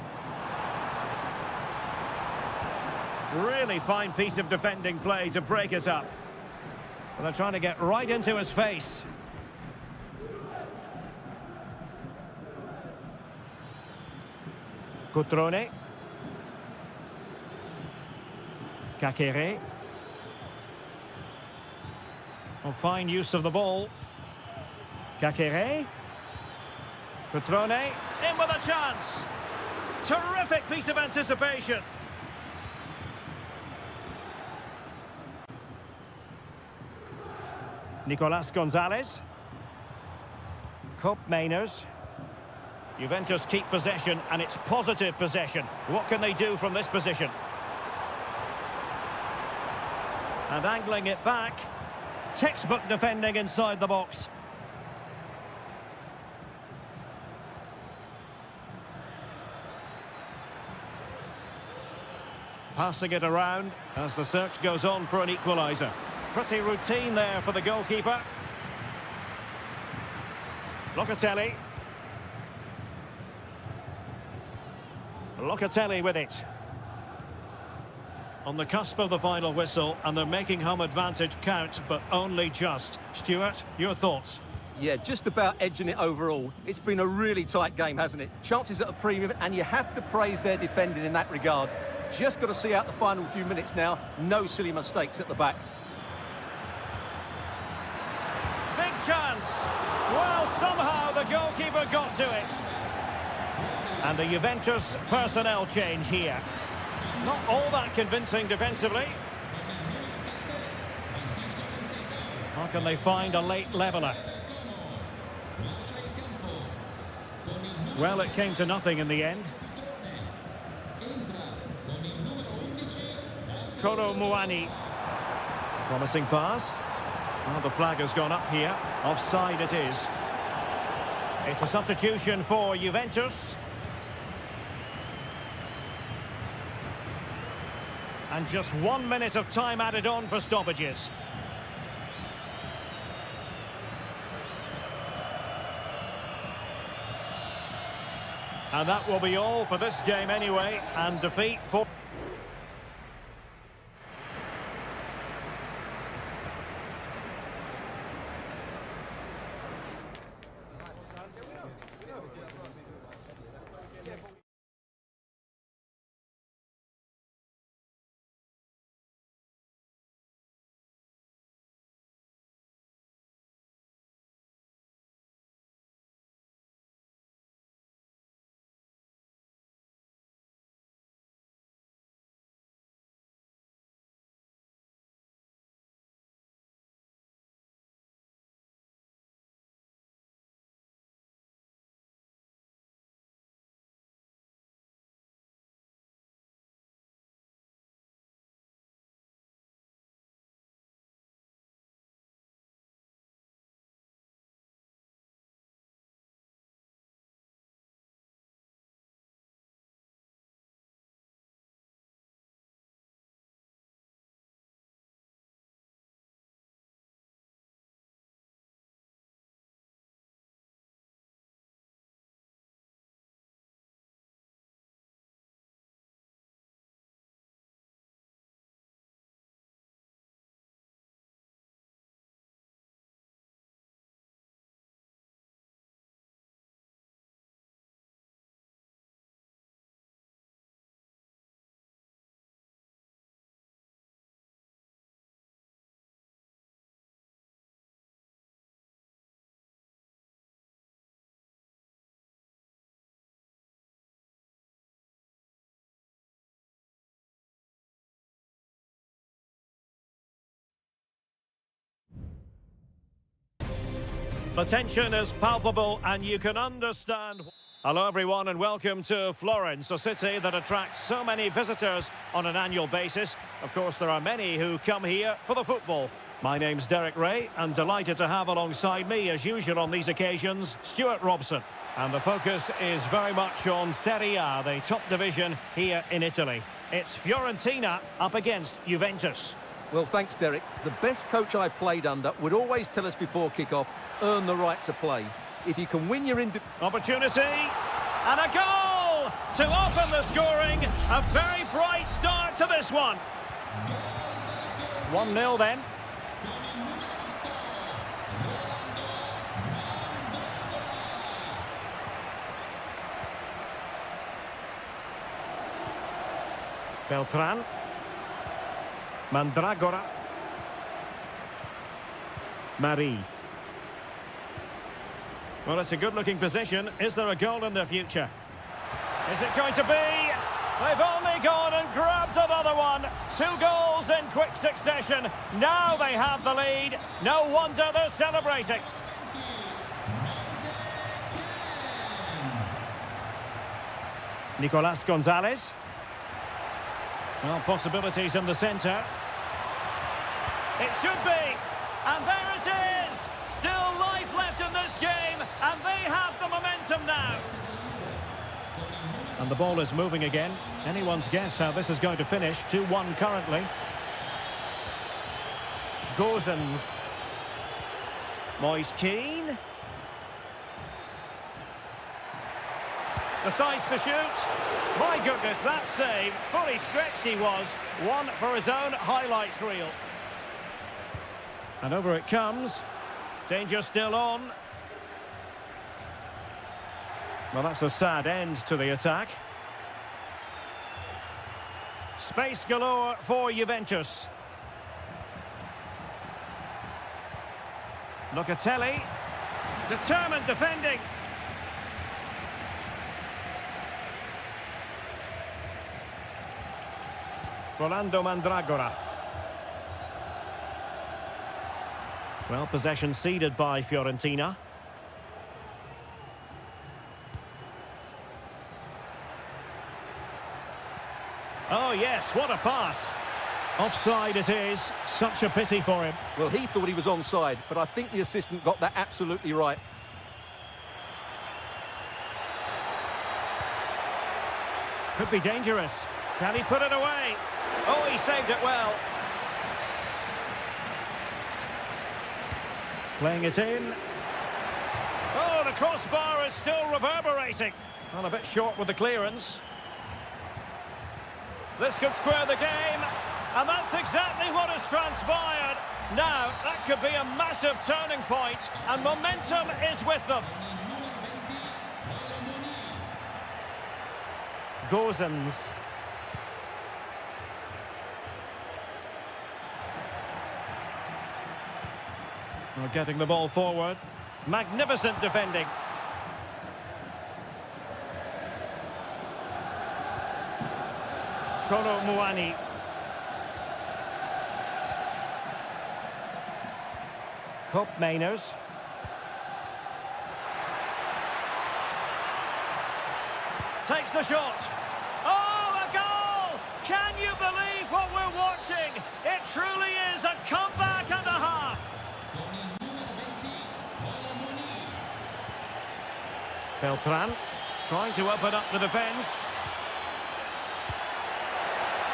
Really fine piece of defending play to break us up. Well, they're trying to get right into his face. Cutrone. Kakere. Oh, fine use of the ball. Kakere. Cutrone. In with a chance. Terrific piece of anticipation. Nicolas Gonzalez. Mainers. Juventus keep possession, and it's positive possession. What can they do from this position? And angling it back. Textbook defending inside the box. Passing it around as the search goes on for an equaliser. Pretty routine there for the goalkeeper. Locatelli. Locatelli with it. On the cusp of the final whistle, and they're making home advantage count, but only just. Stuart, your thoughts? yeah, just about edging it overall. It's been a really tight game, hasn't it? Chances at a premium, and you have to praise their defending in that regard. Just got to see out the final few minutes now. No silly mistakes at the back. Big chance. Well, somehow the goalkeeper got to it. And the Juventus personnel change here. Not all that convincing defensively. How can they find a late leveller? Well, it came to nothing in the end. Kolo Muani. Promising pass. Well, the flag has gone up here. Offside it is. It's a substitution for Juventus. And just 1 minute of time added on for stoppages. And that will be all for this game anyway, and defeat for... The tension is palpable and you can understand. Hello everyone and welcome to Florence, a city that attracts so many visitors on an annual basis. Of course, there are many who come here for the football. My name's Derek Ray and delighted to have alongside me, as usual on these occasions, Stuart Robson. And the focus is very much on Seria, the top division here in Italy. It's Fiorentina up against Juventus. Well, thanks, Derek. The best coach I played under would always tell us before kick-off, earn the right to play. If you can win your opportunity and a goal to open the scoring. A very bright start to this one. 1-0 then. Beltran. Mandragora. Marie. Well, it's a good-looking position. Is there a goal in the future? Is it going to be? They've only gone and grabbed another one. 2 goals in quick succession. Now they have the lead. No wonder they're celebrating. Nicolas Gonzalez. Well, possibilities in the centre. It should be. And there it is. Still life left in this game, and they have the momentum now. And the ball is moving again. Anyone's guess how this is going to finish. 2-1 currently. Gozens. Moise Keane. Decides to shoot. My goodness, that save. Fully stretched he was. One for his own highlights reel. And over it comes. Danger still on. Well, that's a sad end to the attack. Space galore for Juventus. Locatelli. Determined defending. Rolando Mandragora. Well, possession ceded by Fiorentina. Oh, yes, what a pass. Offside it is. Such a pity for him. Well, he thought he was onside, but I think the assistant got that absolutely right. Could be dangerous. Can he put it away? Oh, he saved it well. Playing it in. Oh, the crossbar is still reverberating. Well, a bit short with the clearance. This could square the game. And that's exactly what has transpired. Now, that could be a massive turning point. And momentum is with them. Gozens. We're getting the ball forward. Magnificent defending. Kolo Muani. Cup Mainers. Takes the shot. Oh, a goal! Can you believe what we're watching? It truly is a comeback and a half. Beltran trying to open up the defence.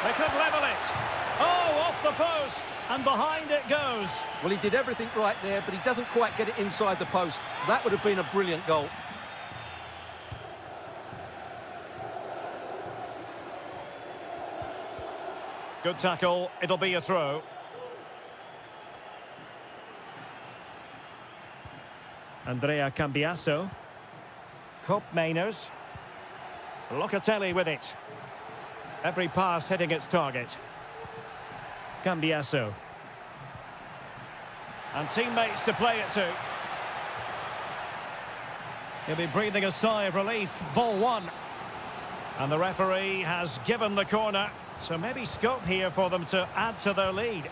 They could level it. Oh, off the post. And behind it goes. Well, he did everything right there, but he doesn't quite get it inside the post. That would have been a brilliant goal. Good tackle. It'll be a throw. Andrea Cambiasso. Cup Mainers. Locatelli with it. Every pass hitting its target. Cambiasso. And teammates to play it to. He'll be breathing a sigh of relief. Ball one. And the referee has given the corner. So maybe scope here for them to add to their lead.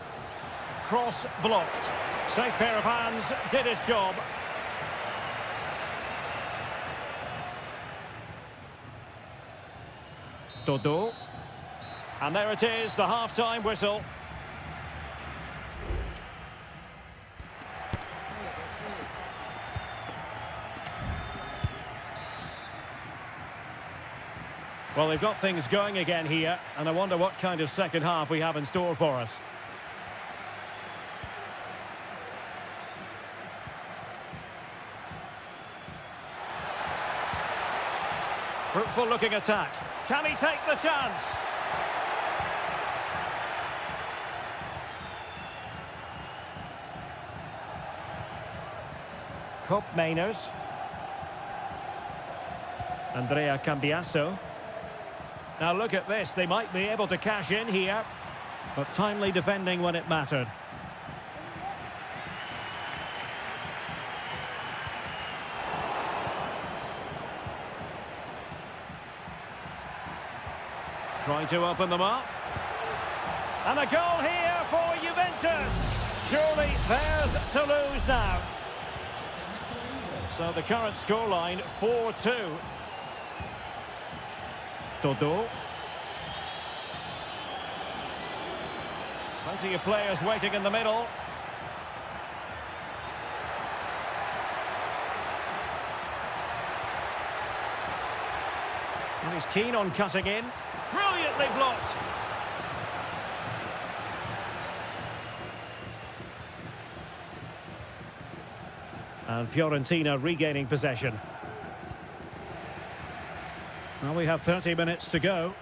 Cross blocked. Safe pair of hands, did his job. Todo. And there it is, the half-time whistle. Well, they've got things going again here, and I wonder what kind of second half we have in store for us. Fruitful looking attack. Can he take the chance? Cup Mainers. Andrea Cambiasso. Now look at this, they might be able to cash in here, but timely defending when it mattered. Trying to open them up. And a goal here for Juventus. Surely theirs to lose now. So the current scoreline, 4-2. Todo. Plenty of players waiting in the middle. And he's keen on cutting in. Brilliantly blocked. And Fiorentina regaining possession. Well, we have 30 minutes to go.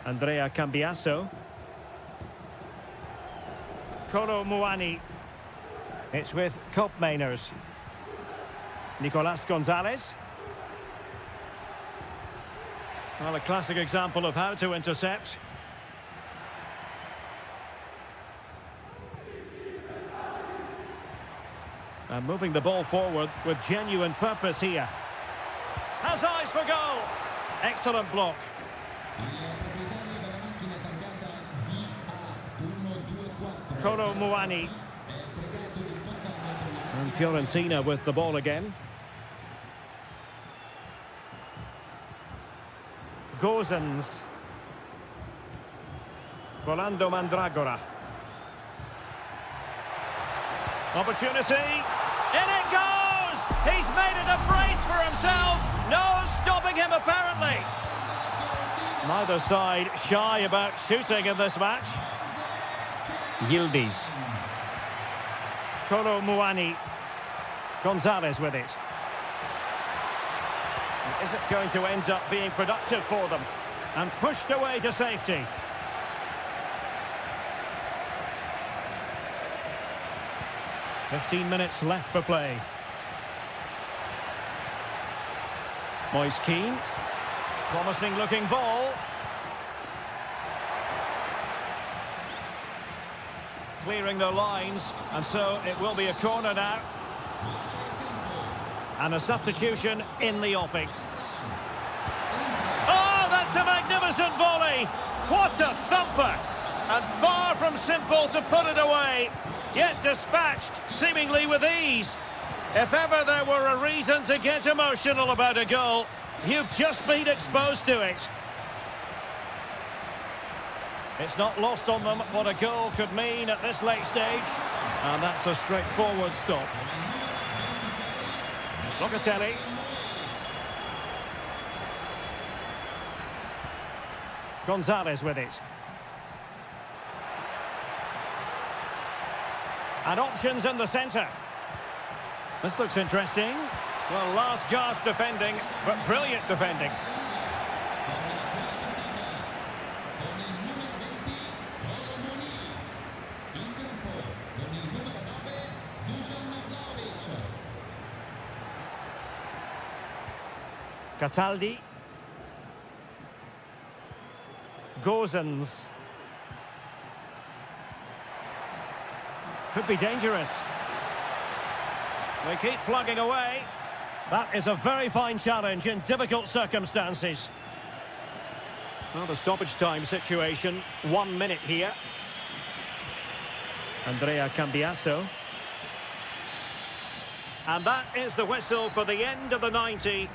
Andrea Cambiasso. Kolo Muani. It's with Cup Mainers. Nicolas Gonzalez. Well, a classic example of how to intercept. And moving the ball forward with genuine purpose here. Has eyes for goal. Excellent block. Kolo Muani. And Fiorentina with the ball again. Gozens. Rolando Mandragora. Opportunity. In it goes! He's made it a brace for himself. No stopping him, apparently. Neither side shy about shooting in this match. Yildiz. Kolo Muani. Gonzalez with it. Is it going to end up being productive for them? And pushed away to safety. "15 minutes left for play. Moise Keane. Promising looking ball. Clearing the lines, and so it will be a corner now. And a substitution in the offing. Oh, that's a magnificent volley! What a thumper! And far from simple to put it away, yet dispatched seemingly with ease. If ever there were a reason to get emotional about a goal, you've just been exposed to it. It's not lost on them what a goal could mean at this late stage. And that's a straightforward stop. Locatelli. Gonzalez with it. And options in the centre. This looks interesting. Well, last gasp defending, but brilliant defending. Cataldi. Gozens. Could be dangerous. They keep plugging away. That is a very fine challenge in difficult circumstances. Well, the stoppage time situation, 1 minute here. Andrea Cambiasso. And that is the whistle for the end of the 90.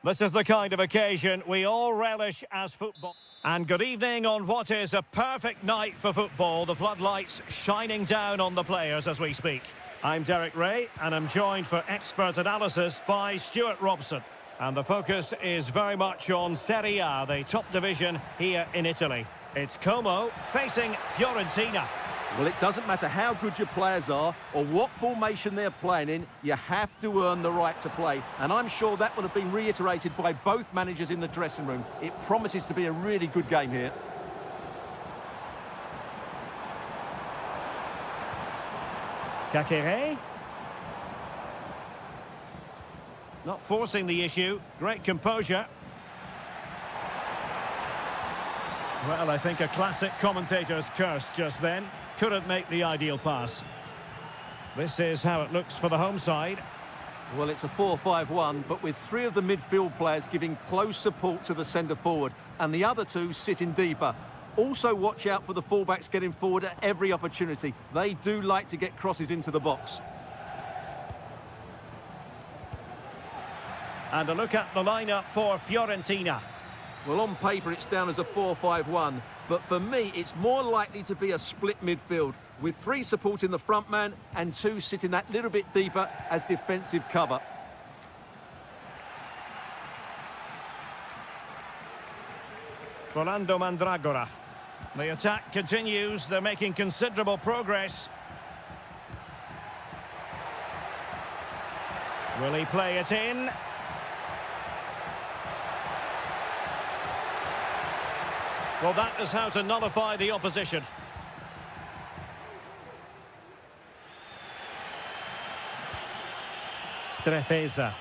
This is the kind of occasion we all relish as football. And good evening on what is a perfect night for football. The floodlights shining down on the players as we speak. I'm Derek Ray, and I'm joined for expert analysis by Stuart Robson. And the focus is very much on Seria, the top division here in Italy. It's Como facing Fiorentina. Well, it doesn't matter how good your players are or what formation they're playing in, you have to earn the right to play. And I'm sure that will have been reiterated by both managers in the dressing room. It promises to be a really good game here. Kakere. Not forcing the issue. Great composure. Well, I think a classic commentator's curse just then. Couldn't make the ideal pass. This is how it looks for the home side. Well, it's a 4-5-1, but with three of the midfield players giving close support to the centre-forward, and the other two sitting deeper. Also watch out for the fullbacks getting forward at every opportunity. They do like to get crosses into the box. And a look at the lineup for Fiorentina. Well, on paper, it's down as a 4-5-1, but for me, it's more likely to be a split midfield, with three supporting the front man and two sitting that little bit deeper as defensive cover. Rolando Mandragora. The attack continues. They're making considerable progress. Will he play it in? Well, that is how to nullify the opposition. Strefeza.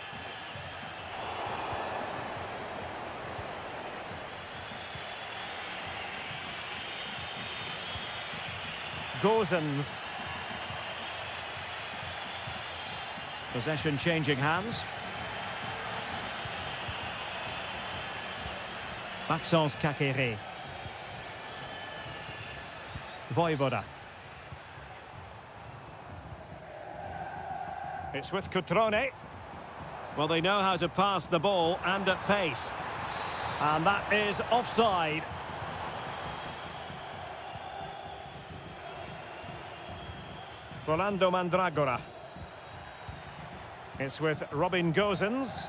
Gozens. Possession changing hands. Maxence Kakere. Voivoda. It's with Cutrone. Well, they know how to pass the ball and at pace. And that is offside. Rolando Mandragora. It's with Robin Gozens.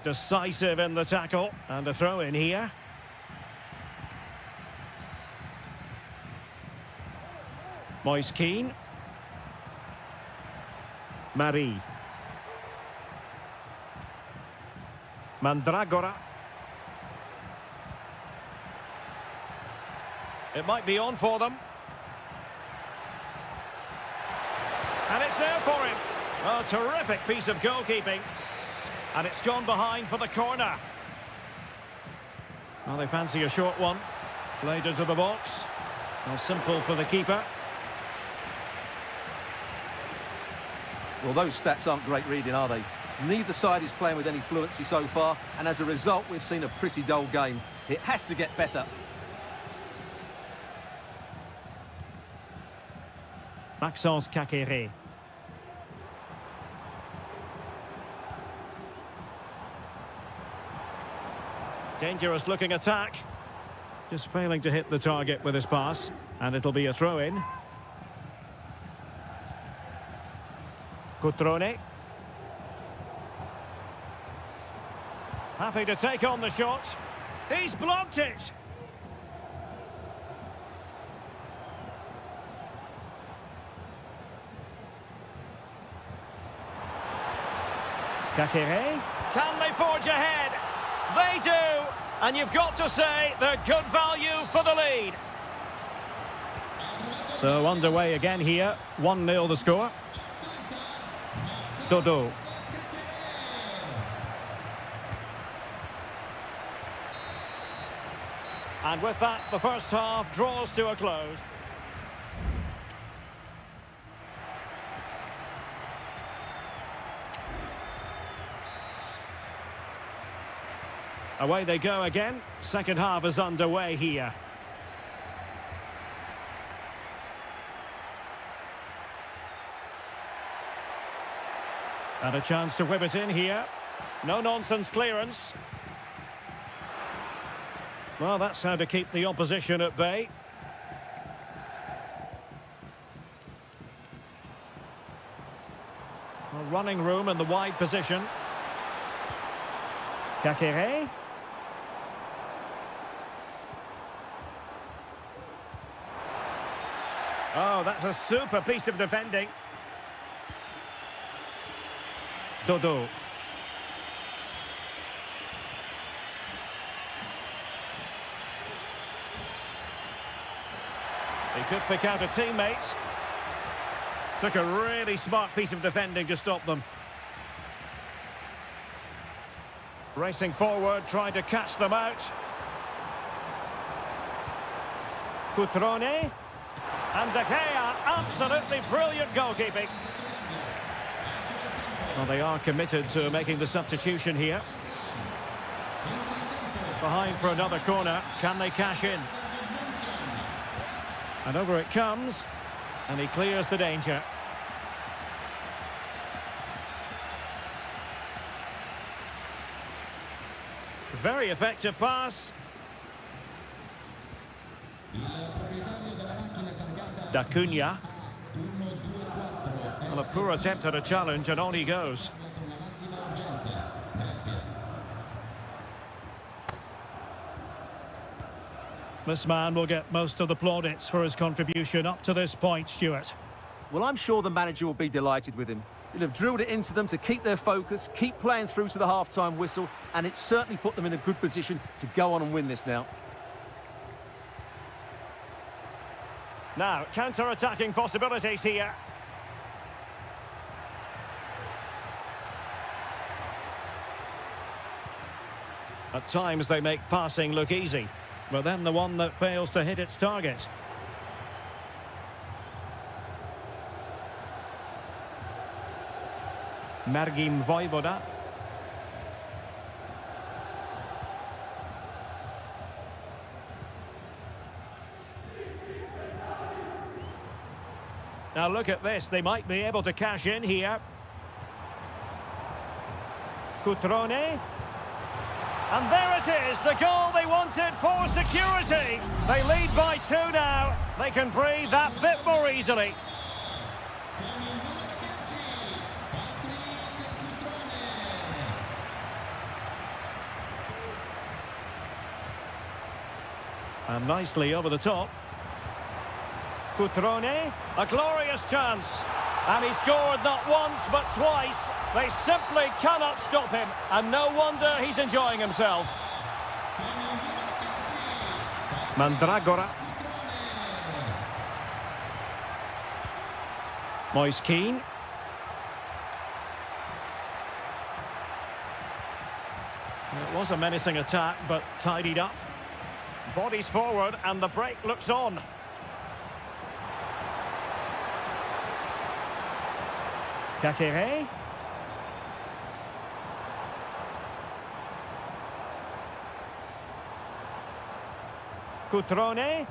Decisive in the tackle. And a throw in here. Moise Keane. Marie. Mandragora. It might be on for them. And it's there for him. A terrific piece of goalkeeping. And it's gone behind for the corner. Well, they fancy a short one. Played into the box. Well, simple for the keeper. Well, those stats aren't great reading, are they? Neither side is playing with any fluency so far, and as a result, we've seen a pretty dull game. It has to get better. Maxence Kakere. Dangerous looking attack. Just failing to hit the target with his pass. And it'll be a throw-in. Cutrone. Happy to take on the shot. He's blocked it. Kakere. Can they forge ahead? They do. And you've got to say they're good value for the lead. So underway again here. 1-0 the score. Dodo. And with that, the first half draws to a close. Away they go again. Second half is underway here. And a chance to whip it in here. No-nonsense clearance. Well, that's how to keep the opposition at bay. Well, running room in the wide position. Kakere. Oh, that's a super piece of defending. Dodo. He could pick out a teammate. Took a really smart piece of defending to stop them. Racing forward, trying to catch them out. Cutrone. And De Gea, absolutely brilliant goalkeeping. Well, they are committed to making the substitution here. Behind for another corner. Can they cash in? And over it comes. And he clears the danger. Very effective pass. D'Acunha. Well, a poor attempt at a challenge, and on he goes. This man will get most of the plaudits for his contribution up to this point, Stuart. Well, I'm sure the manager will be delighted with him. He'll have drilled it into them to keep their focus, keep playing through to the half-time whistle, and it's certainly put them in a good position to go on and win this now. Now, counter-attacking possibilities here. At times they make passing look easy, but then the one that fails to hit its target. Margim Vojvoda. Now look at this, they might be able to cash in here. Cutrone. And there it is, the goal they wanted for security. They lead by 2 now. They can breathe that bit more easily. And nicely over the top. Cutrone, a glorious chance. And he scored not once, but twice. They simply cannot stop him. And no wonder he's enjoying himself. Mandragora. Moise Keane. It was a menacing attack, but tidied up. Bodies forward, and the break looks on. Kakere. Cutrone.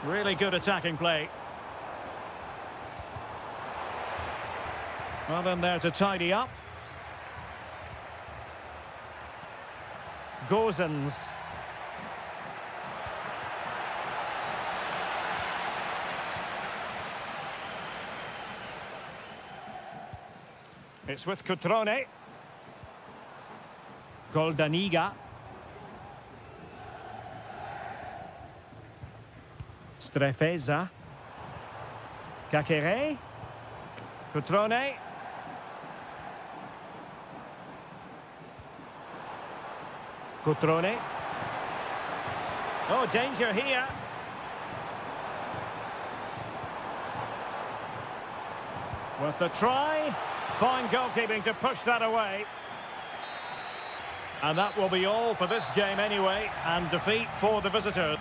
Really good attacking play. Well, then there to tidy up. Gozens. It's with Cutrone. Goldaniga. Strefeza. Kakere. Cutrone. Cutrone. Oh, danger here. With the try. Fine goalkeeping to push that away. And that will be all for this game anyway, and defeat for the visitors.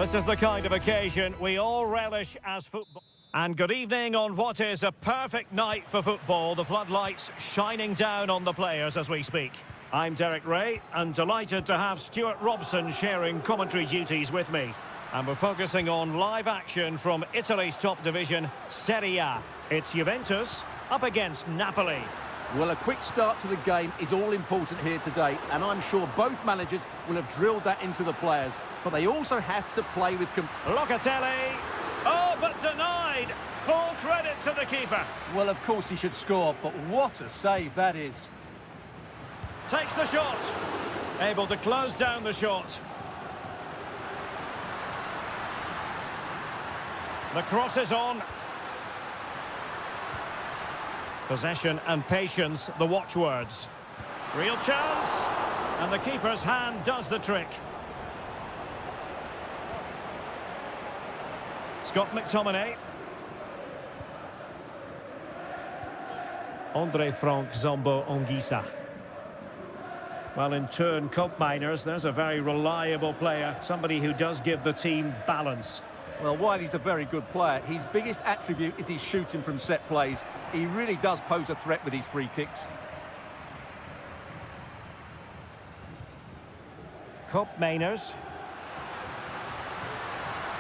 This is the kind of occasion we all relish as football. And good evening on what is a perfect night for football. The floodlights shining down on the players as we speak. I'm Derek Ray, and delighted to have Stuart Robson sharing commentary duties with me. And we're focusing on live action from Italy's top division, Seria. It's Juventus up against Napoli. Well, a quick start to the game is all important here today, and I'm sure both managers will have drilled that into the players. But they also have to play with... Locatelli. Oh, but denied. Full credit to the keeper. Well, of course he should score, but what a save that is. Takes the shot. Able to close down the shot. The cross is on. Possession and patience, the watchwords. Real chance. And the keeper's hand does the trick. Scott McTominay. Andre Frank Zombo Ongisa. Well, in turn, Koopmeiners, there's a very reliable player, somebody who does give the team balance. Well, while he's a very good player, his biggest attribute is his shooting from set plays. He really does pose a threat with his free kicks. Koopmeiners.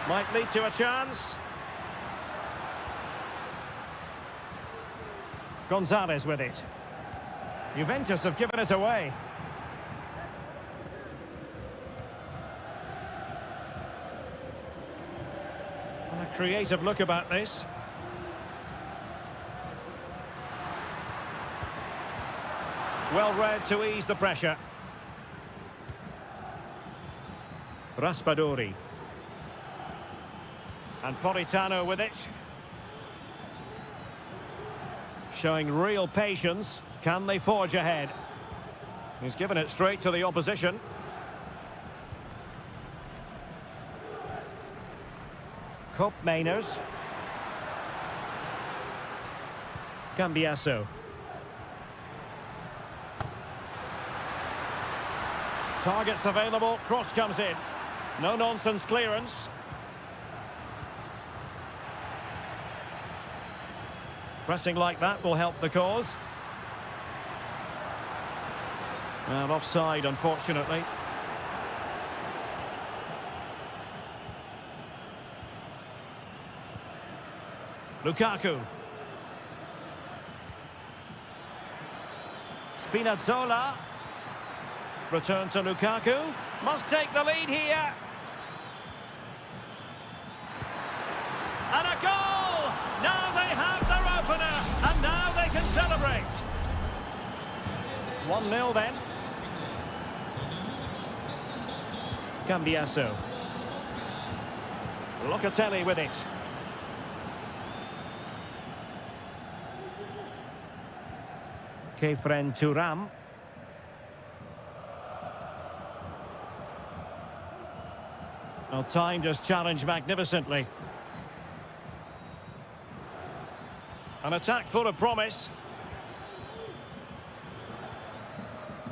Might lead to a chance. Gonzalez with it. Juventus have given it away. And a creative look about this. Well read to ease the pressure. Raspadori. And Politano with it. Showing real patience. Can they forge ahead? He's given it straight to the opposition. Koopmeiners. Cambiasso. Targets available, cross comes in. No-nonsense clearance. Pressing like that will help the cause. And offside, unfortunately. Lukaku. Spinazzola. Return to Lukaku. Must take the lead here. And a goal! Now they have their opener, and now they can celebrate. 1-0 then. Cambiasso. Locatelli with it. Kefren Thuram. Well, timed his challenge magnificently. An attack full of promise.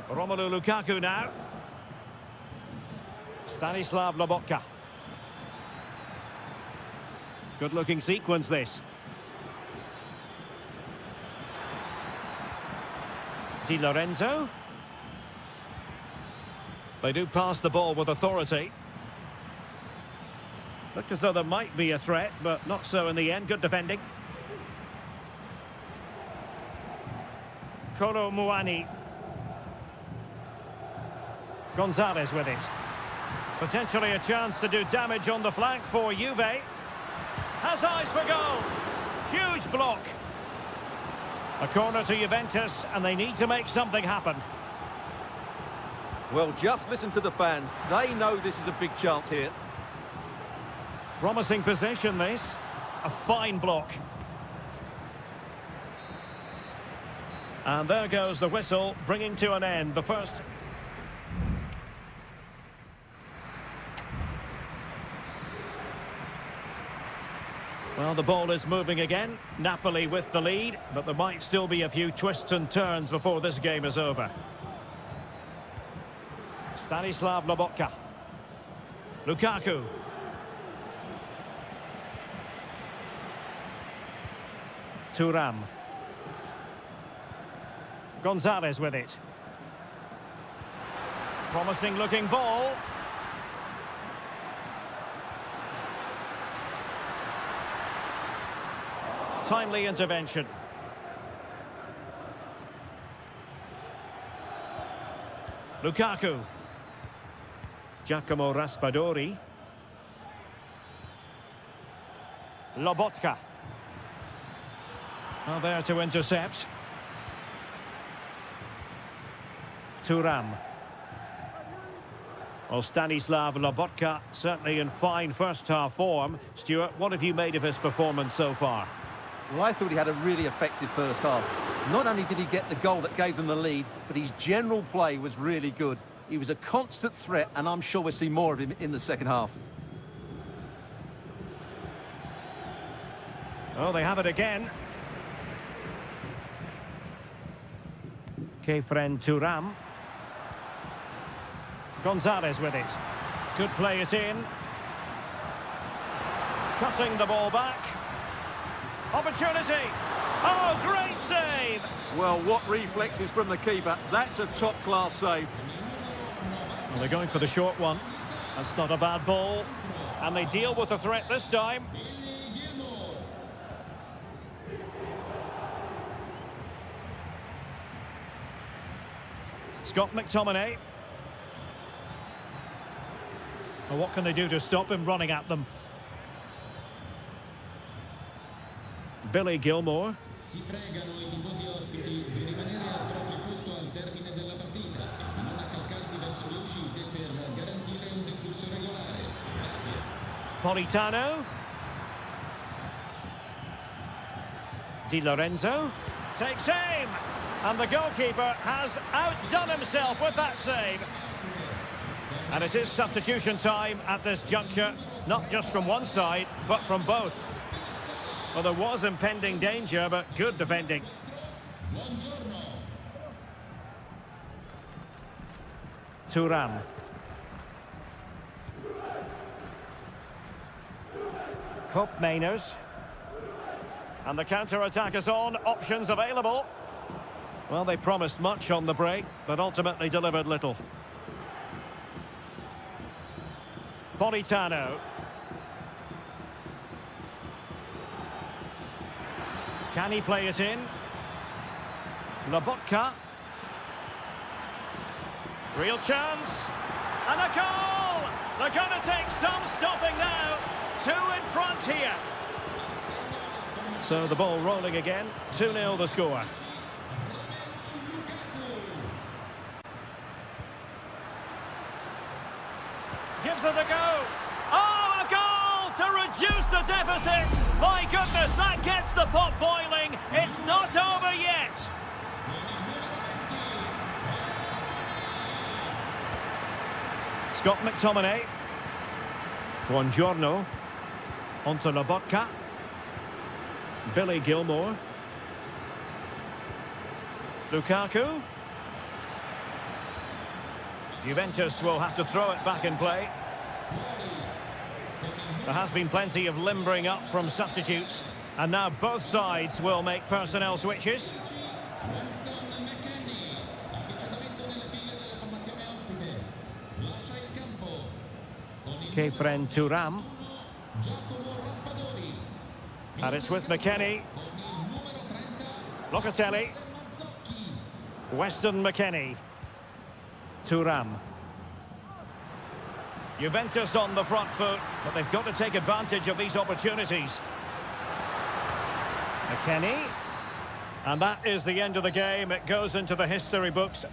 Romelu Lukaku now. Stanislav Lobotka. Good-looking sequence, this. Di Lorenzo. They do pass the ball with authority. Looked as though there might be a threat, but not so in the end. Good defending. Kolo Muani. Gonzalez with it. Potentially a chance to do damage on the flank for Juve. Has eyes for goal. Huge block. A corner to Juventus, and they need to make something happen. Well, just listen to the fans. They know this is a big chance here. Promising possession, this. A fine block. And there goes the whistle, bringing to an end the first. Well, the ball is moving again. Napoli with the lead, but there might still be a few twists and turns before this game is over. Stanislav Lobotka. Lukaku. Thuram. Gonzalez with it. Promising looking ball. Timely intervention. Lukaku. Giacomo Raspadori. Lobotka. Well, there to intercept. Thuram. Well, Stanislav Lobotka certainly in fine first-half form. Stuart, what have you made of his performance so far? Well, I thought he had a really effective first half. Not only did he get the goal that gave them the lead, but his general play was really good. He was a constant threat, and I'm sure we'll see more of him in the second half. Oh, they have it again. Kefren Thuram. Gonzalez with it. Could play it in. Cutting the ball back. Opportunity. Oh, great save. Well, what reflexes from the keeper. That's a top-class save. Well, they're going for the short one. That's not a bad ball. And they deal with the threat this time. Scott McTominay. Well, what can they do to stop him running at them? Billy Gilmore. Si pregano I tifosi ospiti di rimanere al proprio posto al termine della partita e di non accalcarsi verso le uscite per garantire un deflusso regolare. Grazie. Politano. Di Lorenzo. Takes aim. And the goalkeeper has outdone himself with that save. And it is substitution time at this juncture, not just from one side, but from both. Well, there was impending danger, but good defending. Thuram. Cope Mainers. And the counter-attack is on, options available. Well, they promised much on the break, but ultimately delivered little. Politano. Can he play it in? Lobotka. Real chance. And a goal! They're going to take some stopping now. 2 in front here. So the ball rolling again. 2-0 the score. Gives it a go. Oh, a goal to reduce the deficit. My goodness, that gets the pot boiling. It's not over yet. Scott McTominay. Buongiorno. Onto Lobotka. Billy Gilmore. Lukaku. Juventus will have to throw it back in play. There has been plenty of limbering up from substitutes, and now both sides will make personnel switches. Kefren Thuram. And it's with McKennie. Locatelli. Weston McKennie. Thuram. Juventus on the front foot, but they've got to take advantage of these opportunities. McKennie. And that is the end of the game. It goes into the history books.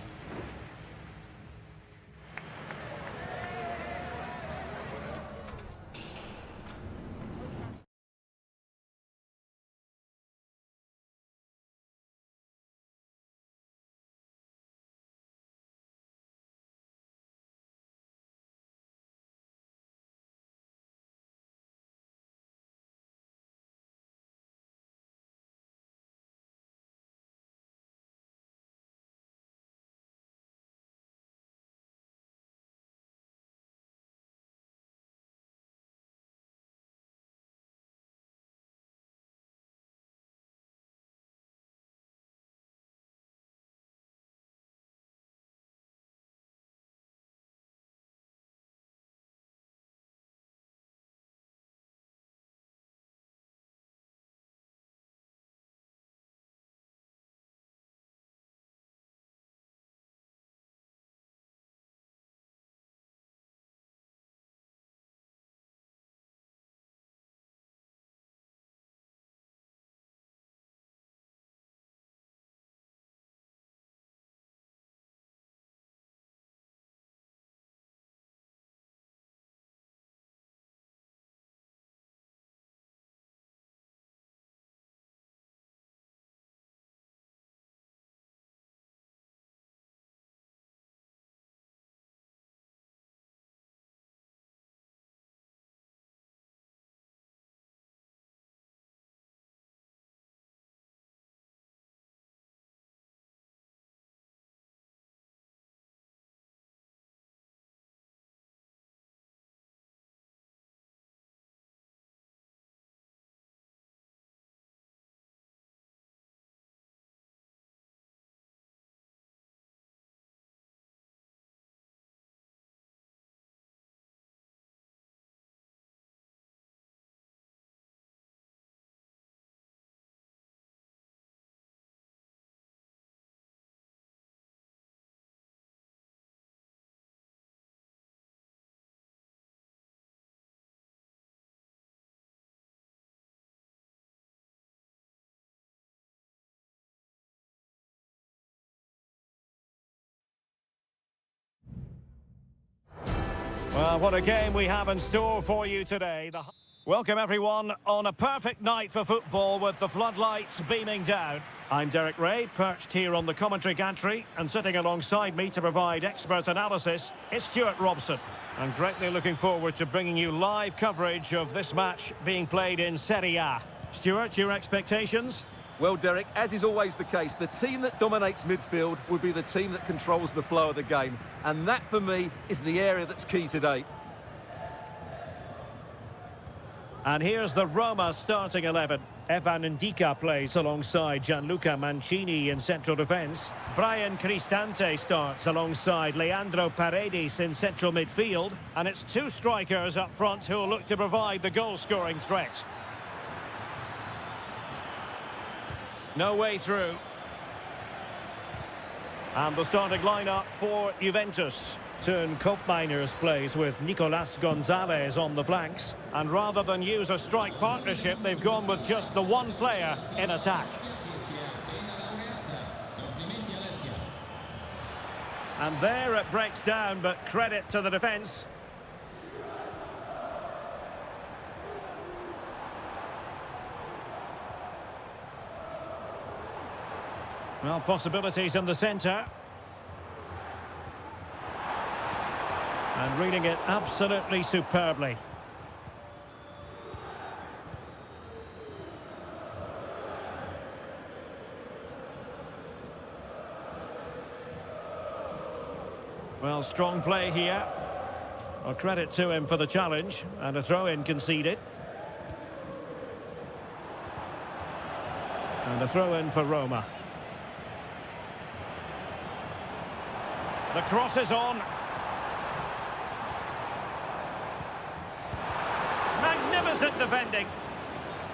Well, what a game we have in store for you today. Welcome everyone on a perfect night for football with the floodlights beaming down. I'm Derek Ray, perched here on the commentary gantry, and sitting alongside me to provide expert analysis is Stuart Robson. I'm greatly looking forward to bringing you live coverage of this match being played in Seria. Stuart, your expectations? Well, Derek, as is always the case, the team that dominates midfield will be the team that controls the flow of the game. And that, for me, is the area that's key today. And here's the Roma starting 11. Evan Ndika plays alongside Gianluca Mancini in central defence. Brian Cristante starts alongside Leandro Paredes in central midfield. And it's two strikers up front who will look to provide the goal-scoring threat. No way through. And the starting lineup for Juventus. Turn Koopmeiners plays with Nicolas Gonzalez on the flanks. And rather than use a strike partnership, they've gone with just the one player in attack. And there it breaks down, but credit to the defence. Well, possibilities in the centre. And reading it absolutely superbly. Well, strong play here. Well, credit to him for the challenge, and a throw-in conceded. And a throw-in for Roma. The cross is on. Magnificent defending.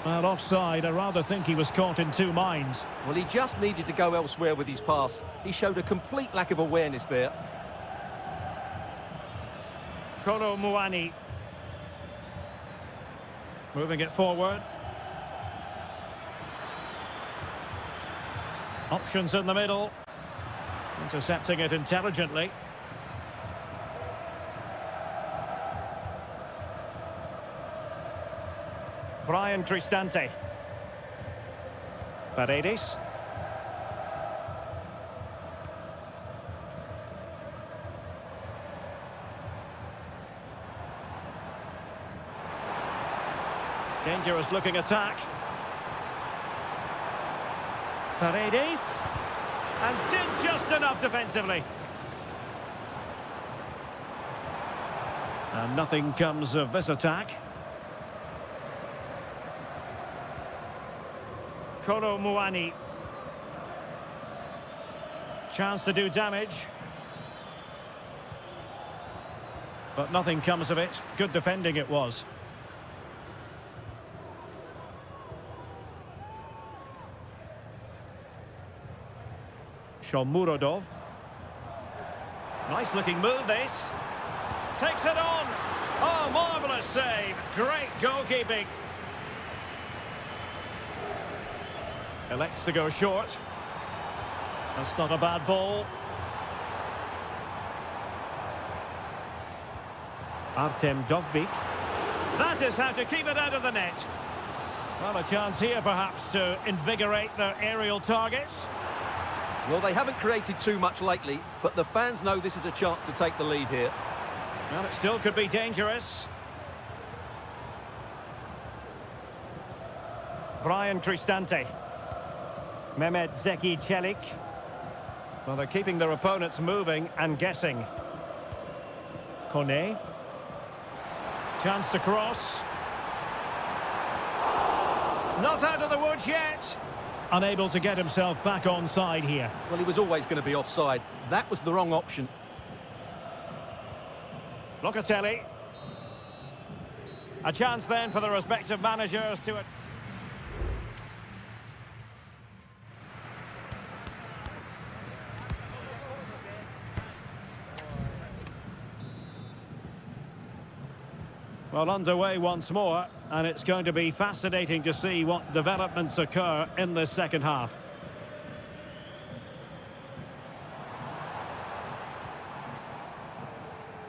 Well, offside. I rather think he was caught in two minds. Well, he just needed to go elsewhere with his pass. He showed a complete lack of awareness there. Kolo Muani. Moving it forward. Options in the middle. Intercepting it intelligently. Brian Cristante. Paredes. Dangerous looking attack. Paredes. And did just enough defensively. And nothing comes of this attack. Kolo Muani. Chance to do damage. But nothing comes of it. Good defending it was. Shomurodov. Nice looking move this. Takes it on. Oh, marvellous save. Great goalkeeping. Elects to go short. That's not a bad ball. Artem Dovbyk. That is how to keep it out of the net. Well, a chance here perhaps to invigorate their aerial targets. Well, they haven't created too much lately, but the fans know this is a chance to take the lead here. Well, it still could be dangerous. Brian Cristante. Mehmet Zeki Çelik. Well, they're keeping their opponents moving and guessing. Kone. Chance to cross. Not out of the woods yet. Unable to get himself back onside here. Well, he was always going to be offside. That was the wrong option. Locatelli. A chance then for the respective managers to it. Well, underway once more, and it's going to be fascinating to see what developments occur in this second half.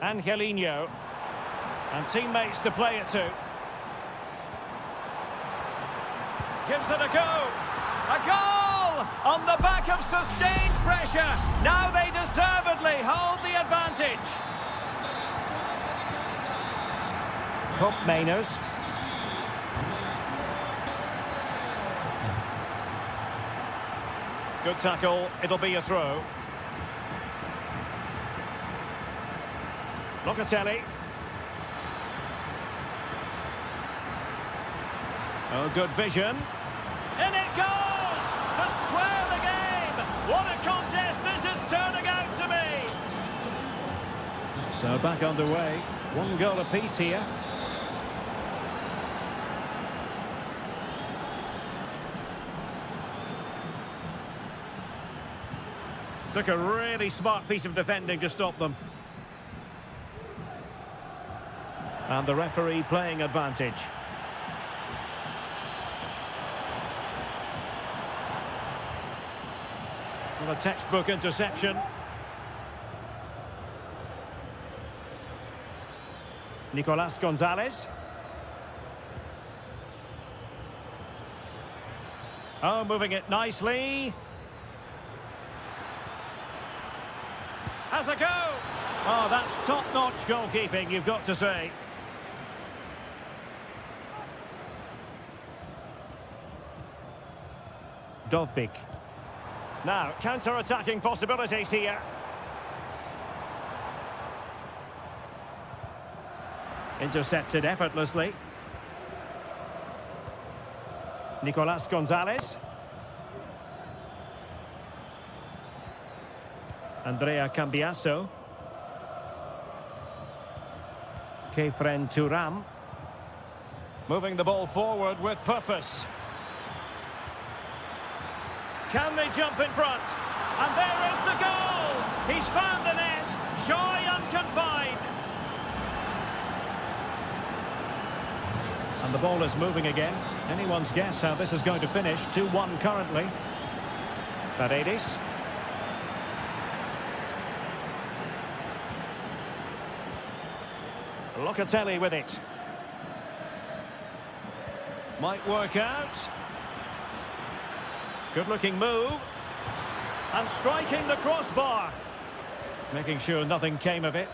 Angelino. And teammates to play it to. Gives it a go. A goal! On the back of sustained pressure. Now they deservedly hold the advantage. Cup Mainers. Good tackle. It'll be a throw. Locatelli. Oh, good vision. In it goes! To square the game! What a contest this is turning out to be! So back underway. One goal apiece here. Took a really smart piece of defending to stop them. And the referee playing advantage. Well, a textbook interception. Nicolas Gonzalez. Oh, moving it nicely. Has a go. Oh, that's top-notch goalkeeping, you've got to say. Dovbik. Now, counter-attacking possibilities here. Intercepted effortlessly. Nicolas Gonzalez. Andrea Cambiasso. Kefren Turam. Moving the ball forward with purpose. Can they jump in front? And there is the goal! He's found the net, joy unconfined. And the ball is moving again. Anyone's guess how this is going to finish. 2-1 currently. Paredes. Locatelli with it. Might work out. Good-looking move. And striking the crossbar. Making sure nothing came of it.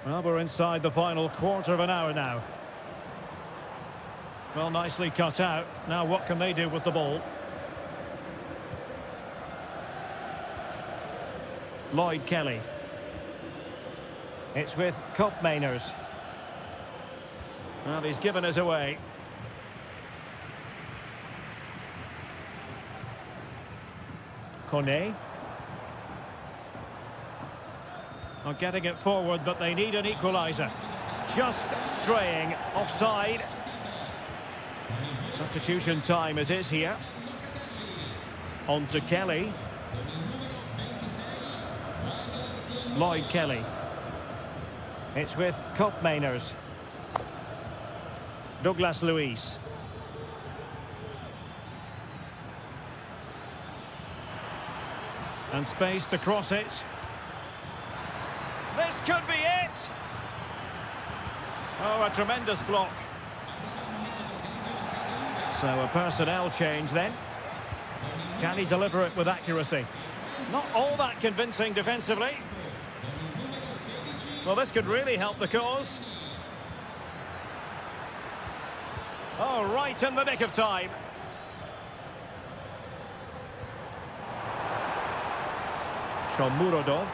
Well, we're inside the final quarter of an hour now. Well, nicely cut out. Now what can they do with the ball? Lloyd Kelly. It's with Cup Mainers. Well, he's given us away. Kone. Are getting it forward, but they need an equaliser. Just straying offside. Substitution time it is here. On to Kelly. Lloyd Kelly. It's with Cup Mainers. Douglas Luiz. And space to cross it. This could be it! Oh, a tremendous block. So a personnel change then. Can he deliver it with accuracy? Not all that convincing defensively. Well, this could really help the cause. Oh, right in the nick of time. Shomurodov.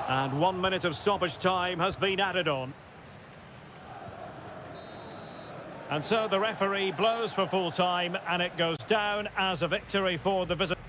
And 1 minute of stoppage time has been added on. And so the referee blows for full time, and it goes down as a victory for the visitor.